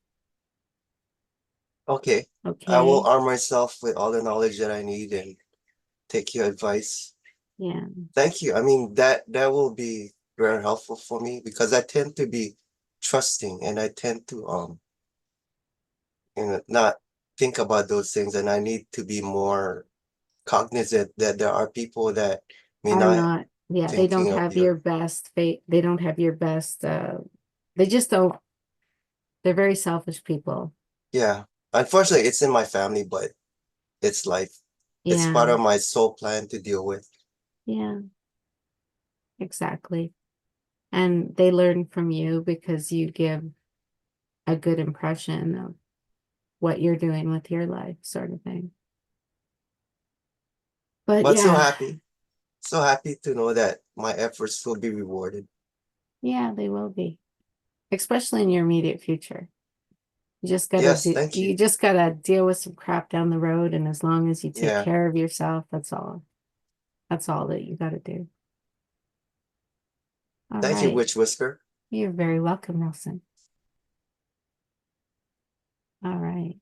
Okay. I will arm myself with all the knowledge that I need and take your advice. Yeah. Thank you. I mean, that will be very helpful for me, because I tend to be trusting, and I tend to not think about those things, and I need to be more cognizant that there are people that may not they don't thinking of have you. your best fate. They don't have your best, they just don't, they're very selfish people. Yeah. Unfortunately, it's in my family, but it's life. It's part of my soul plan to deal with. Yeah, exactly. And they learn from you because you give a good impression of what you're doing with your life, sort of thing. But yeah. So happy to know that my efforts will be rewarded. Yeah, they will be, especially in your immediate future. You just gotta Yes, do, thank you. you just gotta deal with some crap down the road, and as long as you take Yeah. care of yourself, that's all. That's all that you gotta do. All Thank you, right. Wytchwhisper. You're very welcome, Nelson. All right.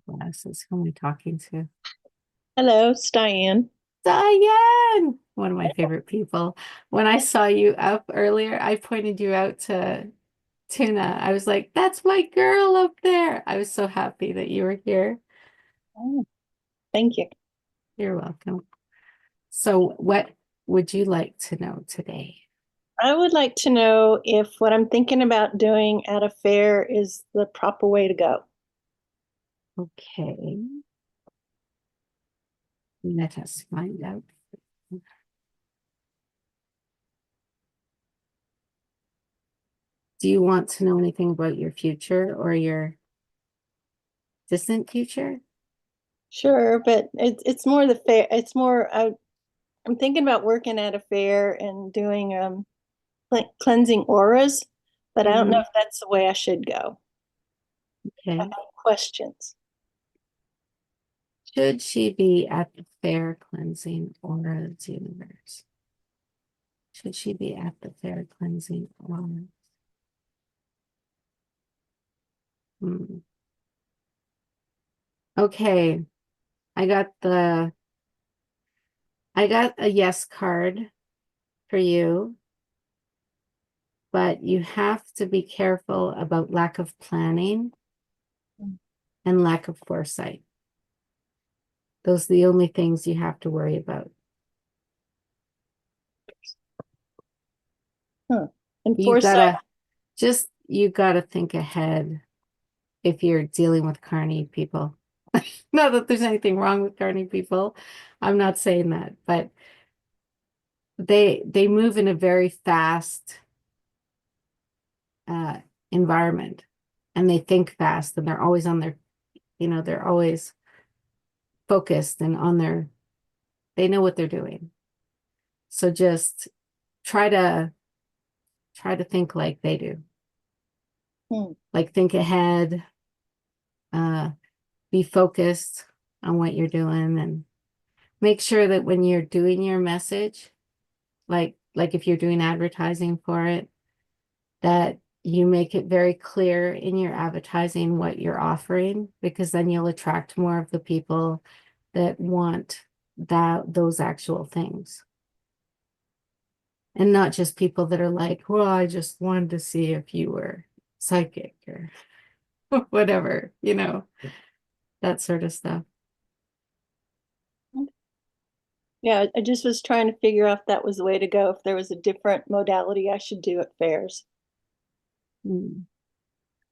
Glasses. Who am I talking to? Hello, it's Diane. Diane, one of my favorite people. When I saw you up earlier, I pointed you out to Tuna. I was like, that's my girl up there. I was so happy that you were here. Oh, thank you. You're welcome. So what would you like to know today? I would like to know if what I'm thinking about doing at a fair is the proper way to go. Okay. Let us find out. Do you want to know anything about your future or your distant future? Sure, but it's more the fair. It's more I'm thinking about working at a fair and doing cleansing auras, but I don't know if that's the way I should go. Okay. I have questions. Should she be at the fair cleansing auras universe? Should she be at the fair cleansing auras? Okay. I got a yes card for you, but you have to be careful about lack of planning and lack of foresight. Those are the only things you have to worry about. And You foresight. gotta think ahead if you're dealing with carny people. Not that there's anything wrong with carny people. I'm not saying that, but they move in a very fast environment, and they think fast, and they're always on their, they're always focused and they know what they're doing. So just try to think like they do. Like think ahead, be focused on what you're doing, and make sure that when you're doing your message, like if you're doing advertising for it, that you make it very clear in your advertising what you're offering, because then you'll attract more of the people that want those actual things. And not just people that are like, well, I just wanted to see if you were psychic or whatever, that sort of stuff. Yeah, I just was trying to figure out if that was the way to go, if there was a different modality I should do at fairs.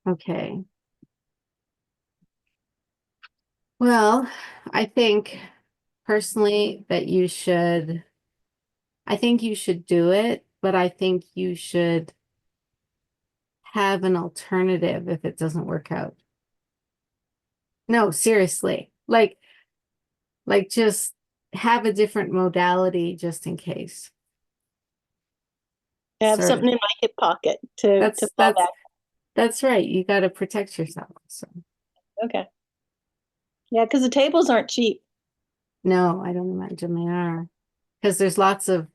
Okay. Well, I think personally that I think you should do it, but I think you should have an alternative if it doesn't work out. No, seriously. Like just have a different modality just in case. I have something in my hip pocket to fall back. That's right. You got to protect yourself. So. Okay. Yeah, because the tables aren't cheap. No, I don't imagine they are. Because there's lots of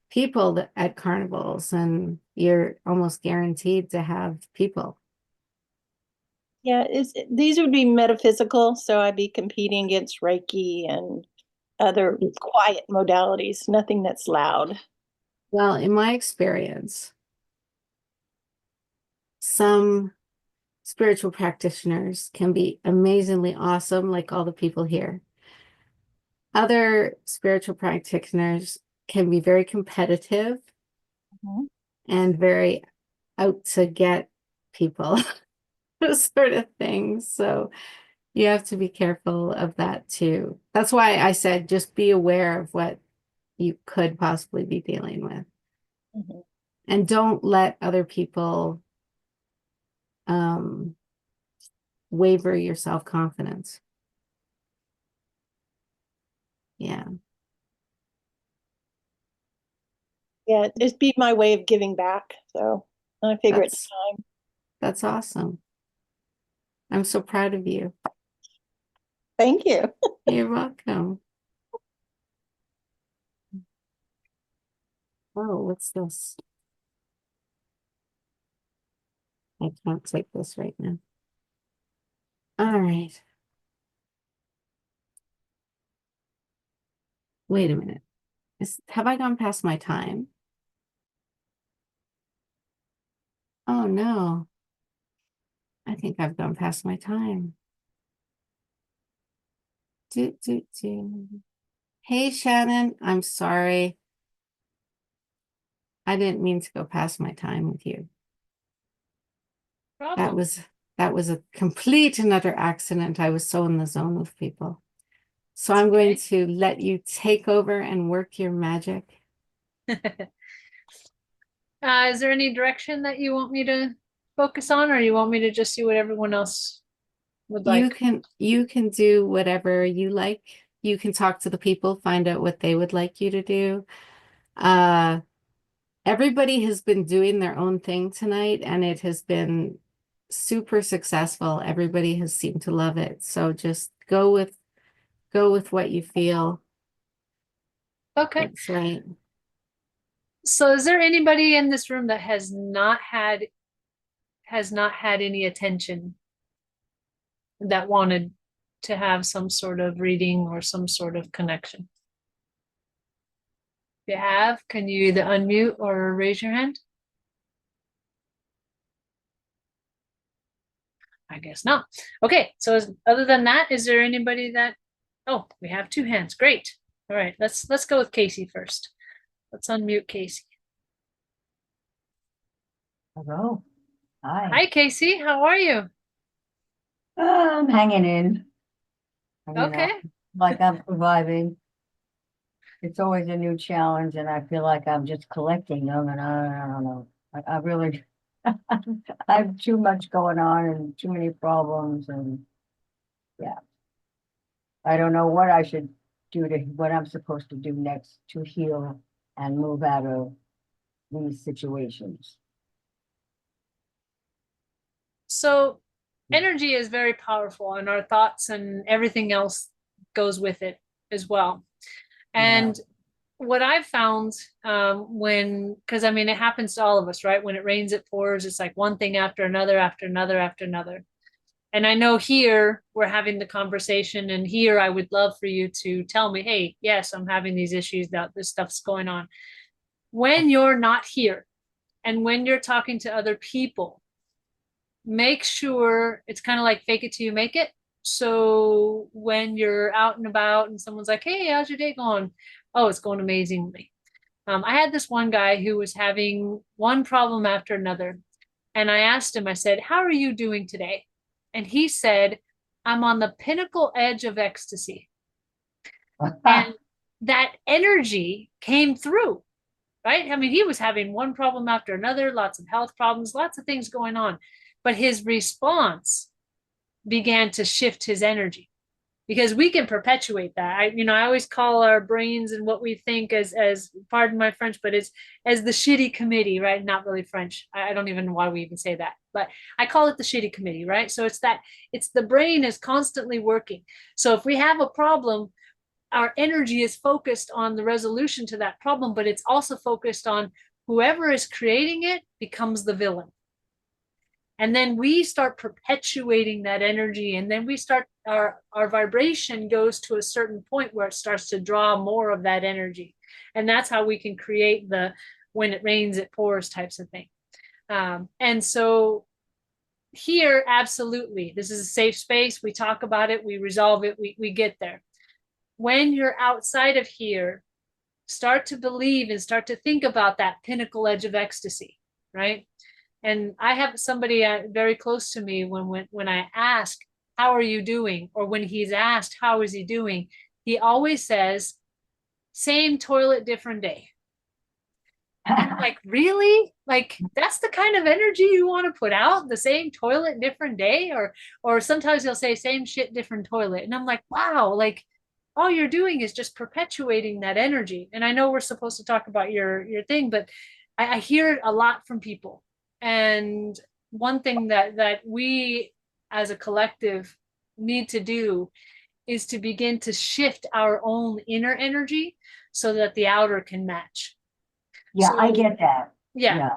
people at carnivals, and you're almost guaranteed to have people. Yeah, these would be metaphysical, so I'd be competing against Reiki and other quiet modalities, nothing that's loud. Well, in my experience, some spiritual practitioners can be amazingly awesome, like all the people here. Other spiritual practitioners can be very competitive and very out to get people, sort of things. So you have to be careful of that too. That's why I said just be aware of what you could possibly be dealing with. And don't let other people waver your self-confidence. Yeah. Yeah, it'd be my way of giving back. So I figure it's time. That's awesome. I'm so proud of you. Thank you. You're welcome. Oh, what's this? I can't take this right now. All right. Wait a minute. Have I gone past my time? Oh no. I think I've gone past my time. Hey, Shannon, I'm sorry. I didn't mean to go past my time with you. Problem. That was a complete and utter accident. I was so in the zone with people. So I'm going to let you take over and work your magic. Is there any direction that you want me to focus on, or you want me to just do what everyone else would like? You can do whatever you like. You can talk to the people, find out what they would like you to do. Everybody has been doing their own thing tonight, and it has been super successful. Everybody has seemed to love it. So just go with what you feel. Okay. That's right. So is there anybody in this room that has not had any attention that wanted to have some sort of reading or some sort of connection? If you have, can you either unmute or raise your hand? I guess not. Okay, so other than that, is there anybody that, oh, we have 2 hands. Great. All right, let's go with Casey first. Let's unmute Casey. Hello. Hi. Hi, Casey. How are you? I'm hanging in. Okay. Like I'm surviving. It's always a new challenge, and I feel like I'm just collecting them, and I don't know. I really, I have too much going on and too many problems, and yeah. I don't know what I should do what I'm supposed to do next to heal and move out of these situations. So energy is very powerful, and our thoughts and everything else goes with it as well. And what I've found because I mean, it happens to all of us, right? When it rains, it pours. It's like one thing after another, after another, after another. And I know here we're having the conversation, and here I would love for you to tell me, hey, yes, I'm having these issues, that this stuff's going on. When you're not here and when you're talking to other people, make sure it's kind of like fake it till you make it. So when you're out and about and someone's like, hey, how's your day going? Oh, it's going amazingly. I had this one guy who was having one problem after another. And I asked him, I said, how are you doing today? And he said, I'm on the pinnacle edge of ecstasy. And that energy came through, right? I mean, he was having one problem after another, lots of health problems, lots of things going on. But his response began to shift his energy, because we can perpetuate that. I always call our brains and what we think as pardon my French, but it's as the shitty committee, right? Not really French. I don't even know why we even say that, but I call it the shitty committee, right? So it's the brain is constantly working. So if we have a problem, our energy is focused on the resolution to that problem, but it's also focused on whoever is creating it becomes the villain. And then we start perpetuating that energy, and then we start our vibration goes to a certain point where it starts to draw more of that energy. And that's how we can create the when it rains, it pours types of thing. And so here, absolutely, this is a safe space. We talk about it, we resolve it, we get there. When you're outside of here, start to believe and start to think about that pinnacle edge of ecstasy, right? And I have somebody very close to me when I ask, how are you doing? Or when he's asked, how is he doing? He always says, same toilet, different day. And I'm like, really? Like, that's the kind of energy you want to put out? The same toilet, different day? Or sometimes he'll say, same shit, different toilet. And I'm like, wow, like, all you're doing is just perpetuating that energy. And I know we're supposed to talk about your thing, but I hear it a lot from people. And one thing that we as a collective need to do is to begin to shift our own inner energy so that the outer can match. Yeah, So, I get that. Yeah. Yeah.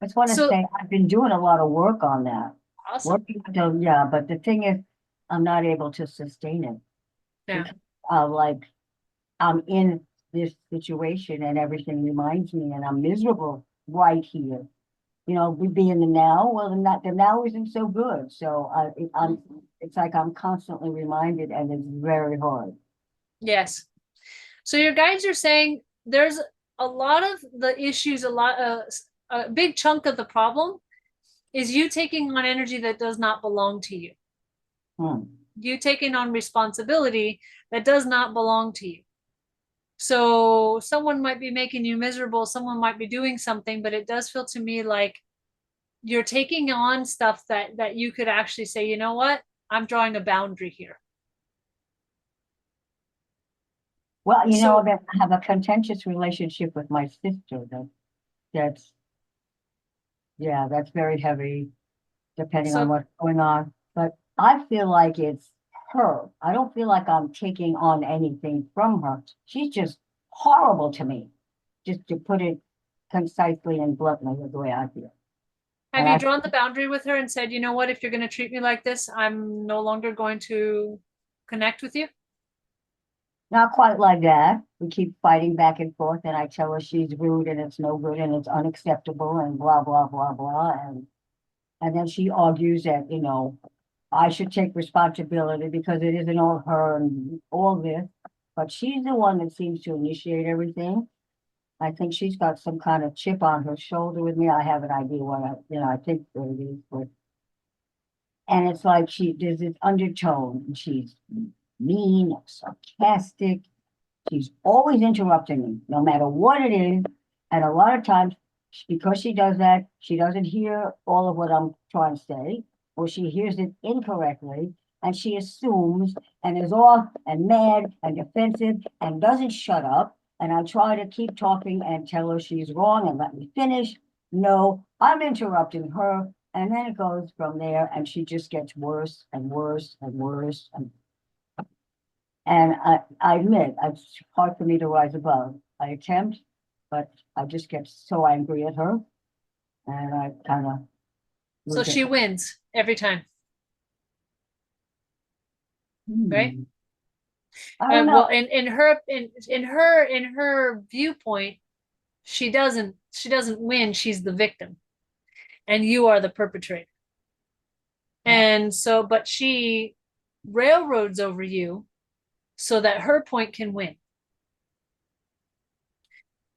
I just want to So- say I've been doing a lot of work on that. Awesome. Yeah, but the thing is, I'm not able to sustain it. Yeah. Because, like, I'm in this situation and everything reminds me, and I'm miserable right here. You know, we be in the now. Well, the now isn't so good. So it's like I'm constantly reminded, and it's very hard. Yes. So your guides are saying there's a lot of the issues, a big chunk of the problem is you taking on energy that does not belong to you. You taking on responsibility that does not belong to you. So someone might be making you miserable, someone might be doing something, but it does feel to me like you're taking on stuff that you could actually say, you know what, I'm drawing a boundary here. Well, you know that I have a contentious relationship with my sister. That's very heavy, depending on what's going on. But I feel like it's her. I don't feel like I'm taking on anything from her. She's just horrible to me, just to put it concisely and bluntly, the way I feel. Have you drawn the boundary with her and said, you know what, if you're going to treat me like this, I'm no longer going to connect with you? Not quite like that. We keep fighting back and forth, and I tell her she's rude and it's no good and it's unacceptable and blah, blah, blah, blah. And then she argues that, you know, I should take responsibility because it isn't all her and all this. But she's the one that seems to initiate everything. I think she's got some kind of chip on her shoulder with me. I have an idea what I think what it is. But, and it's like there's this undertone, and she's mean, sarcastic. She's always interrupting me, no matter what it is. And a lot of times, because she does that, she doesn't hear all of what I'm trying to say, or she hears it incorrectly, and she assumes and is off and mad and defensive and doesn't shut up. And I try to keep talking and tell her she's wrong and let me finish. No, I'm interrupting her. And then it goes from there, and she just gets worse and worse and worse. And I admit, it's hard for me to rise above. I attempt, but I just get so angry at her. And I kind of. So she wins every time. Right? I don't know. Well, in her viewpoint, she doesn't win, she's the victim. And you are the perpetrator. And so, but she railroads over you so that her point can win.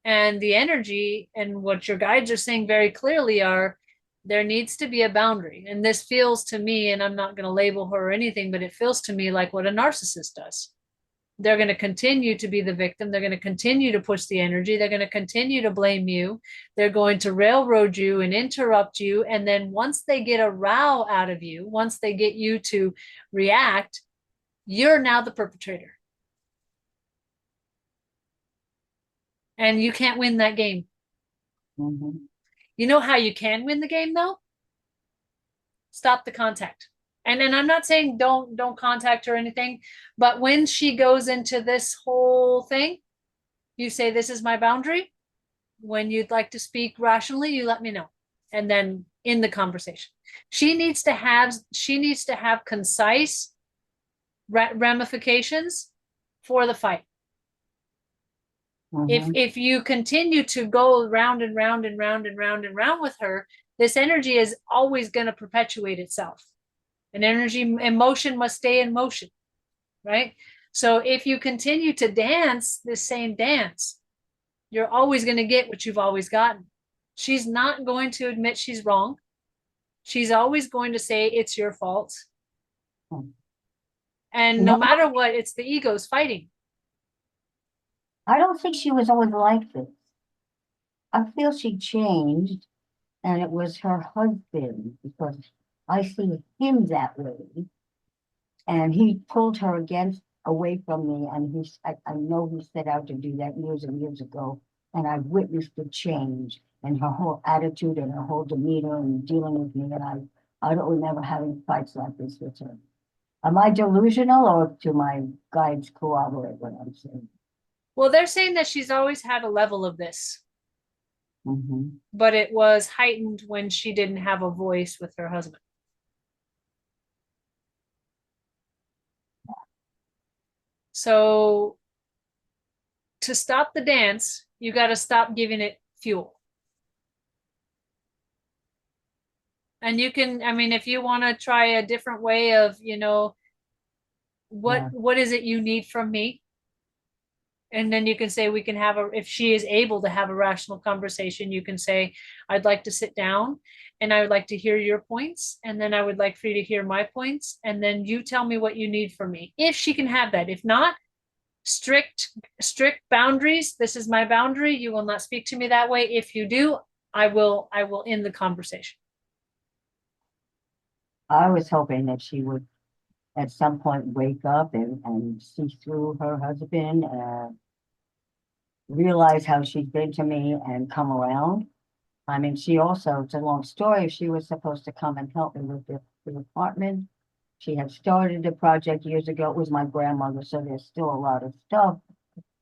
And the energy and what your guides are saying very clearly are there needs to be a boundary. And this feels to me, and I'm not going to label her or anything, but it feels to me like what a narcissist does. They're going to continue to be the victim. They're going to continue to push the energy. They're going to continue to blame you. They're going to railroad you and interrupt you. And then once they get a row out of you, once they get you to react, you're now the perpetrator. And you can't win that game. Mm-hmm. You know how you can win the game, though? Stop the contact. And I'm not saying don't contact her or anything, but when she goes into this whole thing, you say, this is my boundary. When you'd like to speak rationally, you let me know. And then in the conversation, she needs to have concise ramifications for the fight. If you continue to go round and round and round and round and round with her, this energy is always going to perpetuate itself. And emotion must stay in motion, right? So if you continue to dance the same dance, you're always going to get what you've always gotten. She's not going to admit she's wrong. She's always going to say it's your fault. And no matter what, it's the egos fighting. I don't think she was always like this. I feel she changed, and it was her husband, because I see him that way. And he pulled her against away from me, and I know he set out to do that years and years ago, and I witnessed the change in her whole attitude and her whole demeanor and dealing with me, and I don't remember having fights like this with her. Am I delusional, or do my guides corroborate what I'm saying? Well, they're saying that she's always had a level of this, Mm-hmm. but it was heightened when she didn't have a voice with her husband. So to stop the dance, you got to stop giving it fuel. And you can, I mean, if you want to try a different way of, what is it you need from me? And then you can say, we can have if she is able to have a rational conversation, you can say, I'd like to sit down and I would like to hear your points. And then I would like for you to hear my points. And then you tell me what you need from me. If she can have that. If not, strict boundaries. This is my boundary. You will not speak to me that way. If you do, I will end the conversation. I was hoping that she would at some point wake up and see through her husband and realize how she's been to me and come around. I mean, she also, it's a long story, she was supposed to come and help me with the apartment. She had started the project years ago. It was my grandmother, so there's still a lot of stuff.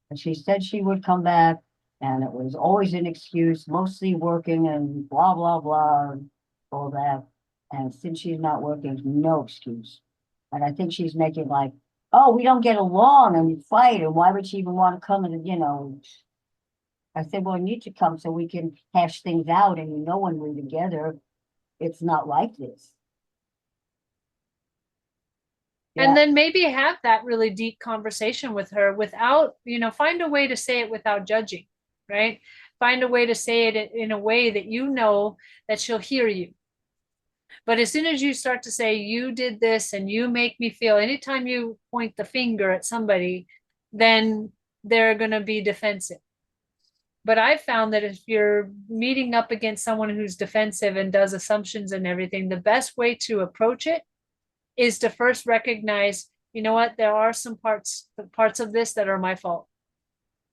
And she said she would come back, and it was always an excuse, mostly working and blah, blah, blah, all that. And since she's not working, no excuse. And I think she's making like, oh, we don't get along and we fight, and why would she even want to come? And, I said, well, you need to come so we can hash things out, and when we're together, it's not like this. And then maybe have that really deep conversation with her without, find a way to say it without judging, right? Find a way to say it in a way that that she'll hear you. But as soon as you start to say, you did this and you make me feel, anytime you point the finger at somebody, then they're going to be defensive. But I've found that if you're meeting up against someone who's defensive and does assumptions and everything, the best way to approach it is to first recognize, there are some parts of this that are my fault.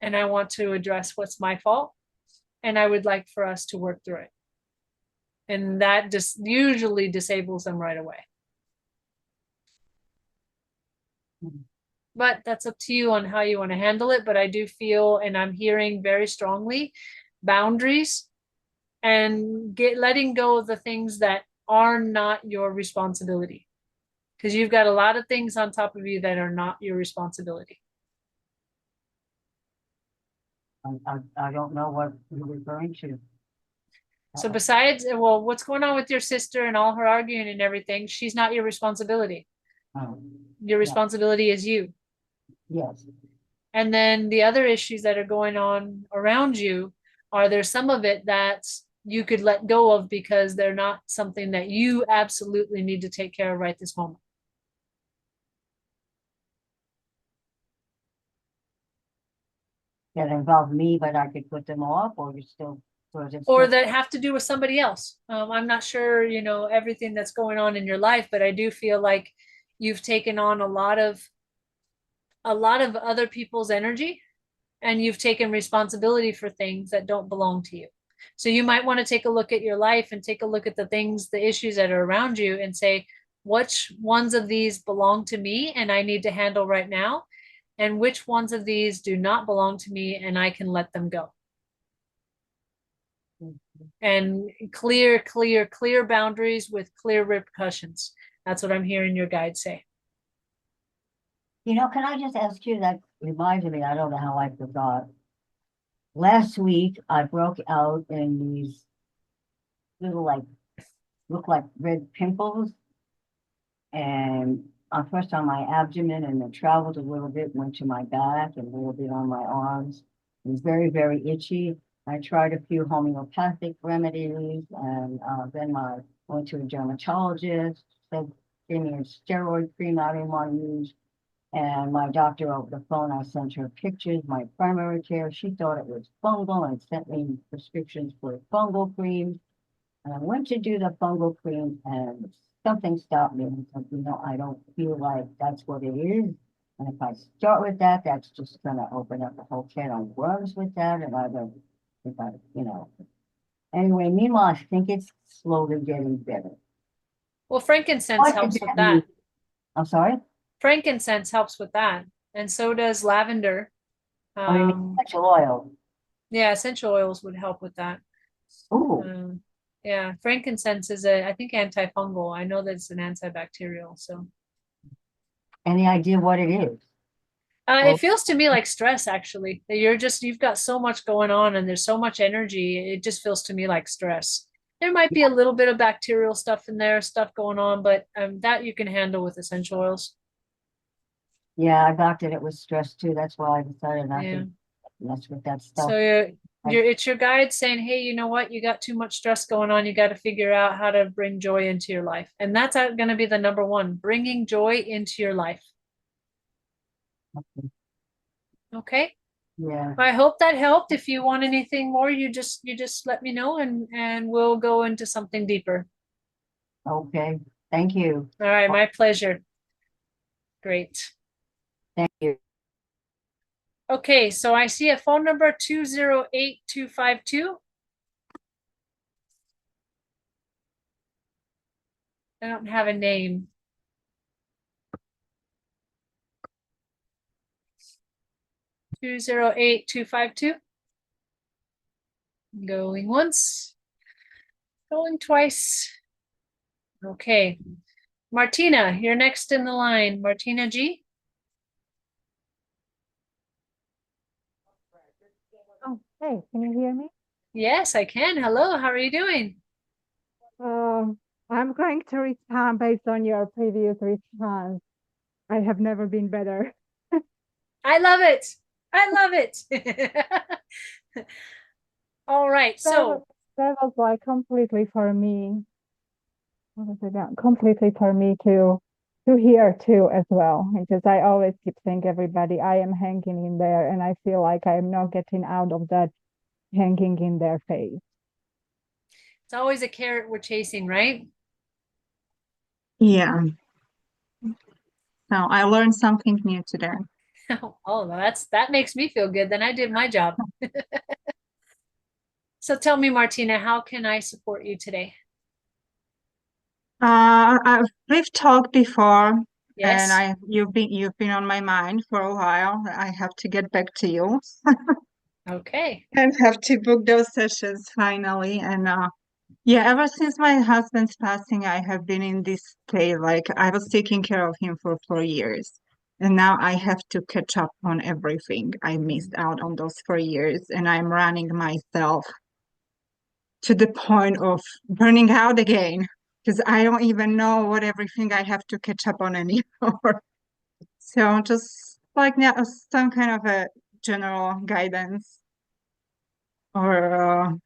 And I want to address what's my fault. And I would like for us to work through it. And that just usually disables them right away. But that's up to you on how you want to handle it. But I do feel, and I'm hearing very strongly, boundaries and letting go of the things that are not your responsibility. Because you've got a lot of things on top of you that are not your responsibility. I don't know what you're referring to. So besides, what's going on with your sister and all her arguing and everything, she's not your responsibility. Your responsibility is you. Yes. And then the other issues that are going on around you, are there some of it that you could let go of because they're not something that you absolutely need to take care of right this moment? That involve me, but I could put them off, or you still, or that have to do with somebody else. I'm not sure, everything that's going on in your life, but I do feel like you've taken on a lot of other people's energy, and you've taken responsibility for things that don't belong to you. So you might want to take a look at your life and take a look at the issues that are around you and say, which ones of these belong to me and I need to handle right now? And which ones of these do not belong to me and I can let them go? And clear boundaries with clear repercussions. That's what I'm hearing your guide say. Can I just ask you, that reminded me, I don't know how I forgot. Last week, I broke out in these little, look like red pimples. And first on my abdomen, and it traveled a little bit, went to my back and a little bit on my arms. It was very, very itchy. I tried a few homeopathic remedies, and then I went to a dermatologist, said, gave me a steroid cream I didn't want to use. And my doctor over the phone, I sent her pictures, my primary care. She thought it was fungal and sent me prescriptions for fungal creams. And I went to do the fungal cream, and something stopped me and said, I don't feel like that's what it is. And if I start with that, that's just gonna open up a whole can of worms with that, and I don't, if I, you know. Anyway, meanwhile, I think it's slowly getting better. Well, frankincense What helps does with that that. mean? I'm sorry? Frankincense helps with that. And so does lavender. Oh, you mean essential oil? Yeah, essential oils would help with that. Ooh. Yeah, frankincense is I think antifungal. I know that it's an antibacterial. So Any idea what it is? it feels to me like stress, actually. That you've got so much going on and there's so much energy. It just feels to me like stress. There might be a little bit of bacterial stuff in there, stuff going on, but that you can handle with essential oils. Yeah, I got that it was stress too. That's why I decided not to mess with that stuff. So it's your guide saying, hey, you know what? You got too much stress going on. You got to figure out how to bring joy into your life. And that's going to be the number one, bringing joy into your life. Okay. Yeah. I hope that helped. If you want anything more, you just let me know and we'll go into something deeper. Okay. Thank you. All right. My pleasure. Great. Thank you. Okay. So I see a phone number 208252. I don't have a name. Two zero eight two five two. Going once. Going twice. Okay. Martina, you're next in the line. Martina G. Oh, hey, can you hear me? Yes, I can. Hello, how are you doing? I'm going to respond based on your previous response. I have never been better. I love it. I love it. All right. So that was like completely for me. What was it? Completely for me to hear too as well, because I always keep saying everybody I am hanging in there, and I feel like I am not getting out of that hanging in their phase. It's always a carrot we're chasing, right? Yeah. No, I learned something new today. Oh, that makes me feel good. Then I did my job. So tell me, Martina, how can I support you today? We've talked before, Yes. and you've been on my mind for a while. I have to get back to you. Okay. And have to book those sessions finally. And yeah, ever since my husband's passing, I have been in this state. Like I was taking care of him for 4 years, and now I have to catch up on everything I missed out on those 4 years, and I'm running myself to the point of burning out again because I don't even know what everything I have to catch up on anymore. So just like now, some kind of a general guidance or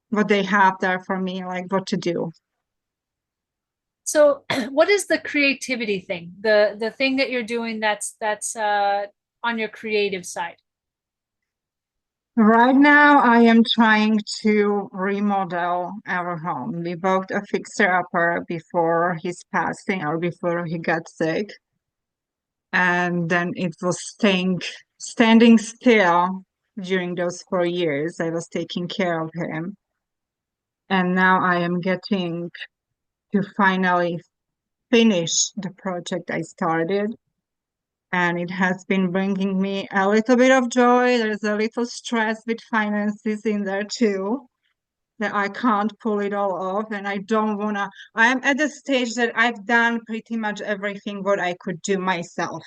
what they have there for me, like what to do. So what is the creativity thing? The thing that you're doing that's on your creative side? Right now, I am trying to remodel our home. We bought a fixer-upper before his passing or before he got sick. And then it was standing still during those 4 years. I was taking care of him. And now I am getting to finally finish the project I started. And it has been bringing me a little bit of joy. There's a little stress with finances in there too, that I can't pull it all off. And I don't want to, I am at the stage that I've done pretty much everything what I could do myself.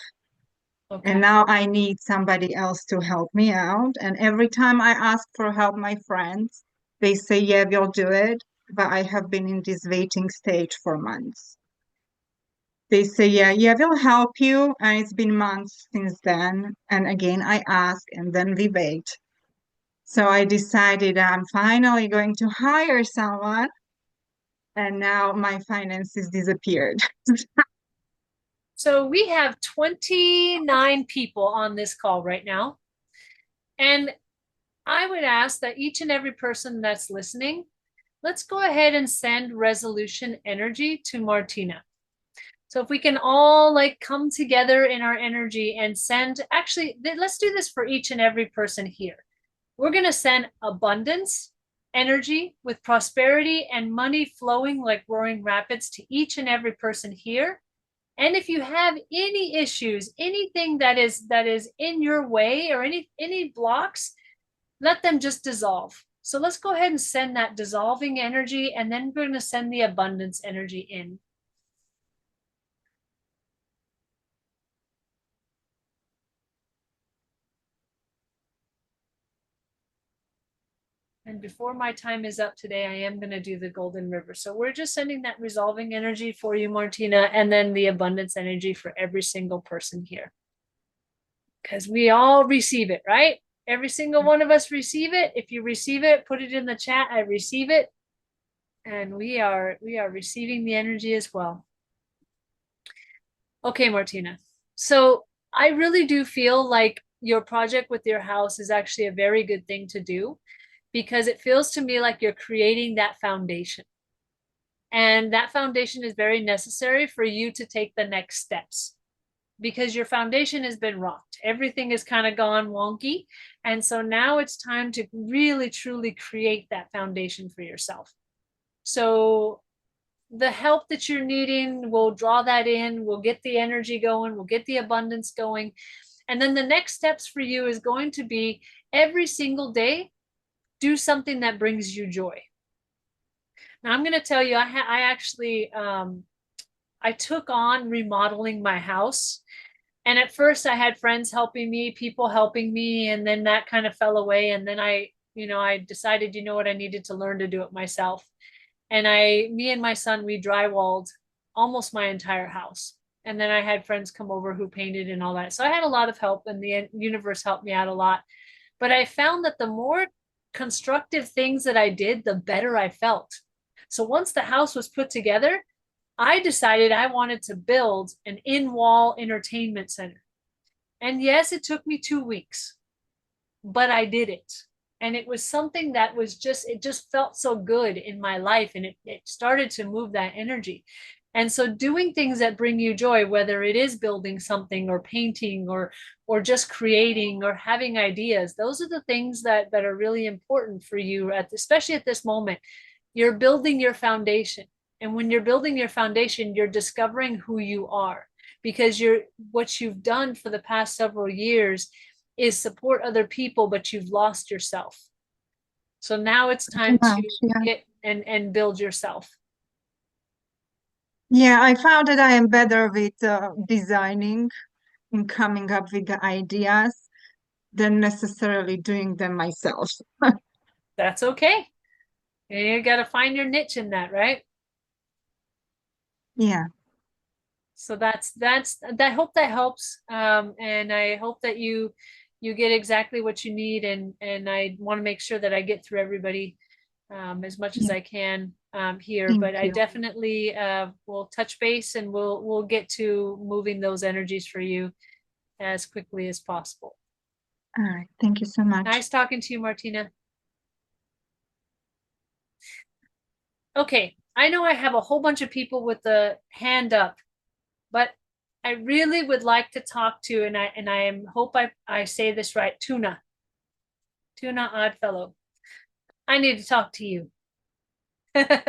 Okay. And now I need somebody else to help me out. And every time I ask for help, my friends, they say, yeah, we'll do it. But I have been in this waiting stage for months. They say, yeah, we'll help you. And it's been months since then. And again, I ask and then we wait. So I decided I'm finally going to hire someone. And now my finances disappeared. So we have 29 people on this call right now. And I would ask that each and every person that's listening, let's go ahead and send resolution energy to Martina. So if we can all like come together in our energy and send, actually, let's do this for each and every person here. We're going to send abundance energy with prosperity and money flowing like roaring rapids to each and every person here. And if you have any issues, anything that is in your way or any blocks, let them just dissolve. So let's go ahead and send that dissolving energy, and then we're going to send the abundance energy in. And before my time is up today, I am going to do the golden river. So we're just sending that resolving energy for you, Martina, and then the abundance energy for every single person here. Because we all receive it, right? Every single one of us receive it. If you receive it, put it in the chat. I receive it. And we are receiving the energy as well. Okay, Martina. So I really do feel like your project with your house is actually a very good thing to do, because it feels to me like you're creating that foundation. And that foundation is very necessary for you to take the next steps, because your foundation has been rocked. Everything has kind of gone wonky. And so now it's time to really, truly create that foundation for yourself. So the help that you're needing, we'll draw that in, we'll get the energy going, we'll get the abundance going. And then the next steps for you is going to be every single day, do something that brings you joy. Now I'm going to tell you, I actually, I took on remodeling my house. And at first I had friends helping me, people helping me, and then that kind of fell away. And then I decided, what, I needed to learn to do it myself. And me and my son, we drywalled almost my entire house. And then I had friends come over who painted and all that. So I had a lot of help, and the universe helped me out a lot. But I found that the more constructive things that I did, the better I felt. So once the house was put together, I decided I wanted to build an in-wall entertainment center. And yes, it took me 2 weeks, but I did it. And it was something that was it just felt so good in my life. And it started to move that energy. And so doing things that bring you joy, whether it is building something or painting or just creating or having ideas, those are the things that are really important for you, especially at this moment. You're building your foundation. And when you're building your foundation, you're discovering who you are, because what you've done for the past several years is support other people, but you've lost yourself. So now it's time to get and build yourself. Yeah, I found that I am better with designing and coming up with the ideas than necessarily doing them myself. That's okay. You got to find your niche in that, right? Yeah. So I hope that helps. And I hope that you get exactly what you need. And I want to make sure that I get through everybody as much as I can here. Thank But I you. definitely will touch base, and we'll get to moving those energies for you as quickly as possible. All right. Thank you so much. Nice talking to you, Martina. Okay, I know I have a whole bunch of people with the hand up, but I really would like to talk to, and I hope I say this right, Tuna Oddfellow. I need to talk to you. Let's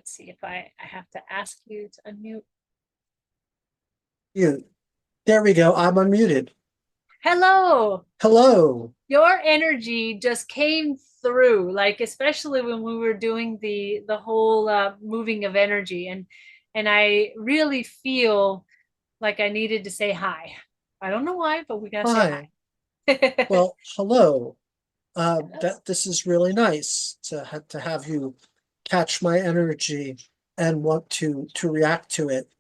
see if I have to ask you to unmute. There we go. I'm unmuted. Hello. Hello. Your energy just came through, like especially when we were doing the whole moving of energy, and I really feel like I needed to say hi. I don't know why, but we gotta say hi. Well, hello. This is really nice to have you catch my energy and want to react to it.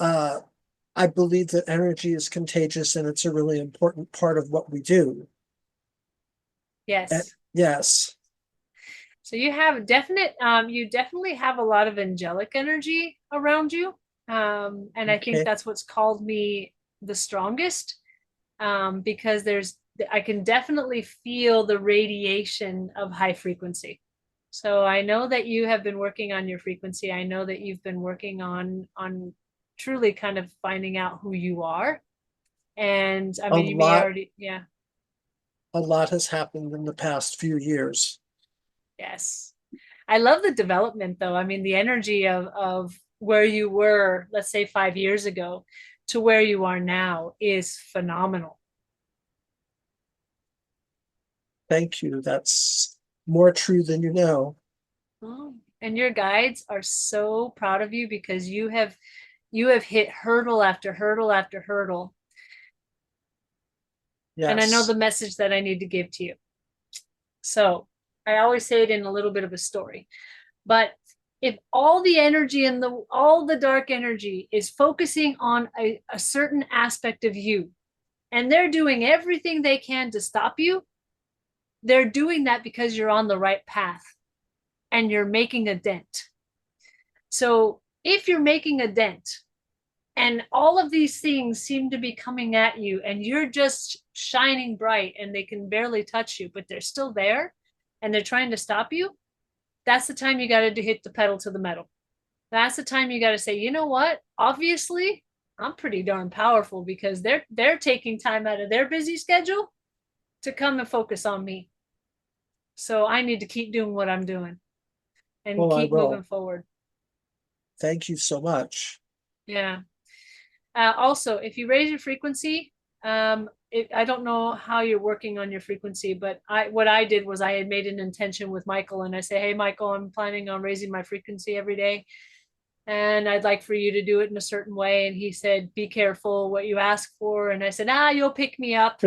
I believe that energy is contagious, and it's a really important part of what we do. Yes. Yes. So you have you definitely have a lot of angelic energy around you. And I think that's what's called me the strongest, because I can definitely feel the radiation of high frequency. So I know that you have been working on your frequency. I know that you've been working on truly kind of finding out who you are. And I mean, you may already, yeah. A lot has happened in the past few years. Yes. I love the development though. I mean, the energy of where you were, let's say 5 years ago to where you are now is phenomenal. Thank you. That's more true than you know. Oh, and your guides are so proud of you because you have hit hurdle after hurdle after hurdle. Yes. And I know the message that I need to give to you. So I always say it in a little bit of a story, but if all the energy and all the dark energy is focusing on a certain aspect of you, and they're doing everything they can to stop you, they're doing that because you're on the right path and you're making a dent. So if you're making a dent and all of these things seem to be coming at you and you're just shining bright and they can barely touch you, but they're still there and they're trying to stop you, that's the time you got to hit the pedal to the metal. That's the time you got to say, you know what? Obviously, I'm pretty darn powerful because they're taking time out of their busy schedule to come and focus on me. So I need to keep doing what I'm doing and keep moving forward. Thank you so much. Yeah. Also, if you raise your frequency, I don't know how you're working on your frequency, but what I did was I had made an intention with Michael and I say, hey, Michael, I'm planning on raising my frequency every day. And I'd like for you to do it in a certain way. And he said, be careful what you ask for. And I said, you'll pick me up.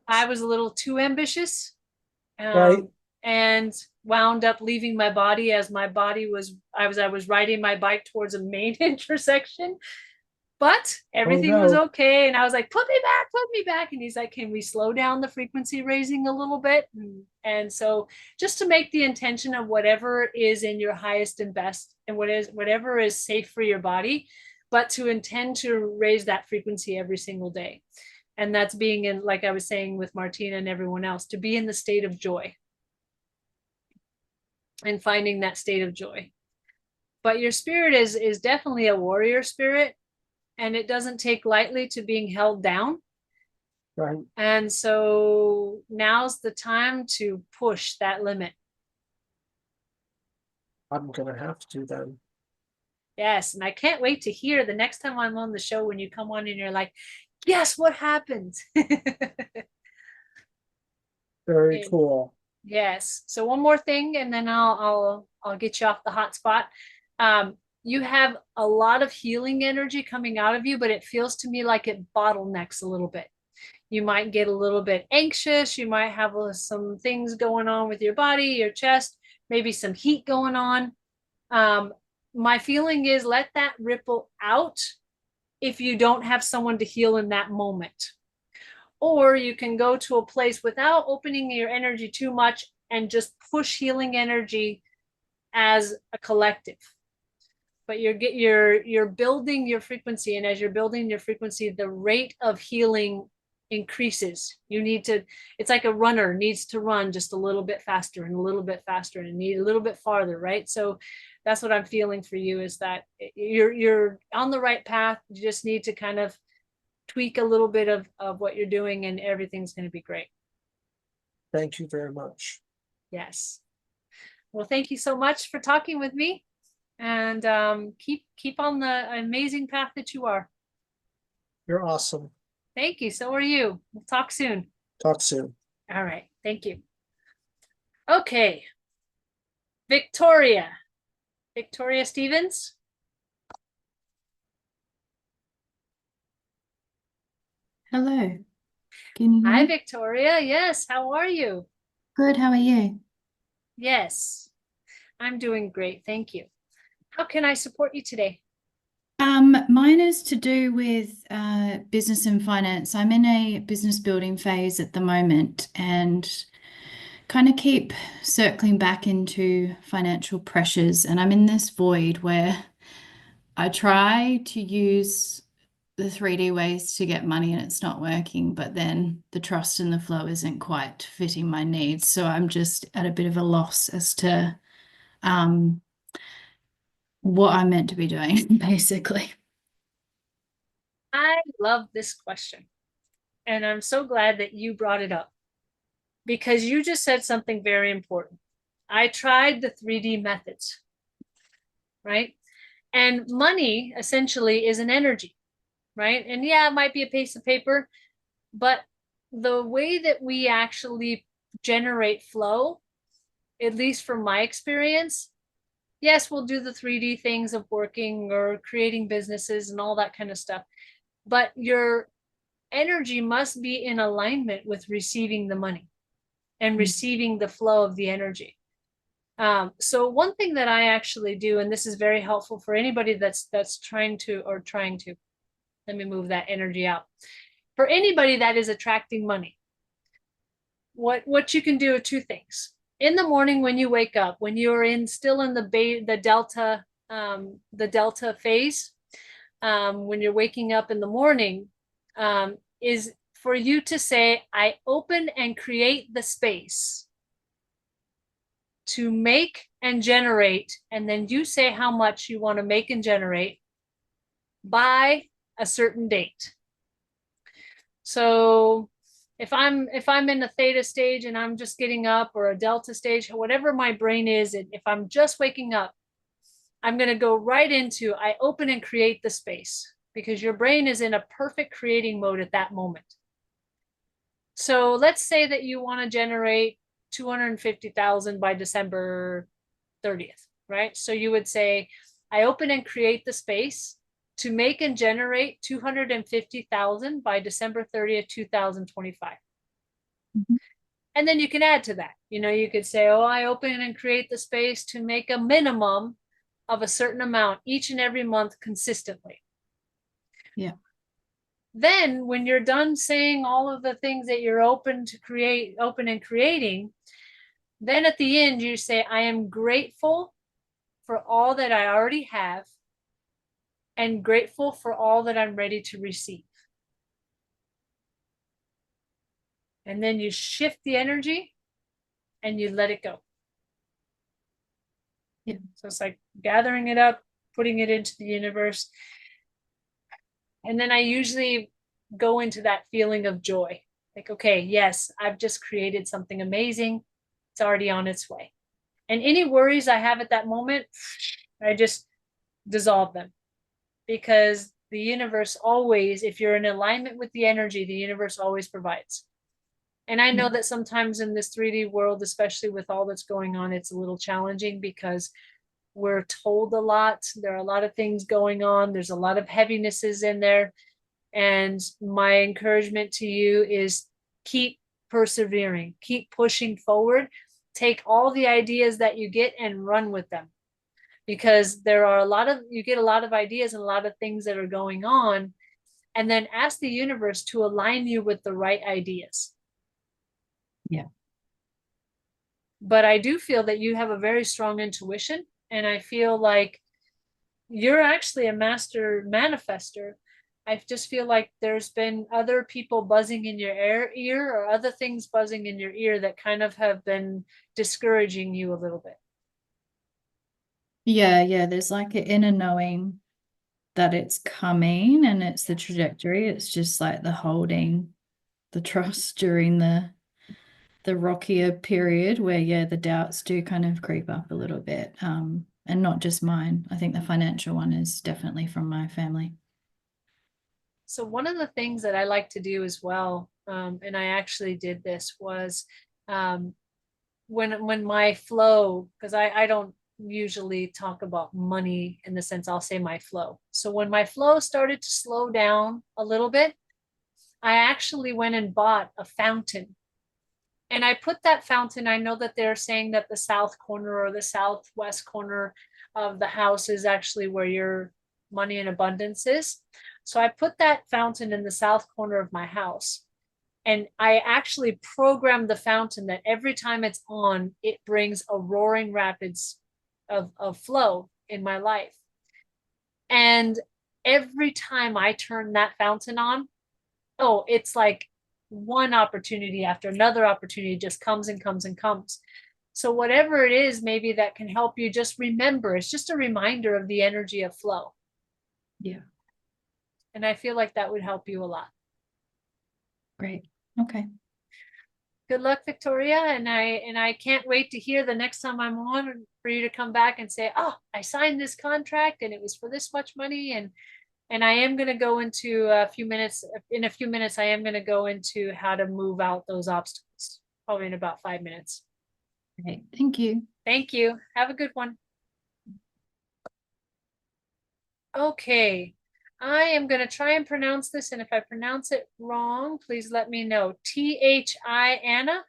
I was a little too ambitious. Right. And wound up leaving my body as my body was, I was riding my bike towards a main intersection, but everything was okay. And I was like, put me back. And he's like, can we slow down the frequency raising a little bit? And so just to make the intention of whatever is in your highest and best and whatever is safe for your body, but to intend to raise that frequency every single day. And that's being in, like I was saying with Martina and everyone else, to be in the state of joy and finding that state of joy. But your spirit is definitely a warrior spirit, and it doesn't take lightly to being held down. Right. And so now's the time to push that limit. I'm gonna have to then. Yes, and I can't wait to hear the next time I'm on the show when you come on and you're like, guess what happened? Very cool. Yes. So one more thing, and then I'll get you off the hot spot. You have a lot of healing energy coming out of you, but it feels to me like it bottlenecks a little bit. You might get a little bit anxious. You might have some things going on with your body, your chest, maybe some heat going on. My feeling is let that ripple out if you don't have someone to heal in that moment. Or you can go to a place without opening your energy too much and just push healing energy as a collective. But you're building your frequency, and as you're building your frequency, the rate of healing increases. It's like a runner needs to run just a little bit faster and a little bit faster and need a little bit farther, right? So that's what I'm feeling for you, is that you're on the right path. You just need to kind of tweak a little bit of what you're doing, and everything's going to be great. Thank you very much. Yes. Well, thank you so much for talking with me, and keep on the amazing path that you are. You're awesome. Thank you. So are you. We'll talk soon. Talk soon. All right. Thank you. Okay. Victoria Stevens. Hello. Can you hear Hi, me? Victoria. Yes. How are you? Good. How are you? Yes. I'm doing great. Thank you. How can I support you today? Mine is to do with business and finance. I'm in a business building phase at the moment and kind of keep circling back into financial pressures. And I'm in this void where I try to use the 3D ways to get money and it's not working, but then the trust and the flow isn't quite fitting my needs. So I'm just at a bit of a loss as to what I'm meant to be doing, basically. I love this question. And I'm so glad that you brought it up, because you just said something very important. I tried the 3D methods, right? And money essentially is an energy, right? And yeah, it might be a piece of paper, but the way that we actually generate flow, at least from my experience, yes, we'll do the 3D things of working or creating businesses and all that kind of stuff, but your energy must be in alignment with receiving the money and receiving the flow of the energy. So one thing that I actually do, and this is very helpful for anybody that's trying to, let me move that energy out. For anybody that is attracting money, what you can do are two things. In the morning when you wake up, when you're still in the delta phase, when you're waking up in the morning, is for you to say, I open and create the space to make and generate, and then you say how much you want to make and generate by a certain date. So if I'm in a theta stage and I'm just getting up, or a delta stage, whatever my brain is, and if I'm just waking up, I'm going to go right into, I open and create the space, because your brain is in a perfect creating mode at that moment. So let's say that you want to generate 250,000 by December 30th, right? So you would say, I open and create the space to make and generate 250,000 by December 30th, 2025. And then you can add to that. You could say, oh, I open and create the space to make a minimum of a certain amount each and every month consistently. Yeah. Then when you're done saying all of the things that you're open and creating, then at the end you say, I am grateful for all that I already have, and grateful for all that I'm ready to receive. And then you shift the energy and you let it go. Yeah. So it's like gathering it up, putting it into the universe. And then I usually go into that feeling of joy. Like, okay, yes, I've just created something amazing. It's already on its way. And any worries I have at that moment, I just dissolve them. Because the universe always, if you're in alignment with the energy, the universe always provides. And I know that sometimes in this 3D world, especially with all that's going on, it's a little challenging because we're told a lot. There are a lot of things going on. There's a lot of heavinesses in there. And my encouragement to you is keep persevering, keep pushing forward, take all the ideas that you get and run with them. Because you get a lot of ideas and a lot of things that are going on, and then ask the universe to align you with the right ideas. Yeah. But I do feel that you have a very strong intuition, and I feel like you're actually a master manifester. I just feel like there's been other people buzzing in your ear, or other things buzzing in your ear that kind of have been discouraging you a little bit. Yeah, there's like an inner knowing that it's coming and it's the trajectory. It's just like the holding the trust during the rockier period where, the doubts do kind of creep up a little bit. And not just mine. I think the financial one is definitely from my family. So one of the things that I like to do as well, and I actually did this, was when my flow, because I don't usually talk about money in the sense, I'll say my flow. So when my flow started to slow down a little bit, I actually went and bought a fountain. And I put that fountain, I know that they're saying that the south corner or the southwest corner of the house is actually where your money in abundance is. So I put that fountain in the south corner of my house. And I actually programmed the fountain that every time it's on, it brings a roaring rapids of flow in my life. And every time I turn that fountain on, it's like one opportunity after another opportunity just comes and comes and comes. So whatever it is, maybe that can help you just remember. It's just a reminder of the energy of flow. Yeah. And I feel like that would help you a lot. Great. Okay. Good luck, Victoria. And I can't wait to hear the next time I'm on for you to come back and say, oh, I signed this contract and it was for this much money. And I am going to go into a few minutes. In a few minutes, I am going to go into how to move out those obstacles, probably in about 5 minutes. Great. Thank you. Thank you. Have a good one. Okay. I am going to try and pronounce this. And if I pronounce it wrong, please let me know. Thi Anna.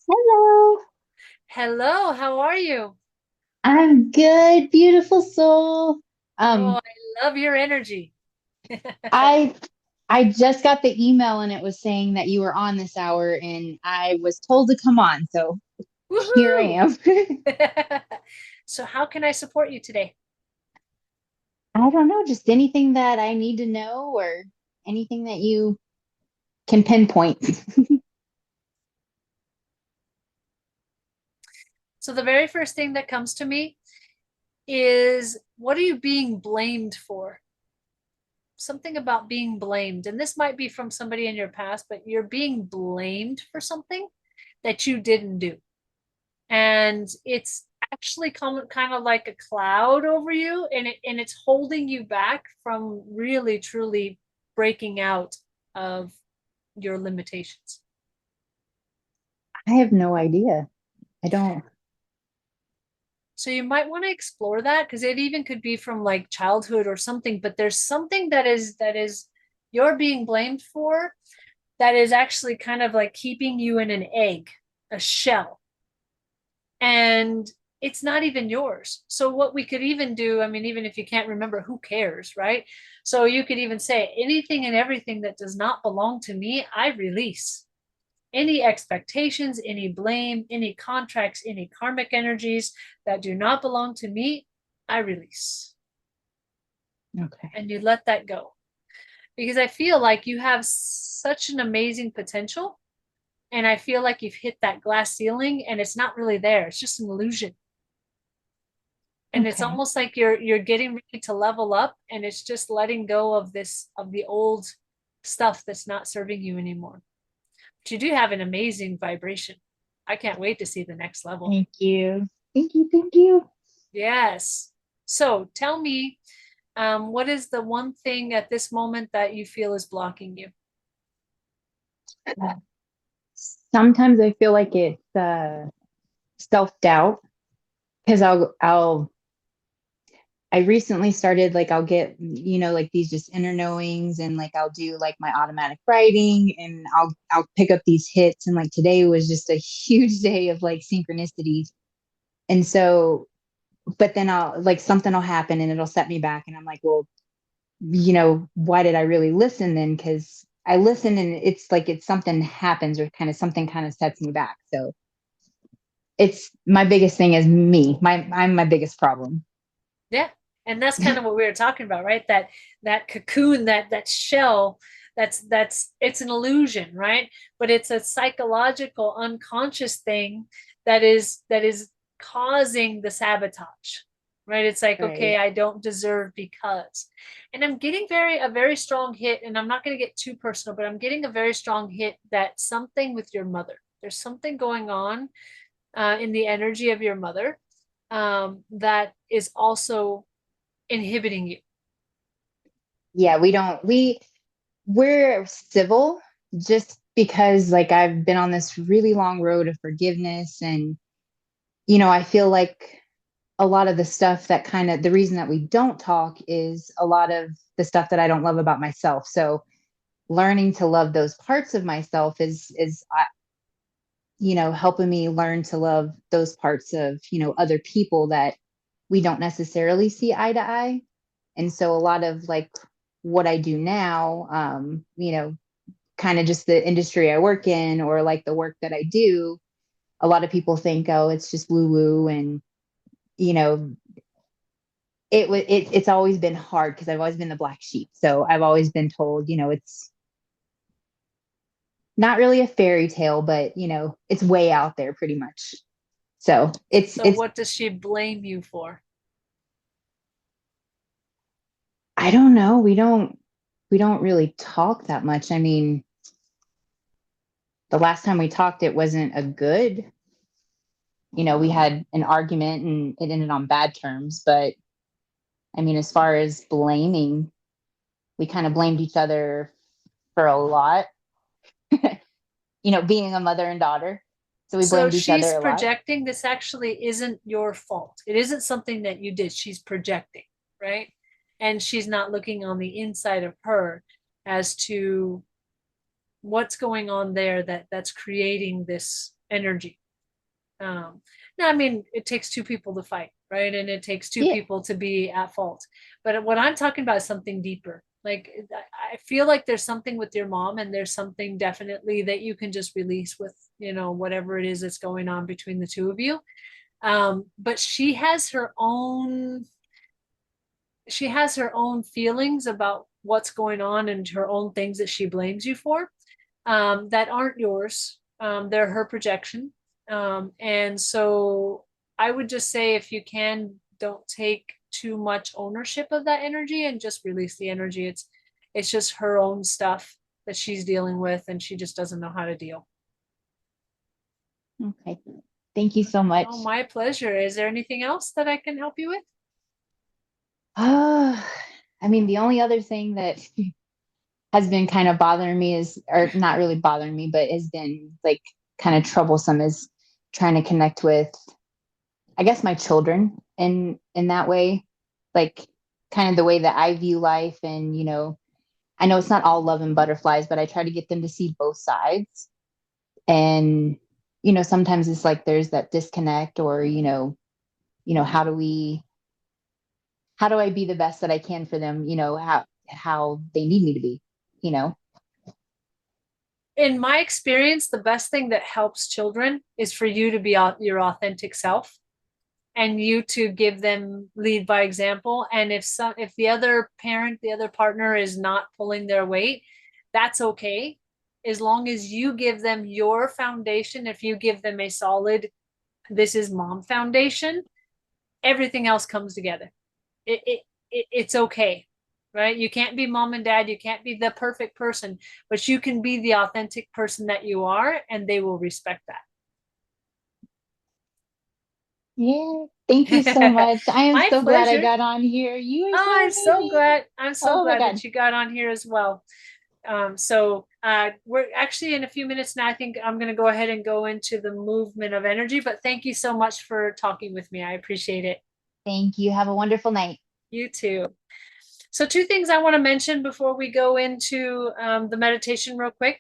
Hello. Hello. How are you? I'm good, beautiful soul. Oh, I love your energy. I I just got the email and it was saying that you were on this hour and I was told to come on. So here I am. So how can I support you today? I don't know, just anything that I need to know or anything that you can pinpoint. So the very first thing that comes to me is, what are you being blamed for? Something about being blamed. And this might be from somebody in your past, but you're being blamed for something that you didn't do. And it's actually kind of like a cloud over you, and it's holding you back from really truly breaking out of your limitations. I have no idea. I don't. So you might want to explore that, because it even could be from like childhood or something, but there's something that is you're being blamed for that is actually kind of like keeping you in an egg, a shell. And it's not even yours. So what we could even do, I mean, even if you can't remember, who cares, right? So you could even say, anything and everything that does not belong to me, I release. Any expectations, any blame, any contracts, any karmic energies that do not belong to me, I release. Okay. And you let that go. Because I feel like you have such an amazing potential. And I feel like you've hit that glass ceiling and it's not really there. It's just an illusion. And it's almost like you're getting ready to level up, and it's just letting go of the old stuff that's not serving you anymore. But you do have an amazing vibration. I can't wait to see the next level. Thank you. Thank you. Thank you. Yes. So tell me, what is the one thing at this moment that you feel is blocking you? Sometimes I feel like it's self-doubt, because I recently started, like, I'll get, like these just inner knowings, and like I'll do like my automatic writing, and I'll pick up these hits, and like today was just a huge day of like synchronicities. And so, but then I'll like something will happen and it'll set me back, and I'm like, well, why did I really listen then? Because I listen and it's like something happens, or something kind of sets me back. So it's my biggest thing is me. I'm my biggest problem. Yeah. And that's kind of what we were talking about, right? That cocoon, that shell, it's an illusion, right? But it's a psychological, unconscious thing that is causing the sabotage, right? It's like, okay, I don't deserve because. And I'm getting a very strong hit, and I'm not going to get too personal, but I'm getting a very strong hit that something with your mother. There's something going on in the energy of your mother that is also inhibiting you. Yeah, we're civil, just because like I've been on this really long road of forgiveness, and I feel like a lot of the stuff that the reason that we don't talk is a lot of the stuff that I don't love about myself. So learning to love those parts of myself is helping me learn to love those parts of other people that we don't necessarily see eye to eye. And so a lot of like what I do now, kind of just the industry I work in, or like the work that I do, a lot of people think, oh, it's just woo woo. And, it's always been hard because I've always been the black sheep. So I've always been told, not really a fairy tale, but it's way out there pretty much. So it's what does she blame you for? I don't know. We don't really talk that much. I mean, the last time we talked, it wasn't a good, we had an argument and it ended on bad terms. But I mean, as far as blaming, we kind of blamed each other for a lot, being a mother and daughter. So we blamed each other a lot. Projecting. This actually isn't your fault. It isn't something that you did. She's projecting, right? And she's not looking on the inside of her as to what's going on there that's creating this energy. Now, I mean, it takes two people to fight, right? And it takes two people to be at fault. But what I'm talking about is something deeper. Like, I feel like there's something with your mom, and there's something definitely that you can just release with, whatever it is that's going on between the two of you. But she has her own feelings about what's going on, and her own things that she blames you for, that aren't yours. They're her projection. And so I would just say, if you can, don't take too much ownership of that energy and just release the energy. It's just her own stuff that she's dealing with, and she just doesn't know how to deal. Okay. Thank you so much. Oh, my pleasure. Is there anything else that I can help you with? I mean, the only other thing that has been kind of bothering me or not really bothering me, but has been like kind of troublesome, is trying to connect with, I guess, my children in that way, like kind of the way that I view life. And, I know it's not all love and butterflies, but I try to get them to see both sides. And, sometimes it's like there's that disconnect, or, how do I be the best that I can for them? How they need me to be, In my experience, the best thing that helps children is for you to be your authentic self, and you to lead by example. And if the other parent, the other partner is not pulling their weight, that's okay. As long as you give them your foundation, if you give them a solid, this is mom foundation, everything else comes together. It's okay, right? You can't be mom and dad. You can't be the perfect person, but you can be the authentic person that you are, and they will respect that. Yeah. Thank you so much. I am so glad I pleasure. got on here. You are I'm so glad. I'm so Oh my glad God. that you got on here as well. We're actually in a few minutes now. I think I'm going to go ahead and go into the movement of energy, but thank you so much for talking with me. I appreciate it. Thank you. Have a wonderful night. You too. So two things I want to mention before we go into the meditation real quick,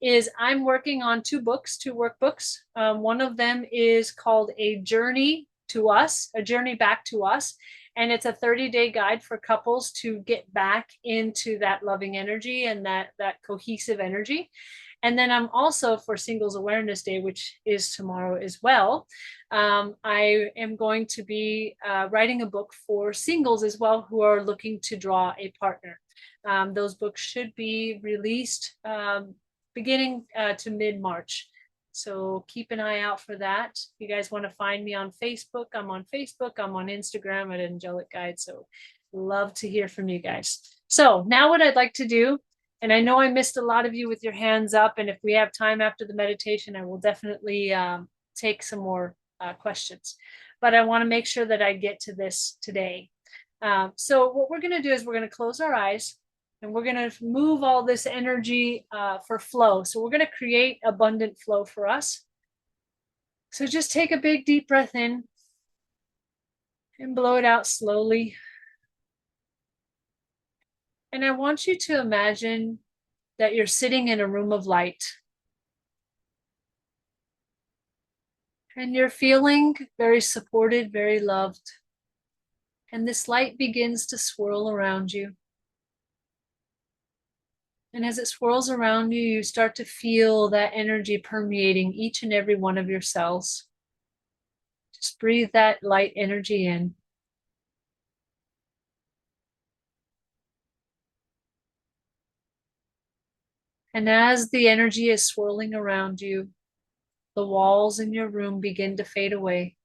is I'm working on two workbooks. One of them is called A Journey Back to Us. And it's a 30-day guide for couples to get back into that loving energy and that cohesive energy. And then I'm also, for Singles Awareness Day, which is tomorrow as well, I am going to be writing a book for singles as well who are looking to draw a partner. Those books should be released beginning to mid-March. So keep an eye out for that. If you guys want to find me on Facebook, I'm on Facebook. I'm on Instagram at Angelic Guide. So love to hear from you guys. So now what I'd like to do, and I know I missed a lot of you with your hands up, and if we have time after the meditation, I will definitely take some more questions. But I want to make sure that I get to this today. So what we're going to do is we're going to close our eyes, and we're going to move all this energy for flow. So we're going to create abundant flow for us. So just take a big deep breath in and blow it out slowly. And I want you to imagine that you're sitting in a room of light. And you're feeling very supported, very loved. And this light begins to swirl around you. And as it swirls around you, you start to feel that energy permeating each and every one of your cells. Just breathe that light energy in. And as the energy is swirling around you, the walls in your room begin to fade away.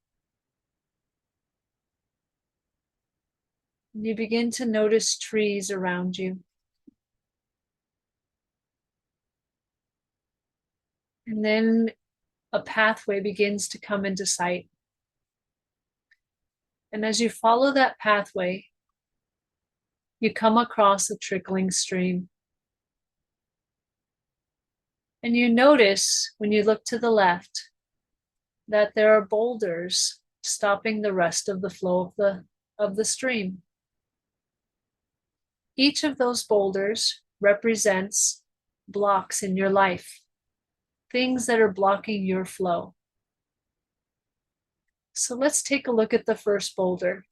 And you begin to notice trees around you. And then a pathway begins to come into sight. And as you follow that pathway, you come across a trickling stream. And you notice when you look to the left that there are boulders stopping the rest of the flow of the stream. Each of those boulders represents blocks in your life, things that are blocking your flow. So let's take a look at the first boulder.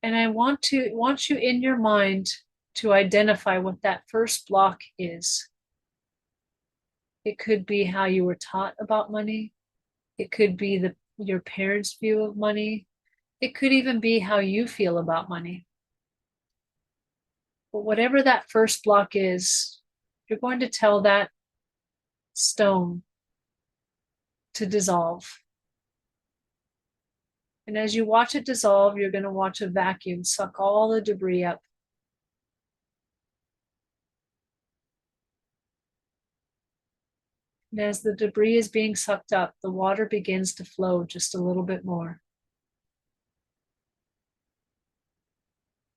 And I want you in your mind to identify what that first block is. It could be how you were taught about money. It could be your parents' view of money. It could even be how you feel about money. But whatever that first block is, you're going to tell that stone to dissolve. And as you watch it dissolve, you're going to watch a vacuum suck all the debris up. And as the debris is being sucked up, the water begins to flow just a little bit more.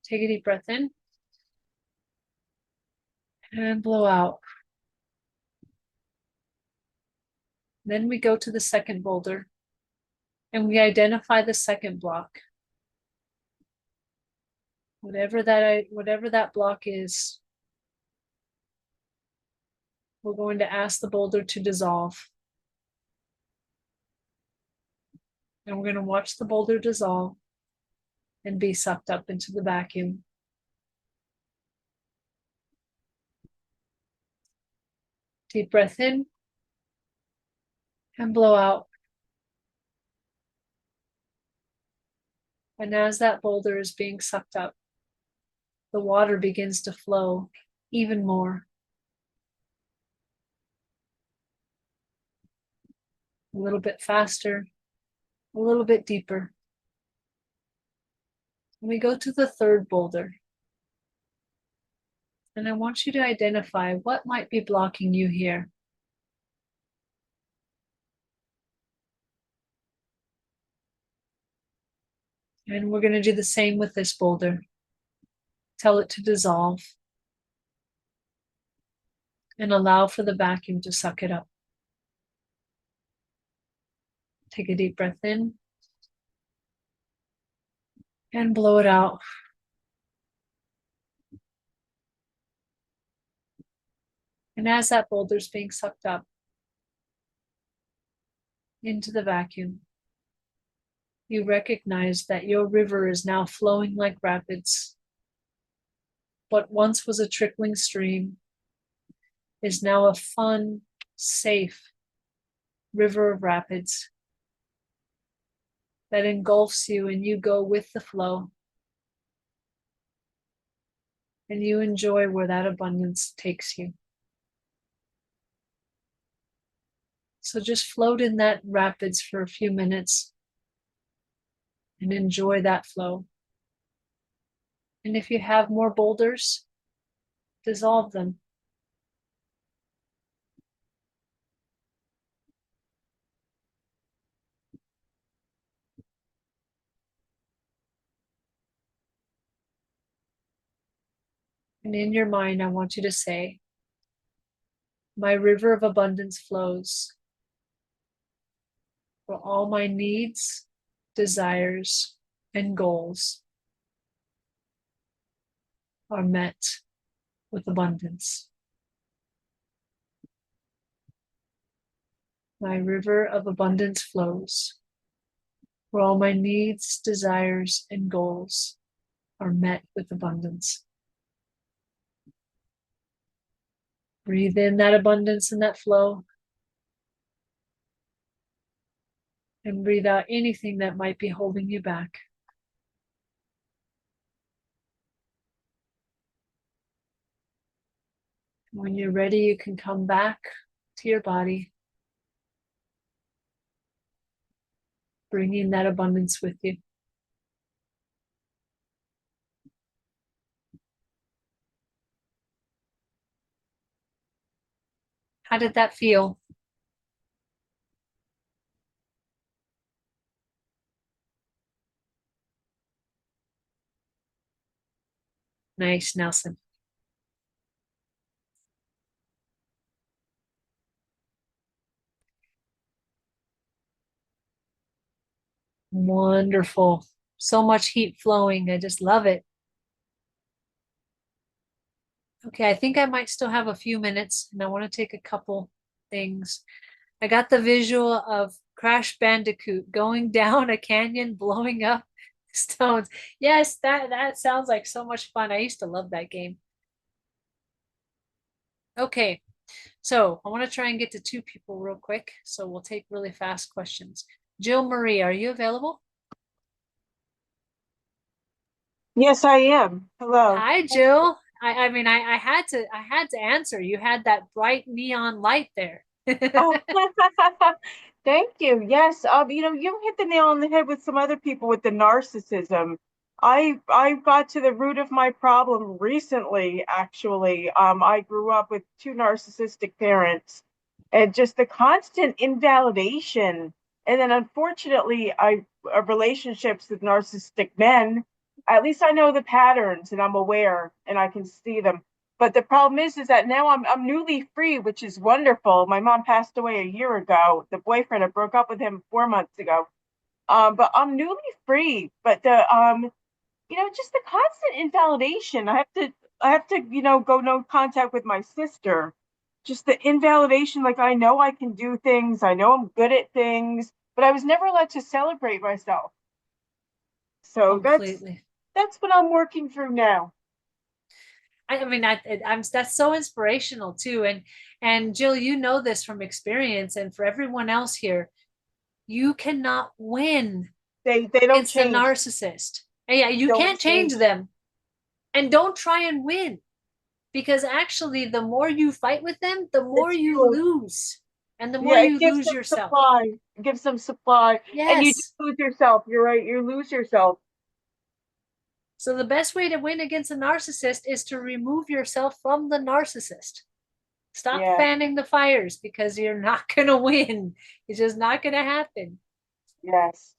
Take a deep breath in and blow out. Then we go to the second boulder and we identify the second block. Whatever that block is, we're going to ask the boulder to dissolve. And we're going to watch the boulder dissolve and be sucked up into the vacuum. Deep breath in and blow out. And as that boulder is being sucked up, the water begins to flow even more. A little bit faster, a little bit deeper. And we go to the third boulder. And I want you to identify what might be blocking you here. And we're going to do the same with this boulder. Tell it to dissolve. And allow for the vacuum to suck it up. Take a deep breath in. And blow it out. And as that boulder is being sucked up into the vacuum, you recognize that your river is now flowing like rapids. What once was a trickling stream is now a fun, safe river of rapids that engulfs you, and you go with the flow. And you enjoy where that abundance takes you. So just float in that rapids for a few minutes and enjoy that flow. And if you have more boulders, dissolve them. And in your mind, I want you to say, my river of abundance flows, where all my needs, desires, and goals are met with abundance. My river of abundance flows, where all my needs, desires, and goals are met with abundance. Breathe in that abundance and that flow. And breathe out anything that might be holding you back. When you're ready, you can come back to your body, bringing that abundance with you. How did that feel? Nice, Nelson. Wonderful. So much heat flowing. I just love it. Okay, I think I might still have a few minutes, and I want to take a couple things. I got the visual of Crash Bandicoot going down a canyon, blowing up stones. Yes, that sounds like so much fun. I used to love that game. Okay, so I want to try and get to 2 people real quick. So we'll take really fast questions. Jill Marie, are you available? Yes, I am. Hello. Hi, Jill. I mean, I had to answer. You had that bright neon light there. Oh, thank you. Yes, you hit the nail on the head with some other people with the narcissism. I got to the root of my problem recently, actually. I grew up with 2 narcissistic parents, and just the constant invalidation. And then unfortunately, relationships with narcissistic men. At least I know the patterns and I'm aware and I can see them. But the problem is that now I'm newly free, which is wonderful. My mom passed away a year ago. The boyfriend, I broke up with him 4 months ago. But I'm newly free. But just the constant invalidation. I have to, go no contact with my sister. Just the invalidation, like I know I can do things, I know I'm good at things, but I was never allowed to celebrate myself. So Completely. that's what I'm working through now. I mean, that's so inspirational too. And Jill, you know this from experience, and for everyone else here, you cannot win. They don't against change. a narcissist. And yeah, you Don't can't change them. And don't try and win, because actually, the more you fight with them, the more you lose, and the more you lose yourself. It gives them supply. Yes. And you do lose yourself. You're right. You lose yourself. So the best way to win against a narcissist is to remove yourself from the narcissist. Stop fanning the fires, because you're not going to win. It's just not going to happen. Yes.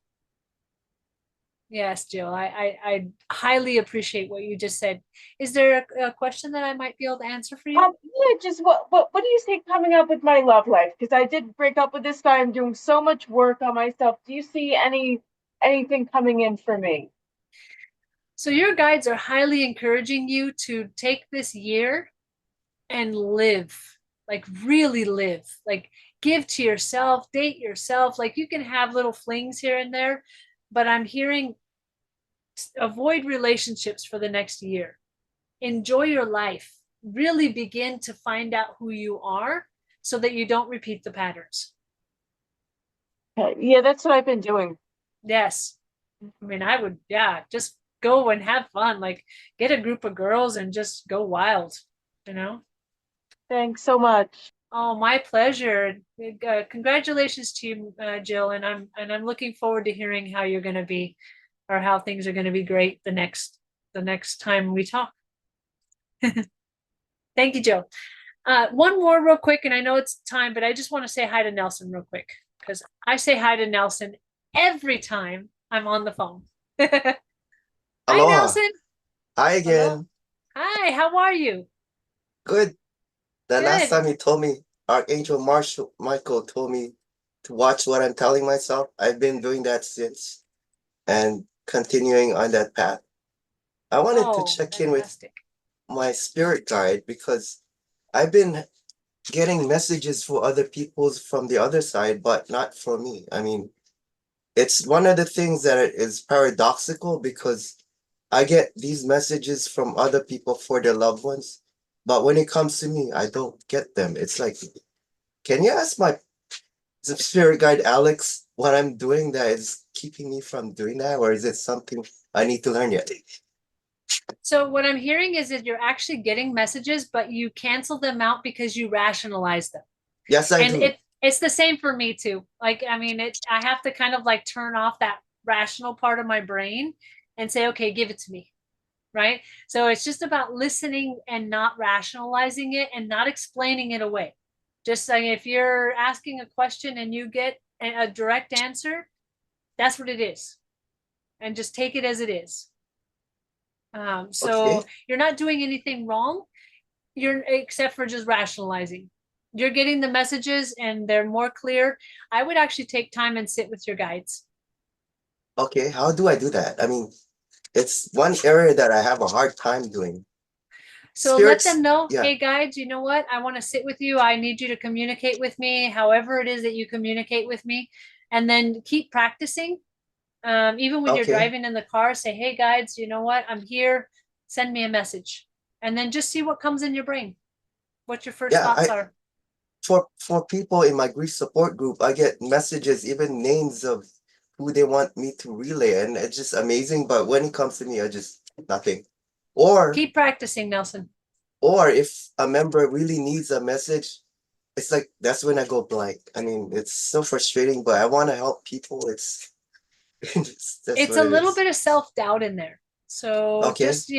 Yes, Jill, I highly appreciate what you just said. Is there a question that I might be able to answer for you? Yeah, just what do you see coming up with my love life? Because I did break up with this guy. I'm doing so much work on myself. Do you see anything coming in for me? So your guides are highly encouraging you to take this year and live, like really live, like give to yourself, date yourself. Like you can have little flings here and there, but I'm hearing avoid relationships for the next year. Enjoy your life. Really begin to find out who you are so that you don't repeat the patterns. Yeah, that's what I've been doing. Yes. I mean, I would, just go and have fun. Like get a group of girls and just go wild, Thanks so much. Oh, my pleasure. Congratulations to you, Jill, and I'm looking forward to hearing how you're going to be, or how things are going to be great the next time we talk. Thank you, Jill. One more real quick, and I know it's time, but I just want to say hi to Nelson real quick, because I say hi to Nelson every time I'm on the phone. Hi, Aloha. Nelson. Hi again. Hello. Hi, how are you? Good. The last Good. time he told me, Archangel Michael told me to watch what I'm telling myself. I've been doing that since and continuing on that path. I wanted to check in with my spirit guide because I've been getting messages for other people's from the other side, but not for me. I mean, it's one of the things that is paradoxical because I get these messages from other people for their loved ones, but when it comes to me, I don't get them. It's like, can you ask my spirit guide Alex what I'm doing that is keeping me from doing that, or is it something I need to learn yet? So what I'm hearing is that you're actually getting messages, but you cancel them out because you rationalize them. Yes, I And do. it's the same for me too. Like, I mean, I have to kind of like turn off that rational part of my brain and say, okay, give it to me. Right. So it's just about listening and not rationalizing it and not explaining it away. Just saying, if you're asking a question and you get a direct answer, that's what it is. And just take it as it is. So Okay. you're not doing anything wrong. You're except for just rationalizing. You're getting the messages and they're more clear. I would actually take time and sit with your guides. Okay, how do I do that? I mean, it's one area that I have a hard time doing. So let Spirits, them know, yeah. hey guides, you know what? I want to sit with you. I need you to communicate with me, however it is that you communicate with me. And then keep practicing. Even when you're Okay. driving in the car, say, hey guides, you know what? I'm here. Send me a message. And then just see what comes in your brain. What your first Yeah, thoughts are. for people in my grief support group, I get messages, even names of who they want me to relay, and it's just amazing. But when it comes to me, I just nothing. Or Keep practicing, Nelson. or if a member really needs a message, it's like that's when I go blank. I mean, it's so frustrating, but I want to help people. It's that's It's what a it little is. bit of self-doubt in there. So Okay. just,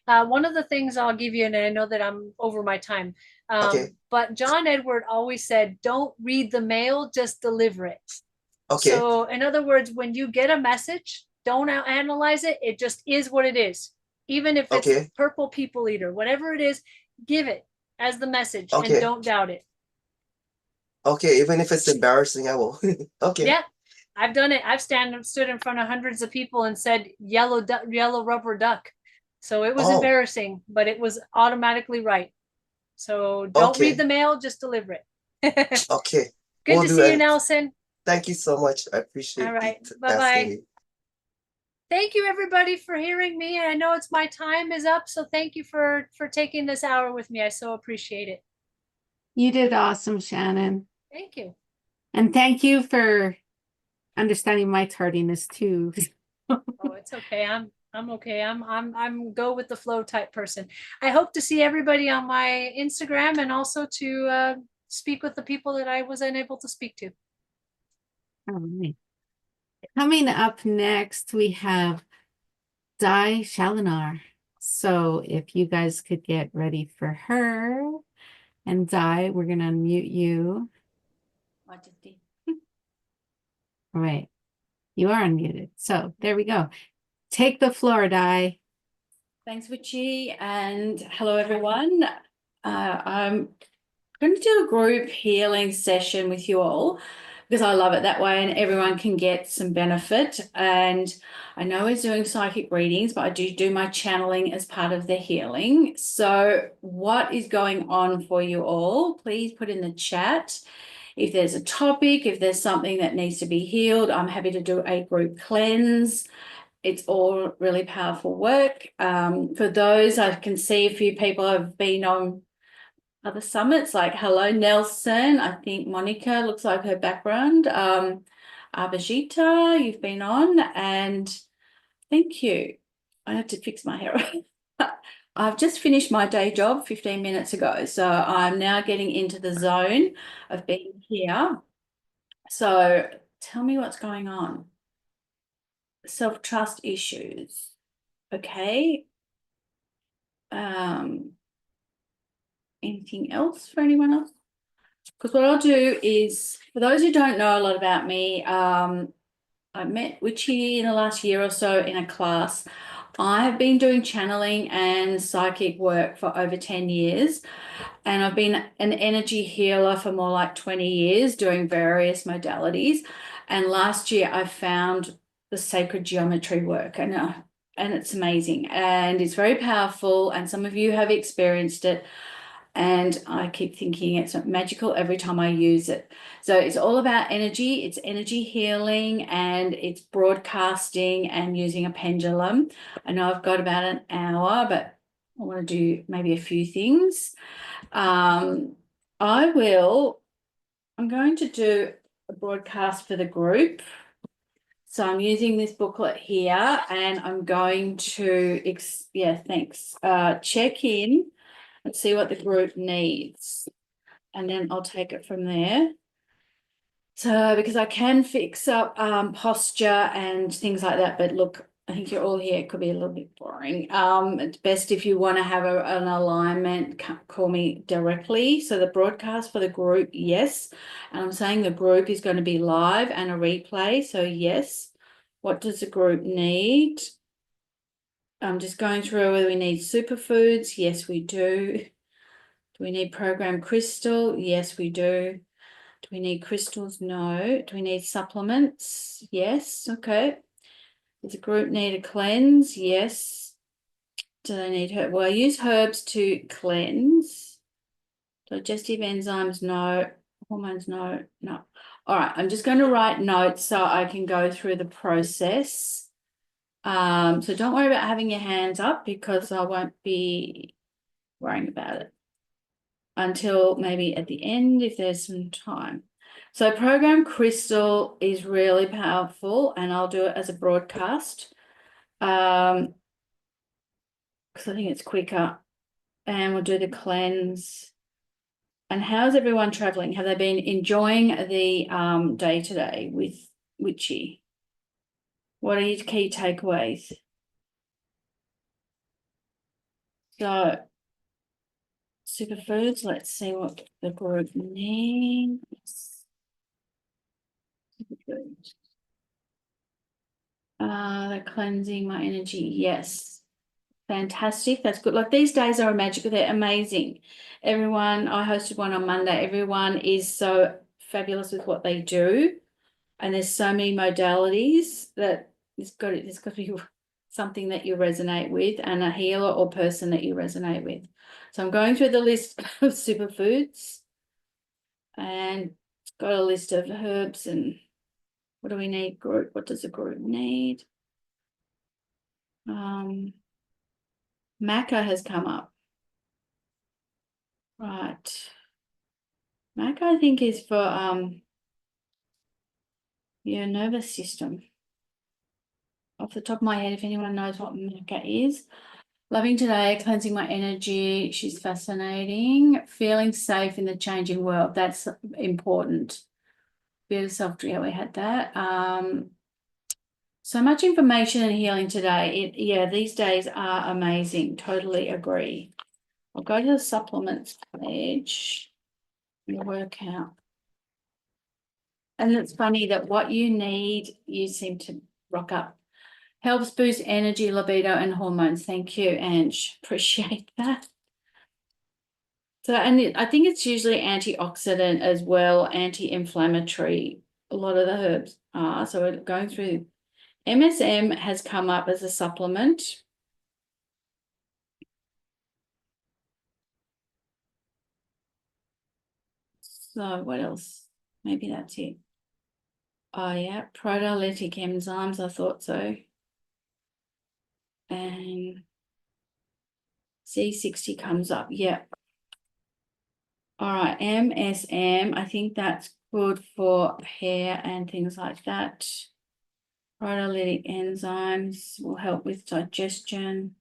one of the things I'll give you, and I know that I'm over my time, Okay. but John Edward always said, don't read the mail, just deliver it. Okay. So in other words, when you get a message, don't analyze it. It just is what it is. Even if it's Okay. purple people eater, whatever it is, give it as the message and Okay. don't doubt it. Okay, even if it's embarrassing, I will. Okay. Yeah, I've done it. I've stood in front of hundreds of people and said yellow rubber duck. So it was Oh, embarrassing, but it was automatically right. So don't read okay. the mail, just deliver it. Okay. Good Will to do. see you, And Nelson. thank you so much. I All appreciate you right. asking Bye-bye. me. Thank you everybody for hearing me. I know it's my time is up, so thank you for taking this hour with me. I so appreciate it. You did awesome, Shannon. Thank you. And thank you for understanding my tardiness too. Oh, it's okay. I'm okay. I'm go with the flow type person. I hope to see everybody on my Instagram and also to speak with the people that I was unable to speak to. All right. Coming up next, we have Challenor. So if you guys could get ready for her. And we're going to unmute you. All right. You are unmuted. So there we go. Take the floor, Thanks, Witchy, and hello, everyone. I'm going to do a group healing session with you all because I love it that way and everyone can get some benefit. And I know we're doing psychic readings, but I do my channeling as part of the healing. So what is going on for you all? Please put in the chat. If there's a topic, if there's something that needs to be healed, I'm happy to do a group cleanse. It's all really powerful work. For those, I can see a few people have been on other summits, like hello, Nelson. I think Monica looks like her background. Abhijita, you've been on, and thank you. I had to fix my hair. I've just finished my day job 15 minutes ago, so I'm now getting into the zone of being here. So tell me what's going on. Self-trust issues. Okay. Anything else for anyone else? Because what I'll do is, for those who don't know a lot about me, I met Witchy in the last year or so in a class. I have been doing channeling and psychic work for over 10 years, and I've been an energy healer for more like 20 years doing various modalities. And last year I found the sacred geometry work, and it's amazing and it's very powerful, and some of you have experienced it. And I keep thinking it's magical every time I use it. So it's all about energy. It's energy healing and it's broadcasting and using a pendulum. I know I've got about an hour, but I want to do maybe a few things. I'm going to do a broadcast for the group. So I'm using this booklet here, and I'm going to, thanks. Check in and see what the group needs, and then I'll take it from there. So, because I can fix up posture and things like that, but look, I think you're all here. It could be a little bit boring. It's best if you want to have an alignment, call me directly. So the broadcast for the group, yes. And I'm saying the group is going to be live and a replay. So yes. What does the group need? I'm just going through whether we need superfoods. Yes, we do. Do we need program crystal? Yes, we do. Do we need crystals? No. Do we need supplements? Yes. Okay. Does the group need a cleanse? Yes. Do they need herb? Well, I use herbs to cleanse. Digestive enzymes? No. Hormones? No. No. All right. I'm just going to write notes so I can go through the process. So don't worry about having your hands up, because I won't be worrying about it until maybe at the end if there's some time. So program crystal is really powerful, and I'll do it as a broadcast because I think it's quicker, and we'll do the cleanse. And how's everyone traveling? Have they been enjoying the day today with Witchy? What are your key takeaways? So superfoods, let's see what the group needs. Superfoods. They're cleansing my energy. Yes. Fantastic. That's good. Like, these days are magical. They're amazing. Everyone, I hosted one on Monday. Everyone is so fabulous with what they do. And there's so many modalities that there's got to be something that you resonate with, and a healer or person that you resonate with. So I'm going through the list of superfoods, and it's got a list of herbs. And what do we need? Group. What does the group need? Maca has come up. Right. Maca, I think, is for your nervous system. Off the top of my head, if anyone knows what Maca is. Loving today, cleansing my energy. She's fascinating. Feeling safe in the changing world. That's important. Bit of self-care, we had that. So much information and healing today. These days are amazing. Totally agree. I'll go to the supplements page and work out. And it's funny that what you need, you seem to rock up. Helps boost energy, libido, and hormones. Thank you, Ange. Appreciate that. So, and I think it's usually antioxidant as well, anti-inflammatory. A lot of the herbs are. So we're going through. MSM has come up as a supplement. So what else? Maybe that's it. Oh yeah, proteolytic enzymes. I thought so. And C60 comes up. Yeah. All right, MSM. I think that's good for hair and things like that. Proteolytic enzymes will help with digestion.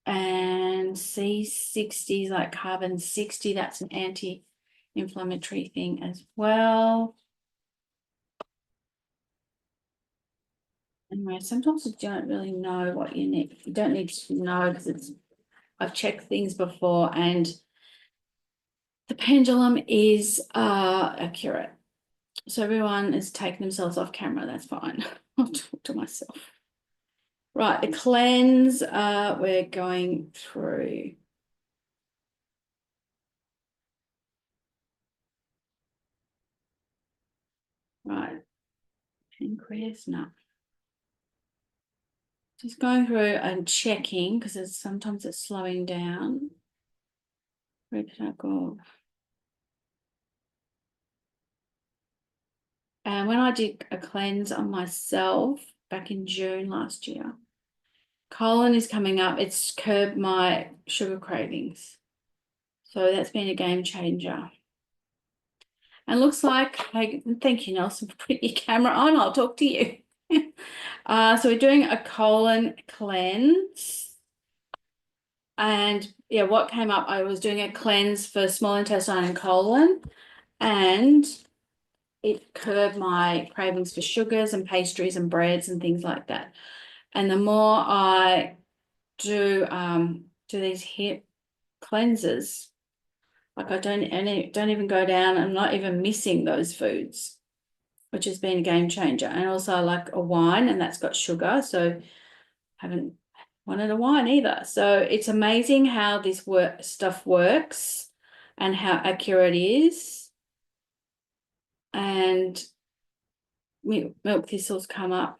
And C60 is like carbon 60. That's an anti-inflammatory thing as well. Anyway, sometimes you don't really know what you need. You don't need to know, because I've checked things before, and the pendulum is accurate. So everyone is taking themselves off camera. That's fine. I'll talk to myself. Right, the cleanse we're going through. Right, pancreas, no. Just going through and checking, because sometimes it's slowing down. Reproductive. And when I did a cleanse on myself back in June last year, colon is coming up. It's curbed my sugar cravings. So that's been a game changer. And looks like, thank you, Nelson, for putting your camera on. I'll talk to you. So we're doing a colon cleanse. And yeah, what came up, I was doing a cleanse for small intestine and colon, and it curbed my cravings for sugars and pastries and breads and things like that. And the more I do these hip cleanses, like I don't even go down. I'm not even missing those foods, which has been a game changer. And also I like a wine, and that's got sugar, so haven't wanted a wine either. So it's amazing how this stuff works and how accurate it is. And milk thistles come up.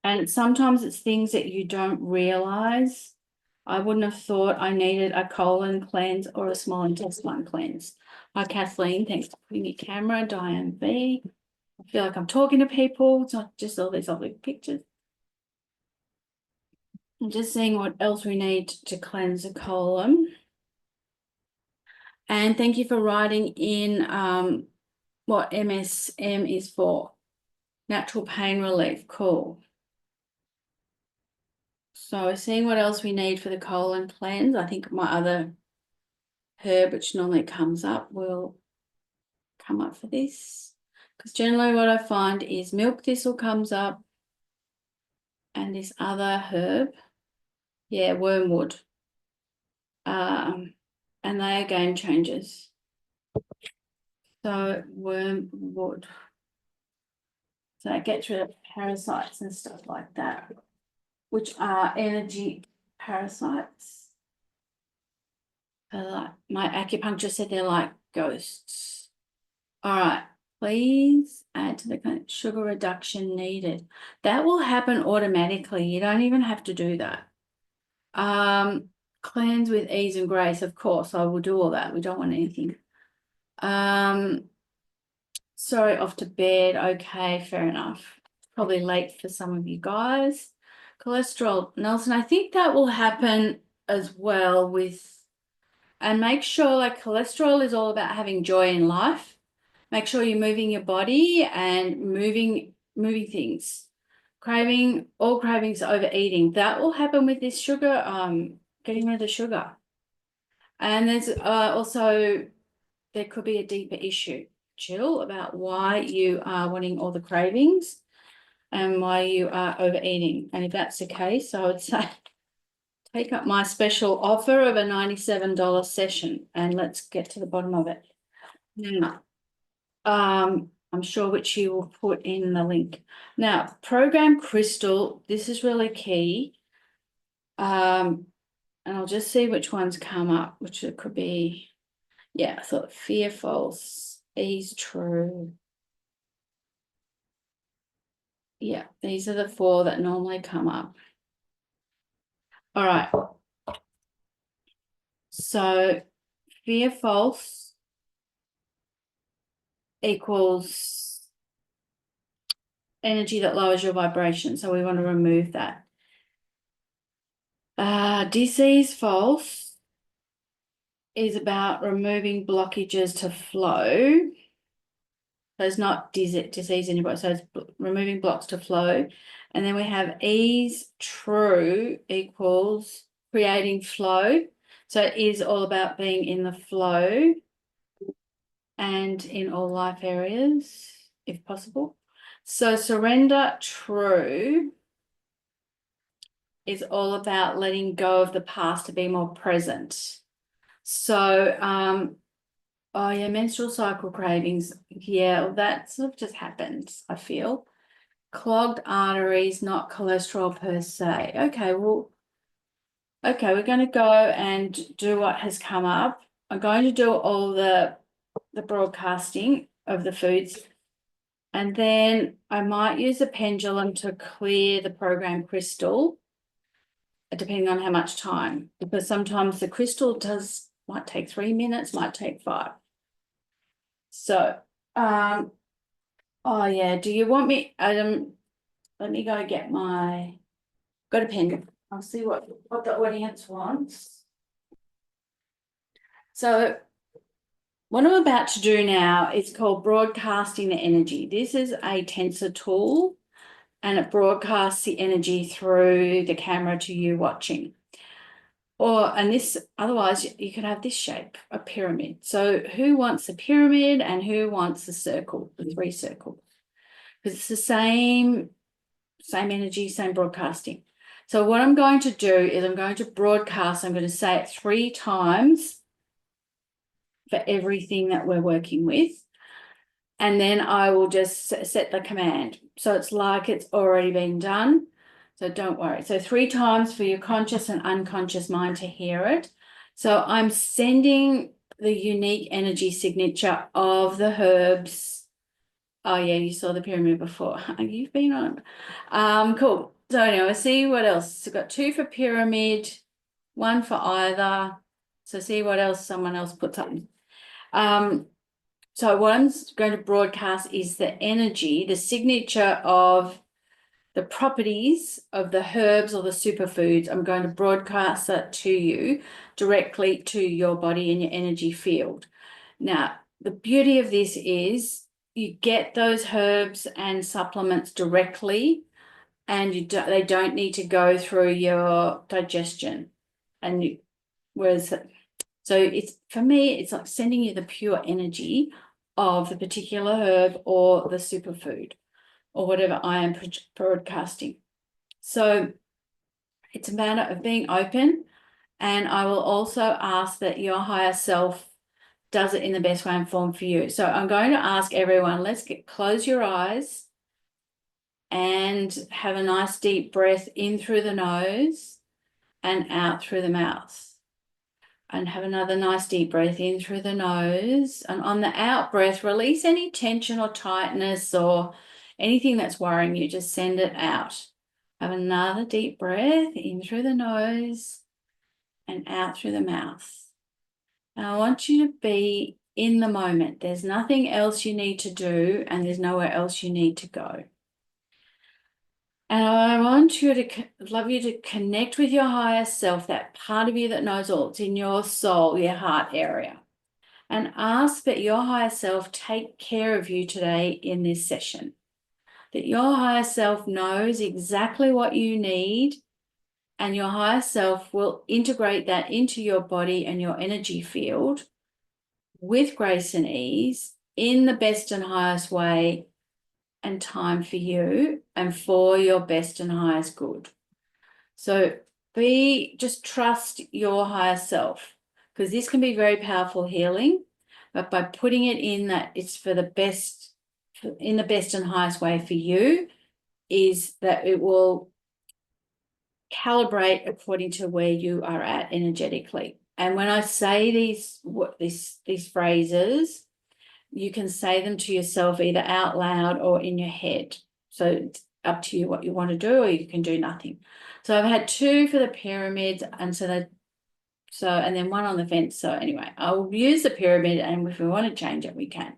And sometimes it's things that you don't realize. I wouldn't have thought I needed a colon cleanse or a small intestine cleanse. Hi, Kathleen. Thanks for putting your camera. Diane B. I feel like I'm talking to people. It's not just all these lovely pictures. I'm just seeing what else we need to cleanse the colon. And thank you for writing in what MSM is for. Natural pain relief. Cool. So seeing what else we need for the colon cleanse. I think my other herb, which normally comes up, will come up for this. Because generally what I find is milk thistle comes up, and this other herb, yeah, wormwood. And they are game changers. So wormwood. So it gets rid of parasites and stuff like that, which are energy parasites. Like my acupuncturist said, they're like ghosts. All right, please add to the sugar reduction needed. That will happen automatically. You don't even have to do that. Cleanse with ease and grace, of course. I will do all that. We don't want anything. Sorry, off to bed. Okay, fair enough. Probably late for some of you guys. Cholesterol, Nelson, I think that will happen as well with, and make sure, like, cholesterol is all about having joy in life. Make sure you're moving your body and moving things. All cravings, overeating. That will happen with this sugar, getting rid of the sugar. And there's also, there could be a deeper issue, Jill, about why you are wanting all the cravings and why you are overeating. And if that's the case, I would say take up my special offer of a $97 session and let's get to the bottom of it. Now, I'm sure which you will put in the link. Now, program crystal, this is really key. And I'll just see which ones come up, which it could be. Yeah, I thought fear false, ease true. Yeah, these are the 4 that normally come up. All right. So fear false equals energy that lowers your vibration. So we want to remove that. Disease false is about removing blockages to flow. So it's not disease in your body. So it's removing blocks to flow. And then we have ease true equals creating flow. So it is all about being in the flow and in all life areas, if possible. So surrender true is all about letting go of the past to be more present. So, oh yeah, menstrual cycle cravings. Yeah, well, that sort of just happens, I feel. Clogged arteries, not cholesterol per se. Okay, well, okay, we're going to go and do what has come up. I'm going to do all the broadcasting of the foods. And then I might use a pendulum to clear the program crystal, depending on how much time, because sometimes the crystal might take 3 minutes, might take 5. So, oh yeah, do you want me, Adam, let me go get got a pen. I'll see what the audience wants. So what I'm about to do now is called broadcasting the energy. This is a tensor tool, and it broadcasts the energy through the camera to you watching. Otherwise you could have this shape, a pyramid. So who wants a pyramid and who wants a circle, the 3 circles? Because it's the same energy, same broadcasting. So what I'm going to do is I'm going to broadcast, I'm going to say it 3 times for everything that we're working with. And then I will just set the command. So it's like it's already been done. So don't worry. So 3 times for your conscious and unconscious mind to hear it. So I'm sending the unique energy signature of the herbs. Oh yeah, you saw the pyramid before. You've been on. Cool. So anyway, we'll see what else. So got 2 for pyramid, 1 for either. So see what else someone else puts up. So what I'm going to broadcast is the energy, the signature of the properties of the herbs or the superfoods. I'm going to broadcast that to you directly to your body and your energy field. Now, the beauty of this is you get those herbs and supplements directly, and they don't need to go through your digestion. So it's, for me, it's like sending you the pure energy of the particular herb or the superfood or whatever I am broadcasting. So it's a matter of being open, and I will also ask that your higher self does it in the best way and form for you. So I'm going to ask everyone, close your eyes and have a nice deep breath in through the nose and out through the mouth. And have another nice deep breath in through the nose. And on the out breath, release any tension or tightness or anything that's worrying you. Just send it out. Have another deep breath in through the nose and out through the mouth. Now I want you to be in the moment. There's nothing else you need to do, and there's nowhere else you need to go. And I want you to, love you to connect with your higher self, that part of you that knows all. It's in your soul, your heart area. And ask that your higher self take care of you today in this session. That your higher self knows exactly what you need, and your higher self will integrate that into your body and your energy field with grace and ease in the best and highest way and time for you and for your best and highest good. So just trust your higher self, because this can be very powerful healing, but by putting it in that it's for the best, in the best and highest way for you, is that it will calibrate according to where you are at energetically. And when I say these phrases, you can say them to yourself either out loud or in your head. So it's up to you what you want to do, or you can do nothing. So I've had 2 for the pyramids, and and then 1 on the fence. So anyway, I'll use the pyramid, and if we want to change it, we can.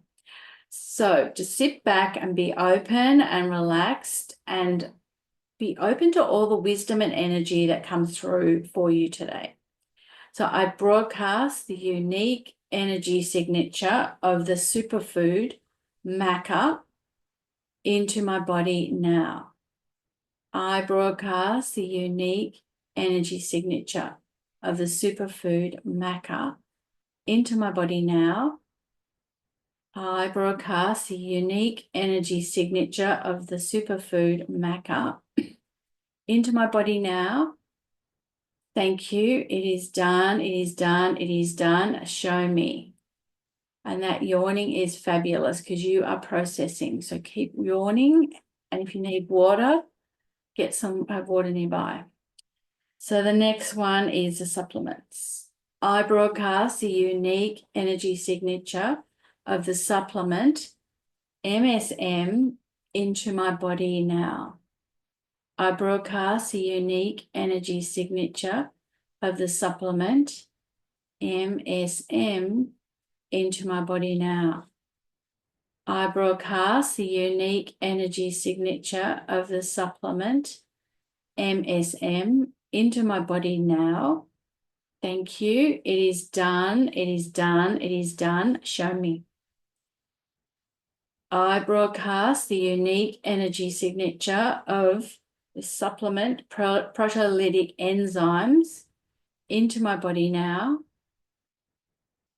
So just sit back and be open and relaxed, and be open to all the wisdom and energy that comes through for you today. So I broadcast the unique energy signature of the superfood maca into my body now. I broadcast the unique energy signature of the superfood maca into my body now. I broadcast the unique energy signature of the superfood maca into my body now. Thank you. It is done. It is done. It is done. Show me. And that yawning is fabulous because you are processing. So keep yawning. And if you need water, get some water nearby. So the next one is the supplements. I broadcast the unique energy signature of the supplement MSM into my body now. I broadcast the unique energy signature of the supplement MSM into my body now. I broadcast the unique energy signature of the supplement MSM into my body now. Thank you. It is done. It is done. It is done. Show me. I broadcast the unique energy signature of the supplement proteolytic enzymes into my body now.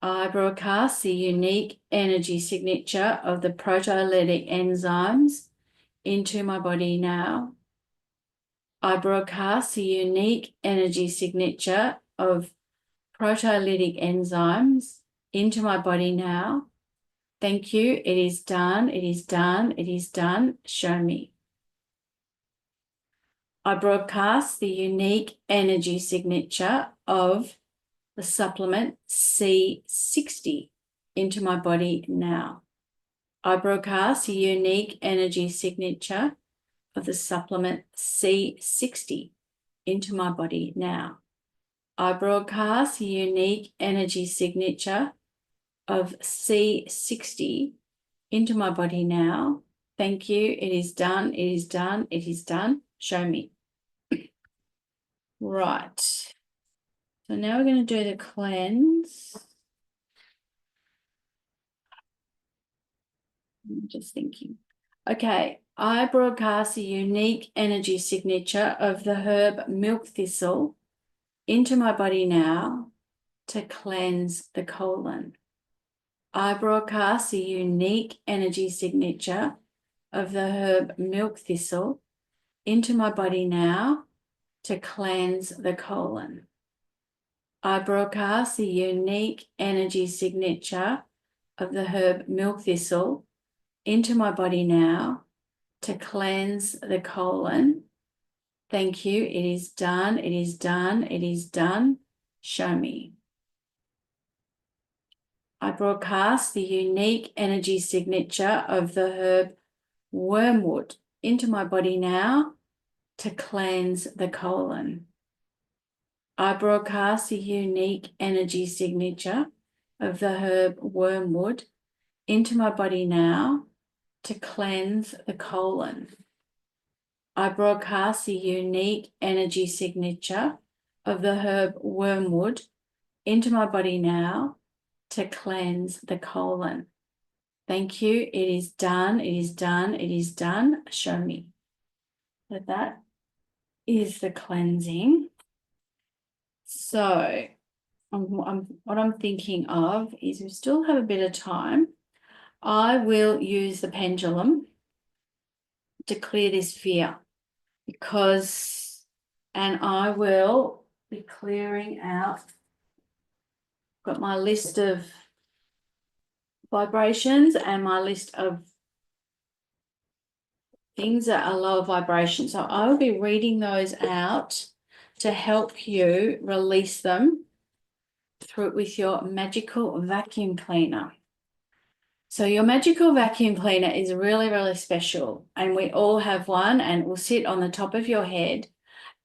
I broadcast the unique energy signature of the proteolytic enzymes into my body now. I broadcast the unique energy signature of proteolytic enzymes into my body now. Thank you. It is done. It is done. It is done. Show me. I broadcast the unique energy signature of the supplement C60 into my body now. I broadcast the unique energy signature of the supplement C60 into my body now. I broadcast the unique energy signature of C60 into my body now. Thank you. It is done. It is done. It is done. Show me. Right. So now we're going to do the cleanse. I'm just thinking. Okay. I broadcast the unique energy signature of the herb milk thistle into my body now to cleanse the colon. I broadcast the unique energy signature of the herb milk thistle into my body now to cleanse the colon. I broadcast the unique energy signature of the herb milk thistle into my body now to cleanse the colon. Thank you. It is done. It is done. It is done. Show me. I broadcast the unique energy signature of the herb wormwood into my body now to cleanse the colon. I broadcast the unique energy signature of the herb wormwood into my body now to cleanse the colon. I broadcast the unique energy signature of the herb wormwood into my body now to cleanse the colon. Thank you. It is done. It is done. It is done. Show me. So that is the cleansing. So what I'm thinking of is we still have a bit of time. I will use the pendulum to clear this fear and I will be clearing out. Got my list of vibrations and my list of things that are lower vibration. So I will be reading those out to help you release them with your magical vacuum cleaner. So your magical vacuum cleaner is really, really special, and we all have one, and it will sit on the top of your head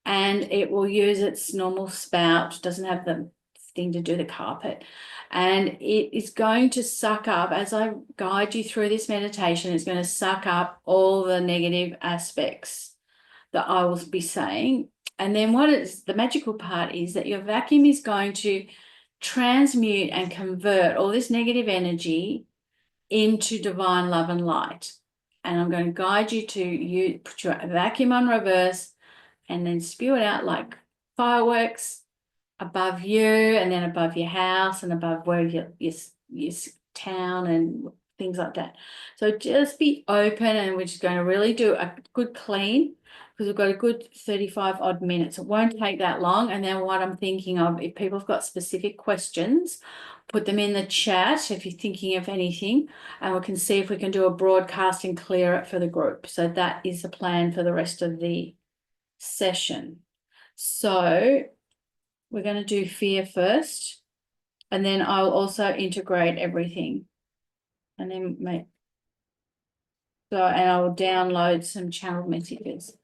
and it will use its normal spout, doesn't have the thing to do the carpet, and it is going to suck up, as I guide you through this meditation, it's going to suck up all the negative aspects that I will be saying. And then the magical part is that your vacuum is going to transmute and convert all this negative energy into divine love and light. And I'm going to guide you to put your vacuum on reverse and then spew it out like fireworks above you, and then above your house and above where your town and things like that. So just be open, and we're just going to really do a good clean, because we've got a good 35 odd minutes. It won't take that long. And then what I'm thinking of, if people have got specific questions, put them in the chat if you're thinking of anything, and we can see if we can do a broadcast and clear it for the group. So that is the plan for the rest of the session. So we're going to do fear first, and then I'll also integrate everything, and then and I will download some channeled messages.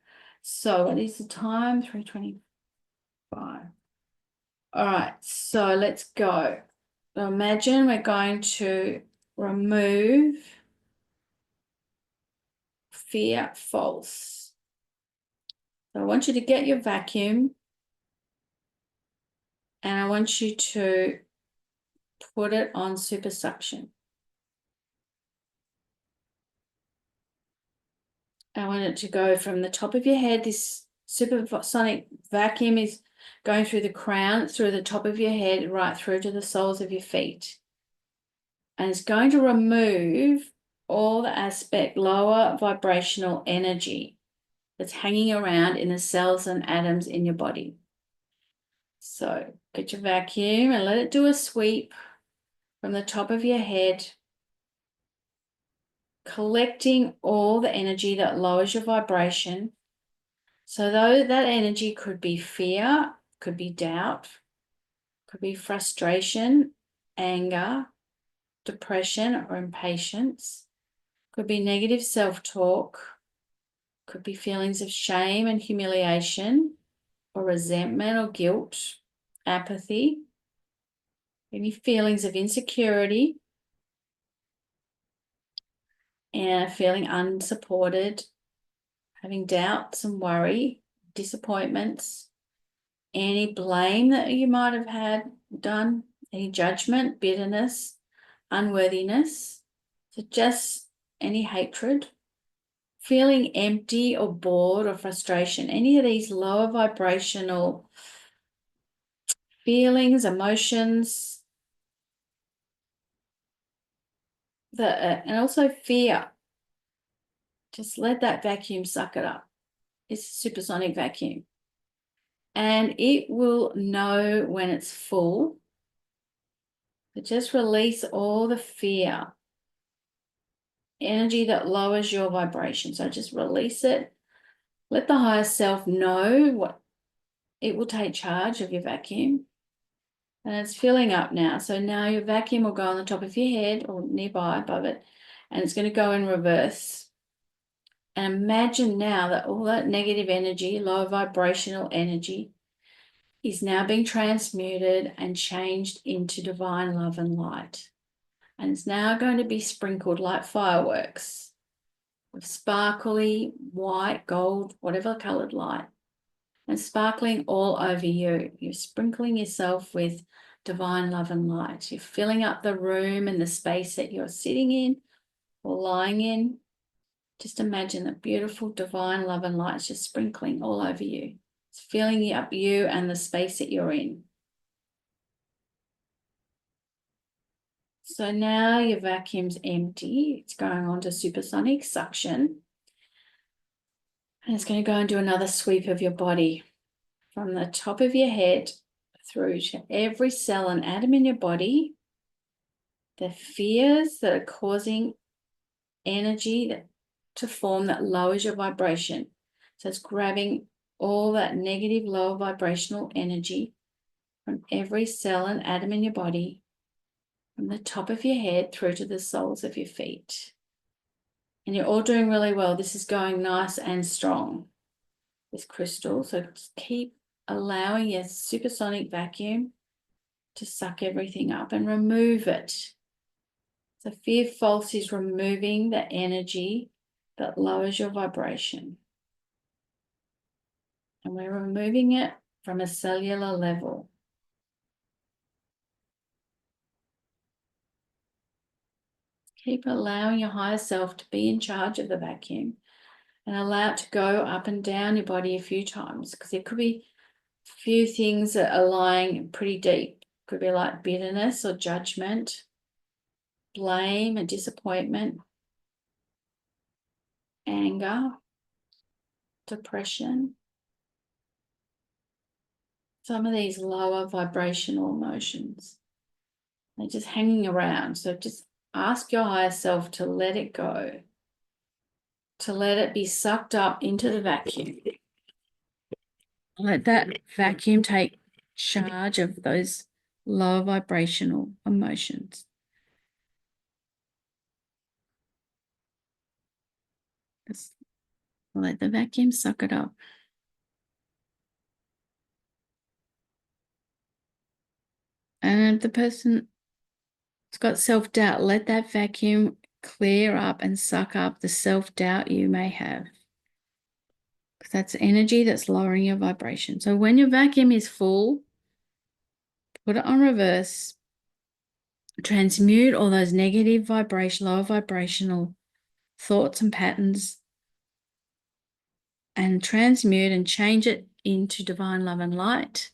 So what is the time? 3:25. All right, so let's go. So imagine we're going to remove fear false. So I want you to get your vacuum And I want you to put it on super suction. I want it to go from the top of your head. This supersonic vacuum is going through the crown, through the top of your head, right through to the soles of your feet. And it's going to remove all the lower vibrational energy that's hanging around in the cells and atoms in your body. So get your vacuum and let it do a sweep from the top of your head, collecting all the energy that lowers your vibration. So though that energy could be fear, could be doubt, could be frustration, anger, depression or impatience, could be negative self-talk, could be feelings of shame and humiliation or resentment or guilt, apathy, any feelings of insecurity and feeling unsupported, having doubts and worry, disappointments, any blame that you might have had done, any judgment, bitterness, unworthiness, so just any hatred, feeling empty or bored or frustration, any of these lower vibrational feelings, emotions, and also fear. Just let that vacuum suck it up. It's a supersonic vacuum. And it will know when it's full. But just release all the fear, energy that lowers your vibration. So just release it. Let the higher self know what it will take charge of your vacuum. And it's filling up now. So now your vacuum will go on the top of your head or nearby above it. And it's going to go in reverse. And imagine now that all that negative energy, low vibrational energy, is now being transmuted and changed into divine love and light. And it's now going to be sprinkled like fireworks with sparkly white, gold, whatever colored light, and sparkling all over you. You're sprinkling yourself with divine love and light. You're filling up the room and the space that you're sitting in or lying in. Just imagine that beautiful divine love and light is just sprinkling all over you. It's filling up you and the space that you're in. So now your vacuum's empty. It's going on to supersonic suction. And it's going to go and do another sweep of your body from the top of your head through to every cell and atom in your body. The fears that are causing energy to form that lowers your vibration. So it's grabbing all that negative, lower vibrational energy from every cell and atom in your body, from the top of your head through to the soles of your feet. And you're all doing really well. This is going nice and strong, this crystal. So just keep allowing your supersonic vacuum to suck everything up and remove it. So Fear False is removing the energy that lowers your vibration. And we're removing it from a cellular level. Keep allowing your higher self to be in charge of the vacuum and allow it to go up and down your body a few times, because there could be a few things that are lying pretty deep. Could be like bitterness or judgment, blame and disappointment, anger, depression. Some of these lower vibrational emotions, they're just hanging around. So just ask your higher self to let it go, to let it be sucked up into the vacuum. Let that vacuum take charge of those low vibrational emotions. Just let the vacuum suck it up. And if the person's got self-doubt, let that vacuum clear up and suck up the self-doubt you may have. Because that's energy that's lowering your vibration. So when your vacuum is full, Put it on reverse. Transmute all those negative vibration, lower vibrational thoughts and patterns, and transmute and change it into divine love and light.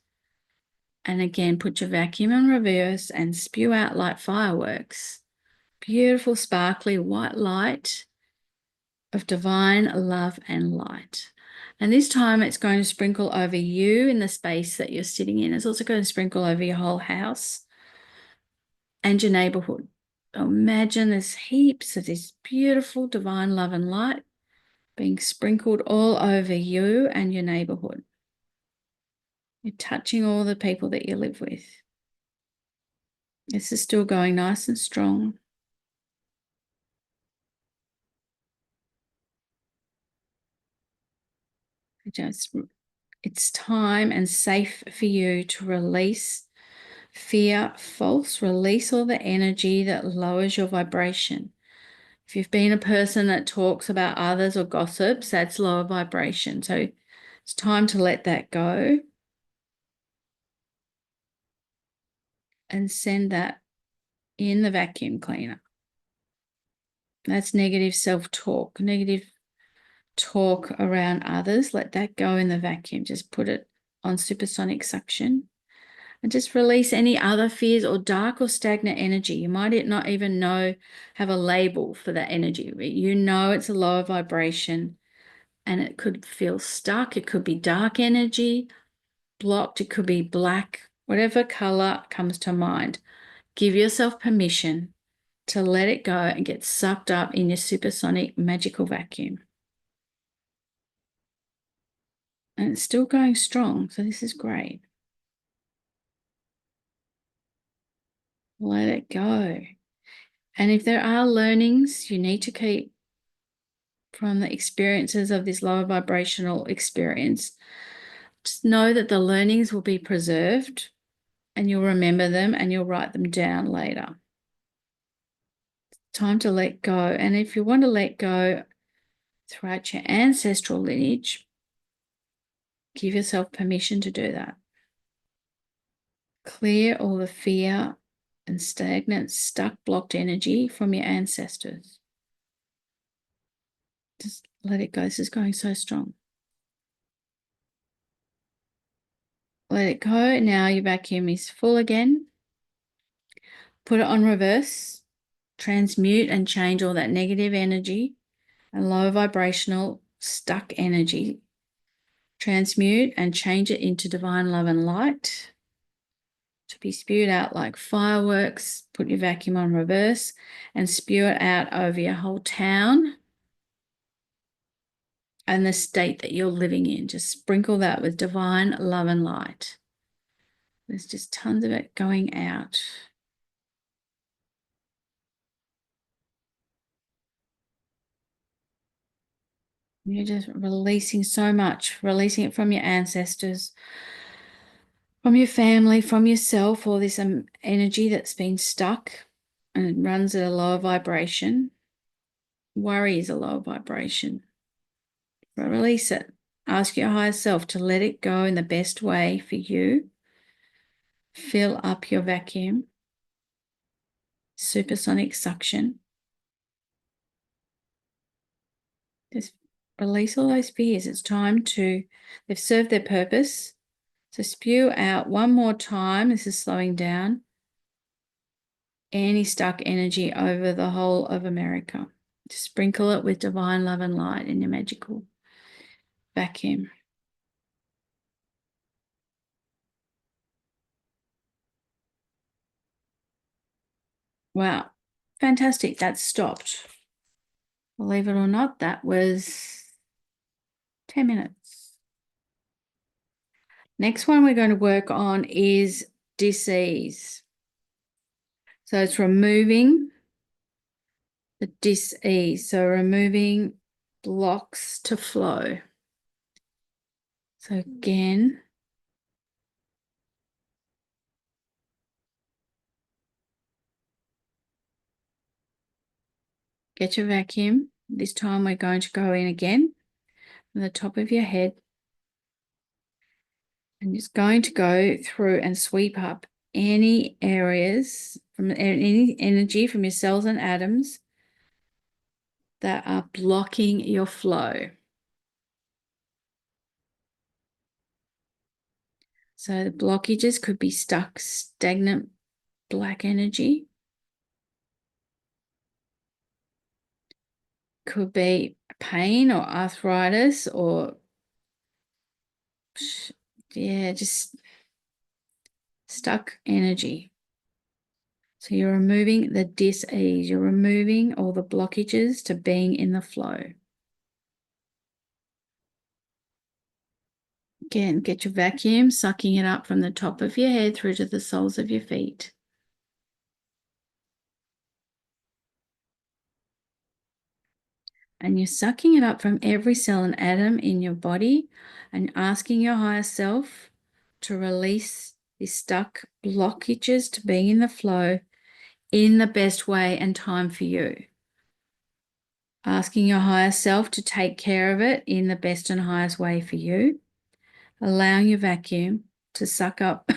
And again, put your vacuum on reverse and spew out like fireworks. Beautiful, sparkly white light of divine love and light. And this time it's going to sprinkle over you in the space that you're sitting in. It's also going to sprinkle over your whole house and your neighborhood. So imagine there's heaps of this beautiful divine love and light being sprinkled all over you and your neighborhood. You're touching all the people that you live with. This is still going nice and strong. It's time and safe for you to release fear, release all the energy that lowers your vibration. If you've been a person that talks about others or gossips, that's lower vibration. So it's time to let that go and send that in the vacuum cleaner. That's negative self-talk, negative talk around others. Let that go in the vacuum. Just put it on supersonic suction and just release any other fears or dark or stagnant energy. You might not even have a label for that energy. You know it's a lower vibration and it could feel stuck. It could be dark energy, blocked. It could be black, whatever color comes to mind. Give yourself permission to let it go and get sucked up in your supersonic magical vacuum. And it's still going strong, so this is great. Let it go. And if there are learnings you need to keep from the experiences of this lower vibrational experience, just know that the learnings will be preserved and you'll remember them and you'll write them down later. It's time to let go. And if you want to let go throughout your ancestral lineage, give yourself permission to do that. Clear all the fear and stagnant, stuck, blocked energy from your ancestors. Just let it go. This is going so strong. Let it go. Now your vacuum is full again. Put it on reverse. Transmute and change all that negative energy and low vibrational stuck energy. Transmute and change it into divine love and light to be spewed out like fireworks. Put your vacuum on reverse and spew it out over your whole town and the state that you're living in. Just sprinkle that with divine love and light. There's just tons of it going out. You're just releasing so much, releasing it from your ancestors, from your family, from yourself, all this energy that's been stuck and runs at a lower vibration. Worry is a lower vibration. But release it. Ask your higher self to let it go in the best way for you. Fill up your vacuum. Supersonic suction. Just release all those fears. It's time they've served their purpose. So spew out one more time. This is slowing down. Any stuck energy over the whole of America. Just sprinkle it with divine love and light in your magical vacuum. Wow, fantastic. That stopped. Believe it or not, that was 10 minutes. Next one we're going to work on is dis-ease. So it's removing the dis-ease. So removing blocks to flow. So again, get your vacuum. This time we're going to go in again from the top of your head. And it's going to go through and sweep up any areas from any energy from your cells and atoms that are blocking your flow. So the blockages could be stuck, stagnant black energy. Could be pain or arthritis or, yeah, just stuck energy. So you're removing the dis-ease. You're removing all the blockages to being in the flow. Again, get your vacuum, sucking it up from the top of your head through to the soles of your feet. And you're sucking it up from every cell and atom in your body and asking your higher self to release these stuck blockages to being in the flow in the best way and time for you. Asking your higher self to take care of it in the best and highest way for you. Allowing your vacuum to suck up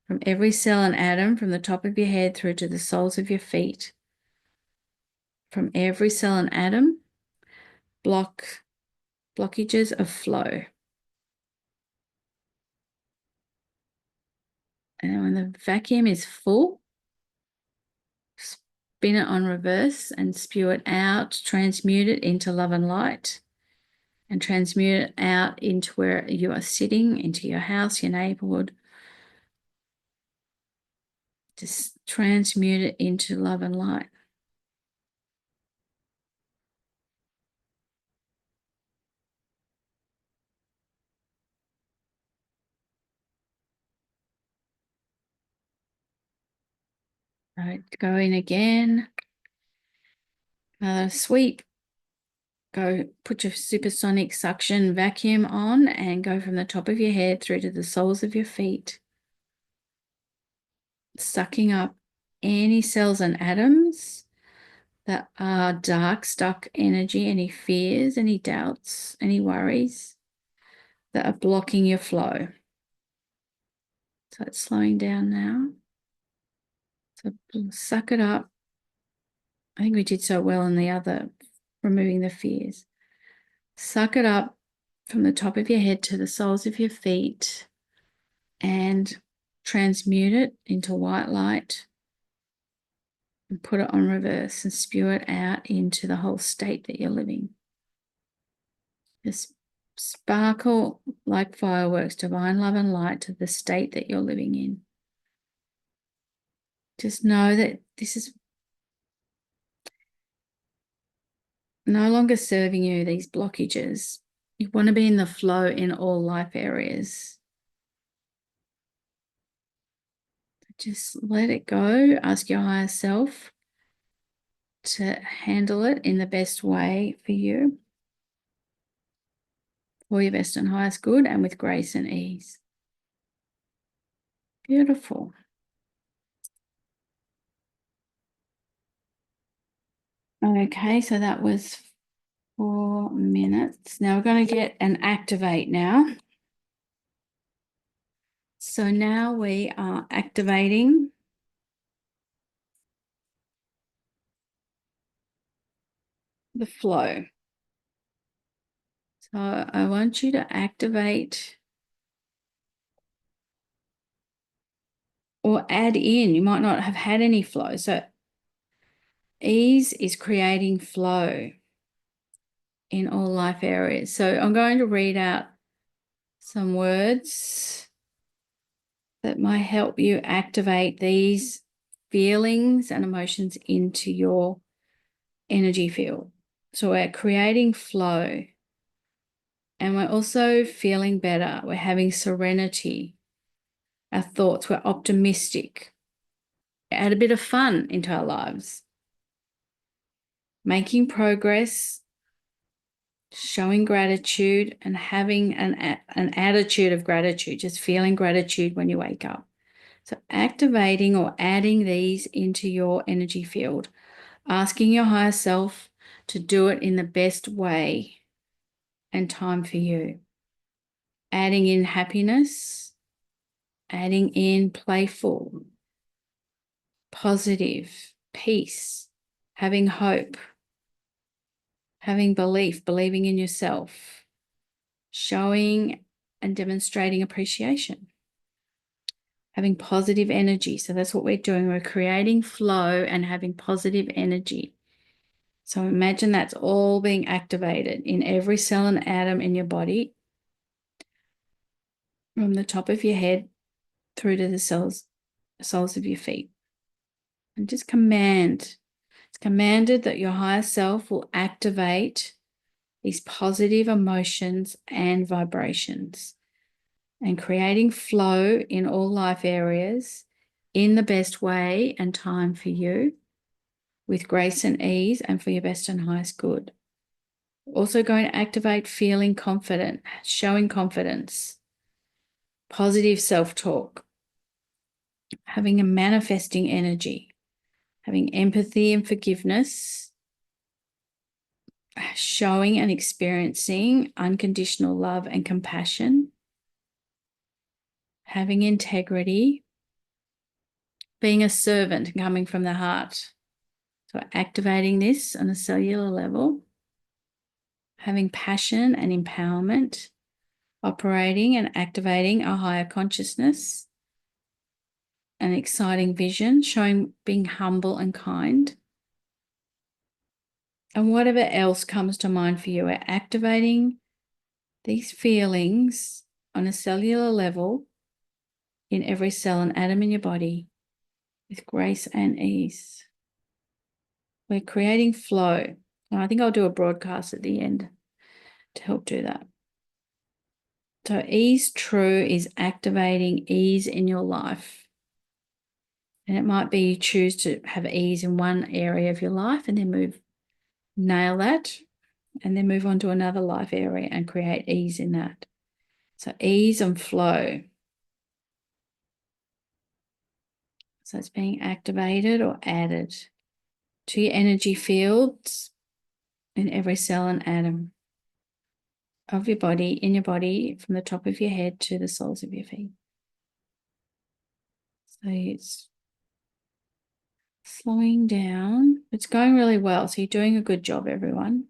from every cell and atom from the top of your head through to the soles of your feet. From every cell and atom, blockages of flow. And when the vacuum is full, spin it on reverse and spew it out, transmute it into love and light, and transmute it out into where you are sitting, into your house, your neighborhood. Just transmute it into love and light. All right, go in again. Another sweep. Go put your supersonic suction vacuum on and go from the top of your head through to the soles of your feet. Sucking up any cells and atoms that are dark, stuck energy, any fears, any doubts, any worries that are blocking your flow. So it's slowing down now. So suck it up. I think we did so well in the other, removing the fears. Suck it up from the top of your head to the soles of your feet and transmute it into white light and put it on reverse and spew it out into the whole state that you're living. Just sparkle like fireworks, divine love and light to the state that you're living in. Just know that this is no longer serving you, these blockages. You want to be in the flow in all life areas. Just let it go. Ask your higher self to handle it in the best way for you, for your best and highest good, and with grace and ease. Beautiful. Okay, so that was 4 minutes. Now we're going to get an activate now. So now we are activating the flow. So I want you to activate or add in. You might not have had any flow. So ease is creating flow in all life areas. So I'm going to read out some words that might help you activate these feelings and emotions into your energy field. So we're creating flow and we're also feeling better. We're having serenity. Our thoughts, we're optimistic. Add a bit of fun into our lives. Making progress, showing gratitude and having an attitude of gratitude, just feeling gratitude when you wake up. So activating or adding these into your energy field, asking your higher self to do it in the best way and time for you. Adding in happiness, adding in playful, positive, peace, having hope, having belief, believing in yourself, showing and demonstrating appreciation, having positive energy. So that's what we're doing. We're creating flow and having positive energy. So imagine that's all being activated in every cell and atom in your body, from the top of your head through to the soles of your feet. And just it's commanded that your higher self will activate these positive emotions and vibrations, and creating flow in all life areas in the best way and time for you, with grace and ease, and for your best and highest good. Also going to activate feeling confident, showing confidence, positive self-talk, having a manifesting energy, having empathy and forgiveness, showing and experiencing unconditional love and compassion, having integrity, being a servant coming from the heart. So activating this on a cellular level, having passion and empowerment, operating and activating our higher consciousness, an exciting vision, showing being humble and kind. And whatever else comes to mind for you, we're activating these feelings on a cellular level in every cell and atom in your body with grace and ease. We're creating flow. And I think I'll do a broadcast at the end to help do that. So ease true is activating ease in your life. And it might be you choose to have ease in one area of your life and then nail that, and then move on to another life area and create ease in that. So ease and flow. So it's being activated or added to your energy fields in every cell and atom of your body, in your body, from the top of your head to the soles of your feet. So it's slowing down. It's going really well. So you're doing a good job, everyone.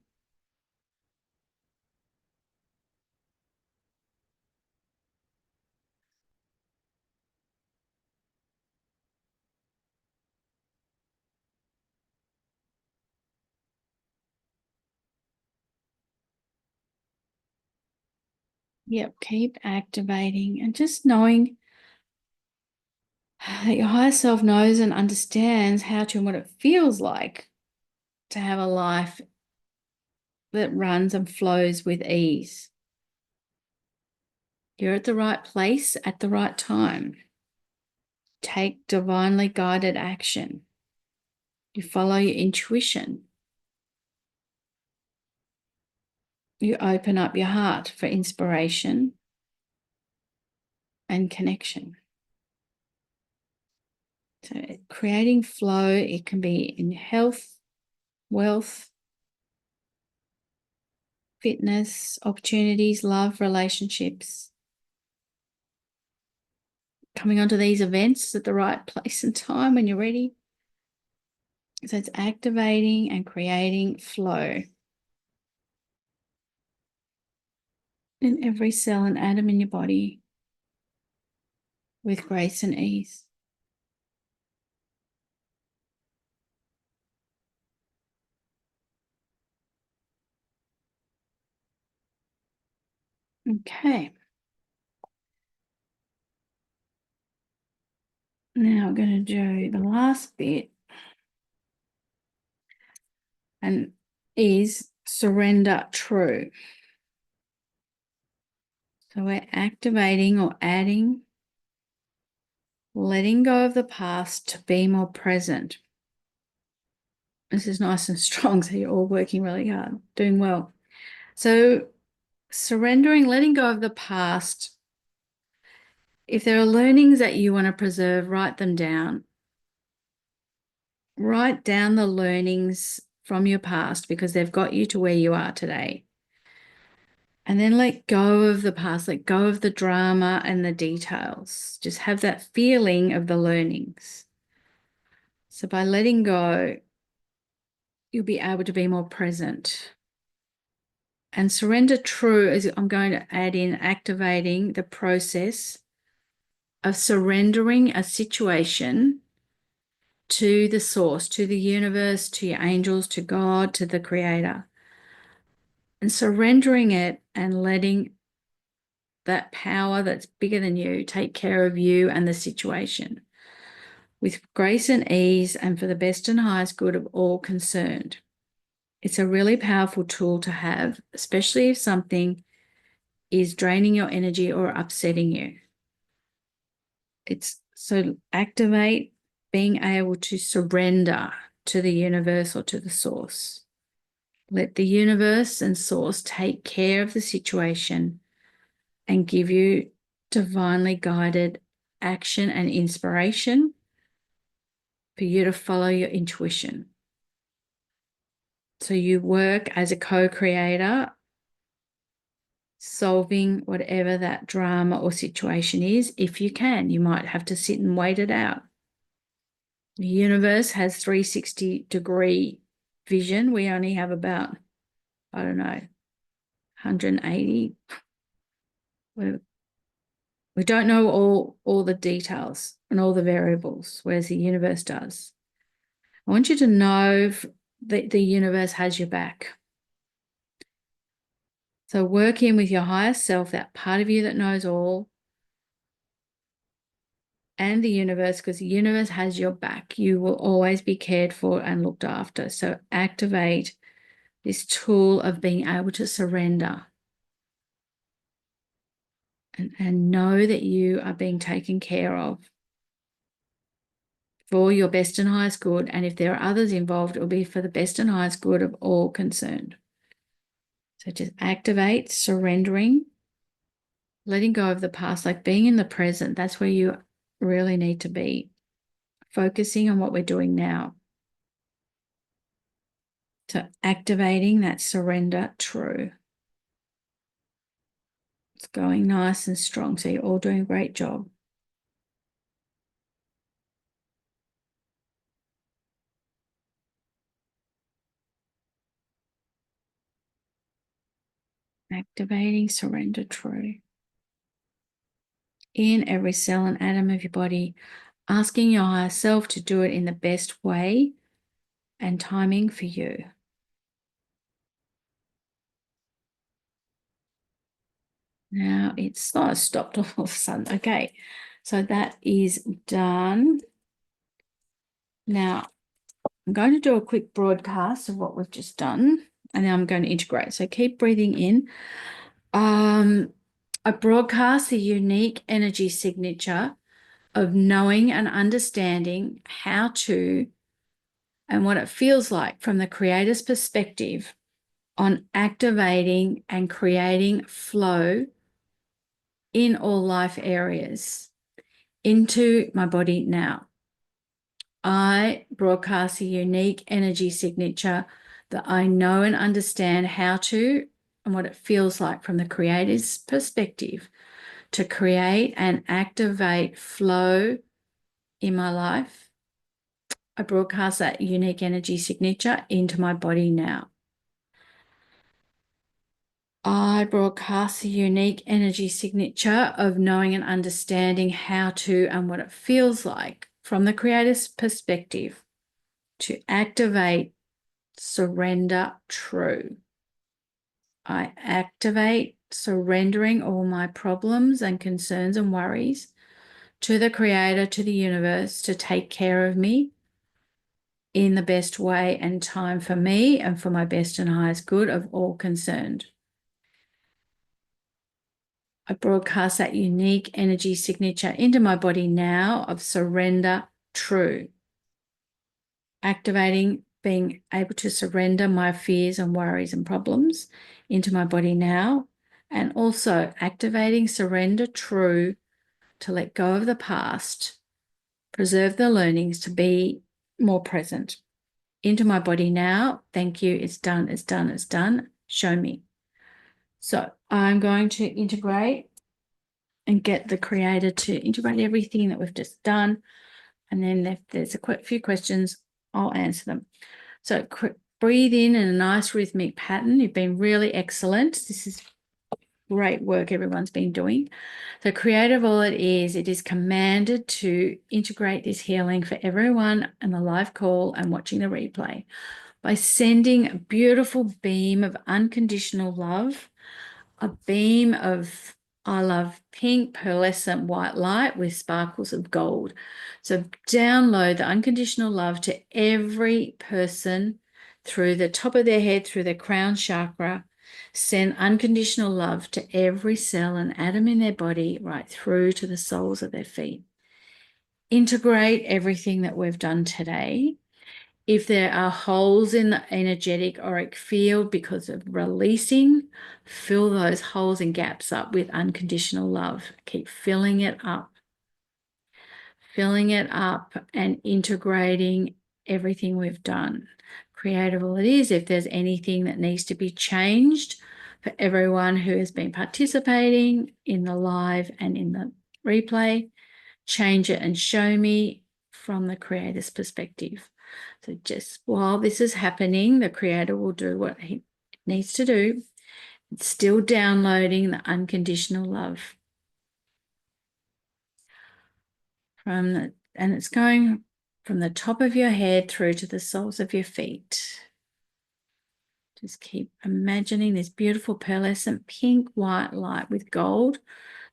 Yep, keep activating and just knowing that your higher self knows and understands how to and what it feels like to have a life that runs and flows with ease. You're at the right place at the right time. Take divinely guided action. You follow your intuition. You open up your heart for inspiration and connection. So creating flow, it can be in health, wealth, fitness, opportunities, love, relationships. Coming onto these events at the right place and time when you're ready. So it's activating and creating flow in every cell and atom in your body with grace and ease. Okay. Now I'm going to do the last bit, and is surrender true. So we're activating or adding, letting go of the past to be more present. This is nice and strong, so you're all working really hard, doing well. So surrendering, letting go of the past. If there are learnings that you want to preserve, write them down. Write down the learnings from your past because they've got you to where you are today. And then let go of the past, let go of the drama and the details. Just have that feeling of the learnings. So by letting go, you'll be able to be more present. And surrender true is I'm going to add in activating the process of surrendering a situation to the source, to the universe, to your angels, to God, to the creator. And surrendering it and letting that power that's bigger than you take care of you and the situation with grace and ease and for the best and highest good of all concerned. It's a really powerful tool to have, especially if something is draining your energy or upsetting you. It's so activate being able to surrender to the universe or to the source. Let the universe and source take care of the situation and give you divinely guided action and inspiration for you to follow your intuition. So you work as a co-creator, solving whatever that drama or situation is. If you can, you might have to sit and wait it out. The universe has 360-degree vision. We only have about, 180. We don't know all the details and all the variables, whereas the universe does. I want you to know that the universe has your back. So work in with your higher self, that part of you that knows all, and the universe, because the universe has your back. You will always be cared for and looked after. So activate this tool of being able to surrender and know that you are being taken care of for your best and highest good. And if there are others involved, it will be for the best and highest good of all concerned. So just activate surrendering, letting go of the past, like being in the present. That's where you really need to be, focusing on what we're doing now. So activating that surrender true. It's going nice and strong. So you're all doing a great job. Activating surrender true. In every cell and atom of your body, asking your higher self to do it in the best way and timing for you. Now it's not stopped all of a sudden. Okay, so that is done. Now I'm going to do a quick broadcast of what we've just done, and then I'm going to integrate. So keep breathing in. I broadcast the unique energy signature of knowing and understanding how to and what it feels like from the creator's perspective on activating and creating flow in all life areas into my body now. I broadcast a unique energy signature that I know and understand how to and what it feels like from the creator's perspective to create and activate flow in my life. I broadcast that unique energy signature into my body now. I broadcast the unique energy signature of knowing and understanding how to and what it feels like from the creator's perspective to activate surrender true. I activate surrendering all my problems and concerns and worries to the creator, to the universe, to take care of me in the best way and time for me and for my best and highest good of all concerned. I broadcast that unique energy signature into my body now of surrender true. Activating being able to surrender my fears and worries and problems into my body now, and also activating surrender true to let go of the past, preserve the learnings to be more present into my body now. Thank you. It's done. It's done. It's done. Show me. So I'm going to integrate and get the creator to integrate everything that we've just done. And then if there's a few questions, I'll answer them. So breathe in a nice rhythmic pattern. You've been really excellent. This is great work everyone's been doing. So creative, all it is commanded to integrate this healing for everyone in the live call and watching the replay by sending a beautiful beam of unconditional love, a beam of I love pink pearlescent white light with sparkles of gold. So download the unconditional love to every person through the top of their head, through their crown chakra. Send unconditional love to every cell and atom in their body, right through to the soles of their feet. Integrate everything that we've done today. If there are holes in the energetic auric field because of releasing, fill those holes and gaps up with unconditional love. Keep filling it up and integrating everything we've done. Creative it is. If there's anything that needs to be changed for everyone who has been participating in the live and in the replay, change it and show me from the creator's perspective. So just while this is happening, the creator will do what he needs to do. It's still downloading the unconditional love and it's going from the top of your head through to the soles of your feet. Just keep imagining this beautiful pearlescent pink white light with gold.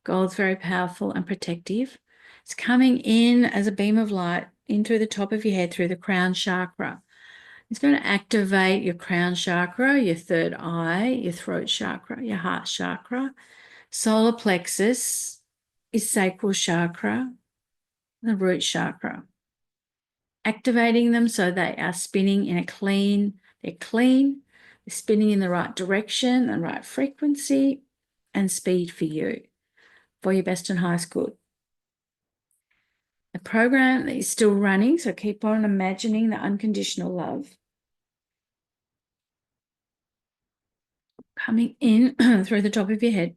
Gold's very powerful and protective. It's coming in as a beam of light in through the top of your head, through the crown chakra. It's going to activate your crown chakra, your third eye, your throat chakra, your heart chakra. Solar plexus is sacral chakra, the root chakra. Activating them so they are spinning in a clean, they're spinning in the right direction and right frequency and speed for you, for your best and highest good. The program is still running, so keep on imagining the unconditional love coming in through the top of your head,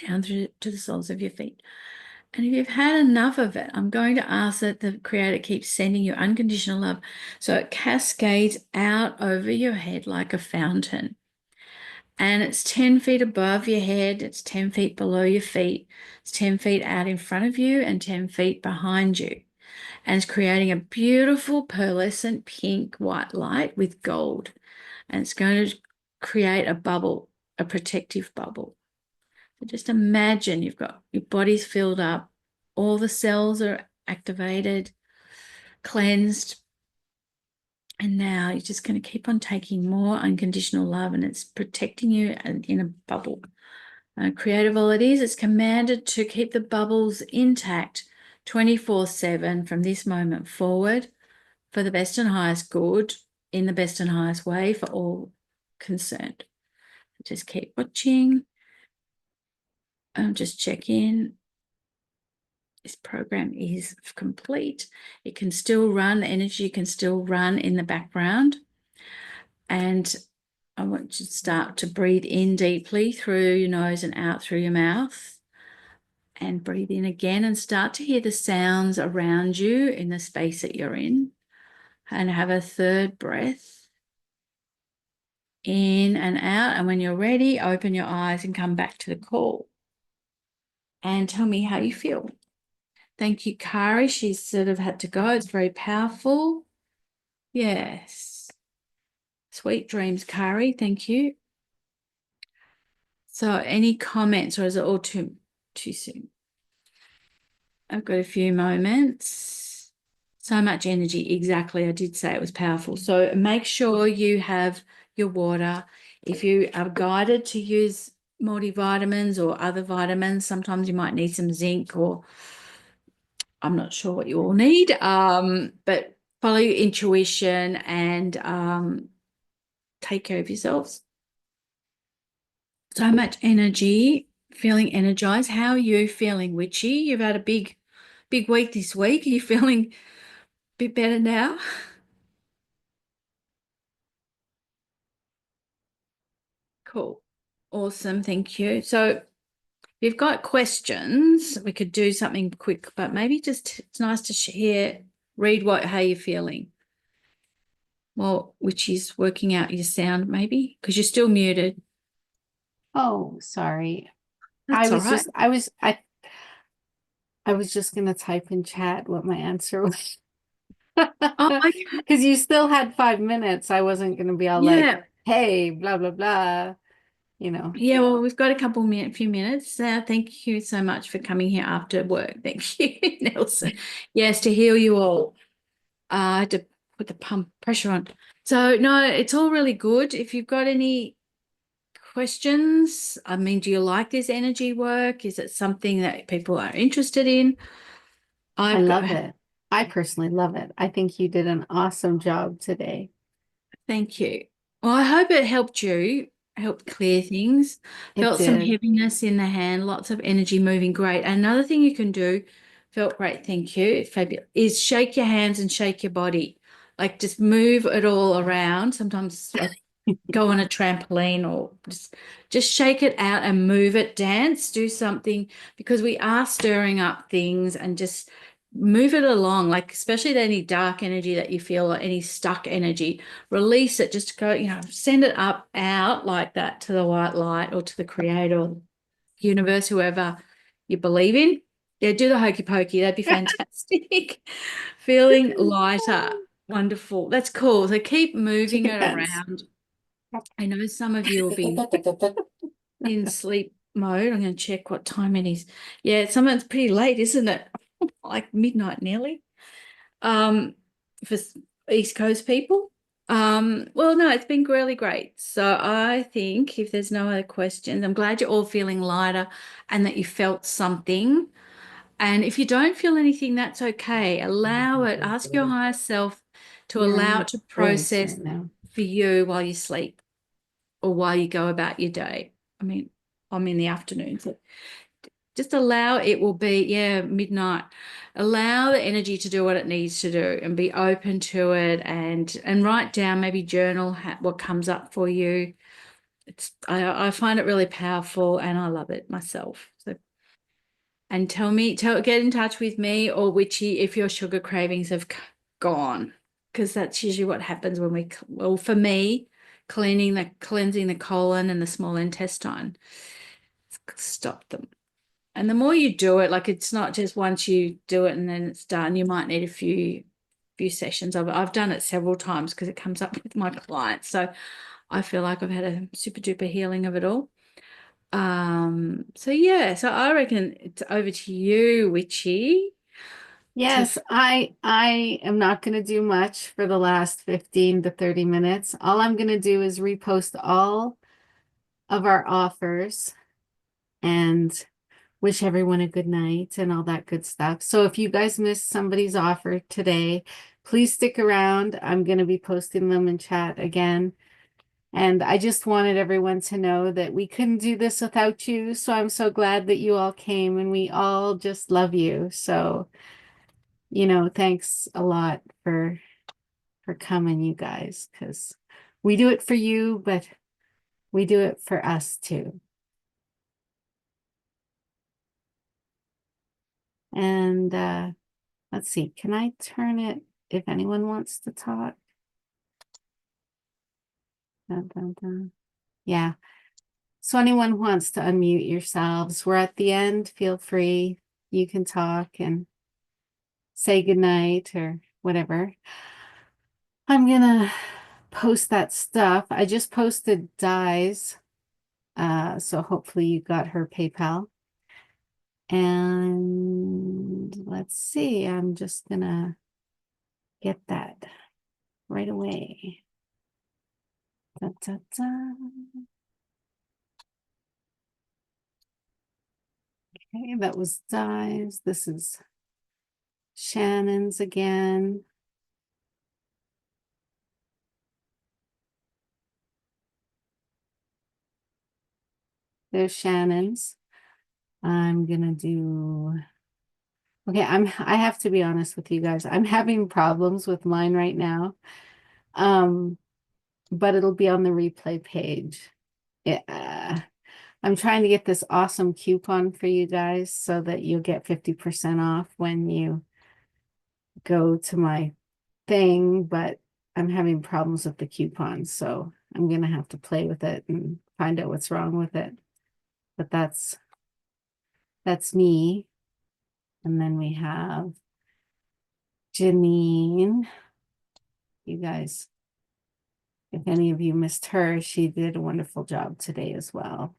down through to the soles of your feet. And if you've had enough of it, I'm going to ask that the creator keeps sending you unconditional love so it cascades out over your head like a fountain. And it's 10 feet above your head, it's 10 feet below your feet, it's 10 feet out in front of you and 10 feet behind you. And it's creating a beautiful pearlescent pink white light with gold. And it's going to create a bubble, a protective bubble. So just imagine you've got your body's filled up, all the cells are activated, cleansed, and now you're just going to keep on taking more unconditional love, and it's protecting you in a bubble. Creative all it is, it's commanded to keep the bubbles intact 24/7 from this moment forward for the best and highest good, in the best and highest way for all concerned. Just keep watching. Just check in. This program is complete. It can still run, the energy can still run in the background. And I want you to start to breathe in deeply through your nose and out through your mouth. And breathe in again and start to hear the sounds around you in the space that you're in. And have a third breath. In and out. And when you're ready, open your eyes and come back to the call. And tell me how you feel. Thank you, Kari. She's sort of had to go. It's very powerful. Yes. Sweet dreams, Kari. Thank you. So any comments, or is it all too soon? I've got a few moments. So much energy. Exactly. I did say it was powerful. So make sure you have your water. If you are guided to use multivitamins or other vitamins, sometimes you might need some zinc, or I'm not sure what you all need, but follow your intuition and take care of yourselves. So much energy, feeling energized. How are you feeling, Witchy? You've had a big week this week. Are you feeling a bit better now? Cool. Awesome. Thank you. So if you've got questions, we could do something quick, but maybe just it's nice to read how you're feeling. Well, which is working out your sound maybe because you're still muted. Oh, sorry. That's all right. I was just gonna type in chat what my answer was. Oh, Because you still had 5 minutes. I wasn't gonna be all like, hey, blah, blah, blah, you know. Yeah, well, we've got a few minutes. Thank you so much for coming here after work. Thank you, Nelson. Yes, to heal you all. I had to put the pressure on. So, no, it's all really good. If you've got any questions, I mean, do you like this energy work? Is it something that people are interested in? I love it. I personally love it. I think you did an awesome job today. Thank you. Well, I hope it helped clear things. Felt some heaviness in the hand, lots of energy moving. Great. Another thing you can do, felt great, thank you, fabulous, is shake your hands and shake your body. Like just move it all around. Sometimes go on a trampoline or just shake it out and move it, dance, do something, because we are stirring up things, and just move it along, like especially any dark energy that you feel or any stuck energy, release it, just go, send it up out like that to the white light or to the creator or universe, whoever you believe in. Yeah, do the hokey pokey, that'd be fantastic. Feeling lighter. Wonderful. That's cool. So keep moving it around. I know some of you will be in sleep mode. I'm going to check what time it is. Yeah, it's pretty late, isn't it? Like midnight nearly. For East Coast people. Well, no, it's been really great. So I think if there's no other questions, I'm glad you're all feeling lighter and that you felt something. And if you don't feel anything, that's okay. Allow it. Ask your higher self to allow it to process for you while you sleep or while you go about your day. I mean, I'm in the afternoon, so just allow it will be, midnight. Allow the energy to do what it needs to do and be open to it, and write down, maybe journal what comes up for you. I find it really powerful and I love it myself. So, and get in touch with me or Witchy if your sugar cravings have gone, because that's usually what happens when for me, cleansing the colon and the small intestine, stop them. And the more you do it, like it's not just once you do it and then it's done, you might need a few sessions of it. I've done it several times because it comes up with my clients. So I feel like I've had a super duper healing of it all. So I reckon it's over to you, Witchy. Yes, I am not going to do much for the last 15 to 30 minutes. All I'm going to do is repost all of our offers and wish everyone a good night and all that good stuff. So if you guys missed somebody's offer today, please stick around. I'm going to be posting them in chat again. And I just wanted everyone to know that we couldn't do this without you. So I'm so glad that you all came, and we all just love you. So, thanks a lot for coming, you guys, because we do it for you, but we do it for us too. And let's see, can I turn it if anyone wants to talk? Dun, dun, dun. Yeah. So anyone who wants to unmute yourselves, we're at the end. Feel free. You can talk and say goodnight or whatever. I'm gonna post that stuff. I just posted Di's. So hopefully you got her PayPal. And let's see, I'm just gonna get that right away. Da, da, da. Okay, that was Di's. This is Shannon's again. There's Shannon's. I'm gonna do. Okay, I have to be honest with you guys. I'm having problems with mine right now. But it'll be on the replay page. Yeah. I'm trying to get this awesome coupon for you guys so that you'll get 50% off when you go to my thing, but I'm having problems with the coupon, so I'm gonna have to play with it and find out what's wrong with it. But that's me. And then we have Jeanne. You guys, if any of you missed her, she did a wonderful job today as well.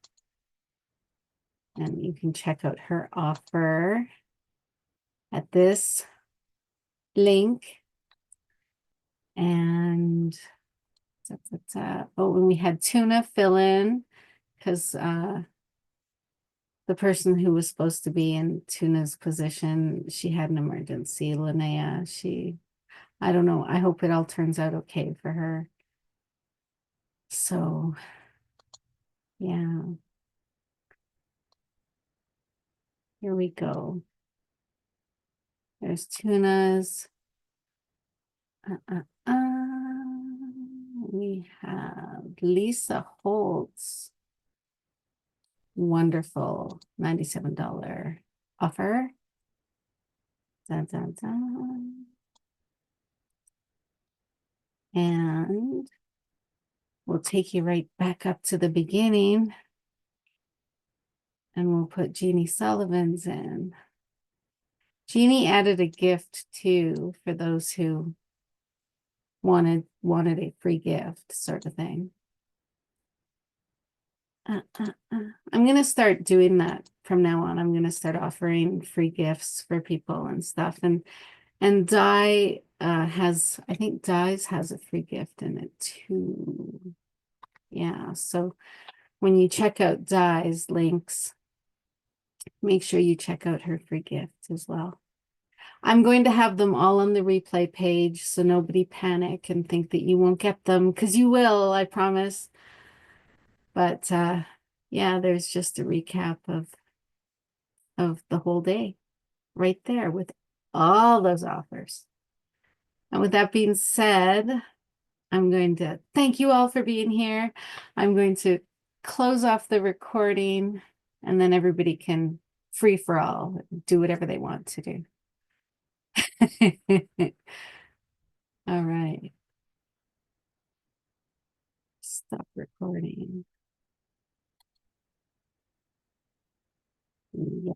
And you can check out her offer at this link. And oh, and we had Tuna fill in because the person who was supposed to be in Tuna's position, she had an emergency. Linnea, I don't know. I hope it all turns out okay for her. So, yeah. Here we go. There's Tuna's. We have Lisa Holt's wonderful $97 offer. Dun, dun, dun. And we'll take you right back up to the beginning. And we'll put Jeanne Sullivan's in. Jeanne added a gift too for those who wanted a free gift sort of thing. I'm going to start doing that from now on. I'm going to start offering free gifts for people and stuff. And Di has, I think Di's has a free gift in it too. Yeah, so when you check out Di's links, make sure you check out her free gift as well. I'm going to have them all on the replay page, so nobody panic and think that you won't get them, because you will, I promise. But yeah, there's just a recap of the whole day right there with all those offers. And with that being said, I'm going to thank you all for being here. I'm going to close off the recording, and then everybody can free for all, do whatever they want to do. All right. Stop recording. Yeah.